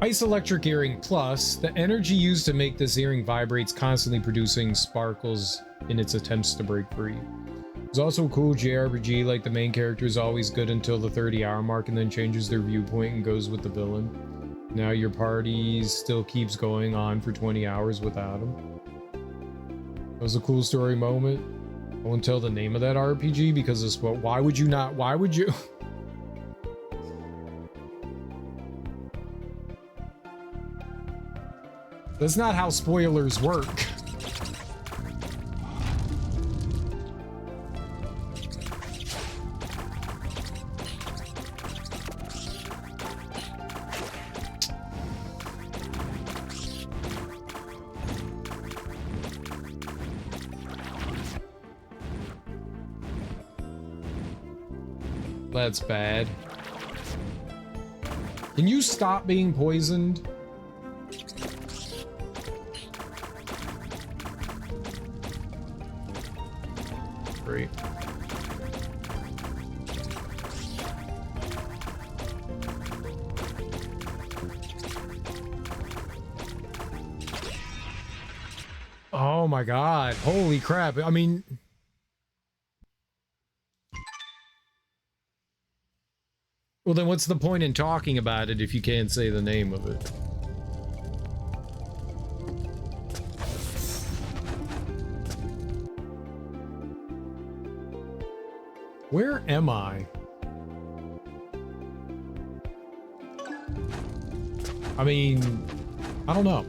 Ice Electric Earring Plus. The energy used to make this earring vibrates, constantly producing sparkles in its attempts to break free. It's also a cool JRPG, like the main character is always good until the 30-hour mark and then changes their viewpoint and goes with the villain. Now your party still keeps going on for 20 hours without him. That was a cool story moment. I won't tell the name of that RPG because it's what. Why would you not? Why would you? That's not how spoilers work. That's bad. Can you stop being poisoned? Great. Oh my god. Holy crap. I mean... Well, then what's the point in talking about it if you can't say the name of it? Where am I? I mean, I don't know.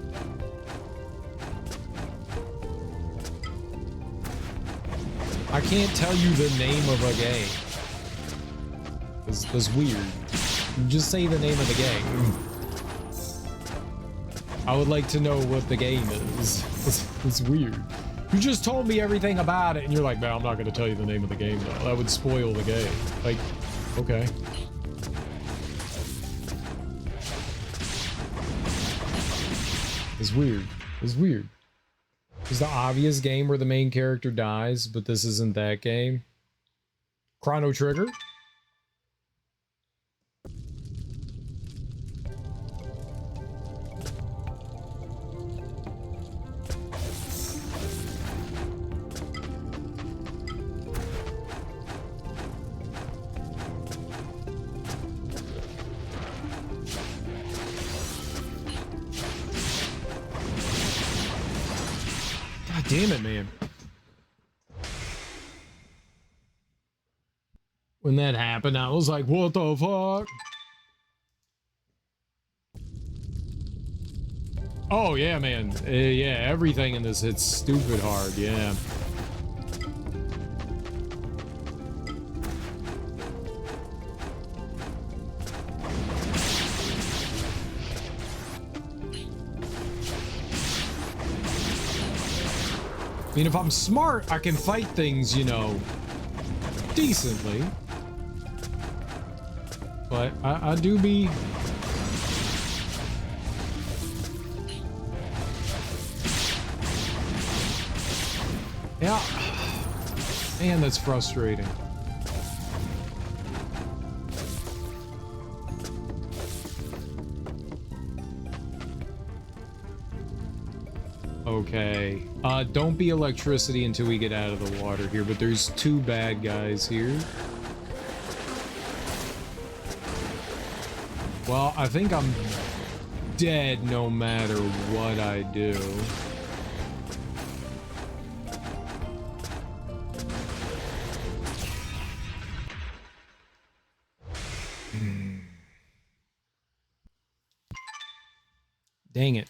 I can't tell you the name of a game. That's weird. Just say the name of the game. I would like to know what the game is. It's weird. You just told me everything about it, and you're like, man, I'm not going to tell you the name of the game, though. That would spoil the game. Like, okay. It's weird. It's weird. It's the obvious game where the main character dies, but this isn't that game. Chrono Trigger? Damn it, man. When that happened, I was like, what the fuck? Oh, yeah, man. Yeah, everything in this hits stupid hard, yeah. I mean, if I'm smart, I can fight things, you know, decently. But I do be... Yeah. Man, that's frustrating. Okay. Don't be electricity until we get out of the water here, but there's two bad guys here. Well, I think I'm dead no matter what I do. Dang it.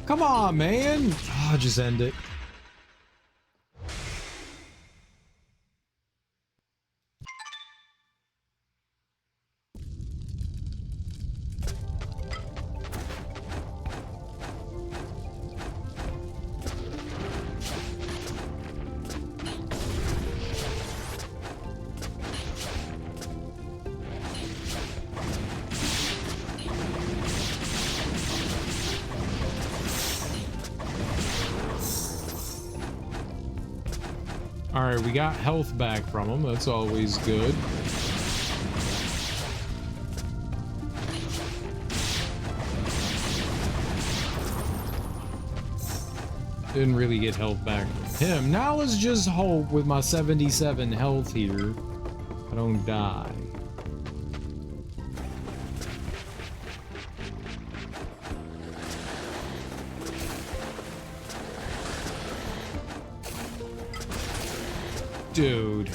Come on, man. Oh, I'll just end it. All right, we got health back from him. That's always good. Didn't really get health back from him. Now let's just hope with my 77 health here, I don't die. Dude.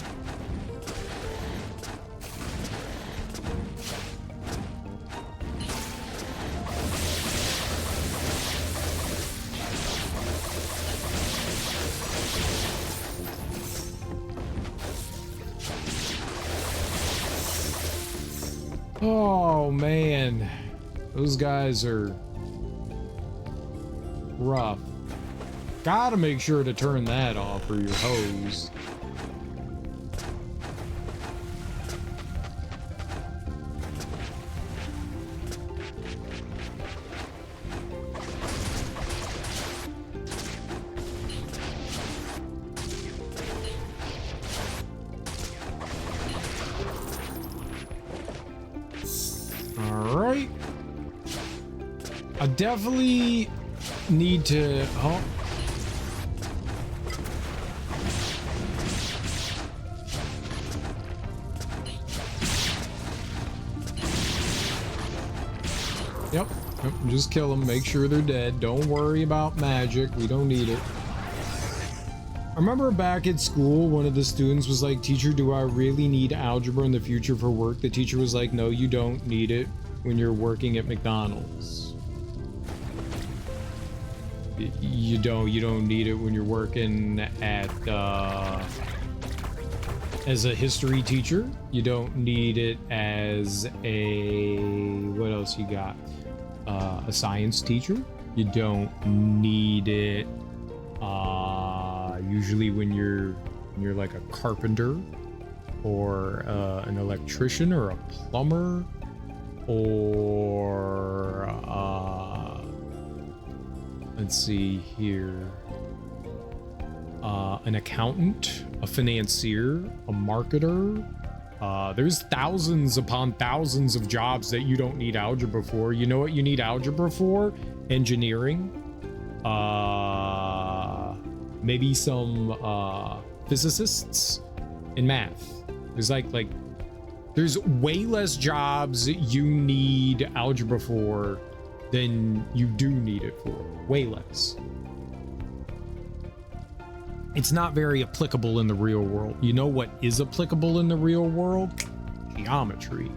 Oh man, those guys are rough. Gotta make sure to turn that off for your hose. Definitely need to. Oh. Yep. Just kill them. Make sure they're dead. Don't worry about magic. We don't need it. I remember back at school, one of the students was like, "Teacher, do I really need algebra in the future for work?" The teacher was like, "No, you don't need it when you're working at McDonald's. You don't need it when you're working at as a history teacher. You don't need it as a, what else you got? A science teacher. You don't need it usually when you're like a carpenter or an electrician or a plumber or let's see here. An accountant, a financier, a marketer. There's thousands upon thousands of jobs that you don't need algebra for. You know what you need algebra for? Engineering. Maybe some physicists in math. There's like there's way less jobs you need algebra for than you do need it for. Way less. It's not very applicable in the real world. You know what is applicable in the real world? Geometry.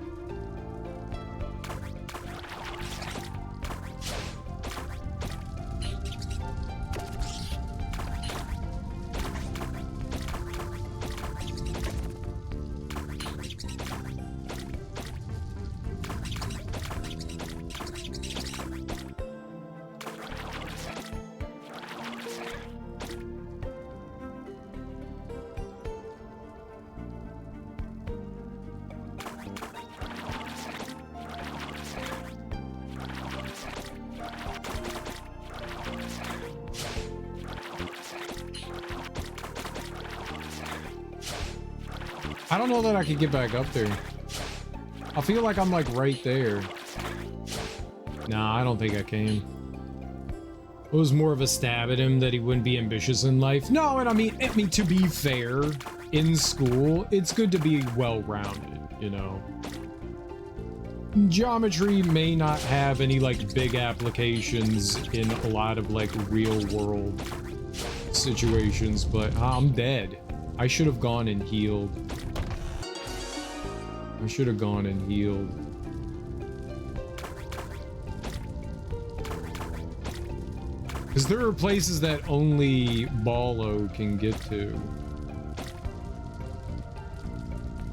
I don't know that I could get back up there. I feel like I'm like right there. Nah, I don't think I can. It was more of a stab at him that he wouldn't be ambitious in life. No, and I mean, to be fair, in school, it's good to be well-rounded, you know. Geometry may not have any like big applications in a lot of like real world situations, but I'm dead. I should have gone and healed. I should have gone and healed. Because there are places that only Ballo can get to.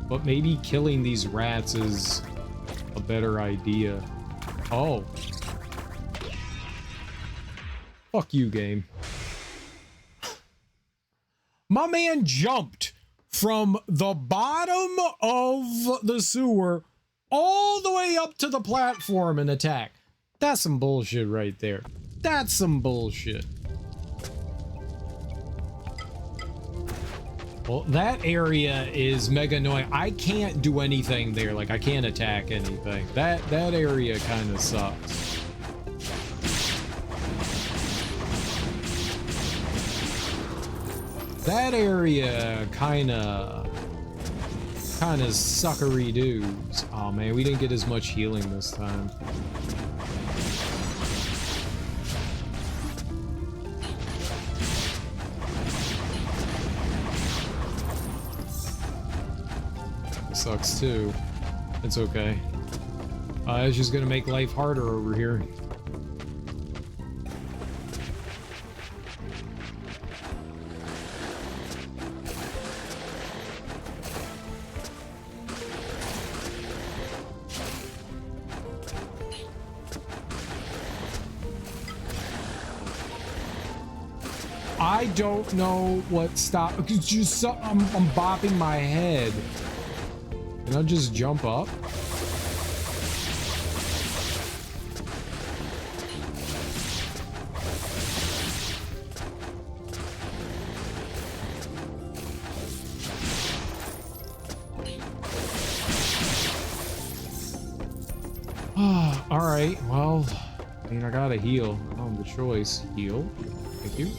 But maybe killing these rats is a better idea. Oh. Fuck you, game. My man jumped from the bottom of the sewer all the way up to the platform and attack. That's some bullshit right there. That's some bullshit. Well, that area is mega annoying. I can't do anything there. Like, I can't attack anything. That area kind of sucks. That area kind of suckery dudes. Oh man, we didn't get as much healing this time. Sucks too. It's okay. It's just gonna make life harder over here. I don't know what stop. Just I'm bopping my head. Can I just jump up? All right. Well, I mean, I gotta heal. I don't have the choice. Heal. Thank you.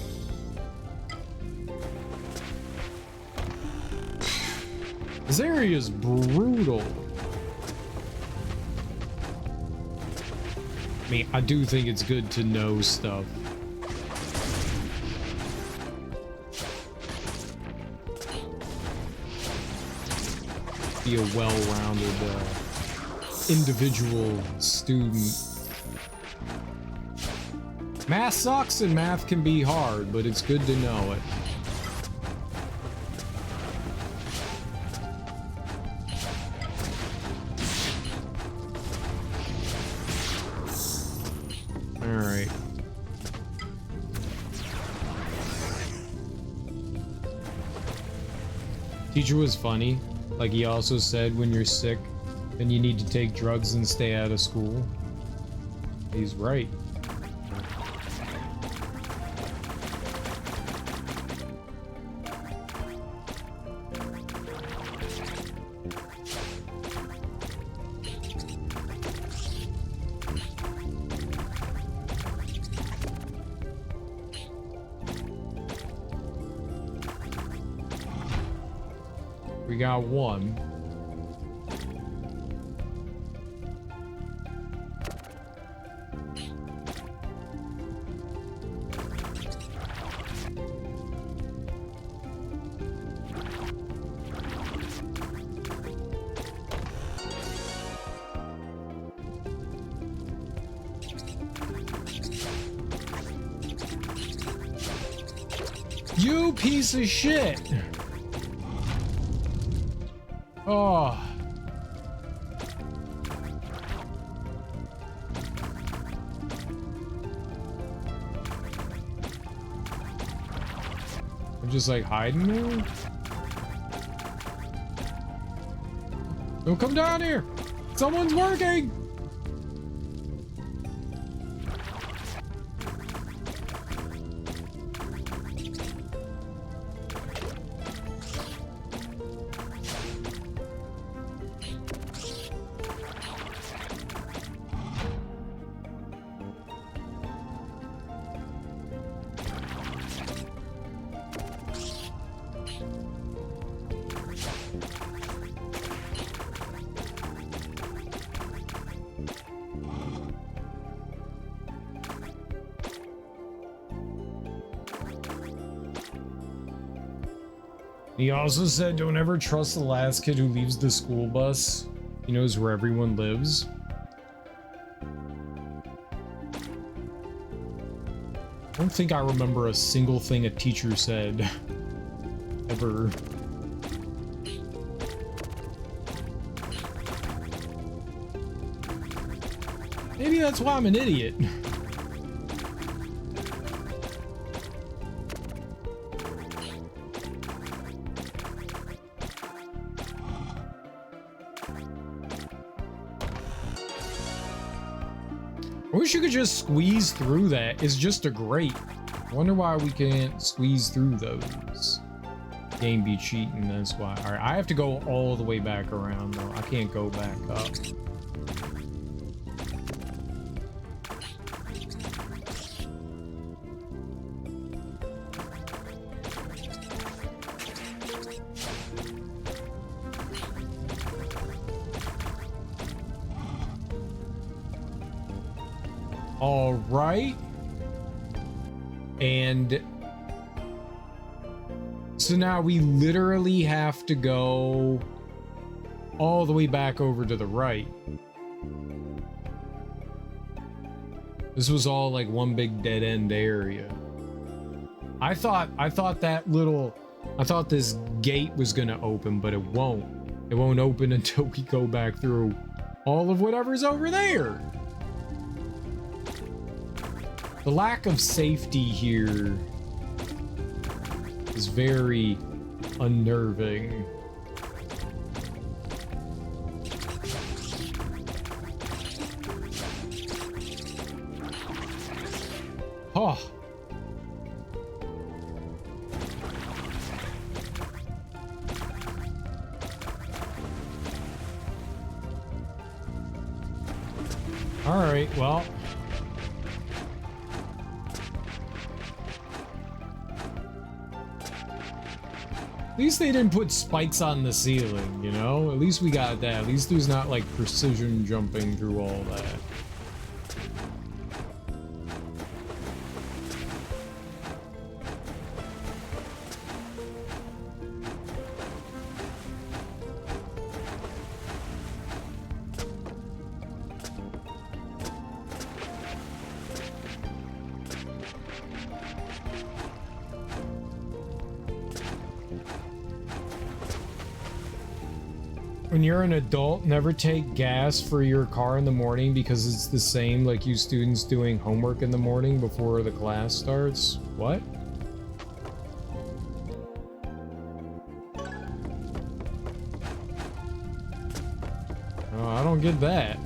This area is brutal. I mean, I do think it's good to know stuff. Be a well-rounded individual student. Math sucks and math can be hard, but it's good to know it. Alright. Teacher was funny. Like, he also said when you're sick, then you need to take drugs and stay out of school. He's right. We got one. You piece of shit. Oh. I'm just like hiding there. Don't come down here. Someone's working. He also said, don't ever trust the last kid who leaves the school bus. He knows where everyone lives. I don't think I remember a single thing a teacher said. Ever. Maybe that's why I'm an idiot. I wish you could just squeeze through that. It's just a grate. I wonder why we can't squeeze through those. Game be cheating, that's why. All right, I have to go all the way back around though. I can't go back up. All right. And so now we literally have to go all the way back over to the right. This was all like one big dead end area. I thought this gate was gonna open, but it won't. It won't open until we go back through all of whatever's over there. The lack of safety here is very unnerving. Oh. All right, well. At least they didn't put spikes on the ceiling, you know? At least we got that. At least there's not like precision jumping through all that. When you're an adult, never take gas for your car in the morning because it's the same like you students doing homework in the morning before the class starts. What? Oh, I don't get that.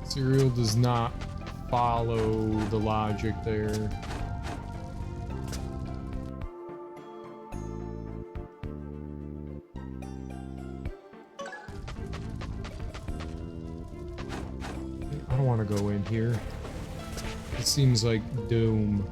Serial does not follow the logic there. I don't want to go in here. It seems like doom.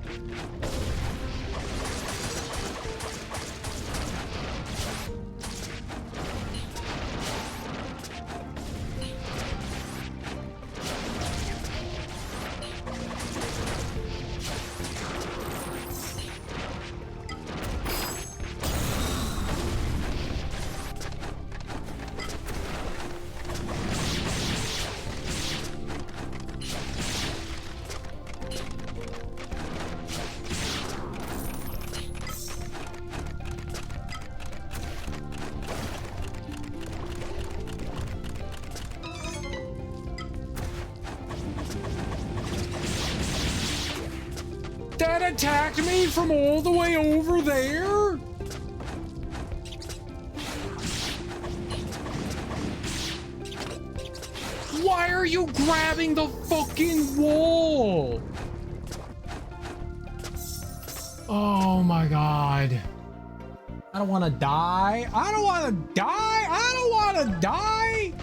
That attacked me from all the way over there? Why are you grabbing the fucking wall? Oh my god. I don't want to die. I don't want to die. I don't want to die.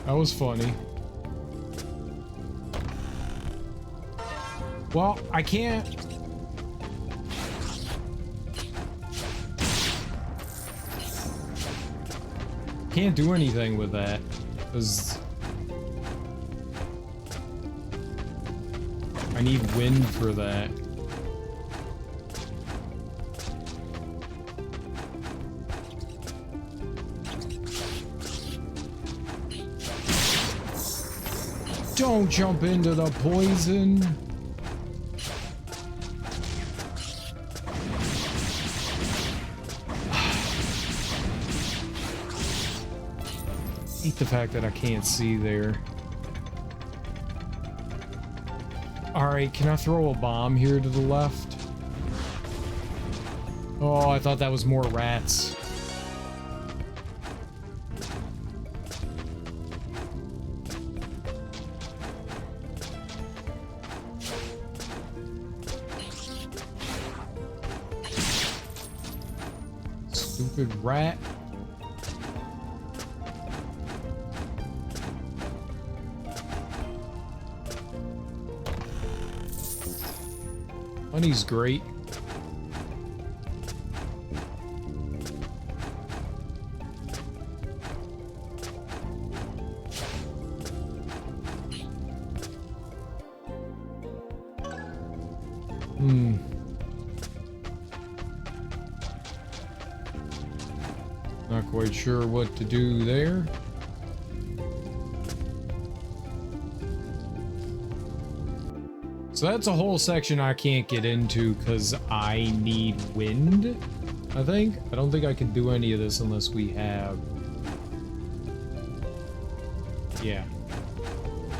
That was funny. Well, I can't. Can't do anything with that because I need wind for that. Don't jump into the poison. Hate the fact that I can't see there. Alright, can I throw a bomb here to the left? Oh, I thought that was more rats. Stupid rat. Honey's great. Not quite sure what to do there. So that's a whole section I can't get into because I need wind, I think. I don't think I can do any of this unless we have... Yeah.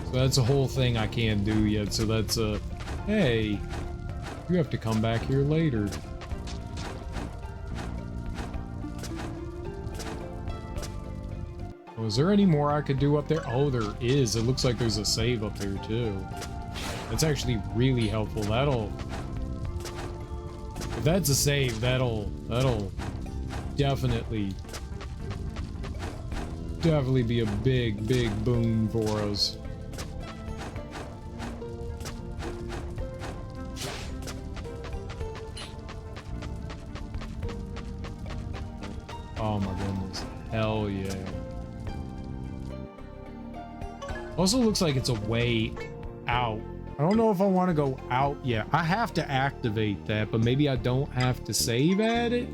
So that's a whole thing I can't do yet, so that's a... Hey, you have to come back here later. Oh, is there any more I could do up there? Oh, there is. It looks like there's a save up there, too. That's actually really helpful. That'll... If that's a save, that'll definitely be a big boon for us. Oh my goodness. Hell yeah. Also looks like it's a way out. I don't know if I want to go out yet. I have to activate that, but maybe I don't have to save at it.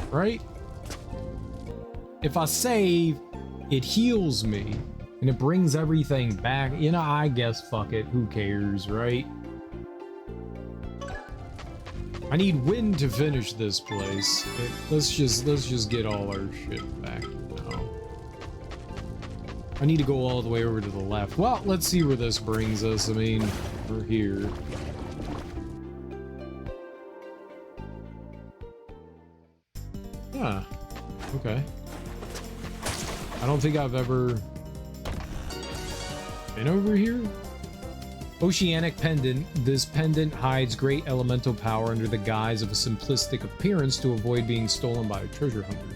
Right? If I save, it heals me and it brings everything back. You know, I guess fuck it. Who cares, right? I need wind to finish this place. Let's just get all our shit back now. I need to go all the way over to the left. Well, let's see where this brings us. I mean, we're here. Huh. Okay. I don't think I've ever been over here. Oceanic pendant. This pendant hides great elemental power under the guise of a simplistic appearance to avoid being stolen by treasure hunters.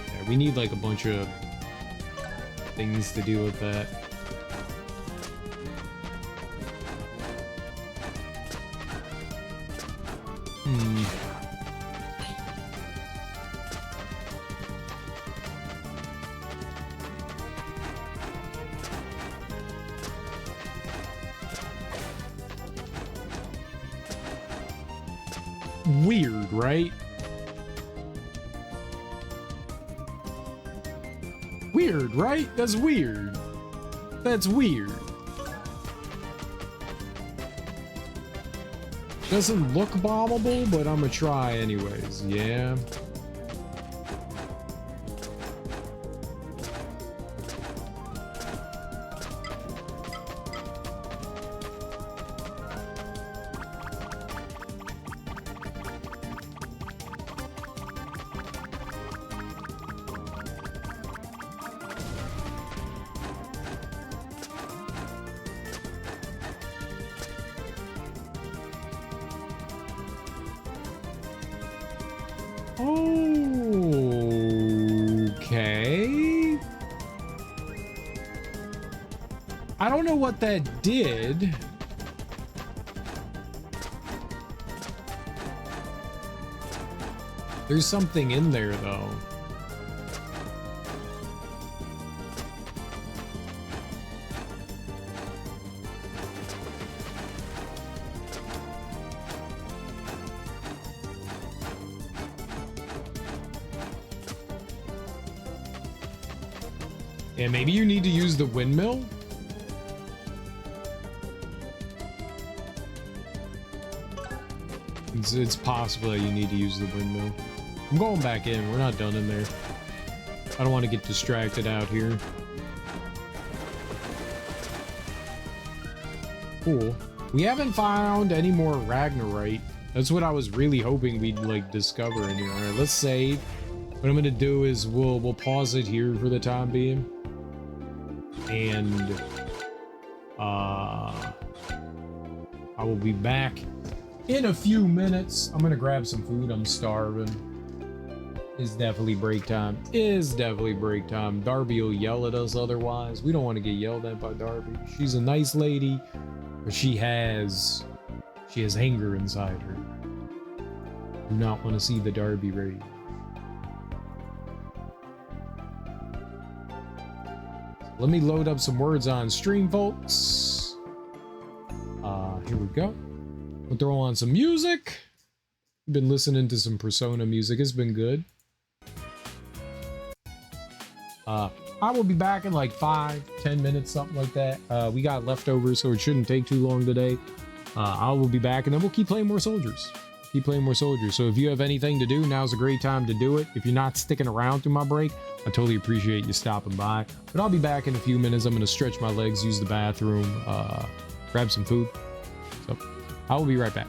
Yeah, we need like a bunch of things to deal with that. Weird, right? Weird, right? That's weird. That's weird. Doesn't look bombable, but I'm gonna try anyways. Yeah. Okay. I don't know what that did. There's something in there, though. Yeah, maybe you need to use the windmill? It's possible that you need to use the windmill. I'm going back in. We're not done in there. I don't want to get distracted out here. Cool. We haven't found any more Ragnarite. That's what I was really hoping we'd like discover in here. All right, let's save. What I'm gonna do is we'll pause it here for the time being, and I will be back in a few minutes. I'm gonna grab some food. I'm starving. It's definitely break time. Is definitely break time. Darby will yell at us otherwise. We don't want to get yelled at by Darby. She's a nice lady, but she has anger inside her. Do not want to see the Darby rage. Let me load up some words on stream, folks. Here we go. We'll throw on some music. Been listening to some Persona music. It's been good. I will be back in like 5-10 minutes, something like that. We got leftovers, so it shouldn't take too long today. I will be back, and then we'll keep playing more Soldiers. Keep playing more Soldiers. So if you have anything to do, now's a great time to do it. If you're not sticking around through my break, I totally appreciate you stopping by. But I'll be back in a few minutes. I'm going to stretch my legs, use the bathroom, grab some food. So I will be right back.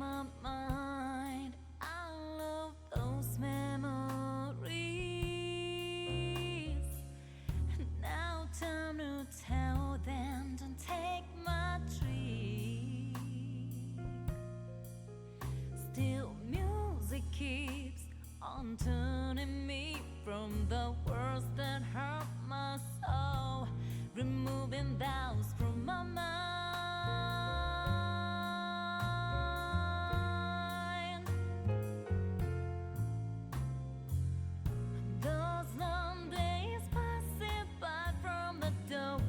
my mind. I love those memories. Now time to tell them, don't take my tree. Still music keeps on turning me from the words that hurt my soul, removing doubts from my mind. Those long days passing by from the door,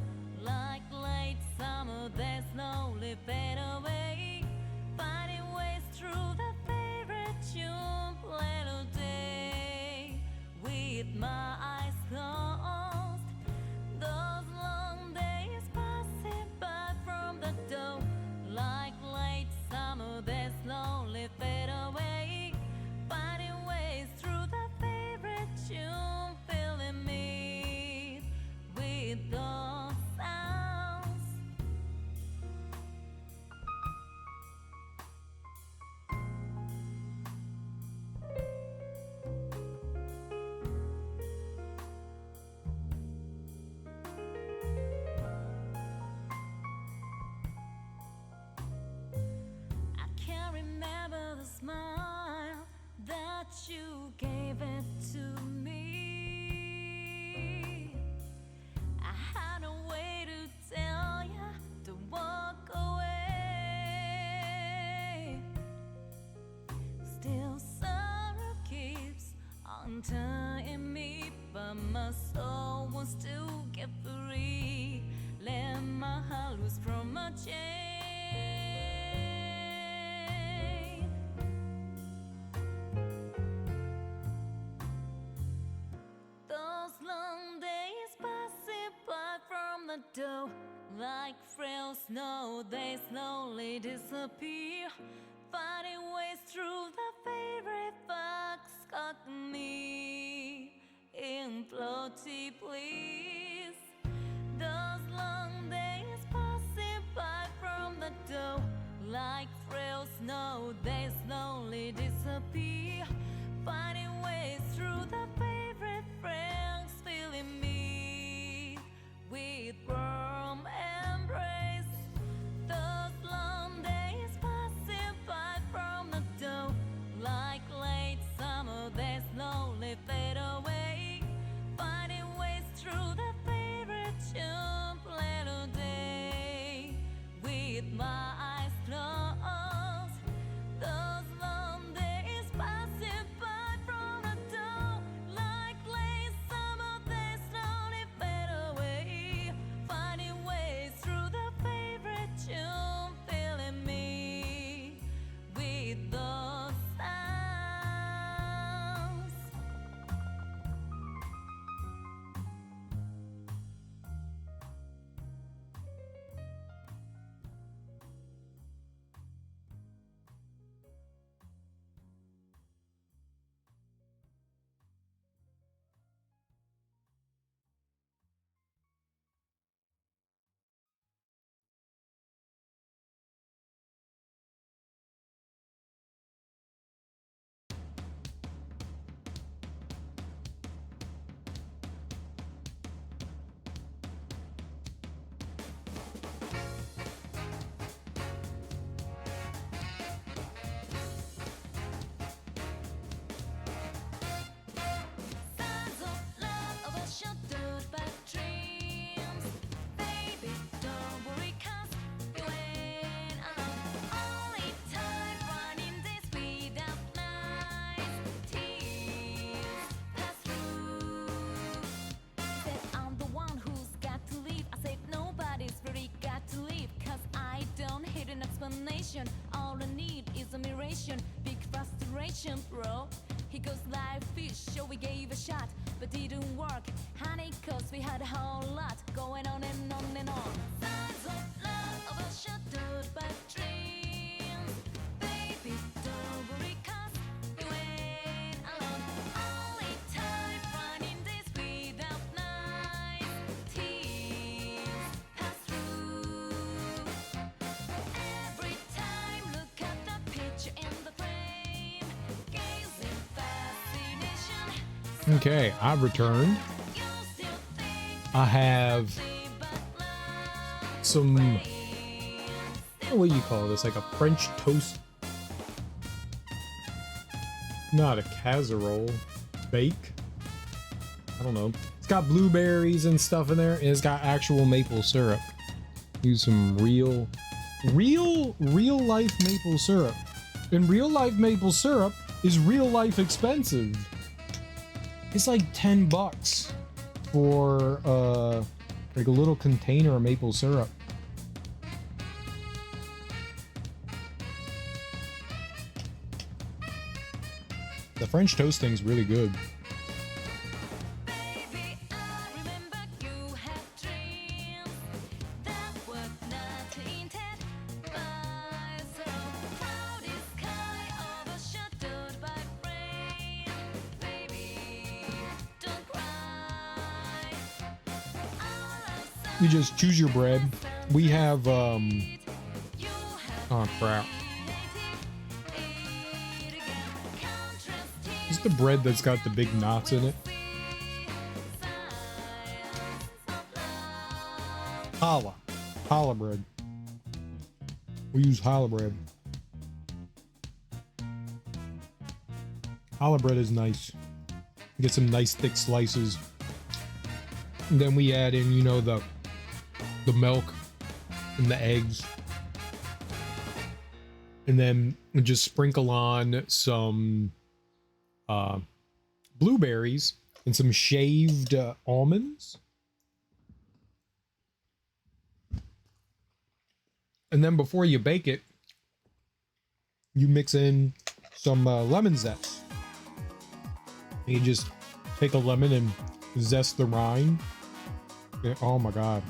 like late summer that slowly fade away, finding ways through the favorite tune, played all day with my eyes closed. Those long days passing by from the door, like late summer that slowly fade away, finding ways through the favorite tune, filling me with those sounds. I can't remember the smile that you gave it to me. I had a way to tell you to walk away. Still sorrow keeps on tying me, but my soul wants to get free. Let my heart loose from my chain. Those long days passing by from the door, like frail snow, they slowly disappear, finding ways through the favorite fox caught me in floaty please. Those long days passing by from the door, like frail snow, they slowly disappear, finding ways through the favorite friends, filling me with warm embrace. Those long days passing by from the door, like late summer, they slowly fade away, finding ways through the favorite tune, played all day with my eyes closed. Those long days passing by from the door, like late summer, they slowly fade away, finding ways through the favorite tune, filling me with those sounds. Signs of love overshadowed by dreams. Baby, don't worry, 'cause you ain't alone. Only time running days without nights. Tears pass through. Said I'm the one who's got to leave. I said nobody's really got to leave, 'cause I don't hate an explanation. All I need is admiration, big frustration, bro. He goes like fish, sure we gave a shot, but didn't work, honey, 'cause we had a whole lot going on and on and on. Signs of love overshadowed by dreams. Baby, don't worry, 'cause you ain't alone. Only time running days without nights. Tears pass through. Every time look at the picture Okay, I've returned. I have some, what do you call this? Like a French toast, not a casserole, bake. I don't know. It's got blueberries and stuff in there, and it's got actual maple syrup. Use some real life maple syrup. And real life maple syrup is real life expensive. It's like 10 bucks for like a little container of maple syrup. The French toast thing's really good. Baby, I remember you had dreams that were not intended by so cloudy sky overshadowed by rain. Baby, don't cry. You just choose your bread. We have oh crap. It's the bread that's got the big knots in it. Challah bread. We use challah bread. Challah bread is nice. Get some nice thick slices. And then we add in, you know, the milk and the eggs. And then we just sprinkle on some blueberries and some shaved almonds. And then before you bake it, you mix in some lemon zest. You just take a lemon and zest the rind. And, oh my God.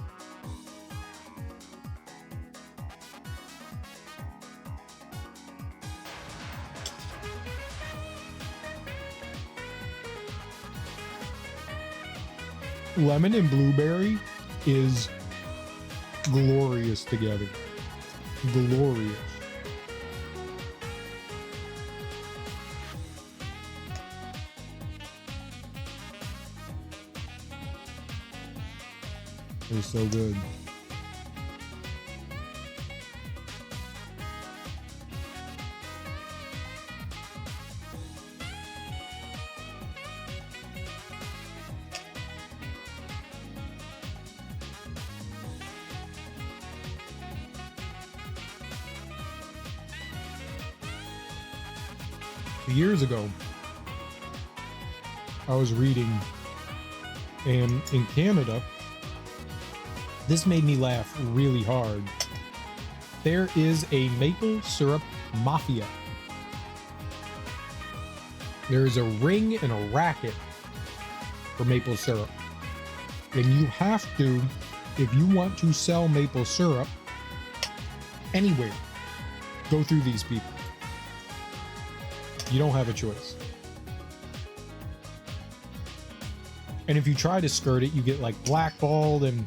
Lemon and blueberry is glorious together. Glorious. It was so good. Years ago, I was reading, and in Canada, this made me laugh really hard. There is a maple syrup mafia. There is a ring and a racket for maple syrup. And you have to, if you want to sell maple syrup anywhere, go through these people. You don't have a choice. And if you try to skirt it, you get like blackballed, and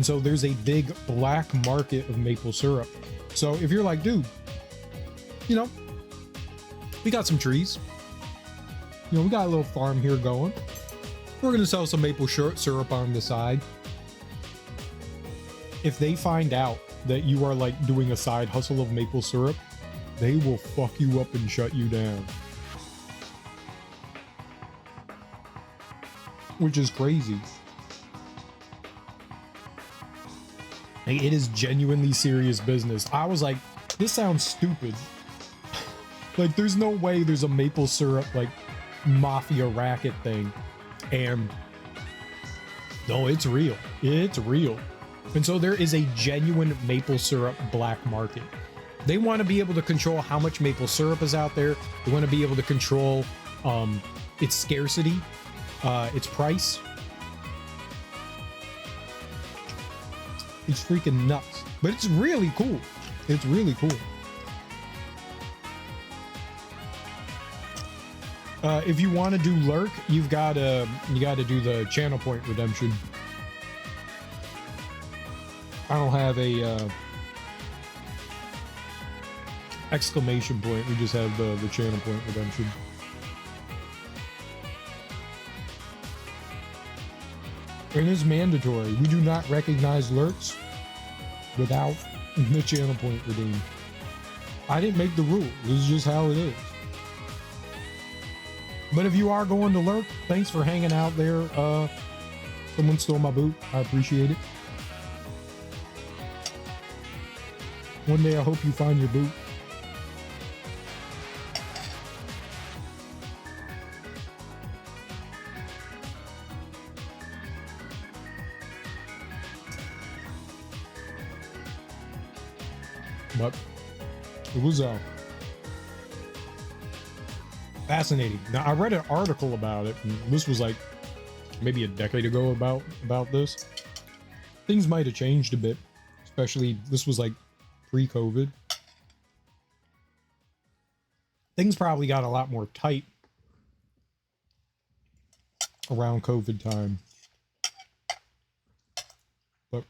so there's a big black market of maple syrup. So if you're like, dude, you know, we got some trees. You know, we got a little farm here going. We're going to sell some maple syrup on the side. If they find out that you are like doing a side hustle of maple syrup, they will fuck you up and shut you down. Which is crazy. Like, it is genuinely serious business. I was like, this sounds stupid. Like, there's no way there's a maple syrup, like, mafia racket thing. And no, it's real. It's real. And so there is a genuine maple syrup black market. They want to be able to control how much maple syrup is out there. They want to be able to control its scarcity, its price. It's freaking nuts, but it's really cool. It's really cool. If you want to do lurk, you got to do the channel point redemption. I don't have a exclamation point. We just have the channel point redemption. It is mandatory. We do not recognize lurks without the channel point redeemed. I didn't make the rule. This is just how it is. But if you are going to lurk, thanks for hanging out there. Someone stole my boot. I appreciate it. One day I hope you find your boot. But it was fascinating. Now I read an article about it, and this was like maybe a decade ago about this. Things might have changed a bit, especially this was like pre-COVID. Things probably got a lot more tight around COVID time. But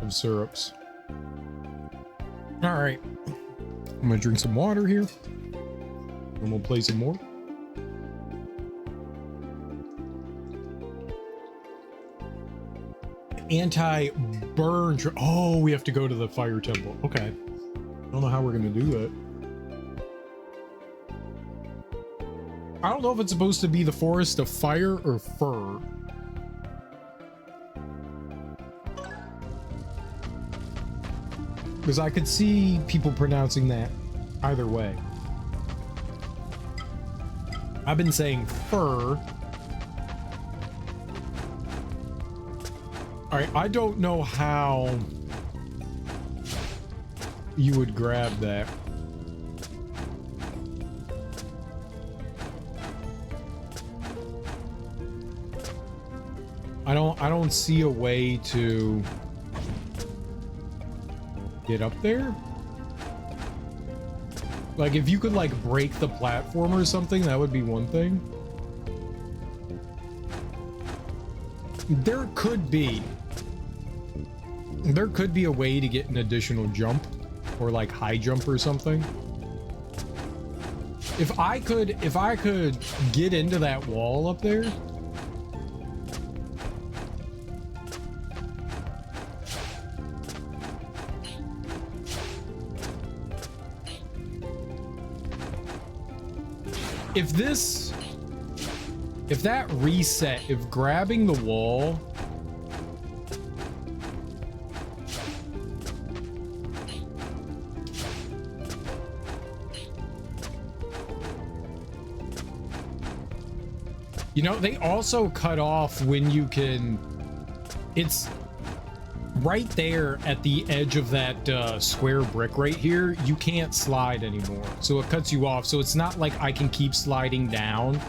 of syrups. All right, I'm gonna drink some water here, and we'll play some more. Anti-burn. Oh, we have to go to the fire temple. Okay, I don't know how we're gonna do that. I don't know if it's supposed to be the forest of fire or fur. Because I could see people pronouncing that either way. I've been saying fur. Alright, I don't know how you would grab that. I don't see a way to get up there. Like if you could like break the platform or something, that would be one thing. There could be a way to get an additional jump or like high jump or something. If I could get into that wall up there. If that reset, if grabbing the wall you know, they also cut off when you can, it's right there at the edge of that square brick right here. You can't slide anymore, so it cuts you off. So it's not like I can keep sliding down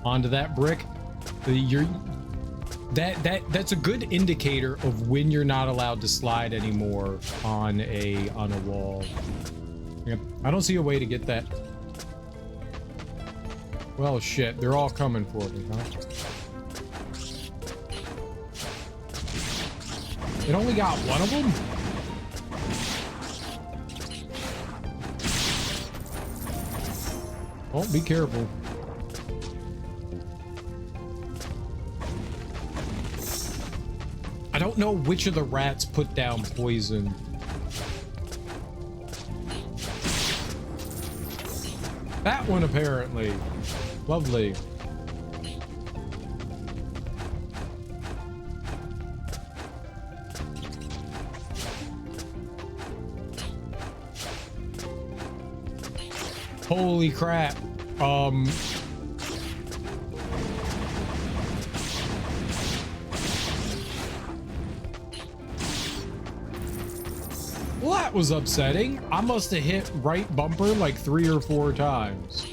onto that brick. That's a good indicator of when you're not allowed to slide anymore on a wall. Yep. I don't see a way to get that. Well, shit, they're all coming for me, huh? It only got one of them? Oh, be careful. I don't know which of the rats put down poison. That one, apparently. Lovely. Holy crap. Well, that was upsetting. I must have hit right bumper like 3 or 4 times.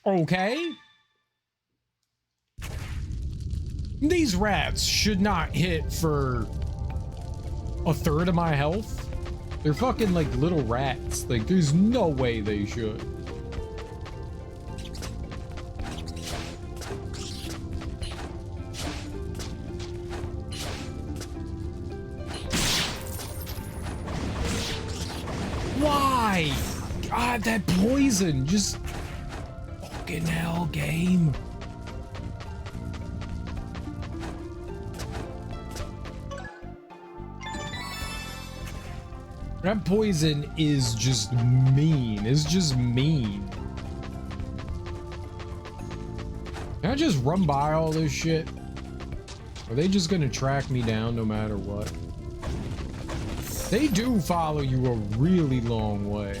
Okay. These rats should not hit for a third of my health. They're fucking like little rats. Like, there's no way they should. Why? God, that poison just... Fucking hell, game. That poison is just mean. It's just mean. Can I just run by all this shit? Are they just gonna track me down no matter what? They do follow you a really long way.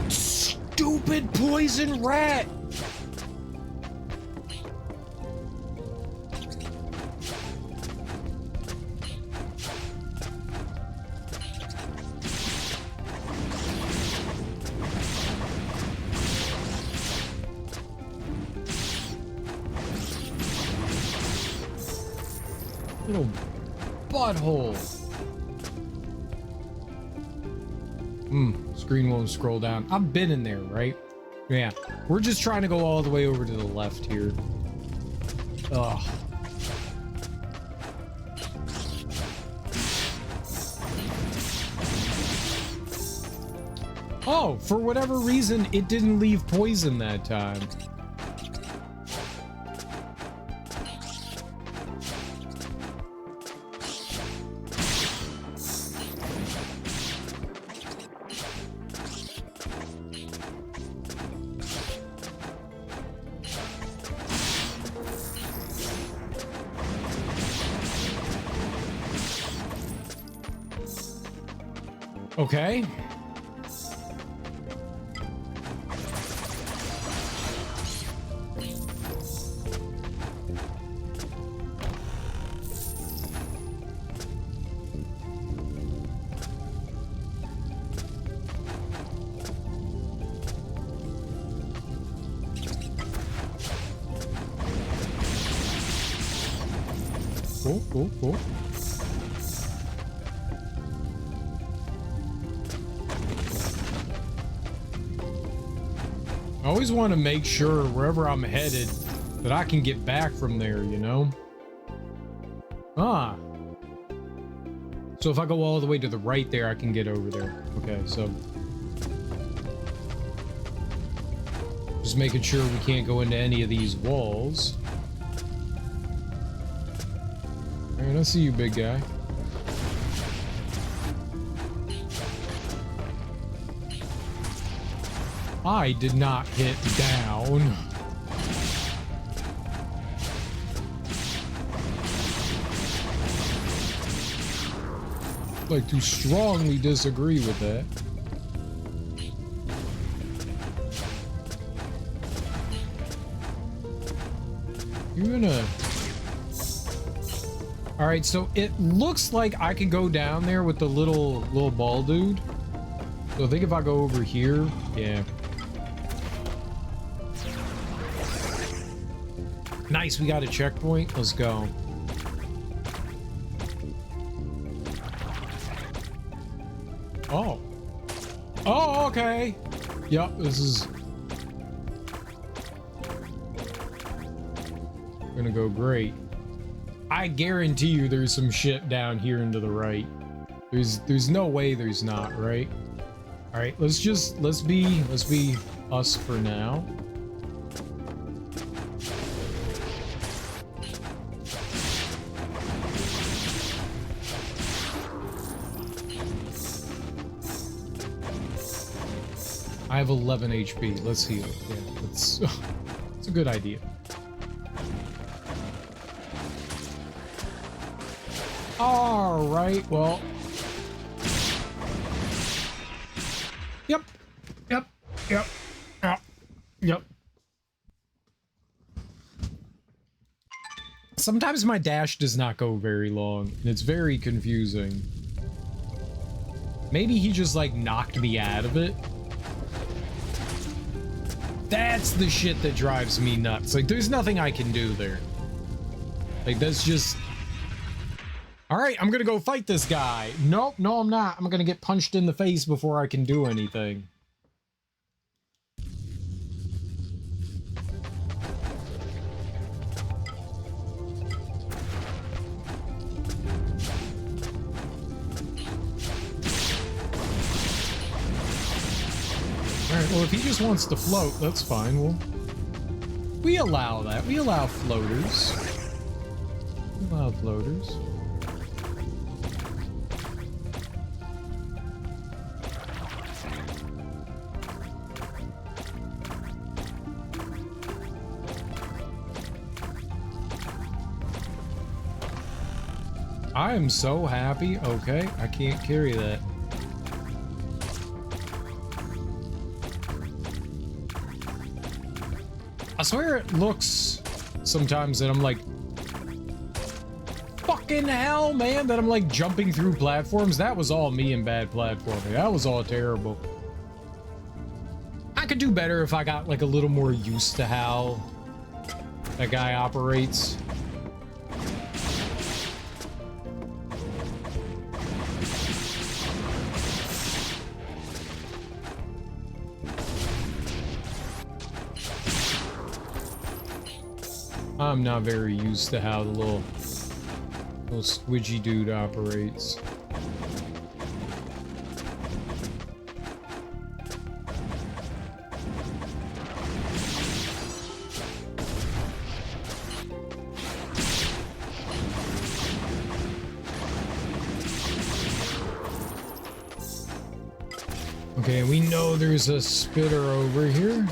Stupid poison rat! Little butthole. Screen won't scroll down. I've been in there, right? Yeah. We're just trying to go all the way over to the left here. Ugh. Oh, for whatever reason, it didn't leave poison that time. Okay. Cool. I always want to make sure wherever I'm headed that I can get back from there, you know? Ah. So if I go all the way to the right there, I can get over there. Okay, so just making sure we can't go into any of these walls. All right, I see you, big guy. I did not hit down. Like to strongly disagree with that. You're gonna All right, so it looks like I can go down there with the little ball dude. So I think if I go over here, yeah. Nice, we got a checkpoint. Let's go. Oh. Oh, okay. Yep, this is gonna go great. I guarantee you there's some shit down here and to the right. There's no way there's not, right? All right, let's be us for now. I have 11 HP. Let's heal. Yeah, it's a good idea. All right, well. Yep. Sometimes my dash does not go very long, and it's very confusing. Maybe he just, like, knocked me out of it. That's the shit that drives me nuts. Like, there's nothing I can do there. Like, that's just... Alright, I'm gonna go fight this guy. Nope, no I'm not. I'm gonna get punched in the face before I can do anything. Alright, well if he just wants to float, that's fine. We allow that. We allow floaters. We allow floaters. I am so happy. Okay, I can't carry that. I swear it looks sometimes that I'm like, fucking hell, man, that I'm like jumping through platforms. That was all me and bad platforming. That was all terrible. I could do better if I got like a little more used to how that guy operates. I'm not very used to how the little squidgy dude operates. Okay, we know there's a spitter over here.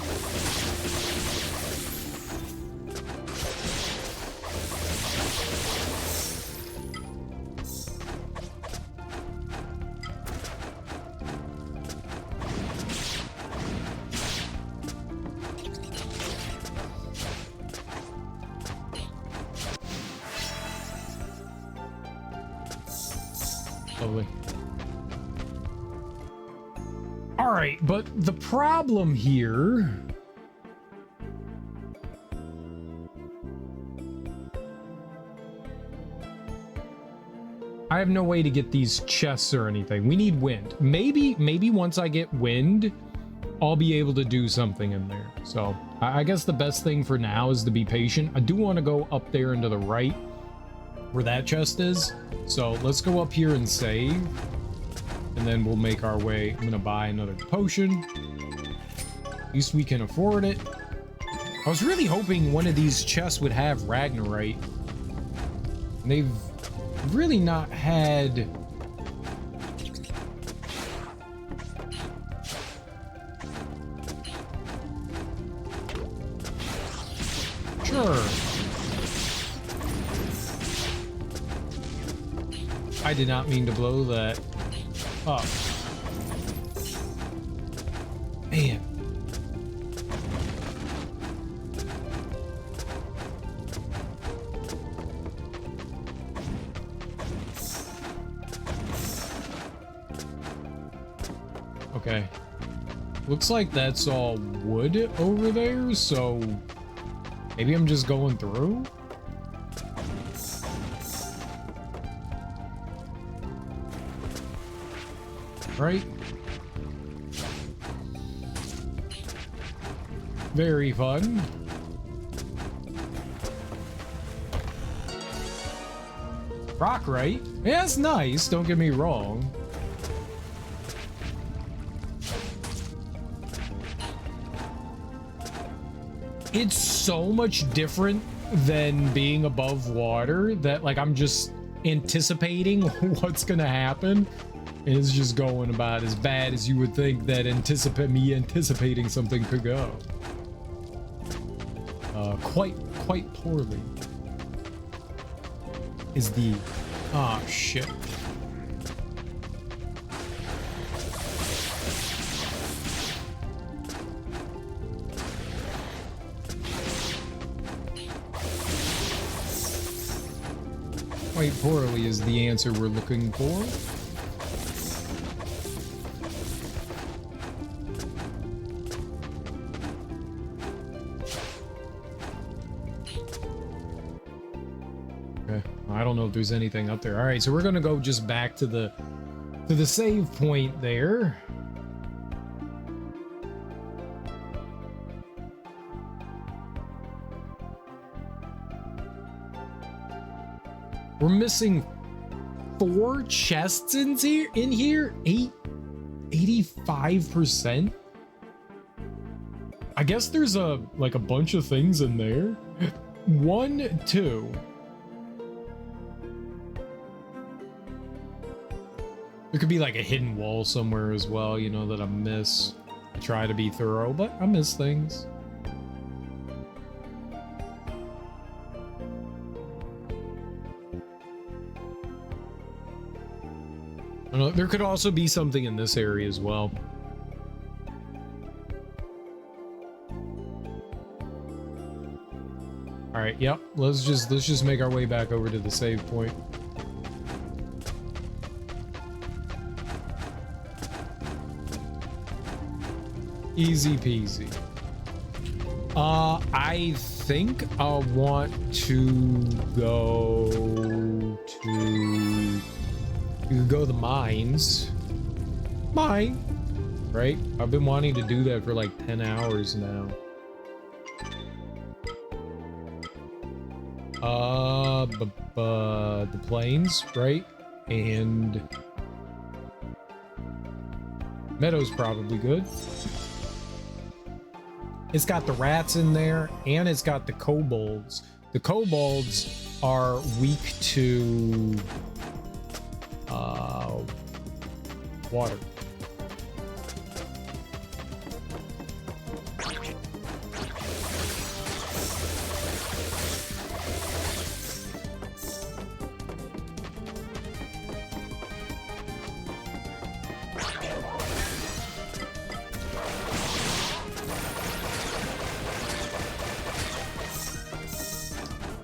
Alright, but the problem here... I have no way to get these chests or anything. We need wind. Maybe once I get wind, I'll be able to do something in there. So, I guess the best thing for now is to be patient. I do want to go up there and to the right, where that chest is. So, let's go up here and save. And then we'll make our way. I'm gonna buy another potion. At least we can afford it. I was really hoping one of these chests would have Ragnarite. And they've really not had... Sure. I did not mean to blow that up. Man. Okay. Looks like that's all wood over there, so maybe I'm just going through? Right? Very fun. Rock, right? Yeah, it's nice, don't get me wrong. It's so much different than being above water that, like, I'm just anticipating what's gonna happen. And it's just going about as bad as you would think that anticipating something could go. Quite poorly. Is the... Ah, shit. Quite poorly is the answer we're looking for. Okay, I don't know if there's anything up there. All right, so we're gonna go just back to the save point there. We're missing 4 chests in here? 85%? I guess there's a bunch of things in there. 1, 2. There could be like a hidden wall somewhere as well, you know, that I miss. I try to be thorough, but I miss things. I don't know, there could also be something in this area as well. All right, yep. Let's just make our way back over to the save point. Easy peasy. I think I want to go to... You could go to the mines. Mine. Right? I've been wanting to do that for like 10 hours now. The plains, right? And... Meadow's probably good. It's got the rats in there, and it's got the kobolds. The kobolds are weak to water.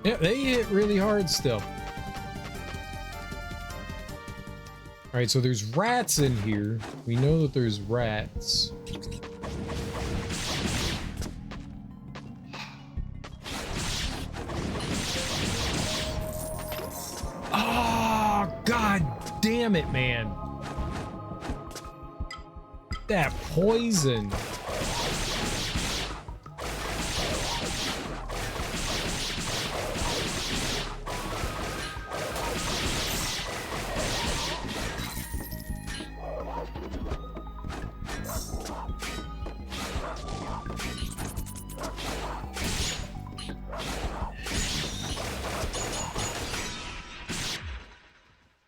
Yeah, they hit really hard still. All right, so there's rats in here. We know that there's rats. Oh, God damn it, man. That poison.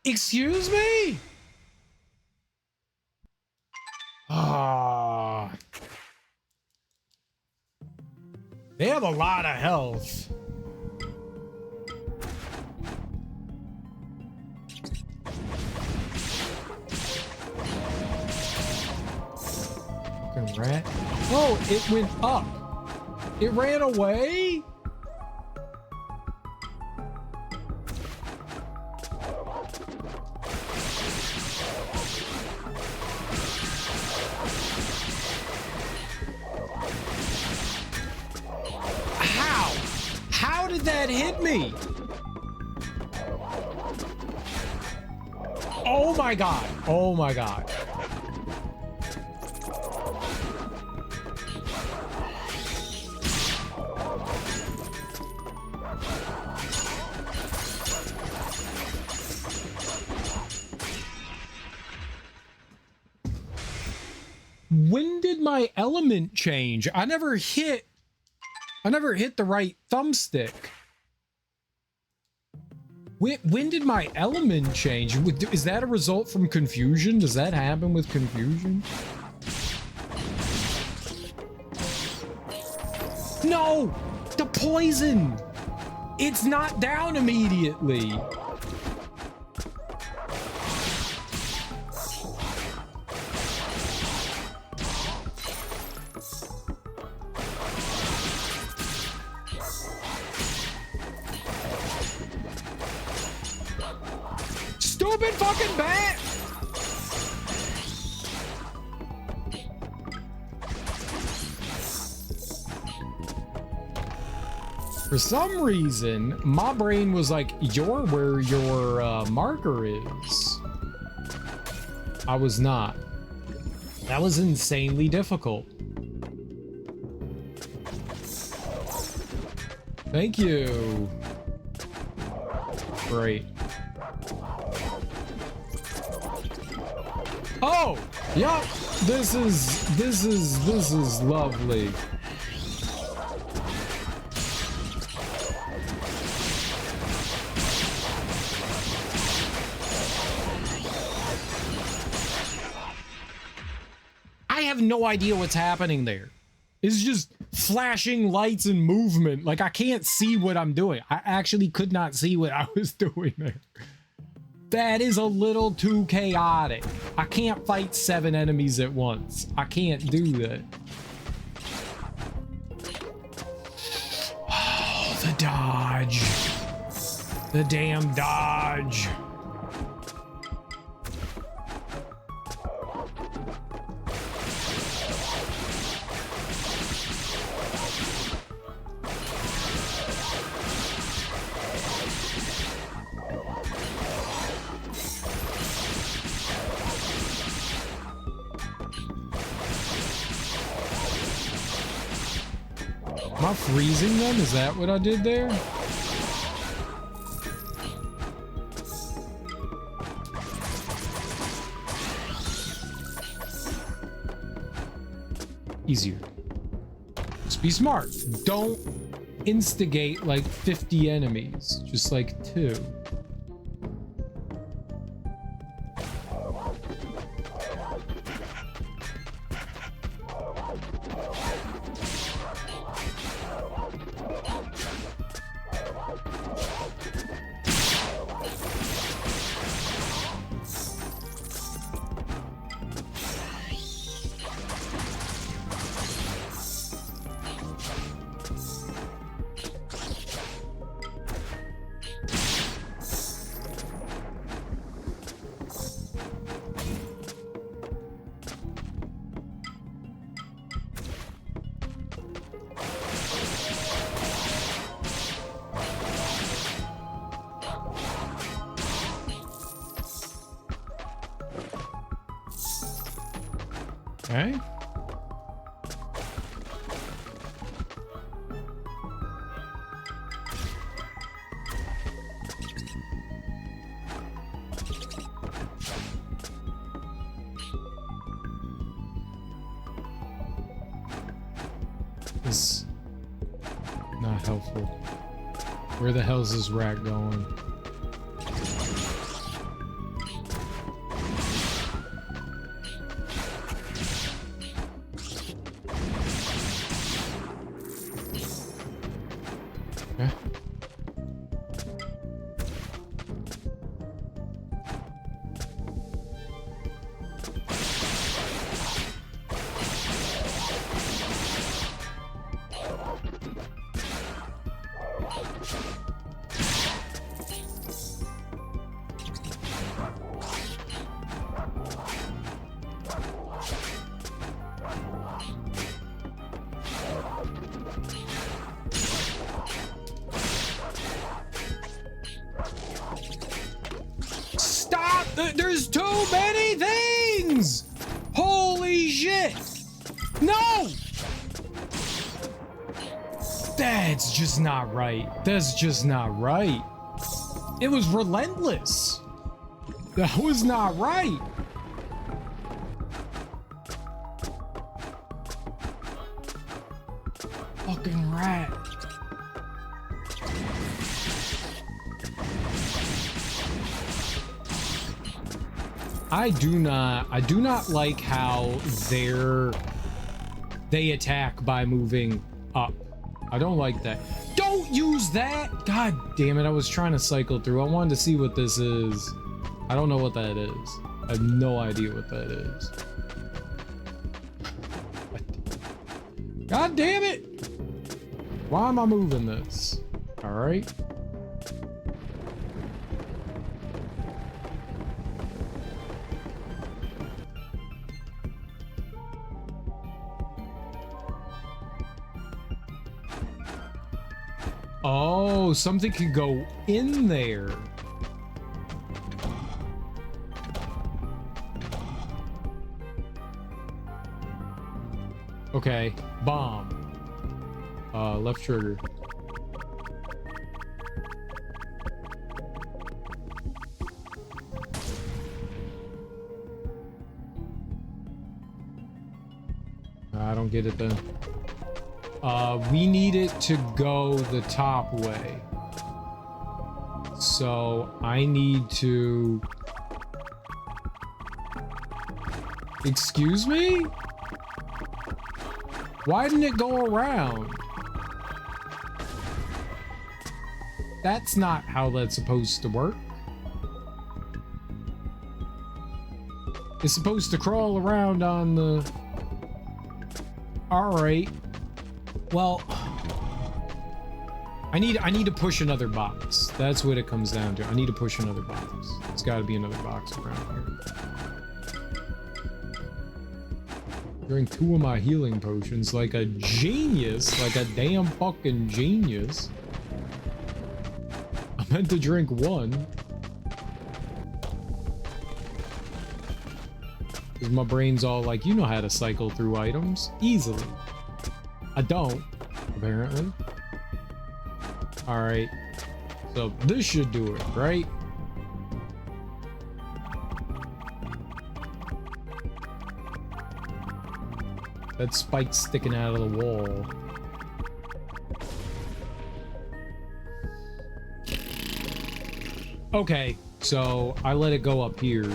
Excuse me? Ah. They have a lot of health. Fucking rat. Oh, it went up. It ran away? did that hit me? Oh my god. Oh my god. When did my element change? I never hit the right thumbstick. When did my element change? Is that a result from confusion? Does that happen with confusion? No! The poison! It's not down immediately. Stupid fucking bat! For some reason, my brain was like, you're where your marker is. I was not. That was insanely difficult. Thank you. Great. Oh, yeah, this is lovely. I have no idea what's happening there. It's just flashing lights and movement. Like, I can't see what I'm doing. I actually could not see what I was doing there. That is a little too chaotic. I can't fight 7 enemies at once. I can't do that. Oh, the dodge. The damn dodge. Am I freezing them? Is that what I did there? Easier. Just be smart. Don't instigate like 50 enemies. Just like 2. Okay. This is not helpful. Where the hell's this rat going? Okay. There's too many things! Holy shit! No! That's just not right. That's just not right. It was relentless. That was not right. Fucking rat. I do not like how they attack by moving up. I don't like that. Don't use that! God damn it, I was trying to cycle through. I wanted to see what this is. I don't know what that is. I have no idea what that is. God damn it! Why am I moving this? Alright. Oh, something could go in there. Okay, bomb. Left trigger. I don't get it then. We need it to go the top way. So I need to... Excuse me? Why didn't it go around? That's not how that's supposed to work. It's supposed to crawl around on the... Alright. Well, I need to push another box. That's what it comes down to. I need to push another box. There's got to be another box around here. Drink 2 of my healing potions like a genius, like a damn fucking genius. I meant to drink 1. Because my brain's all like, you know how to cycle through items easily. I don't, apparently. Alright. So this should do it, right? That spike's sticking out of the wall. Okay, so I let it go up here.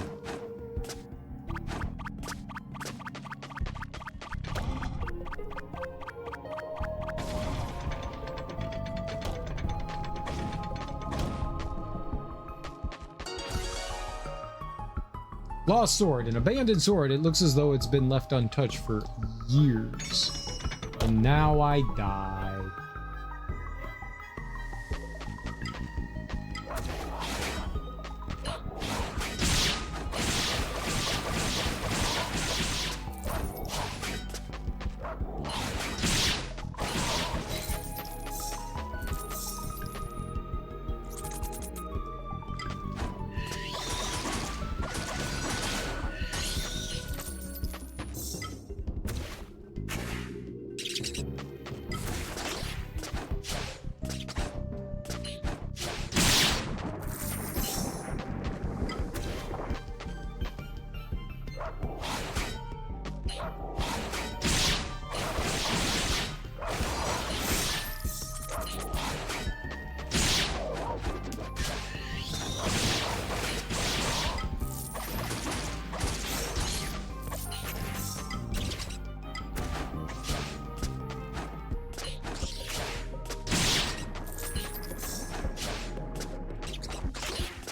Lost sword, an abandoned sword. It looks as though it's been left untouched for years. And now I die.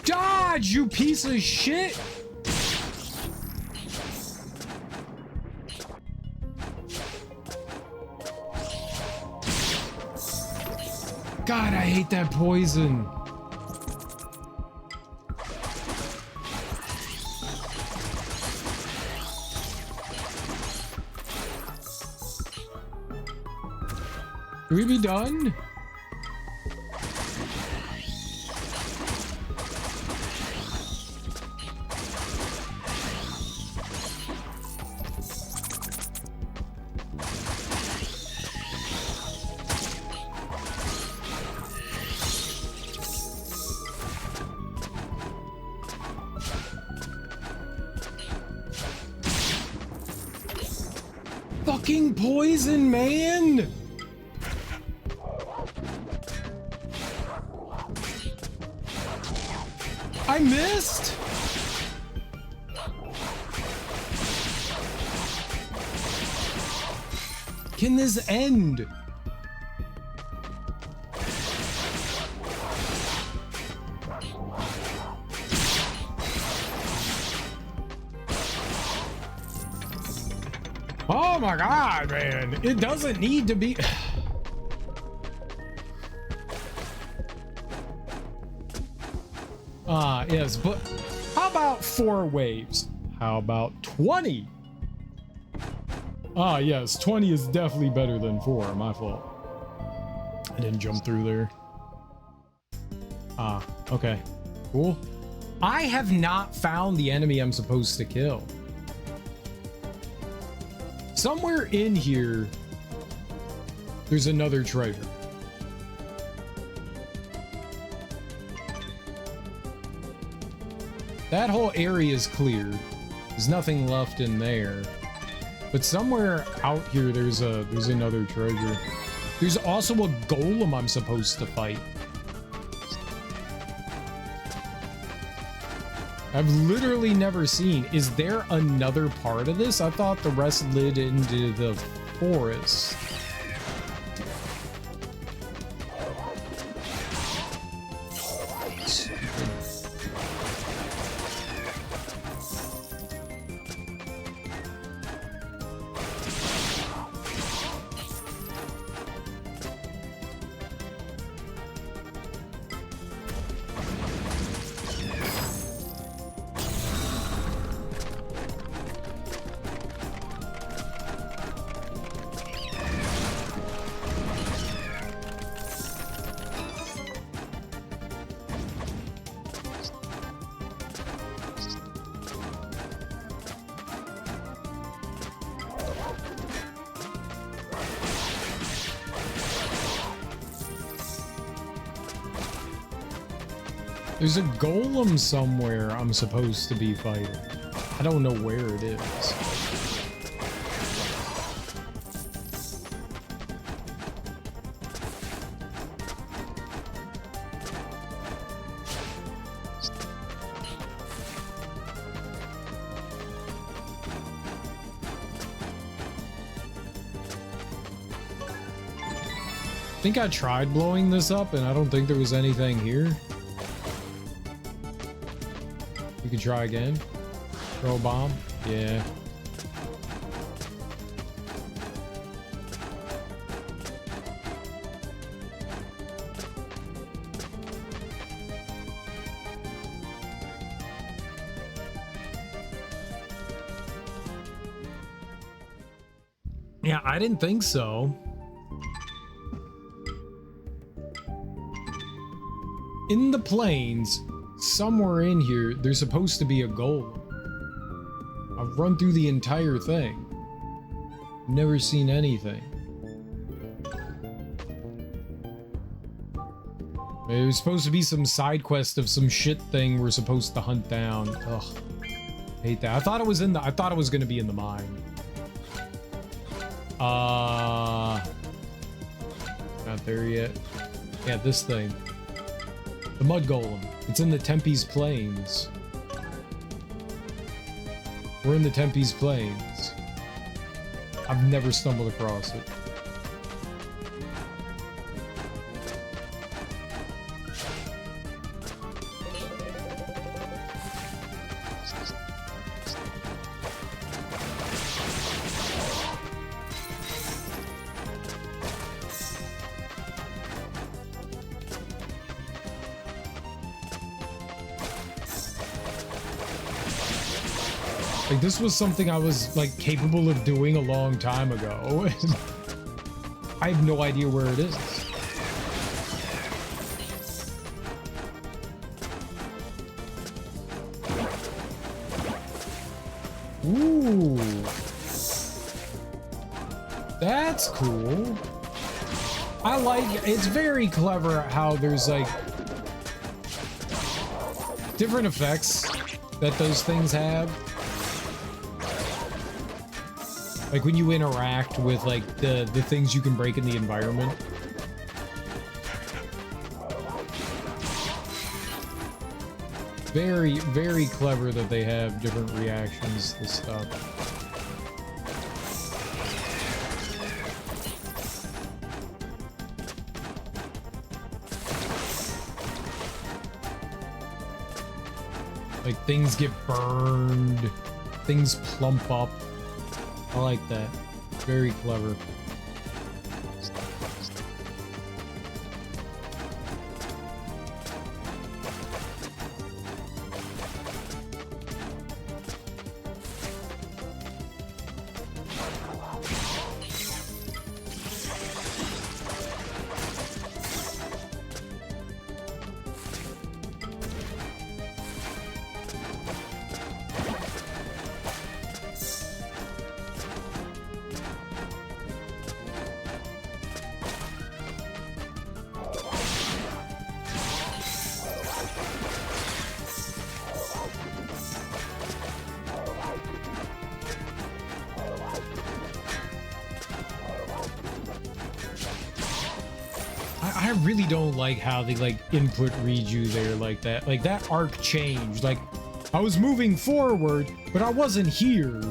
Dodge, you piece of shit! God, I hate that poison. Can we be done? Fucking poison, man! I missed! Can this end? Oh my god, man. It doesn't need to be. Yes, but how about 4 waves? How about 20? Yes, 20 is definitely better than 4. My fault. I didn't jump through there. Okay. Cool. I have not found the enemy I'm supposed to kill. Somewhere in here, there's another treasure. That whole area is cleared. There's nothing left in there. But somewhere out here, there's another treasure. There's also a golem I'm supposed to fight. I've literally never seen. Is there another part of this? I thought the rest led into the forest. There's a golem somewhere I'm supposed to be fighting. I don't know where it is. I think I tried blowing this up and I don't think there was anything here. You can try again. Throw a bomb. Yeah. Yeah, I didn't think so. In the plains, somewhere in here, there's supposed to be a golem. I've run through the entire thing. Never seen anything. There's supposed to be some side quest of some shit thing we're supposed to hunt down. Ugh. Hate that. I thought it was gonna be in the mine. Not there yet. Yeah, this thing. The mud golem. It's in the Tempe's Plains. We're in the Tempe's Plains. I've never stumbled across it. Like, this was something I was, like, capable of doing a long time ago. I have no idea where it is. Ooh. That's cool. I like, it's very clever how there's, like, different effects that those things have. Like when you interact with like the things you can break in the environment. Very, very clever that they have different reactions to stuff. Like things get burned, things plump up. I like that. Very clever. I really don't like how they like input read you there like that. Like that arc changed. Like I was moving forward, but I wasn't here.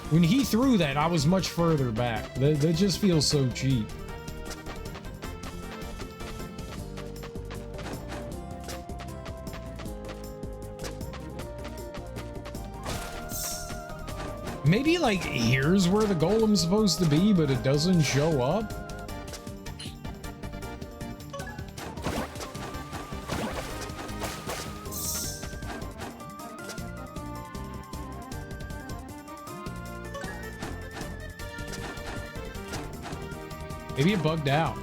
When he threw that, I was much further back. That just feels so cheap. Maybe like here's where the golem's supposed to be, but it doesn't show up. Maybe it bugged out.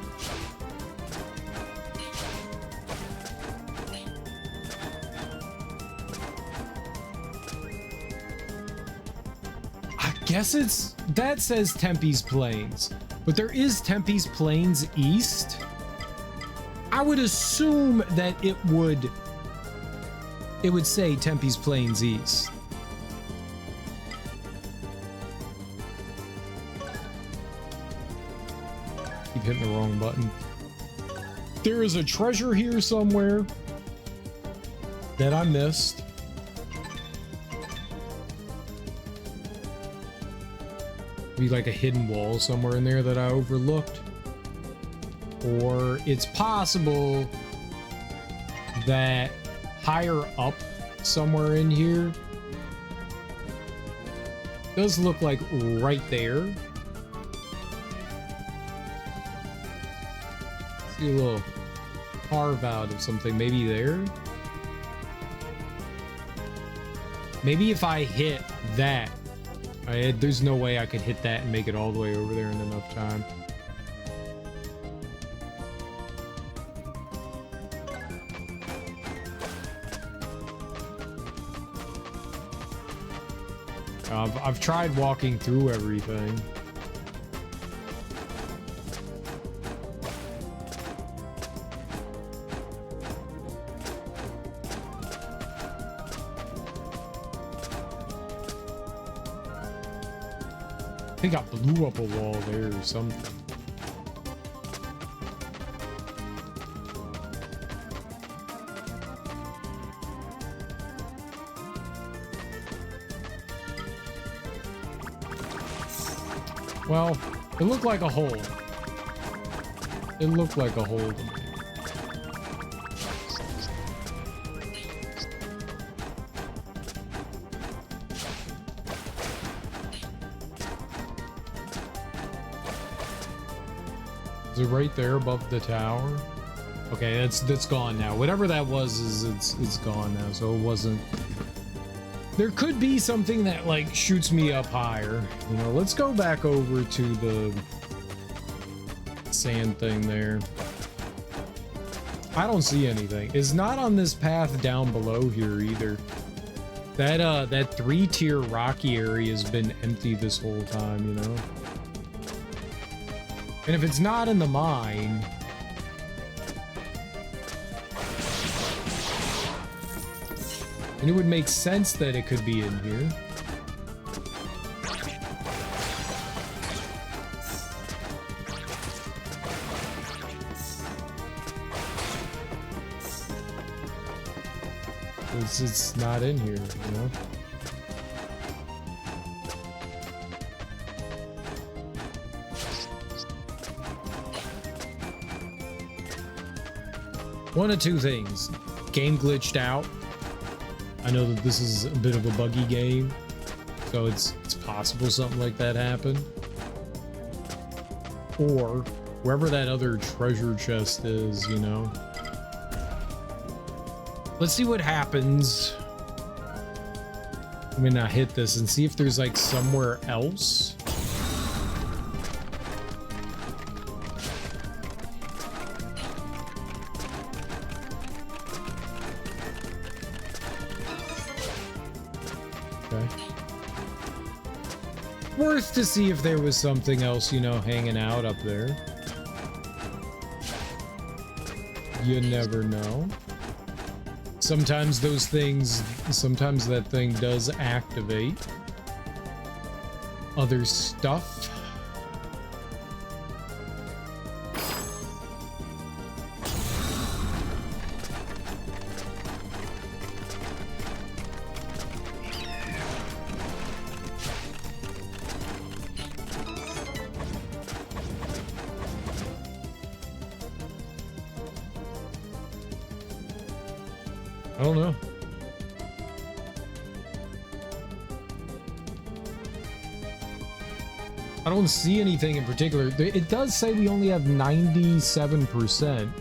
I guess it's that says Tempe's Plains, but there is Tempe's Plains East. I would assume that it would say Tempe's Plains East. Keep hitting the wrong button. There is a treasure here somewhere that I missed. Be like a hidden wall somewhere in there that I overlooked. Or it's possible that higher up somewhere in here does look like right there. See a little carve out of something maybe there. Maybe if I hit that, there's no way I could hit that and make it all the way over there in enough time. I've tried walking through everything. I think I blew up a wall there or something. Well, it looked like a hole. It looked like a hole to me. Is it right there above the tower? Okay, that's gone now. Whatever that was it's gone now. So it wasn't. There could be something that like shoots me up higher. You know, let's go back over to the sand thing there. I don't see anything. It's not on this path down below here either. That 3-tier rocky area has been empty this whole time, you know. And if it's not in the mine, and it would make sense that it could be in here. guess it's not in here, you know? One of two things. Game glitched out. I know that this is a bit of a buggy game, so it's possible something like that happened. Or wherever that other treasure chest is, you know. Let's see what happens. I'm gonna hit this and see if there's like somewhere else. Okay. Worth to see if there was something else, you know, hanging out up there. You never know. Sometimes those things, sometimes that thing does activate other stuff. I don't know. I don't see anything in particular. It does say we only have 97%.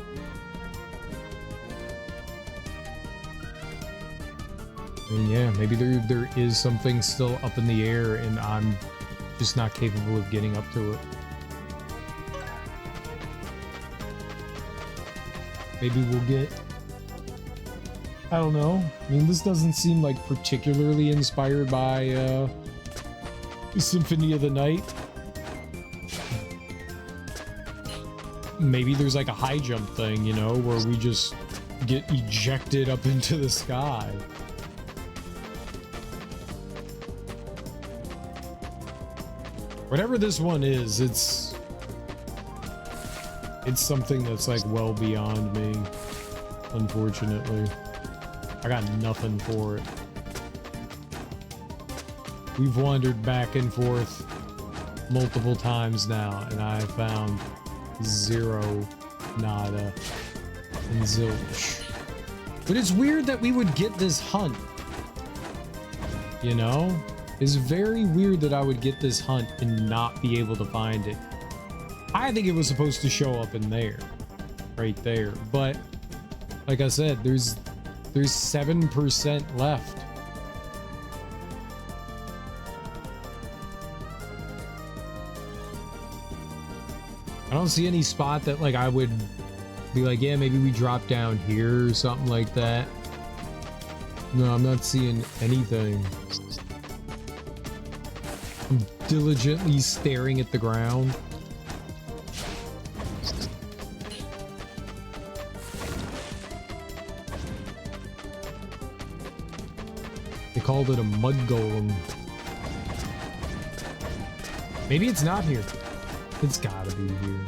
I mean, yeah, maybe there is something still up in the air and I'm just not capable of getting up to it. Maybe we'll get... I don't know. I mean, this doesn't seem like particularly inspired by Symphony of the Night. Maybe there's like a high jump thing, you know, where we just get ejected up into the sky. Whatever this one is, it's something that's like well beyond me, unfortunately. I got nothing for it. We've wandered back and forth multiple times now, and I have found zero, nada, and zilch. But it's weird that we would get this hunt. You know? It's very weird that I would get this hunt and not be able to find it. I think it was supposed to show up in there. Right there. But, like I said, there's 7% left. I don't see any spot that like I would be like, yeah, maybe we drop down here or something like that. No, I'm not seeing anything. I'm diligently staring at the ground. They called it a mud golem. Maybe it's not here. It's gotta be here.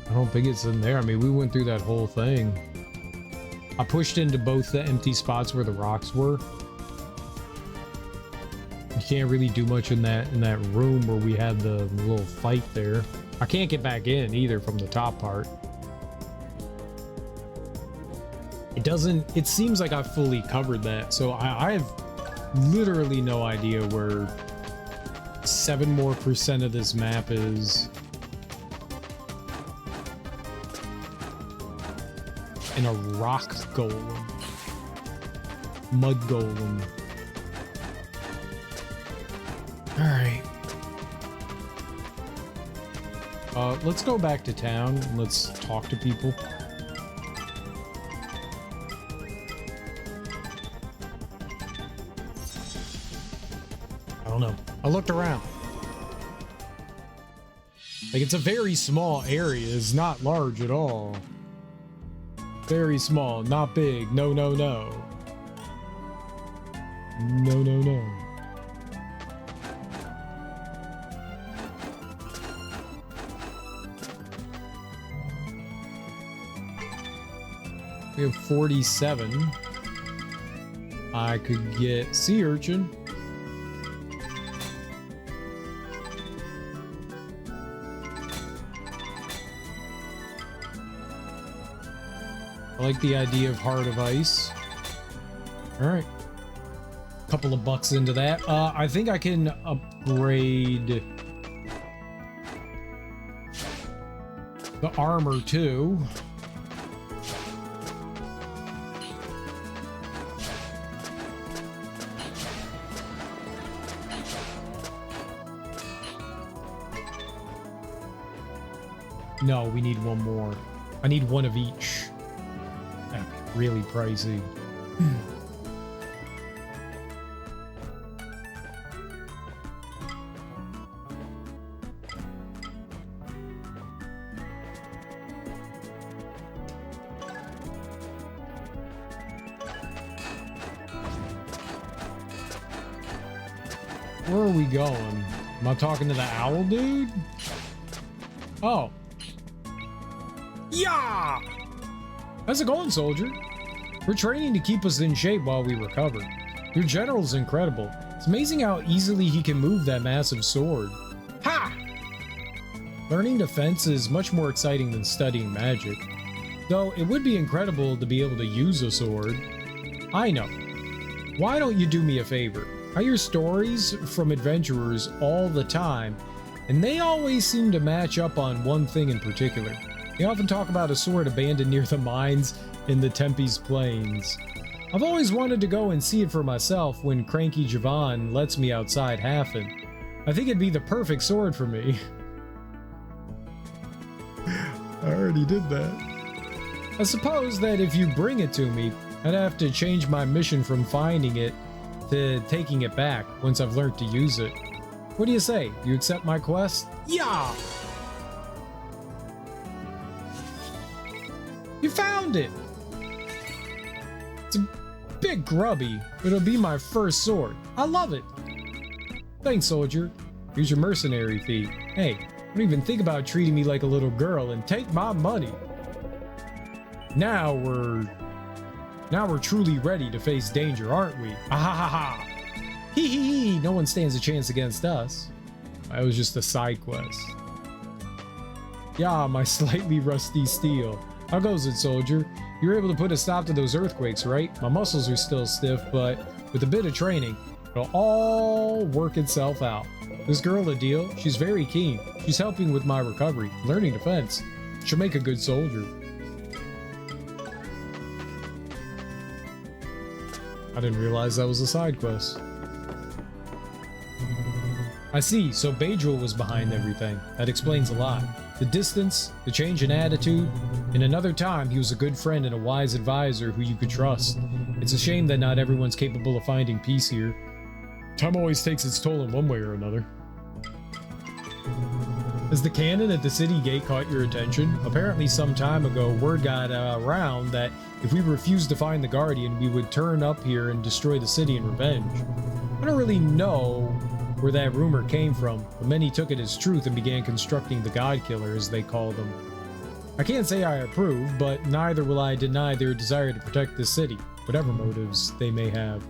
I don't think it's in there. I mean, we went through that whole thing. I pushed into both the empty spots where the rocks were. You can't really do much in that room where we had the little fight there. I can't get back in either from the top part. It seems like I've fully covered that, so I have literally no idea where 7% more of this map is. And a rock golem. Mud golem. Alright. Let's go back to town and let's talk to people. I don't know. I looked around. Like, it's a very small area. It's not large at all. Very small, not big. No, no, no. No, no, no. We have 47. I could get sea urchin. I like the idea of Heart of Ice. All right. Couple of bucks into that. I think I can upgrade the armor too. No, we need one more. I need one of each. That'd be really pricey. Where are we going? Am I talking to the owl dude? Oh. Yeah! How's it going, soldier? We're training to keep us in shape while we recover. Your general's incredible. It's amazing how easily he can move that massive sword. Ha! Learning defense is much more exciting than studying magic. Though it would be incredible to be able to use a sword. I know. Why don't you do me a favor? I hear stories from adventurers all the time, and they always seem to match up on one thing in particular. They often talk about a sword abandoned near the mines in the Tempe's Plains. I've always wanted to go and see it for myself when Cranky Javon lets me outside halfing. I think it'd be the perfect sword for me. I already did that. I suppose that if you bring it to me, I'd have to change my mission from finding it to taking it back once I've learned to use it. What do you say? You accept my quest? Yeah! You found it! It's a bit grubby, but it'll be my first sword. I love it! Thanks, soldier. Here's your mercenary fee. Hey, don't even think about treating me like a little girl and take my money. Now we're truly ready to face danger, aren't we? Ah ha ha ha! Hee hee hee! No one stands a chance against us. That was just a side quest. Yeah, my slightly rusty steel. How goes it, soldier? You were able to put a stop to those earthquakes, right? My muscles are still stiff, but with a bit of training, it'll all work itself out. This girl a deal? She's very keen. She's helping with my recovery, learning defense. She'll make a good soldier. I didn't realize that was a side quest. I see, so Bajrul was behind everything. That explains a lot. The distance, the change in attitude. In another time, he was a good friend and a wise advisor who you could trust. It's a shame that not everyone's capable of finding peace here. Time always takes its toll in one way or another. Has the cannon at the city gate caught your attention? Apparently some time ago, word got around that if we refused to find the Guardian, we would turn up here and destroy the city in revenge. I don't really know where that rumor came from, but many took it as truth and began constructing the God Killer, as they call them. I can't say I approve, but neither will I deny their desire to protect this city, whatever motives they may have.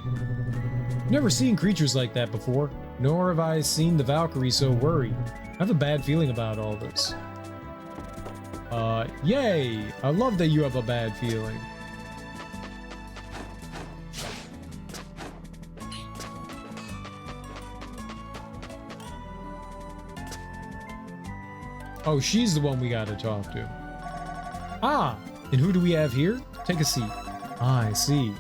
I've never seen creatures like that before, nor have I seen the Valkyrie so worried. I have a bad feeling about all this. Yay! I love that you have a bad feeling. Oh, she's the one we gotta talk to. Ah, and who do we have here? Take a seat. Ah, I see.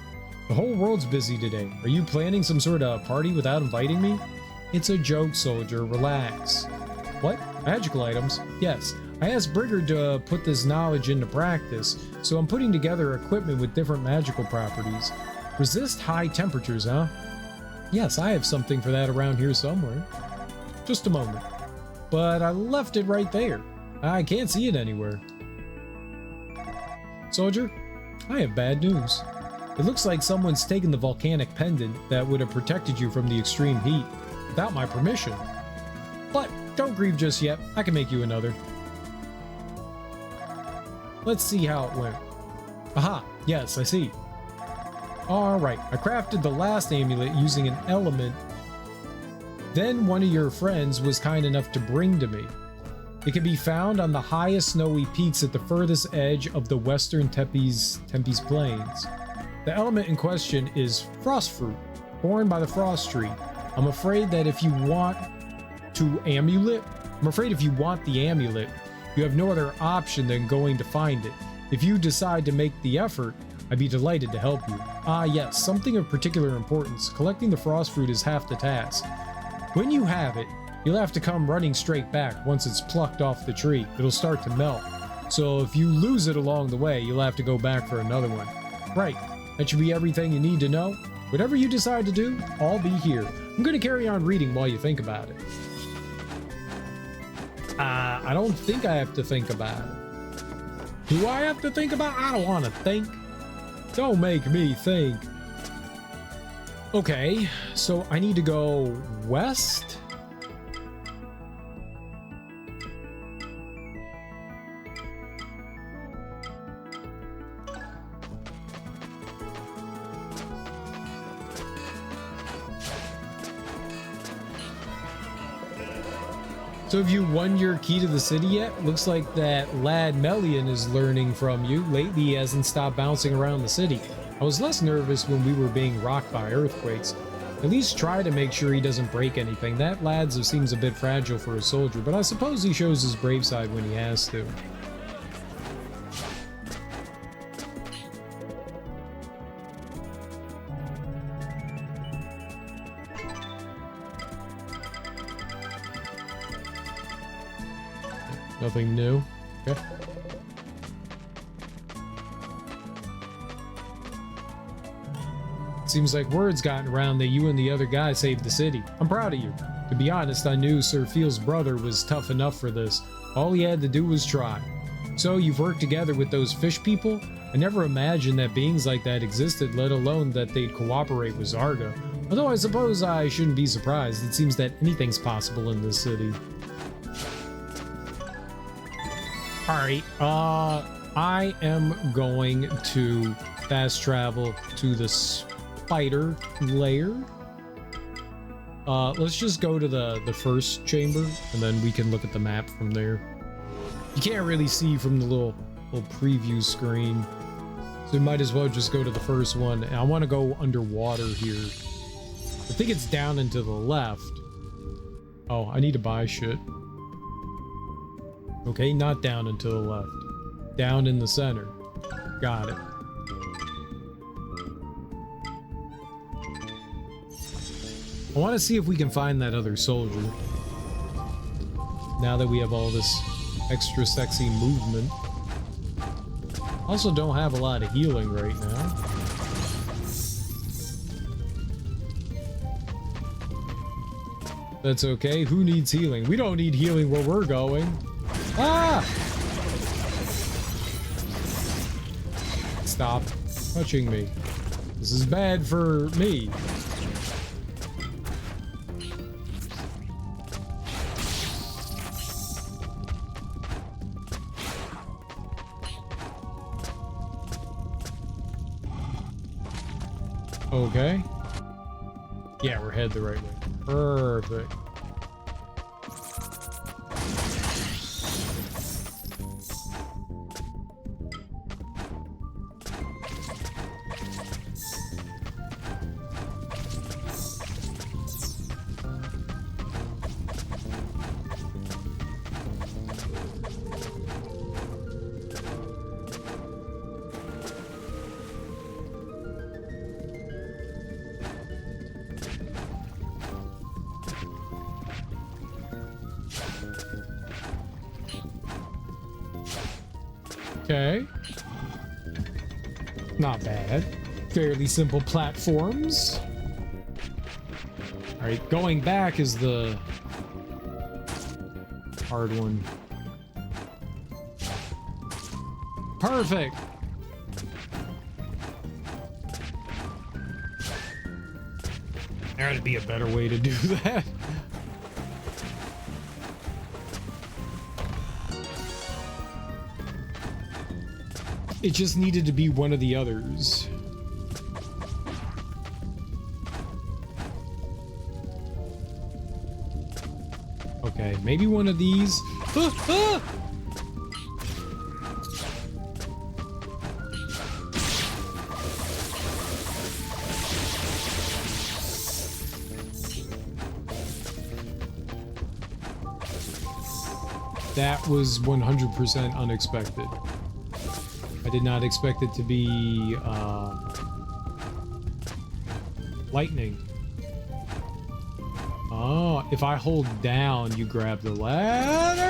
The whole world's busy today. Are you planning some sort of party without inviting me? It's a joke, soldier. Relax. What? Magical items? Yes. I asked Brigger to put this knowledge into practice, so I'm putting together equipment with different magical properties. Resist high temperatures, huh? Yes, I have something for that around here somewhere. Just a moment. But I left it right there. I can't see it anywhere. Soldier, I have bad news. It looks like someone's taken the volcanic pendant that would have protected you from the extreme heat without my permission. But don't grieve just yet. I can make you another. Let's see how it went. Aha, yes, I see. Alright, I crafted the last amulet using an element then one of your friends was kind enough to bring to me. It can be found on the highest snowy peaks at the furthest edge of the western Tempe's Plains. The element in question is frost fruit, born by the frost tree. I'm afraid if you want the amulet, you have no other option than going to find it. If you decide to make the effort, I'd be delighted to help you. Ah yes, something of particular importance. Collecting the frost fruit is half the task. When you have it, you'll have to come running straight back once it's plucked off the tree. It'll start to melt. So if you lose it along the way, you'll have to go back for another one. Right, that should be everything you need to know. Whatever you decide to do, I'll be here. I'm going to carry on reading while you think about it. I don't think I have to think about it. Do I have to think about it? I don't want to think. Don't make me think. Okay, so I need to go west? So have you won your key to the city yet? Looks like that lad Melian is learning from you. Lately he hasn't stopped bouncing around the city. I was less nervous when we were being rocked by earthquakes. At least try to make sure he doesn't break anything. That lad seems a bit fragile for a soldier, but I suppose he shows his brave side when he has to. Nothing new. Okay. Seems like word's gotten around that you and the other guy saved the city. I'm proud of you. To be honest, I knew Sir Fiel's brother was tough enough for this. All he had to do was try. So you've worked together with those fish people? I never imagined that beings like that existed, let alone that they'd cooperate with Zarga. Although I suppose I shouldn't be surprised. It seems that anything's possible in this city. Alright, I am going to fast travel to the spider lair. Let's just go to the first chamber, and then we can look at the map from there. You can't really see from the little preview screen, so we might as well just go to the first one. And I want to go underwater here. I think it's down and to the left. Oh, I need to buy shit. Okay, not down and to the left. Down in the center. Got it. I want to see if we can find that other soldier. Now that we have all this extra sexy movement. Also don't have a lot of healing right now. That's okay. Who needs healing? We don't need healing where we're going. Ah! Stop touching me. This is bad for me. Okay. Yeah, we're headed the right way. Perfect. Okay. Not bad. Fairly simple platforms. Alright, going back is the hard one. Perfect. There'd be a better way to do that. It just needed to be one of the others. Okay, maybe one of these. Ah, ah! That was 100% unexpected. I did not expect it to be lightning. Oh, if I hold down, you grab the ladder.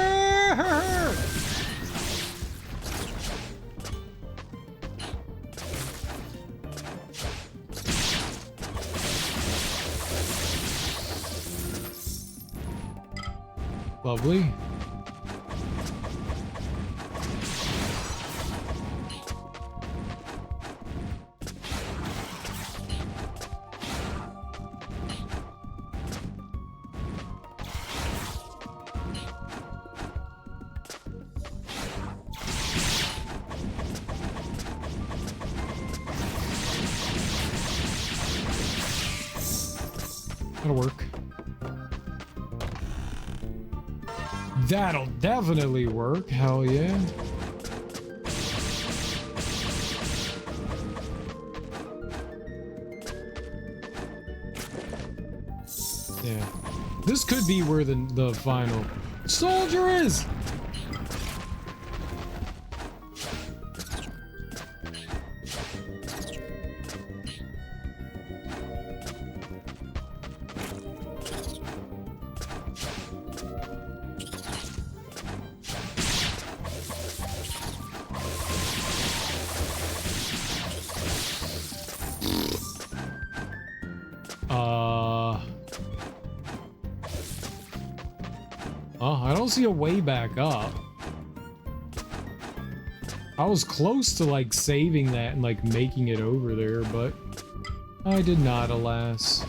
Lovely. That'll work. That'll definitely work. Hell yeah. Yeah. This could be where the final soldier is. Oh, I don't see a way back up. I was close to like saving that and like making it over there, but I did not, alas.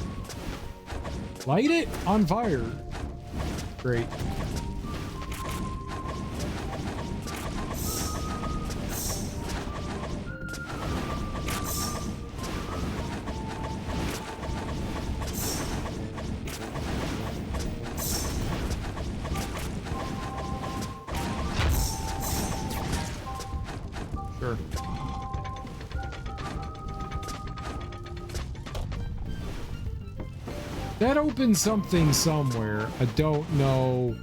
Light it on fire. Great. Sure. That opened something somewhere. I don't know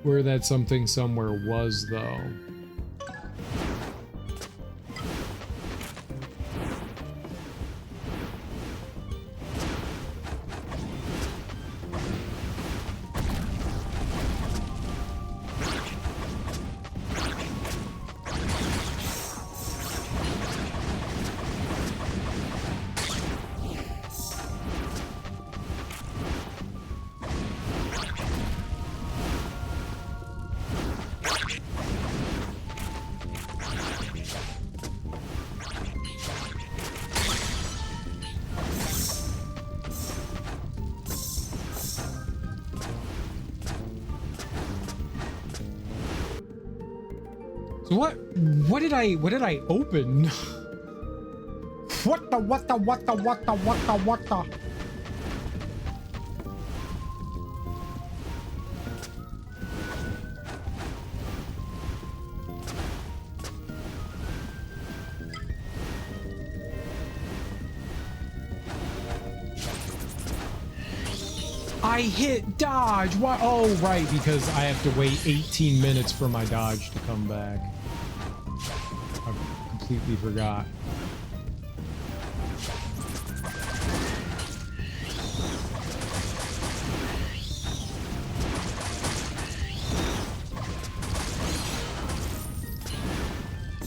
where that something somewhere was, though. So what did I open? What the? I hit dodge. Why? Oh, right, because I have to wait 18 minutes for my dodge to come back. I completely forgot.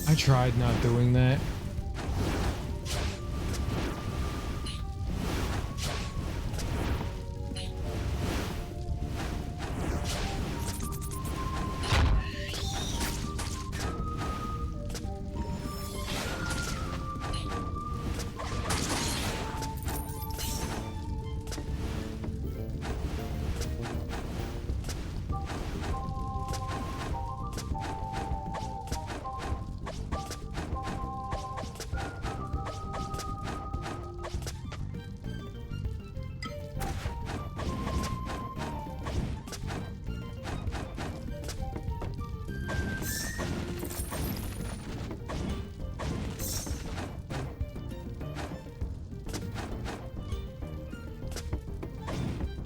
I tried not doing that.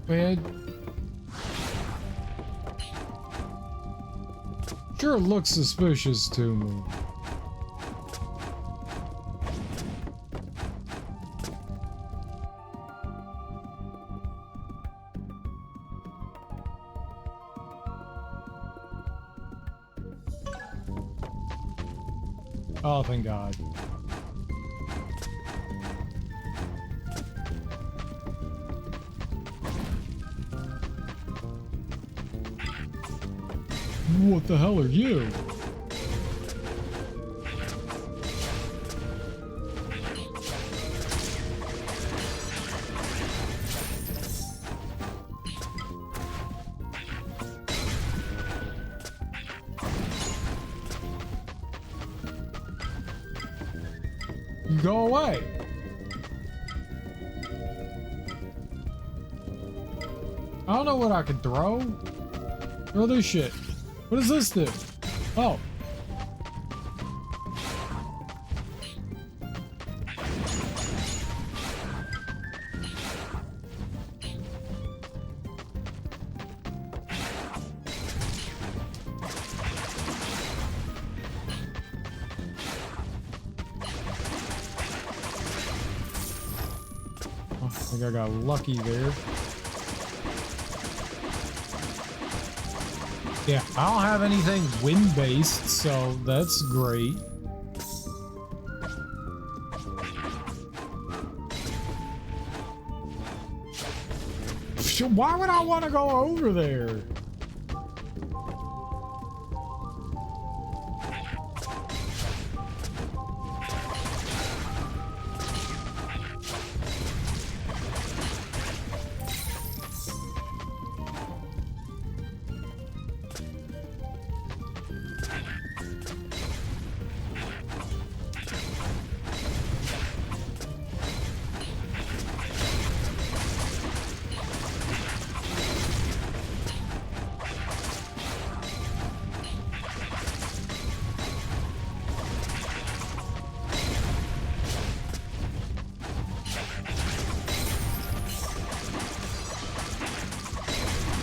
Man. Sure looks suspicious to me. Oh, thank God. What the hell are you? Go away. I don't know what I can throw. Throw this shit. What does this do? Oh. I think I got lucky there. Yeah, I don't have anything wind-based, so that's great. Why would I want to go over there?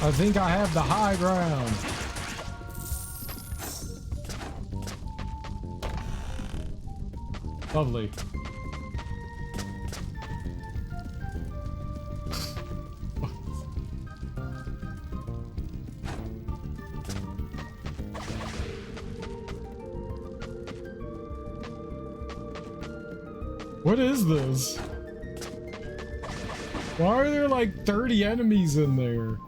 I think I have the high ground. Lovely. What is this? Why are there like 30 enemies in there?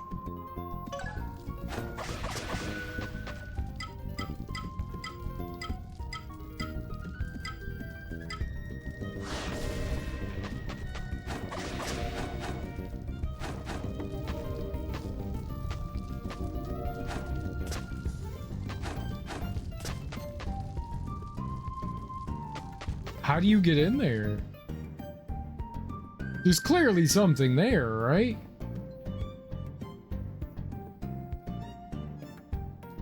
How do you get in there? There's clearly something there, right?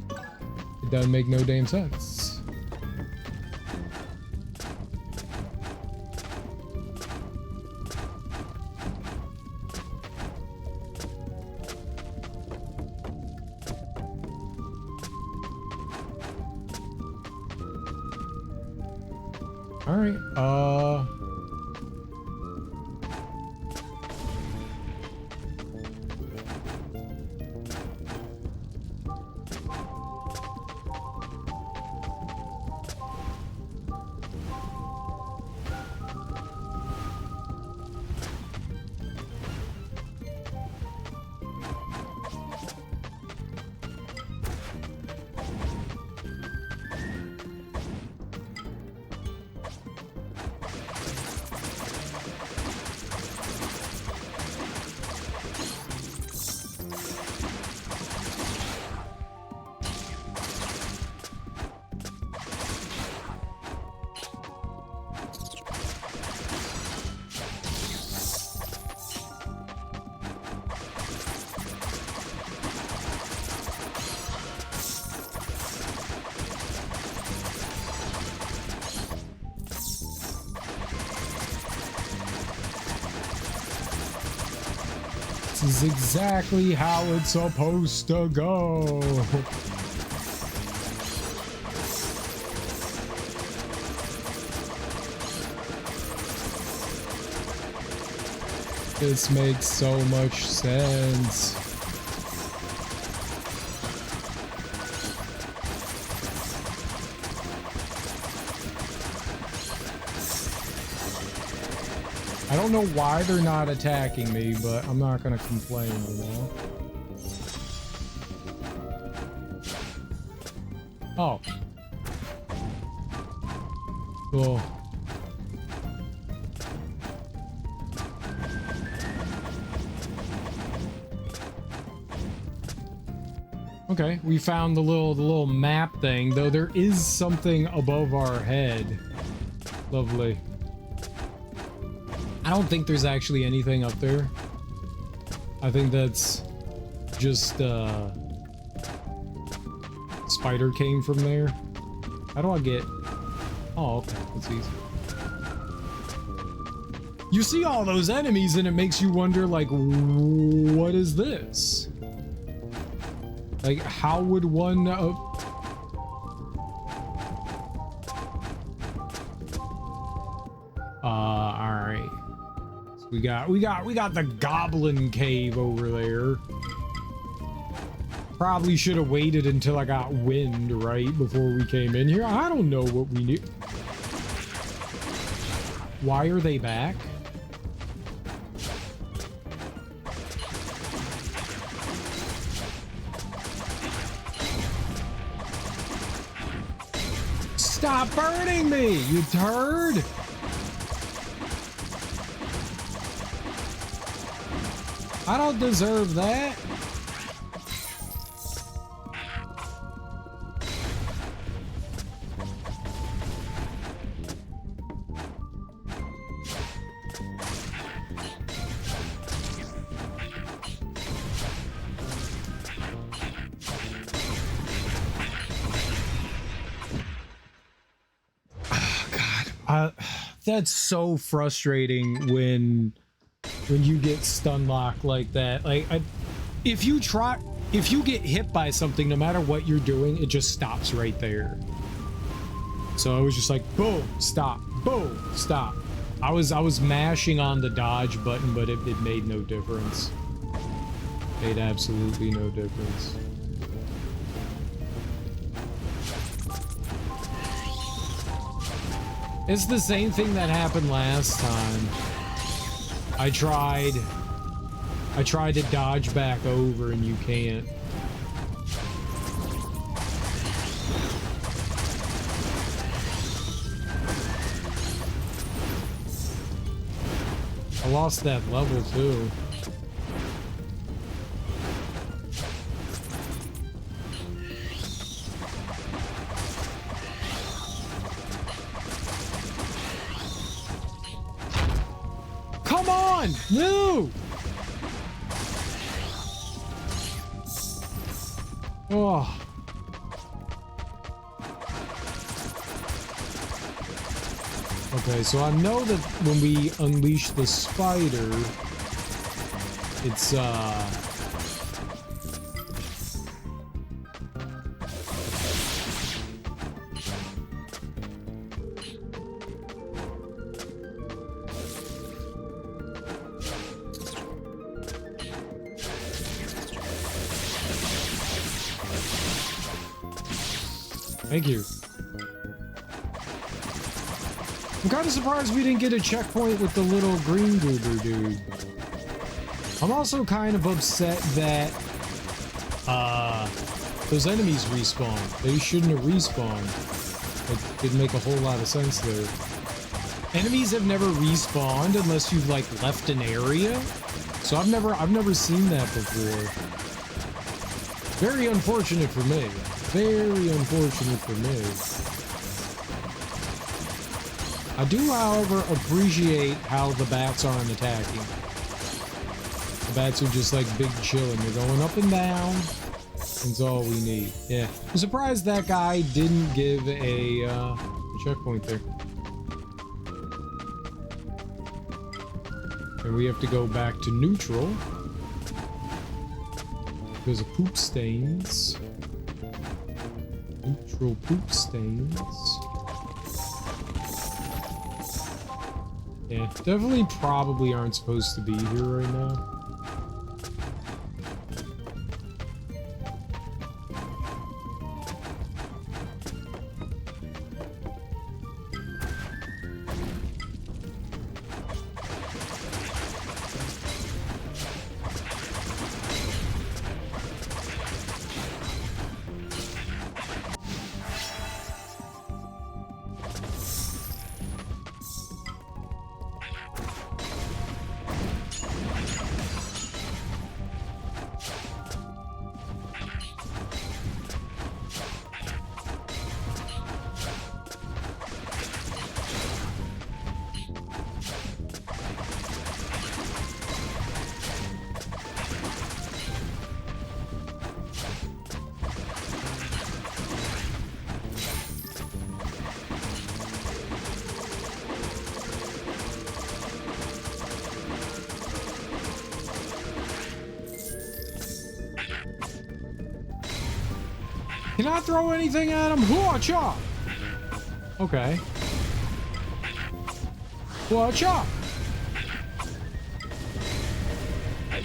It doesn't make no damn sense. All right, This is exactly how it's supposed to go. This makes so much sense. I don't know why they're not attacking me, but I'm not gonna complain, you know? Oh. Cool. Okay, we found the little map thing, though there is something above our head. Lovely. I don't think there's actually anything up there. I think that's just spider came from there. How do I get? Oh, okay, that's easy. You see all those enemies and it makes you wonder, like, what is this? Like, how would one alright. So we got the goblin cave over there. Probably should have waited until I got wind, right, before we came in here. I don't know what we need. Why are they back? Stop burning me, you turd! I don't deserve that. That's so frustrating when you get stun locked like that. Like, if you get hit by something, no matter what you're doing, it just stops right there. So I was just like, boom, stop, boom, stop. I was mashing on the dodge button, but it made no difference. Made absolutely no difference. It's the same thing that happened last time. I tried to dodge back over and you can't. I lost that level too. No! Oh. Okay, so I know that when we unleash the spider, it's Thank you. I'm kind of surprised we didn't get a checkpoint with the little green goober dude. I'm also kind of upset that those enemies respawn. They shouldn't have respawned. It didn't make a whole lot of sense there. Enemies have never respawned unless you've like left an area. So I've never seen that before. Very unfortunate for me. Very unfortunate for me. I do, however, appreciate how the bats aren't attacking. The bats are just like big chilling. They're going up and down. That's all we need. Yeah. I'm surprised that guy didn't give a checkpoint there. And we have to go back to neutral. Because of poop stains. Neutral poop stains. Yeah, definitely probably aren't supposed to be here right now. Can I throw anything at him? Hua-cha! Okay. Hua-cha!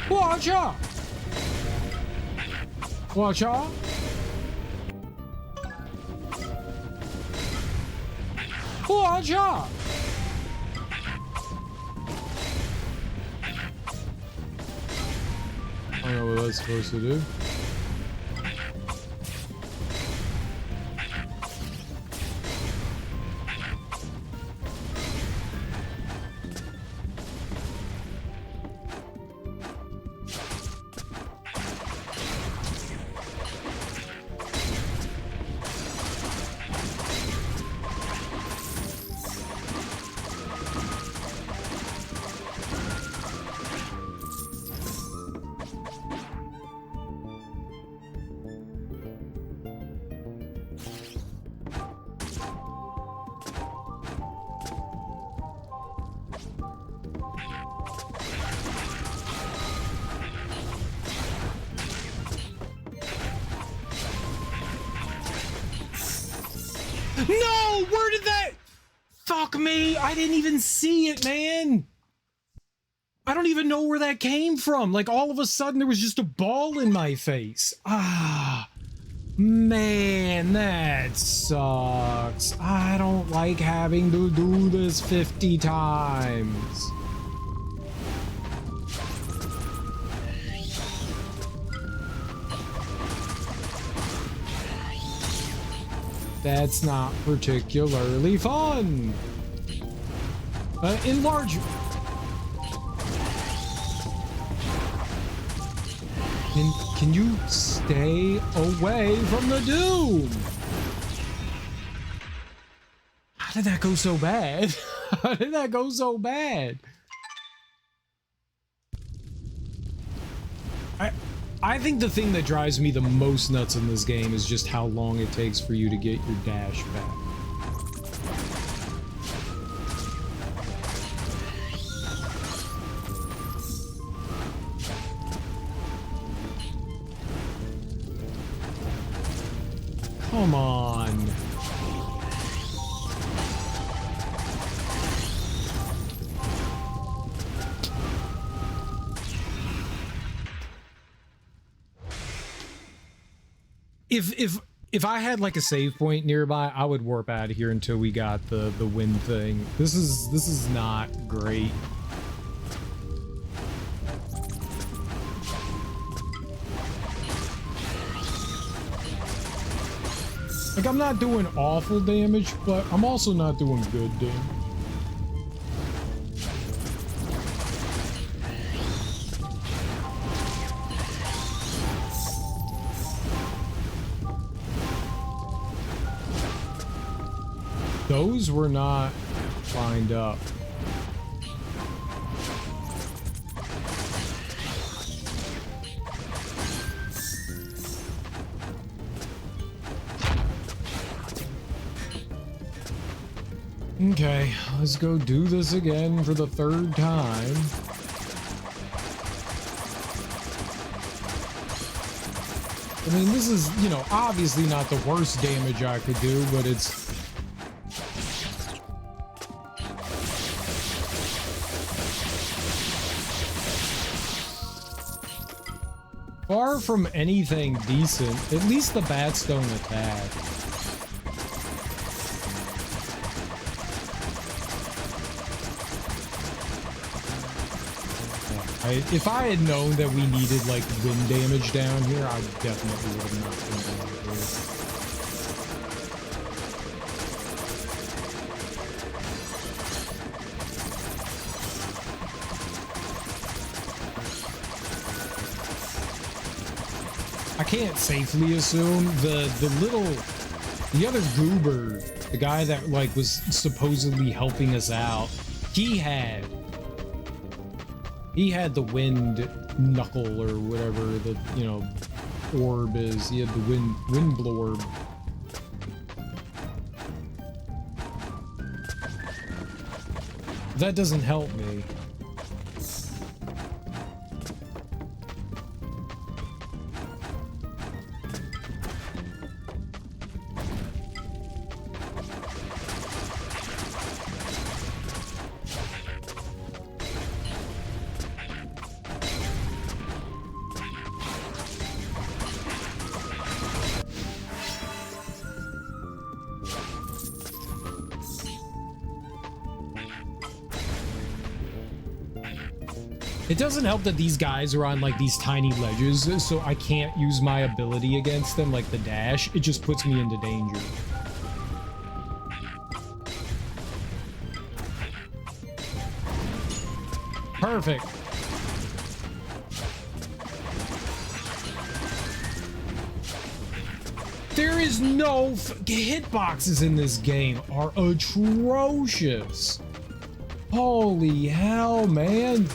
Hua-cha! Hua-cha! Hua-cha! I don't know what that's supposed to do. No! Where did that... Fuck me! I didn't even see it, man! I don't even know where that came from. Like, all of a sudden, there was just a ball in my face. Ah... Man, that sucks. I don't like having to do this 50 times. That's not particularly fun. Enlarge. Can you stay away from the doom? How did that go so bad? How did that go so bad? I think the thing that drives me the most nuts in this game is just how long it takes for you to get your dash back. Come on. If I had like a save point nearby, I would warp out of here until we got the wind thing. This is not great. Like, I'm not doing awful damage, but I'm also not doing good damage. Those were not lined up. Okay, let's go do this again for the third time. I mean, this is, you know, obviously not the worst damage I could do, but it's... far from anything decent. At least the bats don't attack. If I had known that we needed, like, wind damage down here, I definitely would have not been down here. I can't safely assume the other goober, the guy that, like, was supposedly helping us out, he had the wind knuckle or whatever the, you know, orb is. He had the wind blorb. That doesn't help me. It doesn't help that these guys are on, like, these tiny ledges, so I can't use my ability against them, like the dash. It just puts me into danger. Perfect. There is no hitboxes in this game are atrocious. Holy hell, man.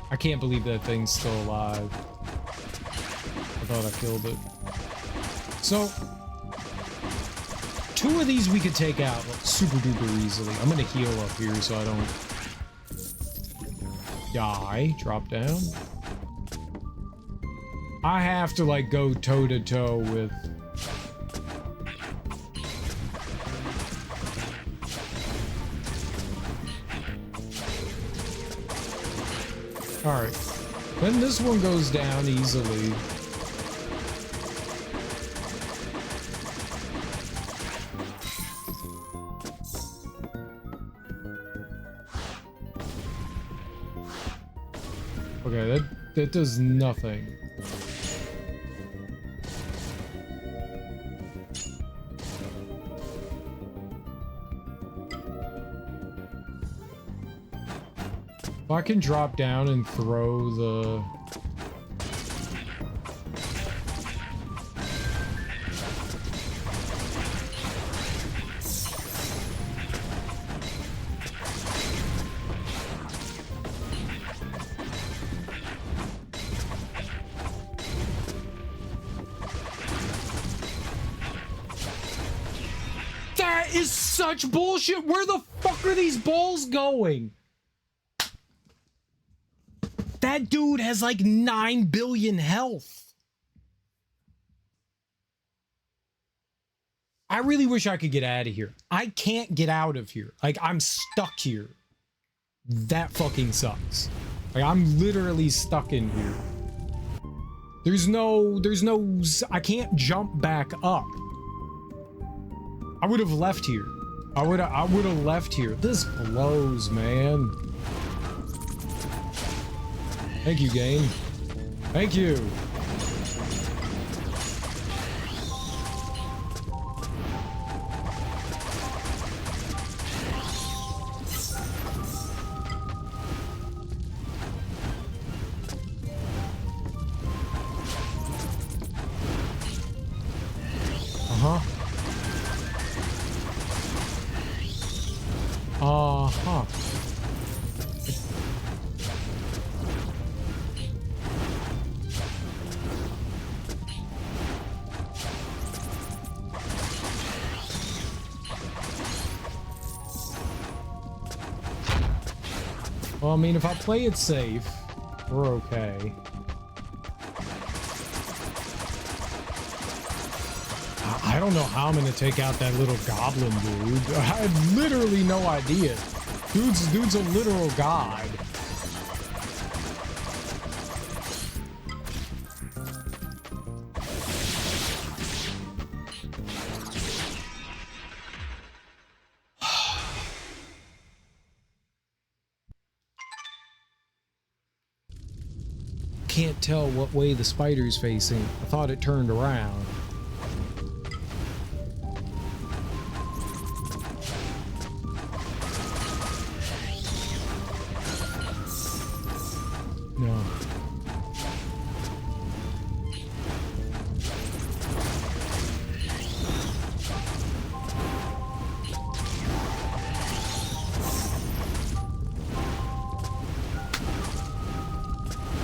I can't believe that thing's still alive. I thought I killed it. So, 2 of these we could take out, like, super duper easily. I'm gonna heal up here so I don't die. Drop down. I have to, like, go toe to toe with... Alright. Then this one goes down easily. Okay, that does nothing. If I can drop down and throw the... That is such bullshit! Where the fuck are these balls going? That dude has like 9 billion health. I really wish I could get out of here. I can't get out of here. Like, I'm stuck here. That fucking sucks. Like, I'm literally stuck in here. There's no, I can't jump back up. I would have left here. I would have left here. This blows, man. Thank you, game. Thank you. Uh-huh. Uh-huh. Well, I mean, if I play it safe, we're okay. I don't know how I'm gonna take out that little goblin dude. I have literally no idea. Dude's a literal god. Can't tell what way the spider's facing. I thought it turned around. No.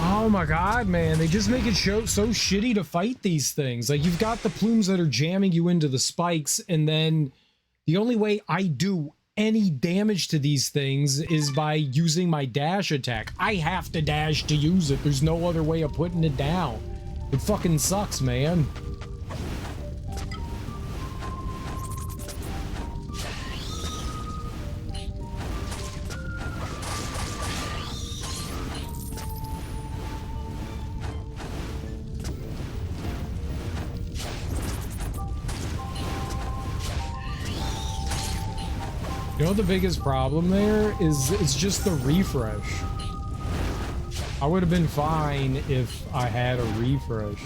Oh my god, man, they just make it so shitty to fight these things. Like, you've got the plumes that are jamming you into the spikes, and then the only way I do any damage to these things is by using my dash attack. I have to dash to use it. There's no other way of putting it down. It fucking sucks, man. You know, the biggest problem there is it's just the refresh. I would have been fine if I had a refresh.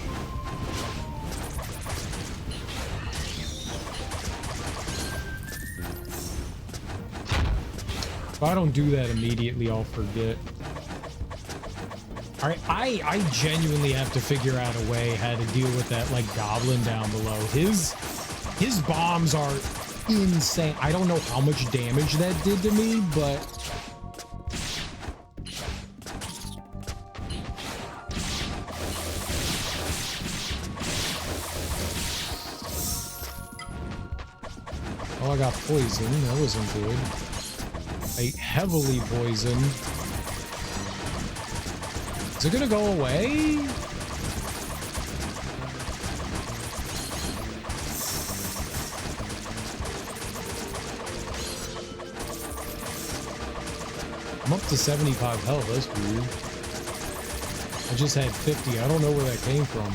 If I don't do that immediately, I'll forget. Alright, I genuinely have to figure out a way how to deal with that, like, goblin down below. His bombs are insane. I don't know how much damage that did to me, but oh, I got poisoned. That wasn't good. Like, heavily poisoned. Is it gonna go away? I'm up to 75 health, that's weird. I just had 50, I don't know where that came from.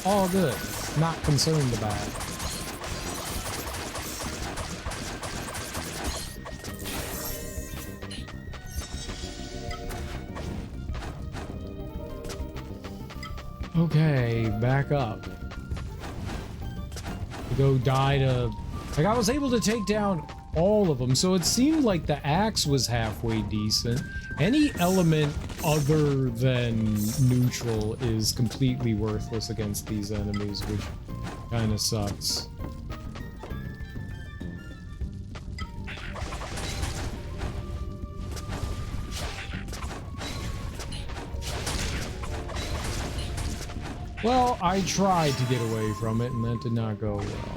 All good. Not concerned about it. Okay, back up. To go die to... Like, I was able to take down all of them, so it seemed like the axe was halfway decent. Any element other than neutral is completely worthless against these enemies, which kind of sucks. Well, I tried to get away from it, and that did not go well.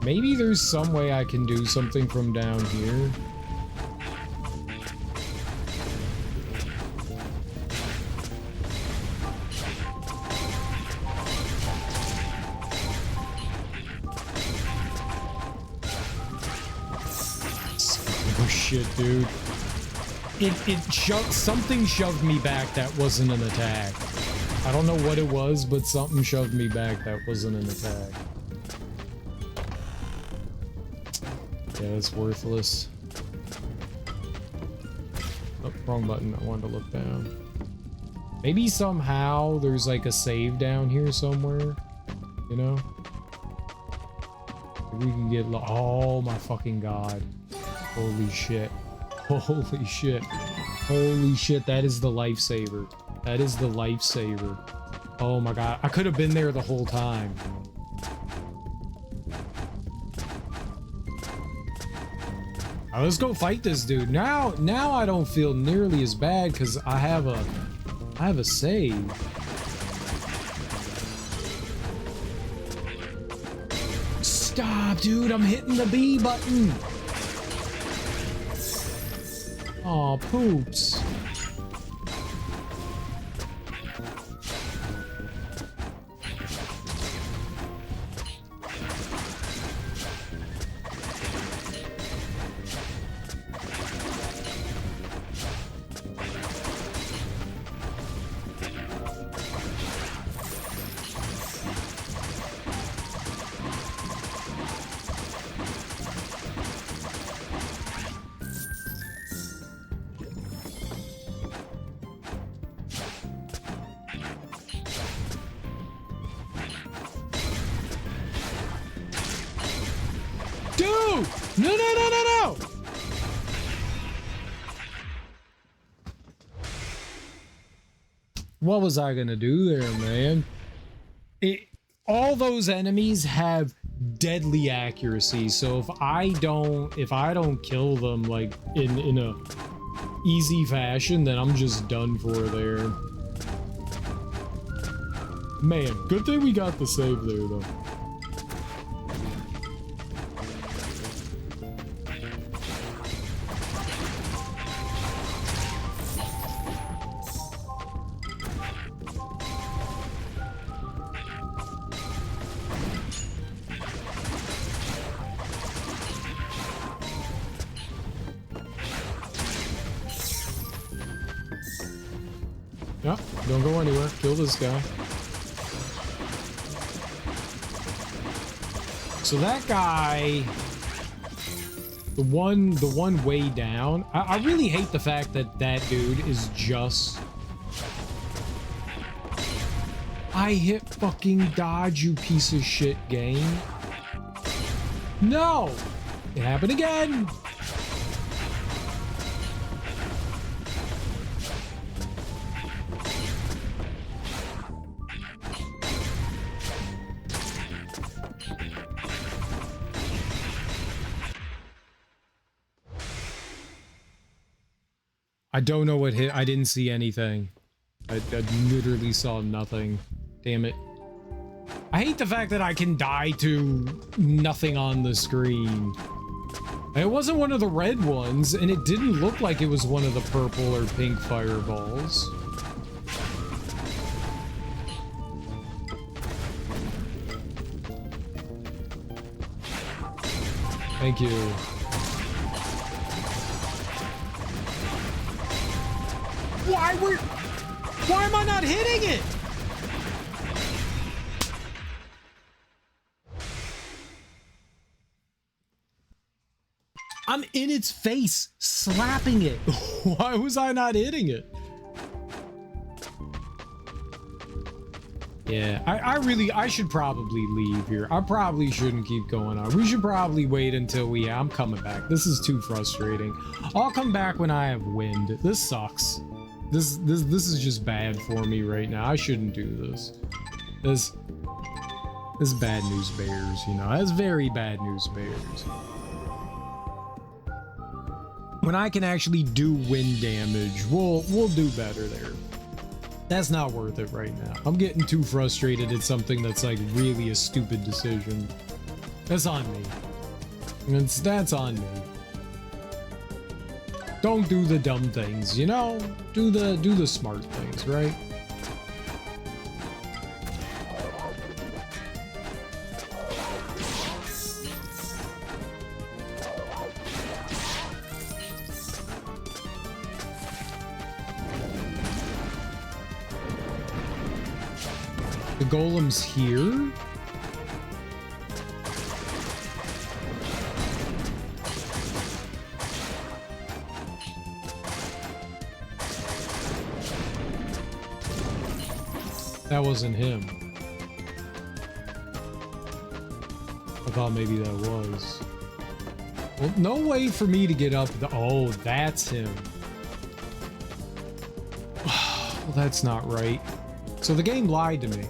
Maybe there's some way I can do something from down here. Oh shit, dude. Something shoved me back that wasn't an attack. I don't know what it was, but something shoved me back that wasn't an attack. Yeah, it's worthless. Oh, wrong button. I wanted to look down. Maybe somehow there's like a save down here somewhere, you know? Maybe we can get... Oh my fucking god. Holy shit. Holy shit. Holy shit, that is the lifesaver. That is the lifesaver. Oh my god. I could have been there the whole time. Right, let's go fight this dude. Now I don't feel nearly as bad because I have a save. Stop, dude. I'm hitting the B button. Aw, poops. Dude! No, no, no, no, no! What was I gonna do there, man? All those enemies have deadly accuracy, so if I don't kill them like in a easy fashion, then I'm just done for there. Man, good thing we got the save there though. Yep, don't go anywhere. Kill this guy. So that guy, the one way down, I really hate the fact that that dude is just... I hit fucking dodge, you piece of shit game. No! It happened again! I don't know what hit. I didn't see anything. I literally saw nothing. Damn it. I hate the fact that I can die to nothing on the screen. It wasn't one of the red ones, and it didn't look like it was one of the purple or pink fireballs. Thank you. Why am I not hitting it? I'm in its face, slapping it. Why was I not hitting it? Yeah, I should probably leave here. I probably shouldn't keep going on. We should probably wait until I'm coming back. This is too frustrating. I'll come back when I have wind. This sucks. This is just bad for me right now. I shouldn't do this. This is bad news bears, you know. That's very bad news bears. When I can actually do wind damage, we'll do better there. That's not worth it right now. I'm getting too frustrated at something that's like really a stupid decision. That's on me. That's on me. Don't do the dumb things, you know? Do the smart things, right? The golem's here? That wasn't him. I thought maybe that was. Well, no way for me to get up the... Oh, that's him. Well, that's not right. So the game lied to me.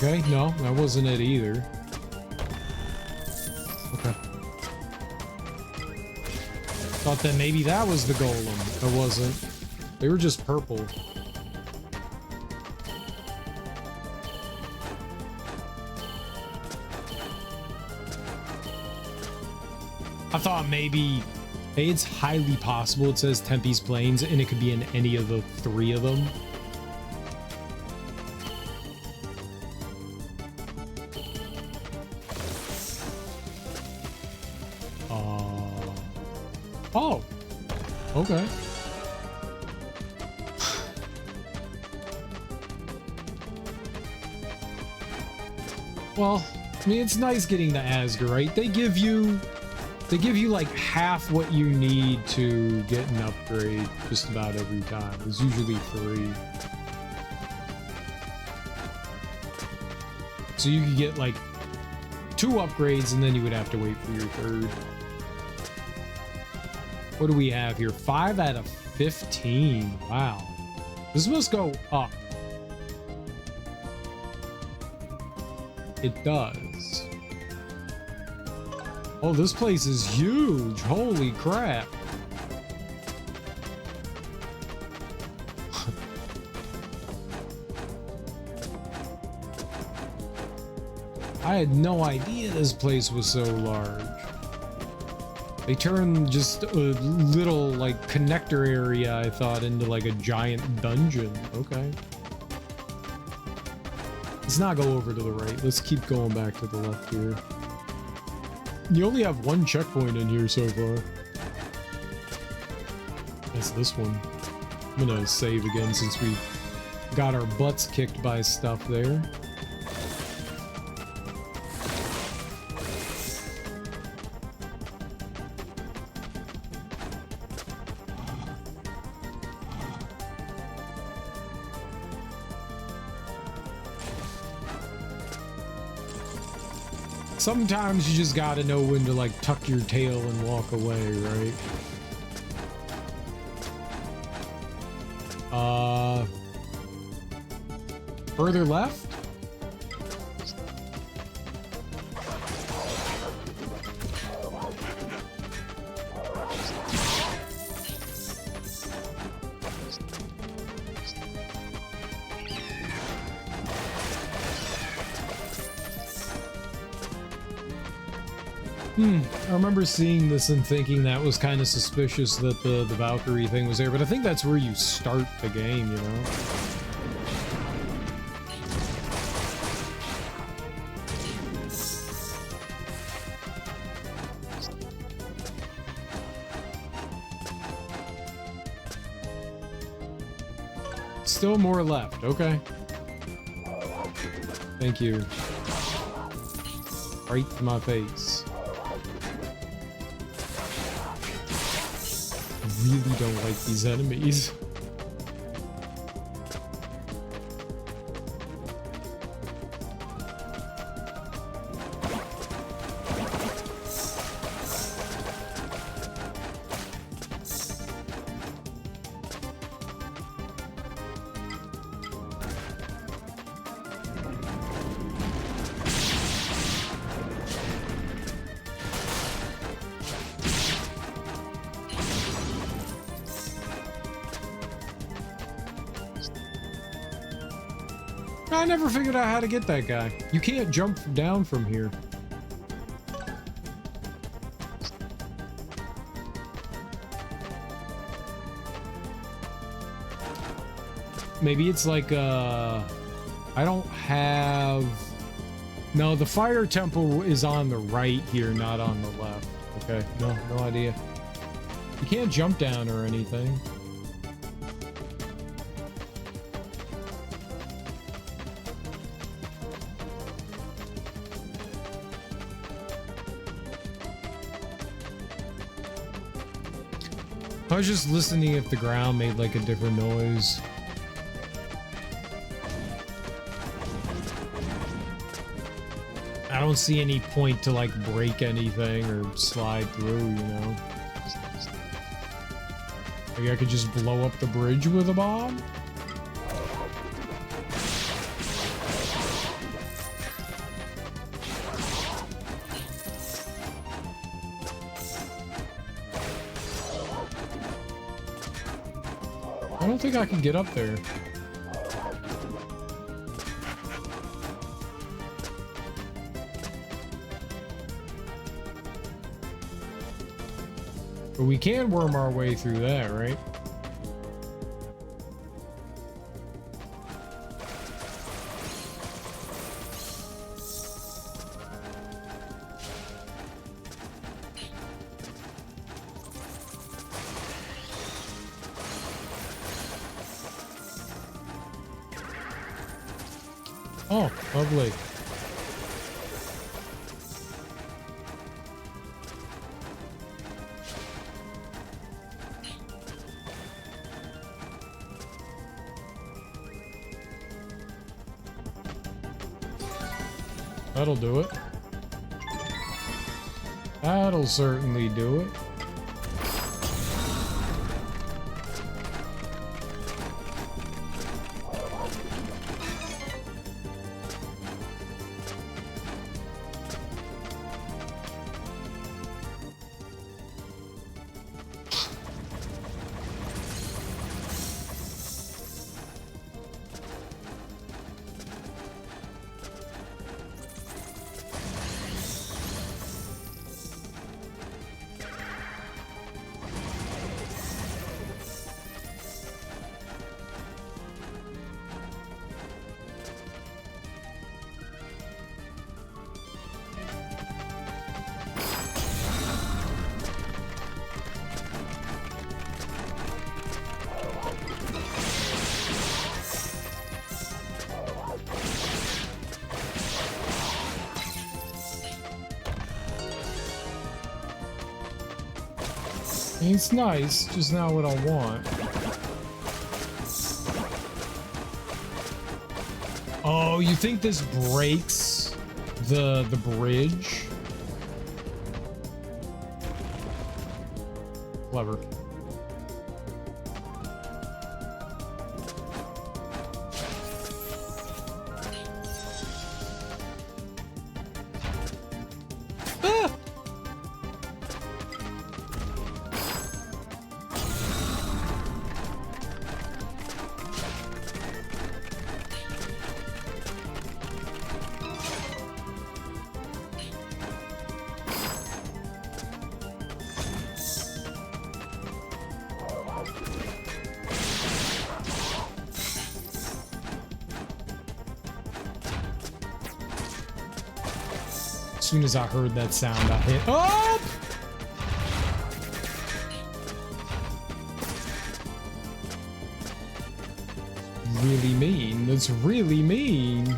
Okay, no, that wasn't it either. Okay. Thought that maybe that was the golem. It wasn't. They were just purple. I thought maybe it's highly possible it says Tempe's Plains and it could be in any of the 3 of them. Oh, okay. Well, I mean, it's nice getting the Asgarite. They give you like half what you need to get an upgrade just about every time. It's usually 3. So you could get like 2 upgrades and then you would have to wait for your 3rd. What do we have here? 5 out of 15. Wow. This must go up. It does. Oh, this place is huge. Holy crap. I had no idea this place was so large. They turned just a little, like, connector area, I thought, into, like, a giant dungeon. Okay. Let's not go over to the right. Let's keep going back to the left here. You only have 1 checkpoint in here so far. That's this one. I'm gonna save again since we got our butts kicked by stuff there. Sometimes you just gotta know when to, like, tuck your tail and walk away, right? Further left? I remember seeing this and thinking that was kind of suspicious that the Valkyrie thing was there, but I think that's where you start the game, you know? Still more left, okay. Thank you. Right to my face. Really don't like these enemies. I never figured out how to get that guy. You can't jump down from here. Maybe it's like, I don't have... No, the fire temple is on the right here, not on the left. Okay, no idea. You can't jump down or anything. I was just listening if the ground made like a different noise. I don't see any point to like break anything or slide through, you know? Maybe I could just blow up the bridge with a bomb? I don't think I can get up there. But we can worm our way through that, right? Oh, lovely. That'll do it. That'll certainly do it. It's nice, just not what I want. Oh, you think this breaks the bridge? Clever. As soon as I heard that sound, I hit up. Really mean. That's really mean.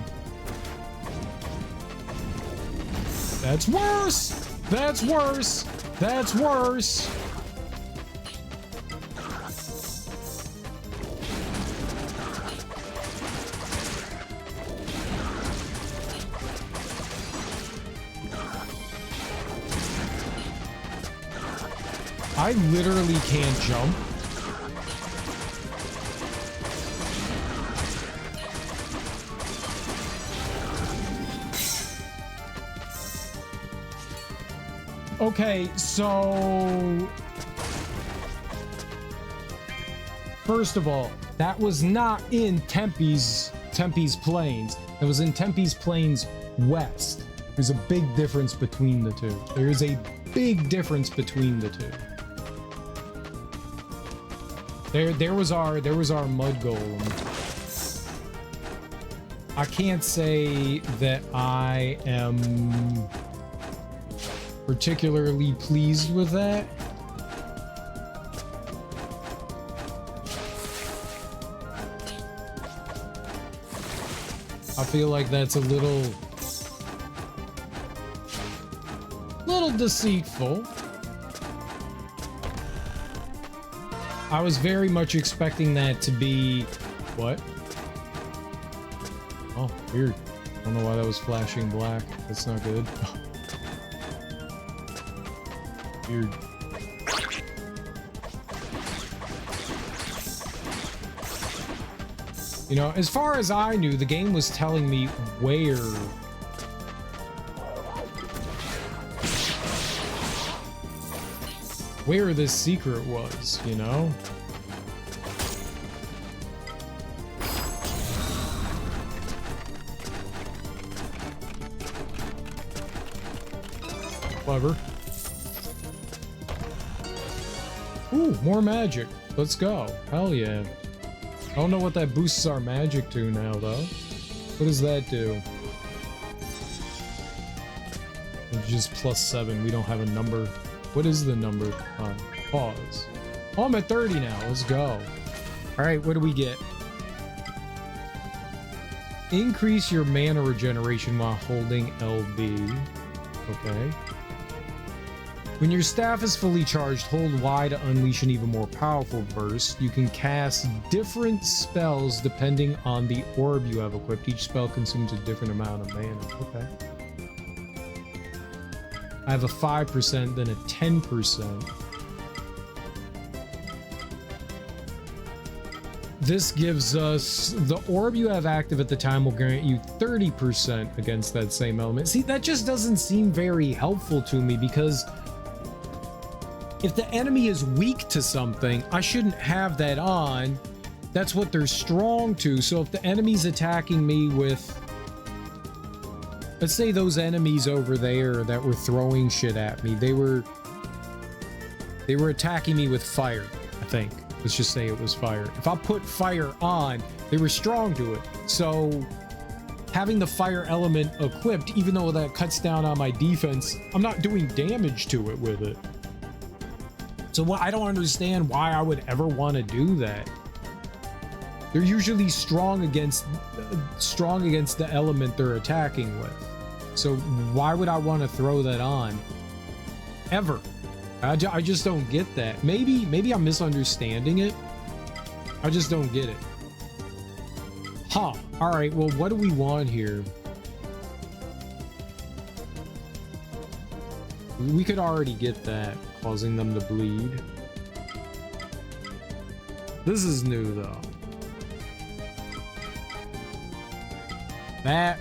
That's worse. That's worse. That's worse. I literally can't jump. Okay, so first of all, that was not in Tempe's Plains. It was in Tempe's Plains West. There's a big difference between the two. There is a big difference between the two. There was our mud golem. I can't say that I am particularly pleased with that. I feel like that's a little deceitful. I was very much expecting that to be what? Oh, weird. I don't know why that was flashing black. That's not good. Weird. You know, as far as I knew, the game was telling me where this secret was, you know? Clever. Ooh, more magic. Let's go. Hell yeah. I don't know what that boosts our magic to now, though. What does that do? It's just +7. We don't have a number. What is the number? Pause. Oh, I'm at 30 now. Let's go. All right, what do we get? Increase your mana regeneration while holding LB. Okay. When your staff is fully charged, hold Y to unleash an even more powerful burst. You can cast different spells depending on the orb you have equipped. Each spell consumes a different amount of mana. Okay. I have a 5%, then a 10%. This gives us the orb you have active at the time will grant you 30% against that same element. See, that just doesn't seem very helpful to me because if the enemy is weak to something, I shouldn't have that on. That's what they're strong to. So if the enemy's attacking me with, let's say those enemies over there that were throwing shit at me, they were attacking me with fire, I think. Let's just say it was fire. If I put fire on, they were strong to it. So having the fire element equipped, even though that cuts down on my defense, I'm not doing damage to it with it. So I don't understand why I would ever want to do that. They're usually strong against the element they're attacking with. So why would I want to throw that on? Ever. I just don't get that. Maybe I'm misunderstanding it. I just don't get it. Huh. All right. Well, what do we want here? We could already get that, causing them to bleed. This is new, though. That.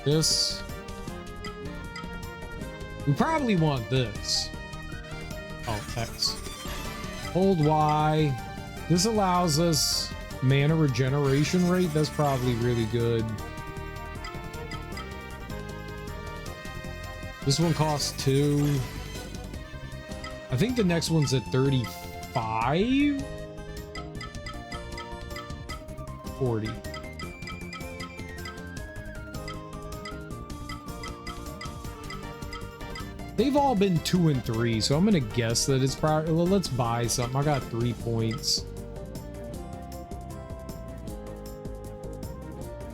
This. We probably want this. Oh, X. Hold Y. This allows us mana regeneration rate. That's probably really good. This one costs 2. I think the next one's at 35? 40. They've all been 2 and 3, so I'm gonna guess that it's probably, well, let's buy something. I got 3 points.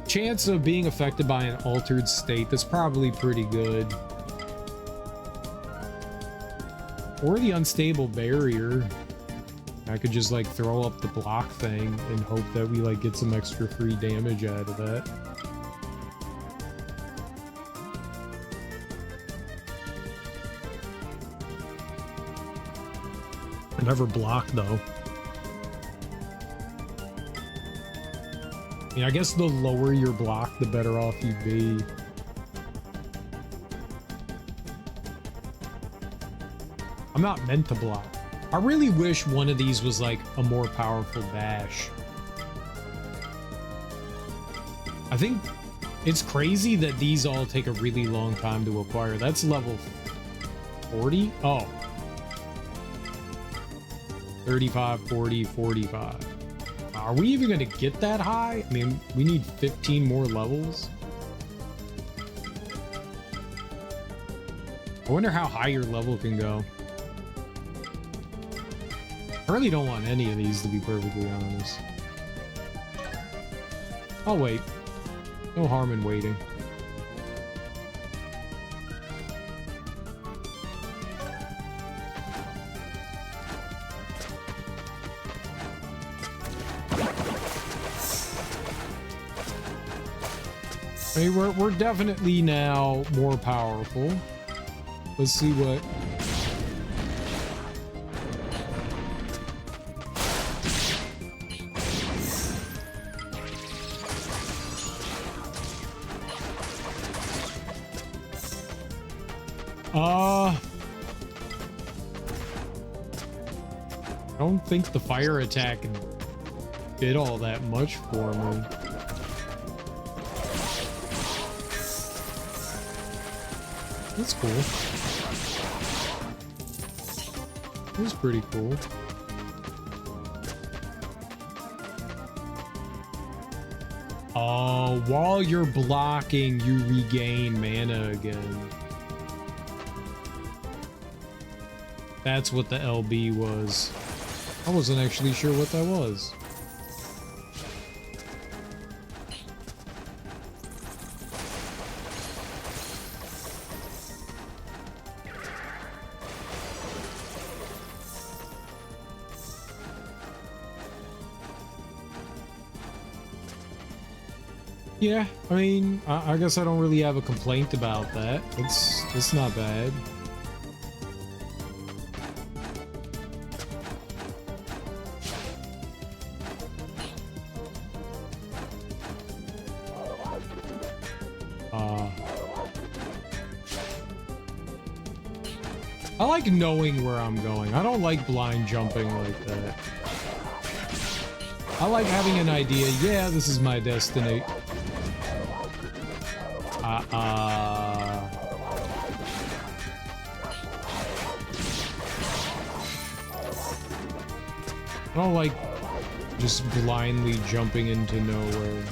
Chance of being affected by an altered state, that's probably pretty good. Or the unstable barrier. I could just like throw up the block thing and hope that we like get some extra free damage out of that. I never block though. I mean, I guess the lower your block, the better off you'd be. I'm not meant to block. I really wish one of these was like a more powerful dash. I think it's crazy that these all take a really long time to acquire. That's level 40? Oh. 35, 40, 45. Are we even going to get that high? I mean, we need 15 more levels. I wonder how high your level can go. I really don't want any of these, to be perfectly honest. I'll wait. No harm in waiting. Hey, we're definitely now more powerful. Let's see what... I don't think the fire attack did all that much for me. That's cool. That's pretty cool. Oh, while you're blocking, you regain mana again. That's what the LB was. I wasn't actually sure what that was. Yeah, I mean, I guess I don't really have a complaint about that. It's not bad. I like knowing where I'm going. I don't like blind jumping like that. I like having an idea. Yeah, this is my destiny. I don't like just blindly jumping into nowhere.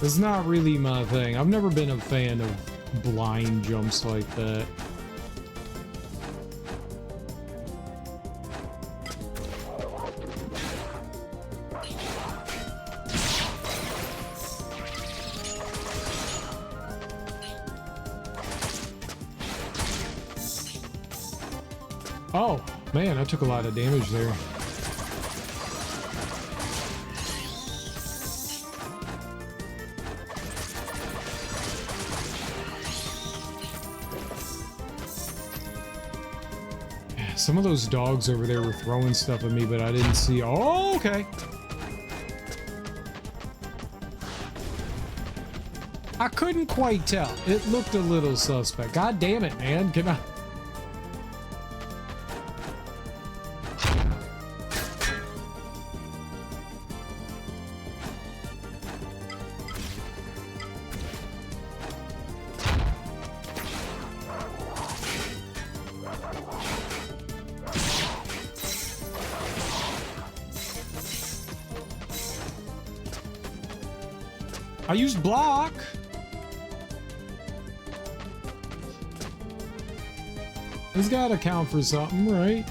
It's not really my thing. I've never been a fan of blind jumps like that. Oh, man, I took a lot of damage there. Some of those dogs over there were throwing stuff at me, but I didn't see. Oh, okay. I couldn't quite tell. It looked a little suspect. God damn it, man. Can I... I used block. It's gotta count for something, right?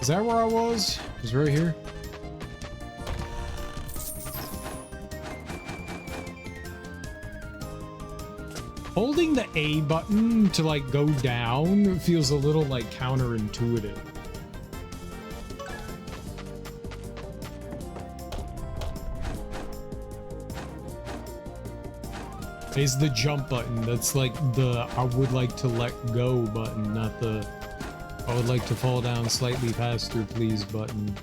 Is that where I was? It was right here. Holding the A button to like go down feels a little like counterintuitive. Is the jump button. That's like the I would like to let go button, not the I would like to fall down slightly faster, please button.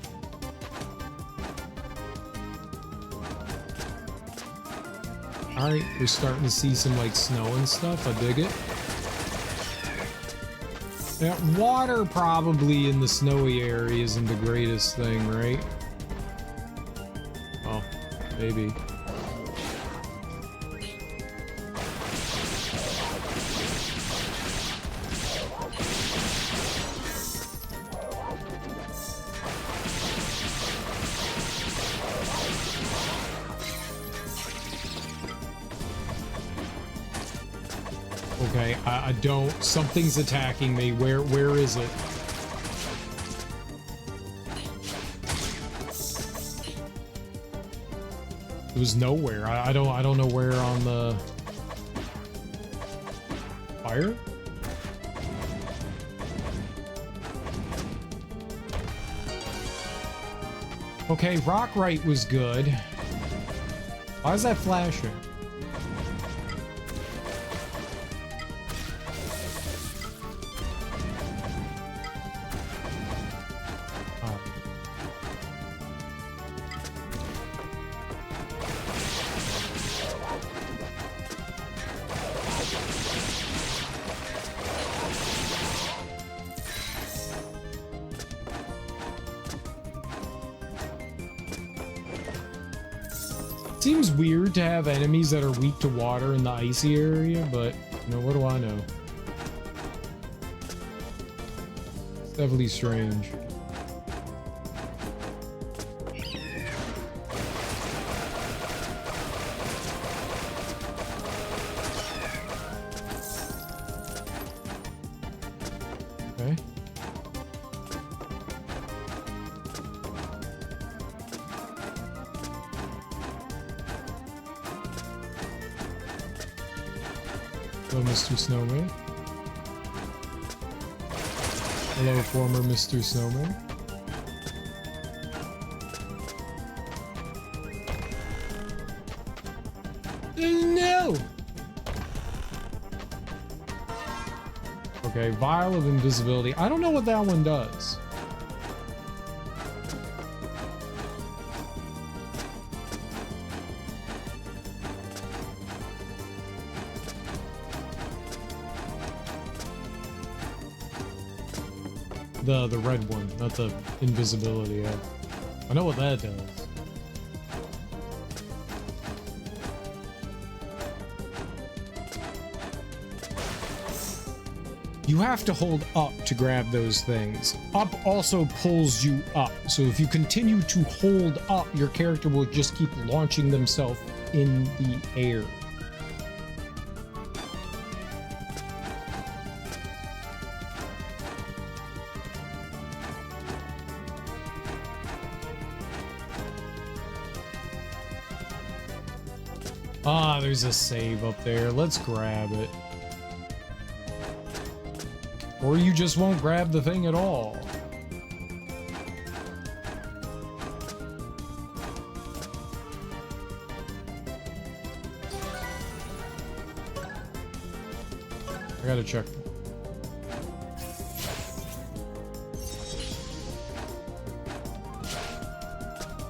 Alright, we're starting to see some like snow and stuff. I dig it. Yeah, water probably in the snowy area isn't the greatest thing, right? Oh, maybe. Okay, I don't... Something's attacking me. Where is it? It was nowhere. I don't know where on the... Fire? Okay, Rock Right was good. Why is that flashing? Oh. Seems weird to have enemies that are weak to water in the icy area, but you know, what do I know? It's definitely strange. Okay. Hello, Mr. Snowman. Hello, former Mr. Snowman. No! Okay, Vial of Invisibility. I don't know what that one does. The red one, not the invisibility. I know what that does. You have to hold up to grab those things. Up also pulls you up. So if you continue to hold up, your character will just keep launching themselves in the air. Ah, there's a save up there. Let's grab it. Or you just won't grab the thing at all. I gotta check.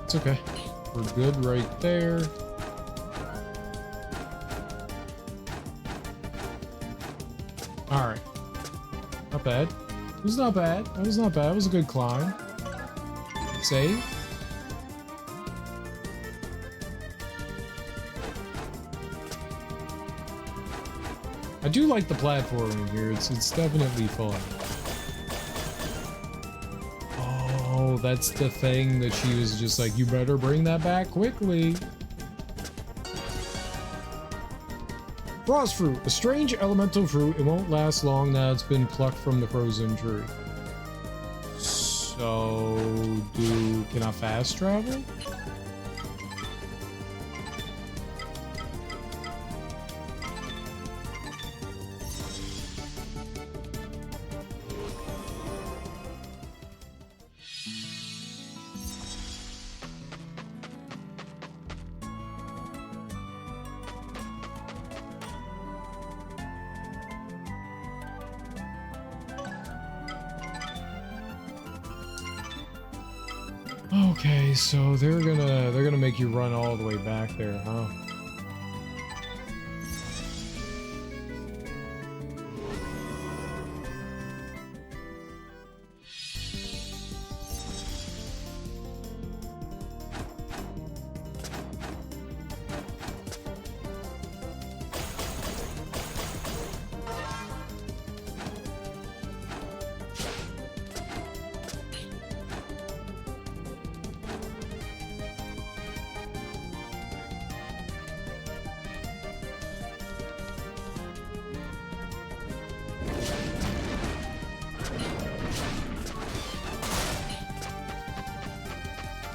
It's okay. We're good right there. Alright. Not bad. It was not bad. That was not bad. It was a good climb. Save. I do like the platforming here. It's definitely fun. Oh, that's the thing that she was just like, you better bring that back quickly. Frost fruit, a strange elemental fruit. It won't last long now it's been plucked from the frozen tree. So, can I fast travel? Okay, so they're gonna make you run all the way back there, huh?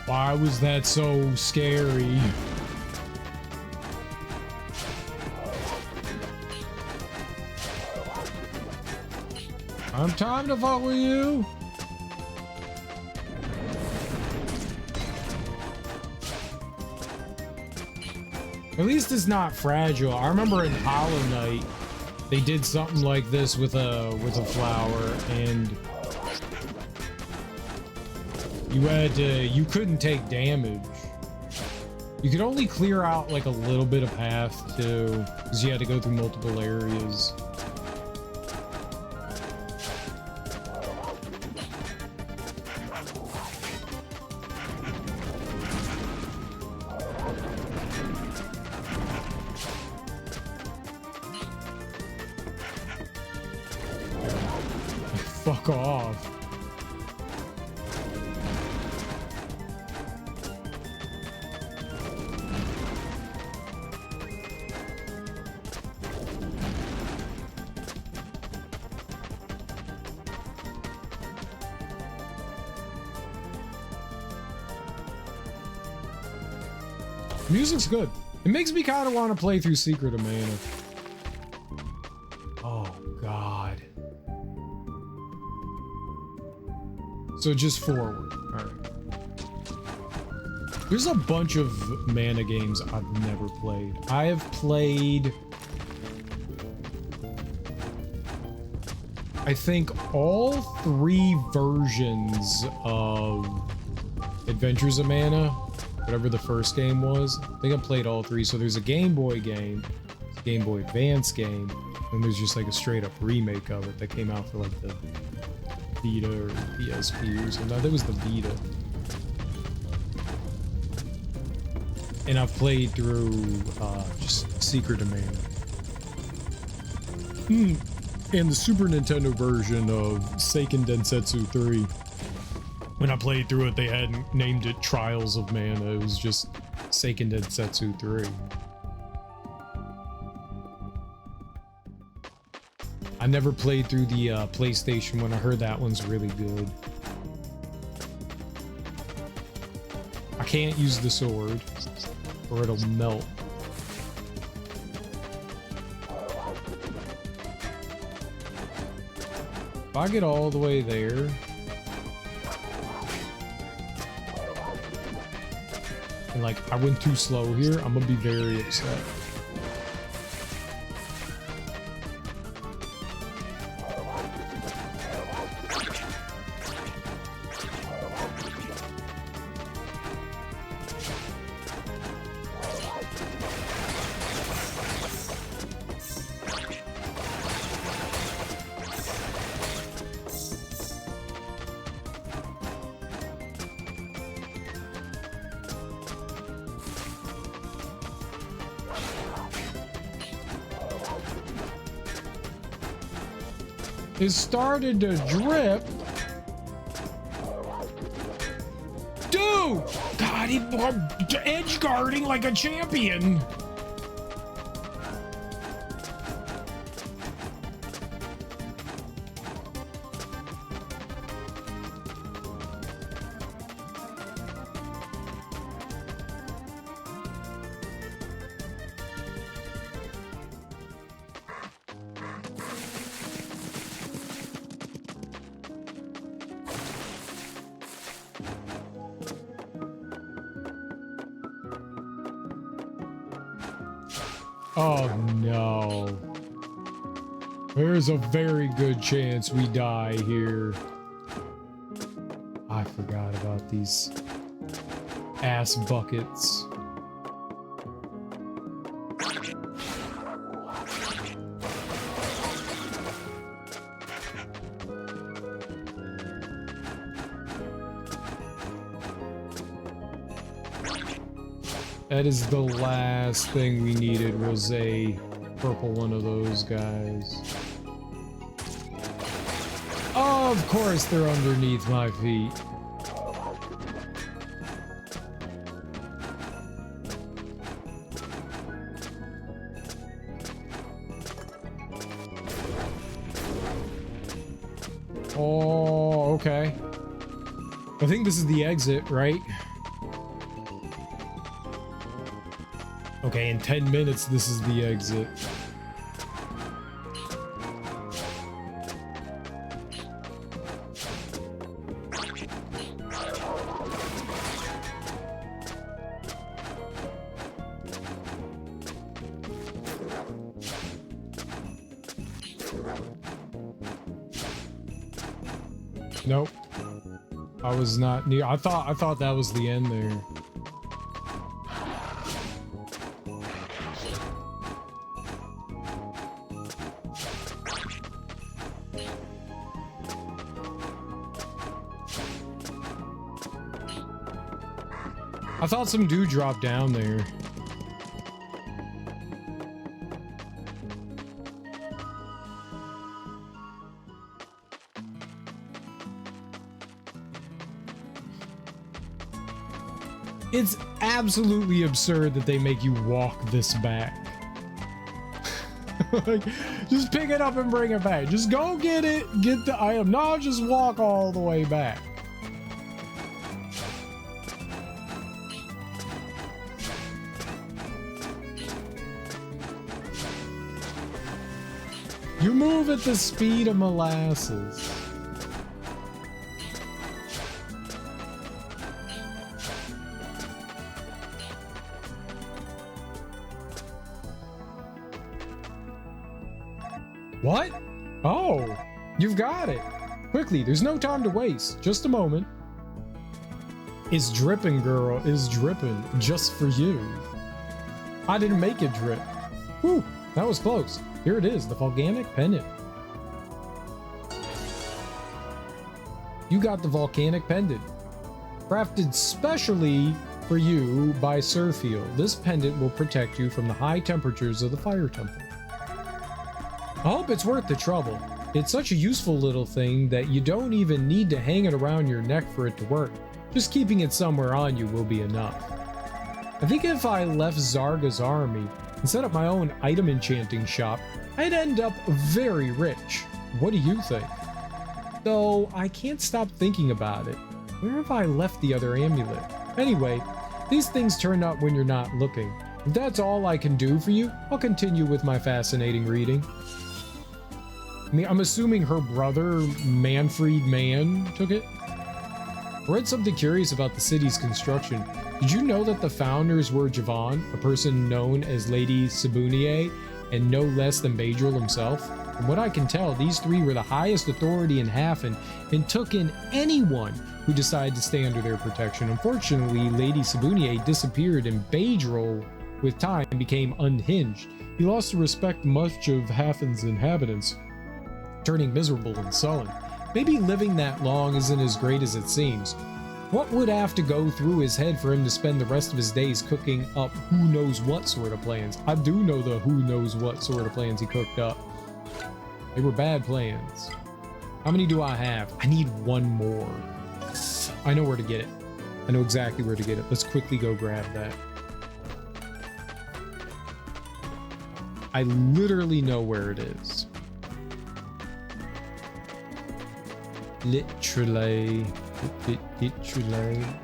Why was that so scary? I'm time to follow you. At least it's not fragile. I remember in Hollow Knight, they did something like this with a flower, and you couldn't take damage. You could only clear out like a little bit of path too, because you had to go through multiple areas. Fuck off. Music's good. It makes me kind of want to play through Secret of Mana. Oh, God. So just forward. All right. There's a bunch of mana games I've never played. I have played, I think, all 3 versions of Adventures of Mana, whatever the first game was. I think I played all 3. So there's a Game Boy game, a Game Boy Advance game, and there's just like a straight up remake of it that came out for like the Vita or PSP or something. No, that was the Vita. And I've played through just Secret of Mana. And the Super Nintendo version of Seiken Densetsu 3. When I played through it, they hadn't named it Trials of Mana. It was just Seiken Densetsu 3. I never played through the PlayStation one. I heard that one's really good. I can't use the sword, or it'll melt. If I get all the way there... and like, I went too slow here, I'm gonna be very upset. It started to drip. Dude! God, he edge guarding like a champion. Oh no. There's a very good chance we die here. I forgot about these ass buckets. That is the last thing we needed, was a purple one of those guys. Of course they're underneath my feet. Oh, okay. I think this is the exit, right? Okay, in 10 minutes, this is the exit. Nope. I was not near. I thought that was the end there. I thought some dude dropped down there. It's absolutely absurd that they make you walk this back. Like, just pick it up and bring it back. Just go get it, get the item. No, just walk all the way back. You move at the speed of molasses. What? Oh, you've got it. Quickly, there's no time to waste. Just a moment. It's dripping, girl. It's dripping just for you. I didn't make it drip. Whew, that was close. Here it is, the volcanic pendant. You got the volcanic pendant. Crafted specially for you by Surfield. This pendant will protect you from the high temperatures of the fire temple. I hope it's worth the trouble. It's such a useful little thing that you don't even need to hang it around your neck for it to work. Just keeping it somewhere on you will be enough. I think if I left Zarga's army and set up my own item enchanting shop, I'd end up very rich. What do you think? Though I can't stop thinking about it. Where have I left the other amulet? Anyway, these things turn up when you're not looking. If that's all I can do for you, I'll continue with my fascinating reading. I mean, I'm assuming her brother, Manfred Mann, took it? I read something curious about the city's construction. Did you know that the founders were Javon, a person known as Lady Sabunier, and no less than Badril himself? From what I can tell, these three were the highest authority in Hafen and took in anyone who decided to stay under their protection. Unfortunately, Lady Sabunier disappeared and Badril, with time, became unhinged. He lost the respect much of Hafen's inhabitants, turning miserable and sullen. Maybe living that long isn't as great as it seems. What would have to go through his head for him to spend the rest of his days cooking up who knows what sort of plans? I do know the who knows what sort of plans he cooked up. They were bad plans. How many do I have? I need one more. I know where to get it. I know exactly where to get it. Let's quickly go grab that. I literally know where it is. Literally, I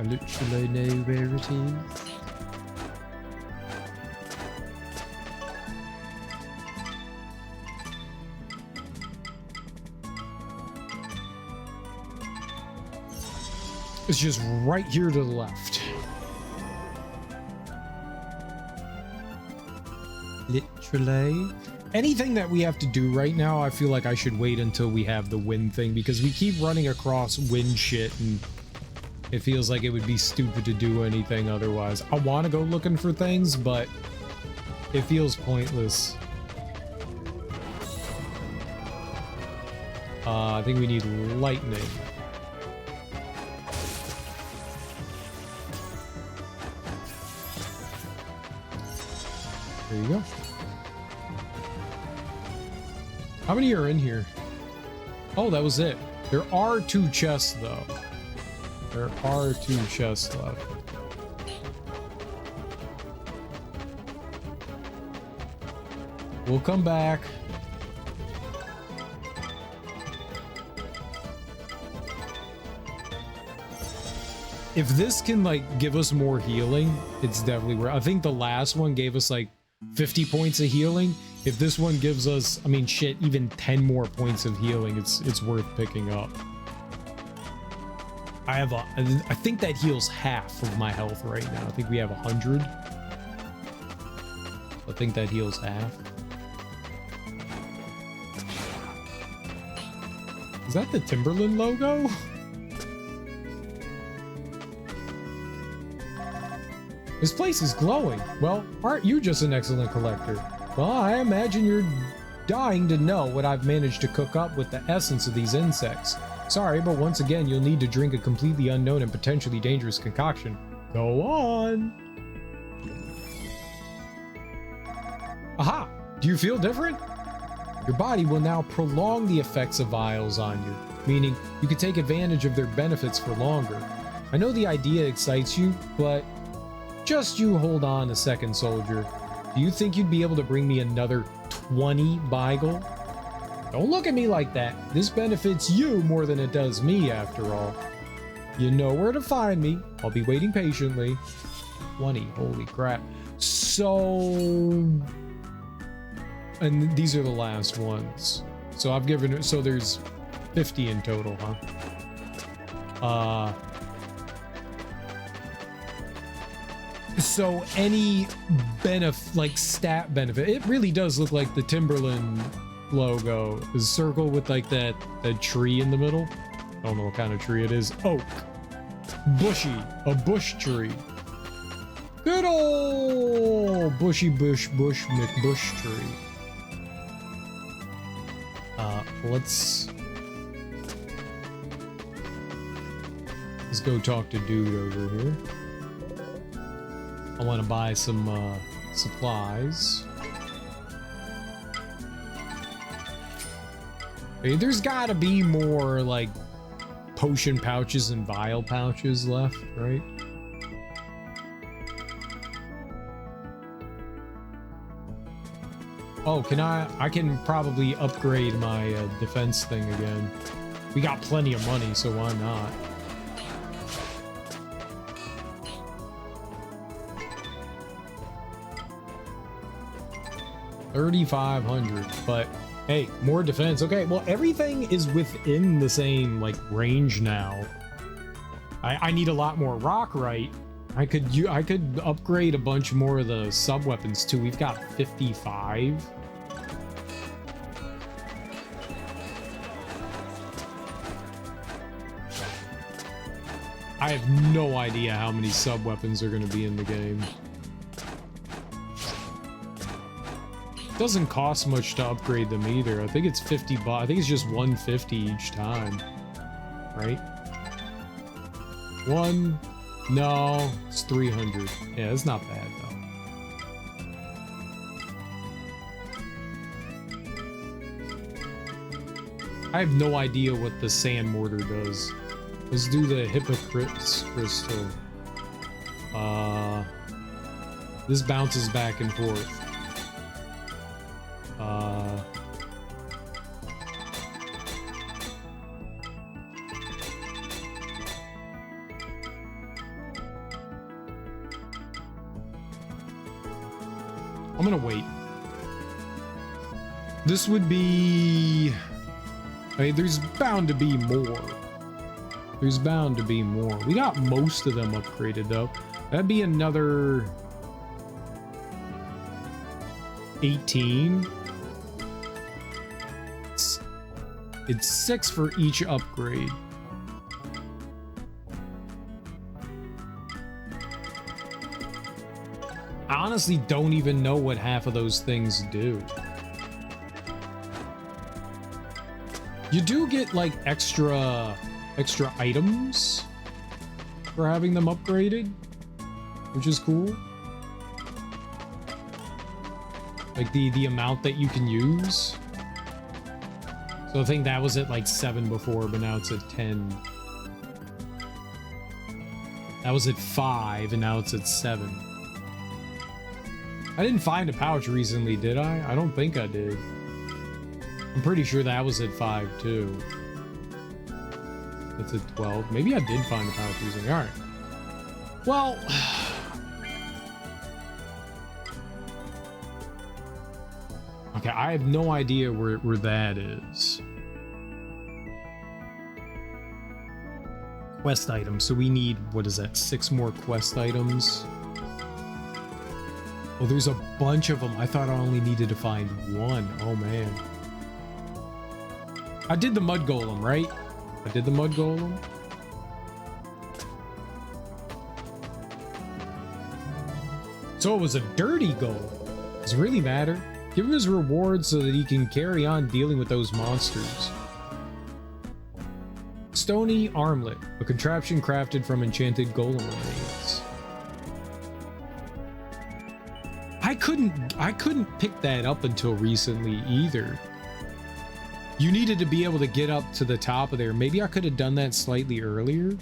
literally know where it is. It's just right here to the left. Literally. Anything that we have to do right now, I feel like I should wait until we have the wind thing, because we keep running across wind shit and it feels like it would be stupid to do anything otherwise. I want to go looking for things, but it feels pointless. I think we need lightning. There you go. How many are in here? Oh, that was it. There are 2 chests, though. There are 2 chests left. We'll come back. If this can, like, give us more healing, it's definitely worth. I think the last one gave us, like, 50 points of healing. If this one gives us, I mean, shit, even 10 more points of healing, it's worth picking up. I think that heals half of my health right now. I think we have 100. I think that heals half. Is that the Timberland logo? This place is glowing. Well, aren't you just an excellent collector? Well, I imagine you're dying to know what I've managed to cook up with the essence of these insects. Sorry, but once again, you'll need to drink a completely unknown and potentially dangerous concoction. Go on. Aha! Do you feel different? Your body will now prolong the effects of vials on you, meaning you can take advantage of their benefits for longer. I know the idea excites you, but just you hold on a second, soldier. Do you think you'd be able to bring me another 20 Beagle? Don't look at me like that. This benefits you more than it does me, after all. You know where to find me. I'll be waiting patiently. 20, holy crap. So... And these are the last ones. So I've given... So there's 50 in total, huh? So any like stat benefit, it really does look like the Timberland logo. The circle with like that tree in the middle. I don't know what kind of tree it is. Oak. Bushy. A bush tree. Good old bushy bush McBush tree. Let's go talk to dude over here. I want to buy some supplies. Hey, there's got to be more like potion pouches and vial pouches left, right? Oh, can I can probably upgrade my defense thing again. We got plenty of money, so why not? $3,500, but hey, more defense. Okay, well, everything is within the same like range now. I need a lot more rock, right? I could upgrade a bunch more of the sub weapons too. We've got 55. I have no idea how many sub weapons are going to be in the game. Doesn't cost much to upgrade them either. I think it's 50 bucks. I think it's just 150 each time, right? One. No, it's 300. Yeah, it's not bad though. I have no idea what the sand mortar does. Let's do the hypocrite's crystal. This bounces back and forth. I'm gonna wait. This would be... I mean, there's bound to be more. There's bound to be more. We got most of them upgraded though. That'd be another 18. It's 6 for each upgrade. I honestly don't even know what half of those things do. You do get like extra items for having them upgraded, which is cool. Like the amount that you can use. So I think that was at like 7 before, but now it's at 10. That was at 5 and now it's at 7. I didn't find a pouch recently, did I? I don't think I did. I'm pretty sure that was at 5 too. It's at 12. Maybe I did find a pouch recently. Alright. Well... Okay, I have no idea where that is. Quest items. So we need, what is that, 6 more quest items? Oh, there's a bunch of them. I thought I only needed to find 1. Oh, man. I did the mud golem, right? I did the mud golem. So it was a dirty goal. Does it really matter? Give him his reward so that he can carry on dealing with those monsters. Stony Armlet, a contraption crafted from enchanted golem remains. I couldn't pick that up until recently either. You needed to be able to get up to the top of there. Maybe I could have done that slightly earlier.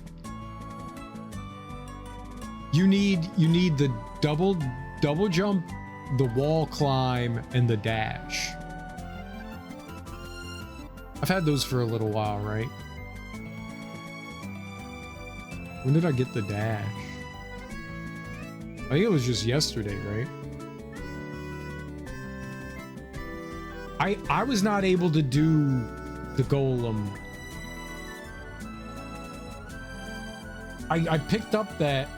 You need the double jump, the wall climb, and the dash. I've had those for a little while, right? When did I get the dash? I think it was just yesterday, right? I was not able to do the golem. I picked up that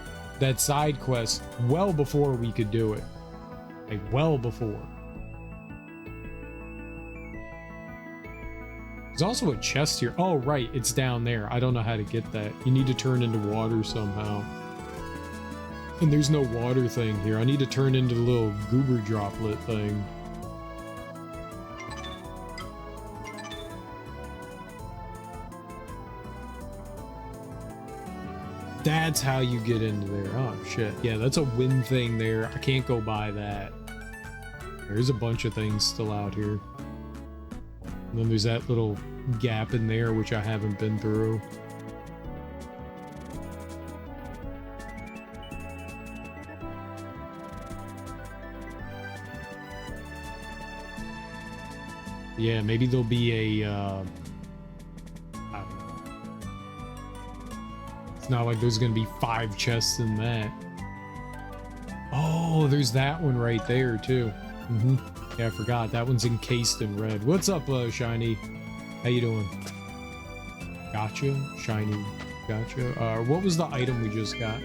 side quest well before we could do it. Like, well before. There's also a chest here. Oh, right. It's down there. I don't know how to get that. You need to turn into water somehow. And there's no water thing here. I need to turn into the little goober droplet thing. That's how you get into there. Oh, shit. Yeah, that's a wind thing there. I can't go by that. There's a bunch of things still out here. And then there's that little gap in there, which I haven't been through. Yeah, maybe there'll be a... I don't know. It's not like there's gonna be 5 chests in that. Oh, there's that one right there, too. Mm-hmm. Yeah, I forgot. That one's encased in red. What's up, Shiny? How you doing? Gotcha. Shiny. Gotcha. What was the item we just got?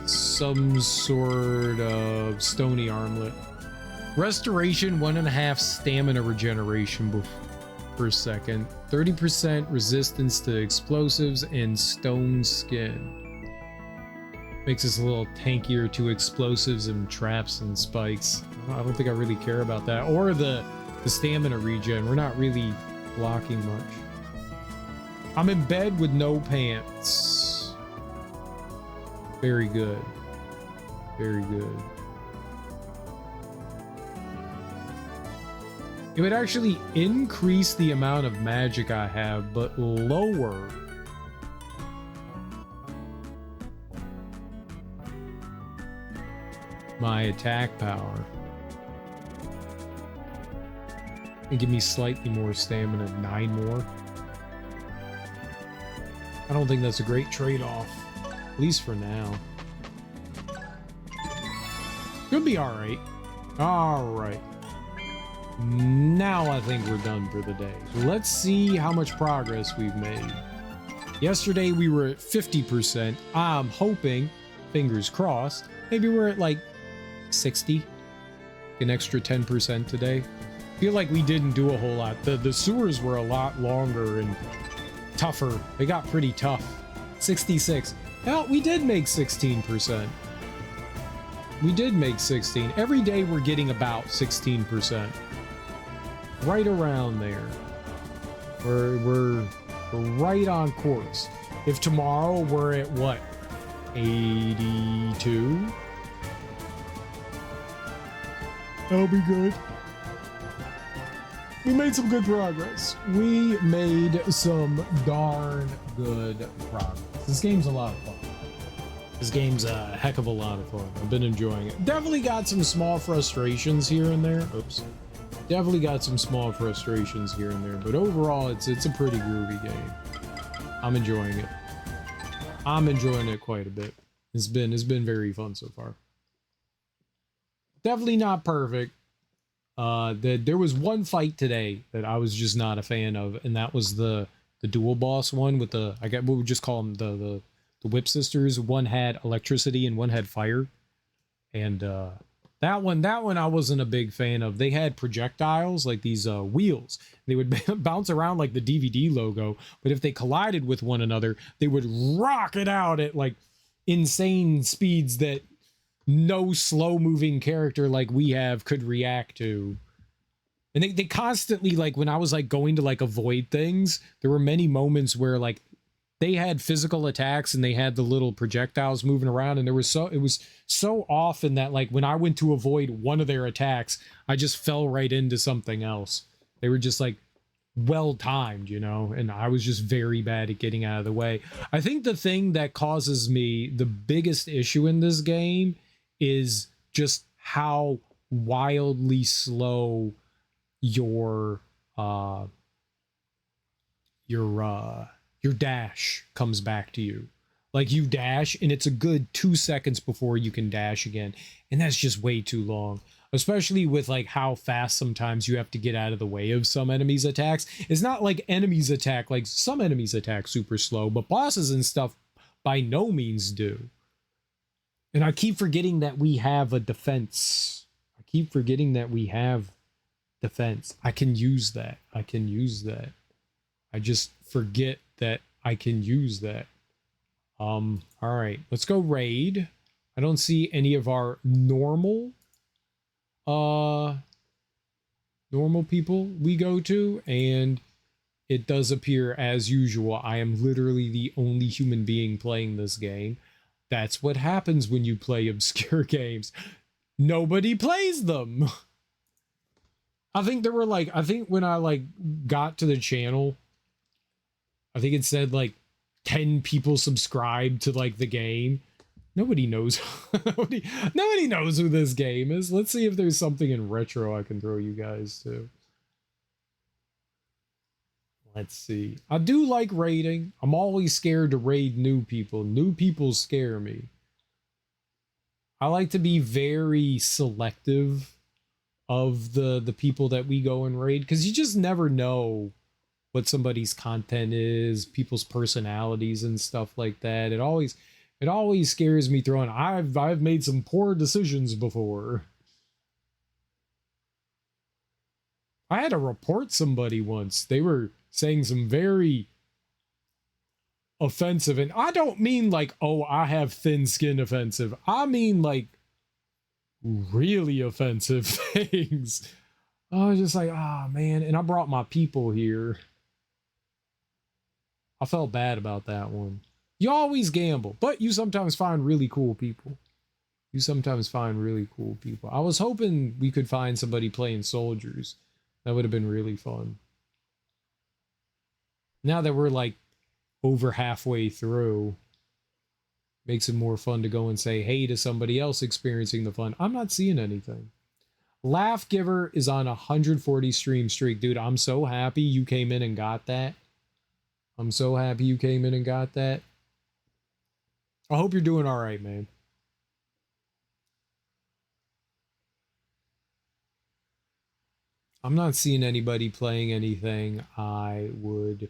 Some sort of stony armlet. Restoration, 1.5 stamina regeneration per second. 30% resistance to explosives and stone skin. Makes us a little tankier to explosives and traps and spikes. I don't think I really care about that. Or the stamina regen. We're not really blocking much. I'm in bed with no pants. Very good. Very good. It would actually increase the amount of magic I have, but lower my attack power. And give me slightly more stamina, 9 more. I don't think that's a great trade-off, at least for now. Could be alright. Alright. Now I think we're done for the day. Let's see how much progress we've made. Yesterday we were at 50%. I'm hoping, fingers crossed, maybe we're at like 60. An extra 10% today. Feel like we didn't do a whole lot. The sewers were a lot longer and tougher. They got pretty tough. 66. Well, we did make 16%. We did make 16. Every day we're getting about 16%. Right around there. We're right on course. If tomorrow we're at what? 82? That'll be good. We made some good progress. We made some darn good progress. This game's a lot of fun. This game's a heck of a lot of fun. I've been enjoying it. Definitely got some small frustrations here and there. Oops. Definitely got some small frustrations here and there, but overall it's a pretty groovy game. I'm enjoying it. I'm enjoying it quite a bit. It's been very fun so far. Definitely not perfect. There was one fight today that I was just not a fan of, and that was the dual boss one with the, I guess what we just call them, the whip sisters. One had electricity and one had fire, and That one I wasn't a big fan of. They had projectiles like these wheels. They would bounce around like the DVD logo, but if they collided with one another, they would rocket out at like insane speeds that no slow moving character like we have could react to. And they constantly, like, when I was like going to like avoid things, there were many moments where like they had physical attacks and they had the little projectiles moving around, and it was so often that like when I went to avoid one of their attacks, I just fell right into something else. They were just like well timed, you know, and I was just very bad at getting out of the way. I think the thing that causes me the biggest issue in this game is just how wildly slow your your dash comes back to you. Like you dash and it's a good 2 seconds before you can dash again, and that's just way too long, especially with like how fast sometimes you have to get out of the way of some enemies attacks. It's not like enemies attack, like some enemies attack super slow, but bosses and stuff by no means do. And I keep forgetting that we have a defense. I keep forgetting that we have defense. I can use that. I can use that. I just forget that I can use that. All right, let's go raid. I don't see any of our normal people we go to, and it does appear as usual I am literally the only human being playing this game. That's what happens when you play obscure games. Nobody plays them. I think there were like, I think when I like got to the channel, I think it said like 10 people subscribed to like the game. Nobody knows. nobody knows who this game is. Let's see if there's something in retro I can throw you guys to. Let's see. I do like raiding. I'm always scared to raid new people. New people scare me. I like to be very selective of the people that we go and raid, because you just never know what somebody's content is, people's personalities and stuff like that. It always scares me throwing. I've made some poor decisions before. I had to report somebody once. They were saying some very offensive, and I don't mean like, oh, I have thin skin offensive. I mean like really offensive things. I was just like, ah, man. And I brought my people here. I felt bad about that one. You always gamble, but you sometimes find really cool people. You sometimes find really cool people. I was hoping we could find somebody playing Soldiers. That would have been really fun. Now that we're like over halfway through, makes it more fun to go and say hey to somebody else experiencing the fun. I'm not seeing anything. Laugh Giver is on a 140 stream streak. Dude, I'm so happy you came in and got that. I'm so happy you came in and got that. I hope you're doing all right, man. I'm not seeing anybody playing anything I would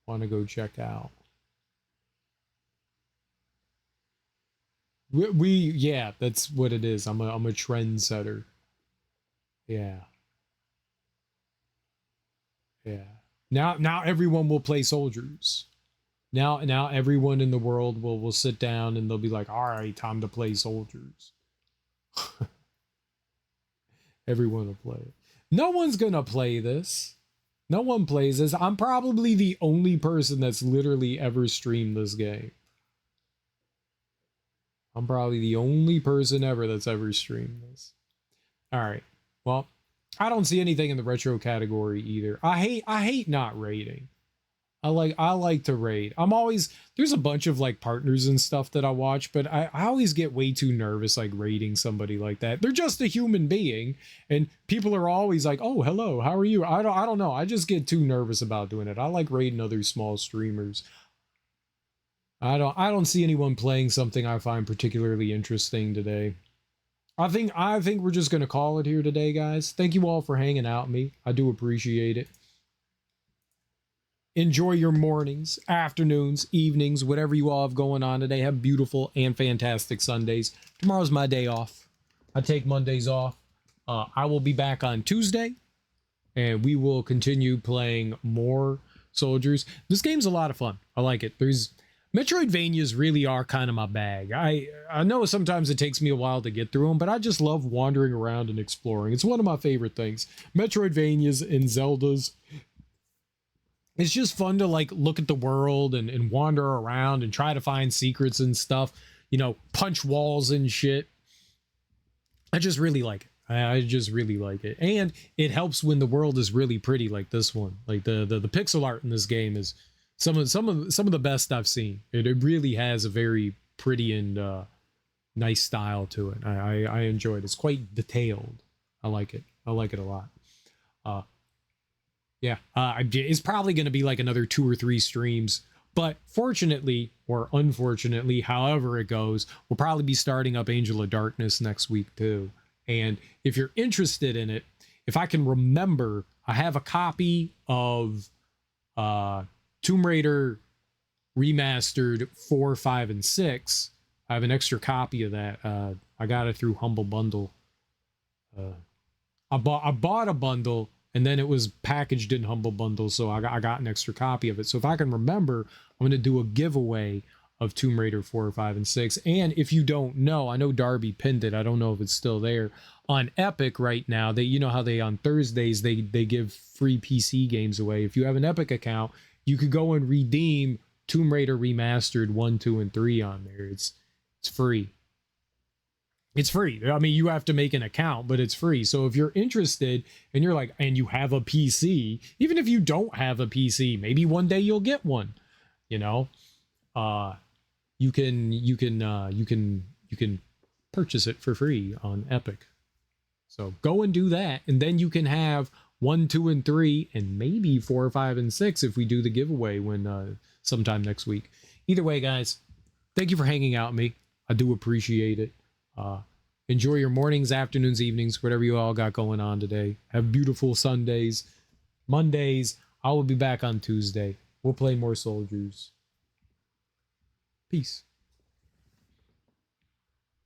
want to go check out. Yeah, that's what it is. I'm a trendsetter. Yeah. Yeah. Now everyone will play Soldiers. Now everyone in the world will sit down and they'll be like, all right, time to play Soldiers. Everyone will play it. No one's gonna play this. No one plays this. I'm probably the only person that's literally ever streamed this game. I'm probably the only person ever that's ever streamed this. All right. Well, I don't see anything in the retro category either. I hate not raiding. I like to raid. There's a bunch of like partners and stuff that I watch, but I always get way too nervous like raiding somebody like that. They're just a human being, and people are always like, "Oh, hello, how are you?" I don't know. I just get too nervous about doing it. I like raiding other small streamers. I don't see anyone playing something I find particularly interesting today. I think we're just gonna call it here today, guys. Thank you all for hanging out with me. I do appreciate it. Enjoy your mornings, afternoons, evenings, whatever you all have going on today. Have beautiful and fantastic Sundays. Tomorrow's my day off. I take Mondays off. I will be back on Tuesday, and we will continue playing more Soldiers. This game's a lot of fun. I like it. There's Metroidvanias really are kind of my bag. I know sometimes it takes me a while to get through them, but I just love wandering around and exploring. It's one of my favorite things. Metroidvanias and Zeldas. It's just fun to like look at the world and wander around and try to find secrets and stuff. You know, punch walls and shit. I just really like it. I just really like it, and it helps when the world is really pretty like this one. Like the pixel art in this game is some of the best I've seen. It really has a very pretty and nice style to it. I enjoy it. It's quite detailed. I like it. I like it a lot. Yeah, it's probably going to be like another 2 or 3 streams. But fortunately, or unfortunately, however it goes, we'll probably be starting up Angel of Darkness next week too. And if you're interested in it, if I can remember, I have a copy of Tomb Raider Remastered 4, 5, and 6. I have an extra copy of that. I got it through Humble Bundle. I bought a bundle, and then it was packaged in Humble Bundle, so I got an extra copy of it. So if I can remember, I'm going to do a giveaway of Tomb Raider 4, 5, and 6. And if you don't know, I know Darby pinned it. I don't know if it's still there. On Epic right now, you know how they on Thursdays they give free PC games away. If you have an Epic account, you could go and redeem Tomb Raider Remastered 1, 2, and 3 on there. It's free. It's free. I mean, you have to make an account, but it's free. So if you're interested and you're like, and you have a PC, even if you don't have a PC, maybe one day you'll get one, you know, you can purchase it for free on Epic. So go and do that. And then you can have 1, 2, and 3, and maybe 4, 5, and 6 if we do the giveaway when sometime next week. Either way, guys, thank you for hanging out with me. I do appreciate it. Enjoy your mornings, afternoons, evenings, whatever you all got going on today. Have beautiful Sundays, Mondays. I will be back on Tuesday. We'll play more Soldiers. Peace.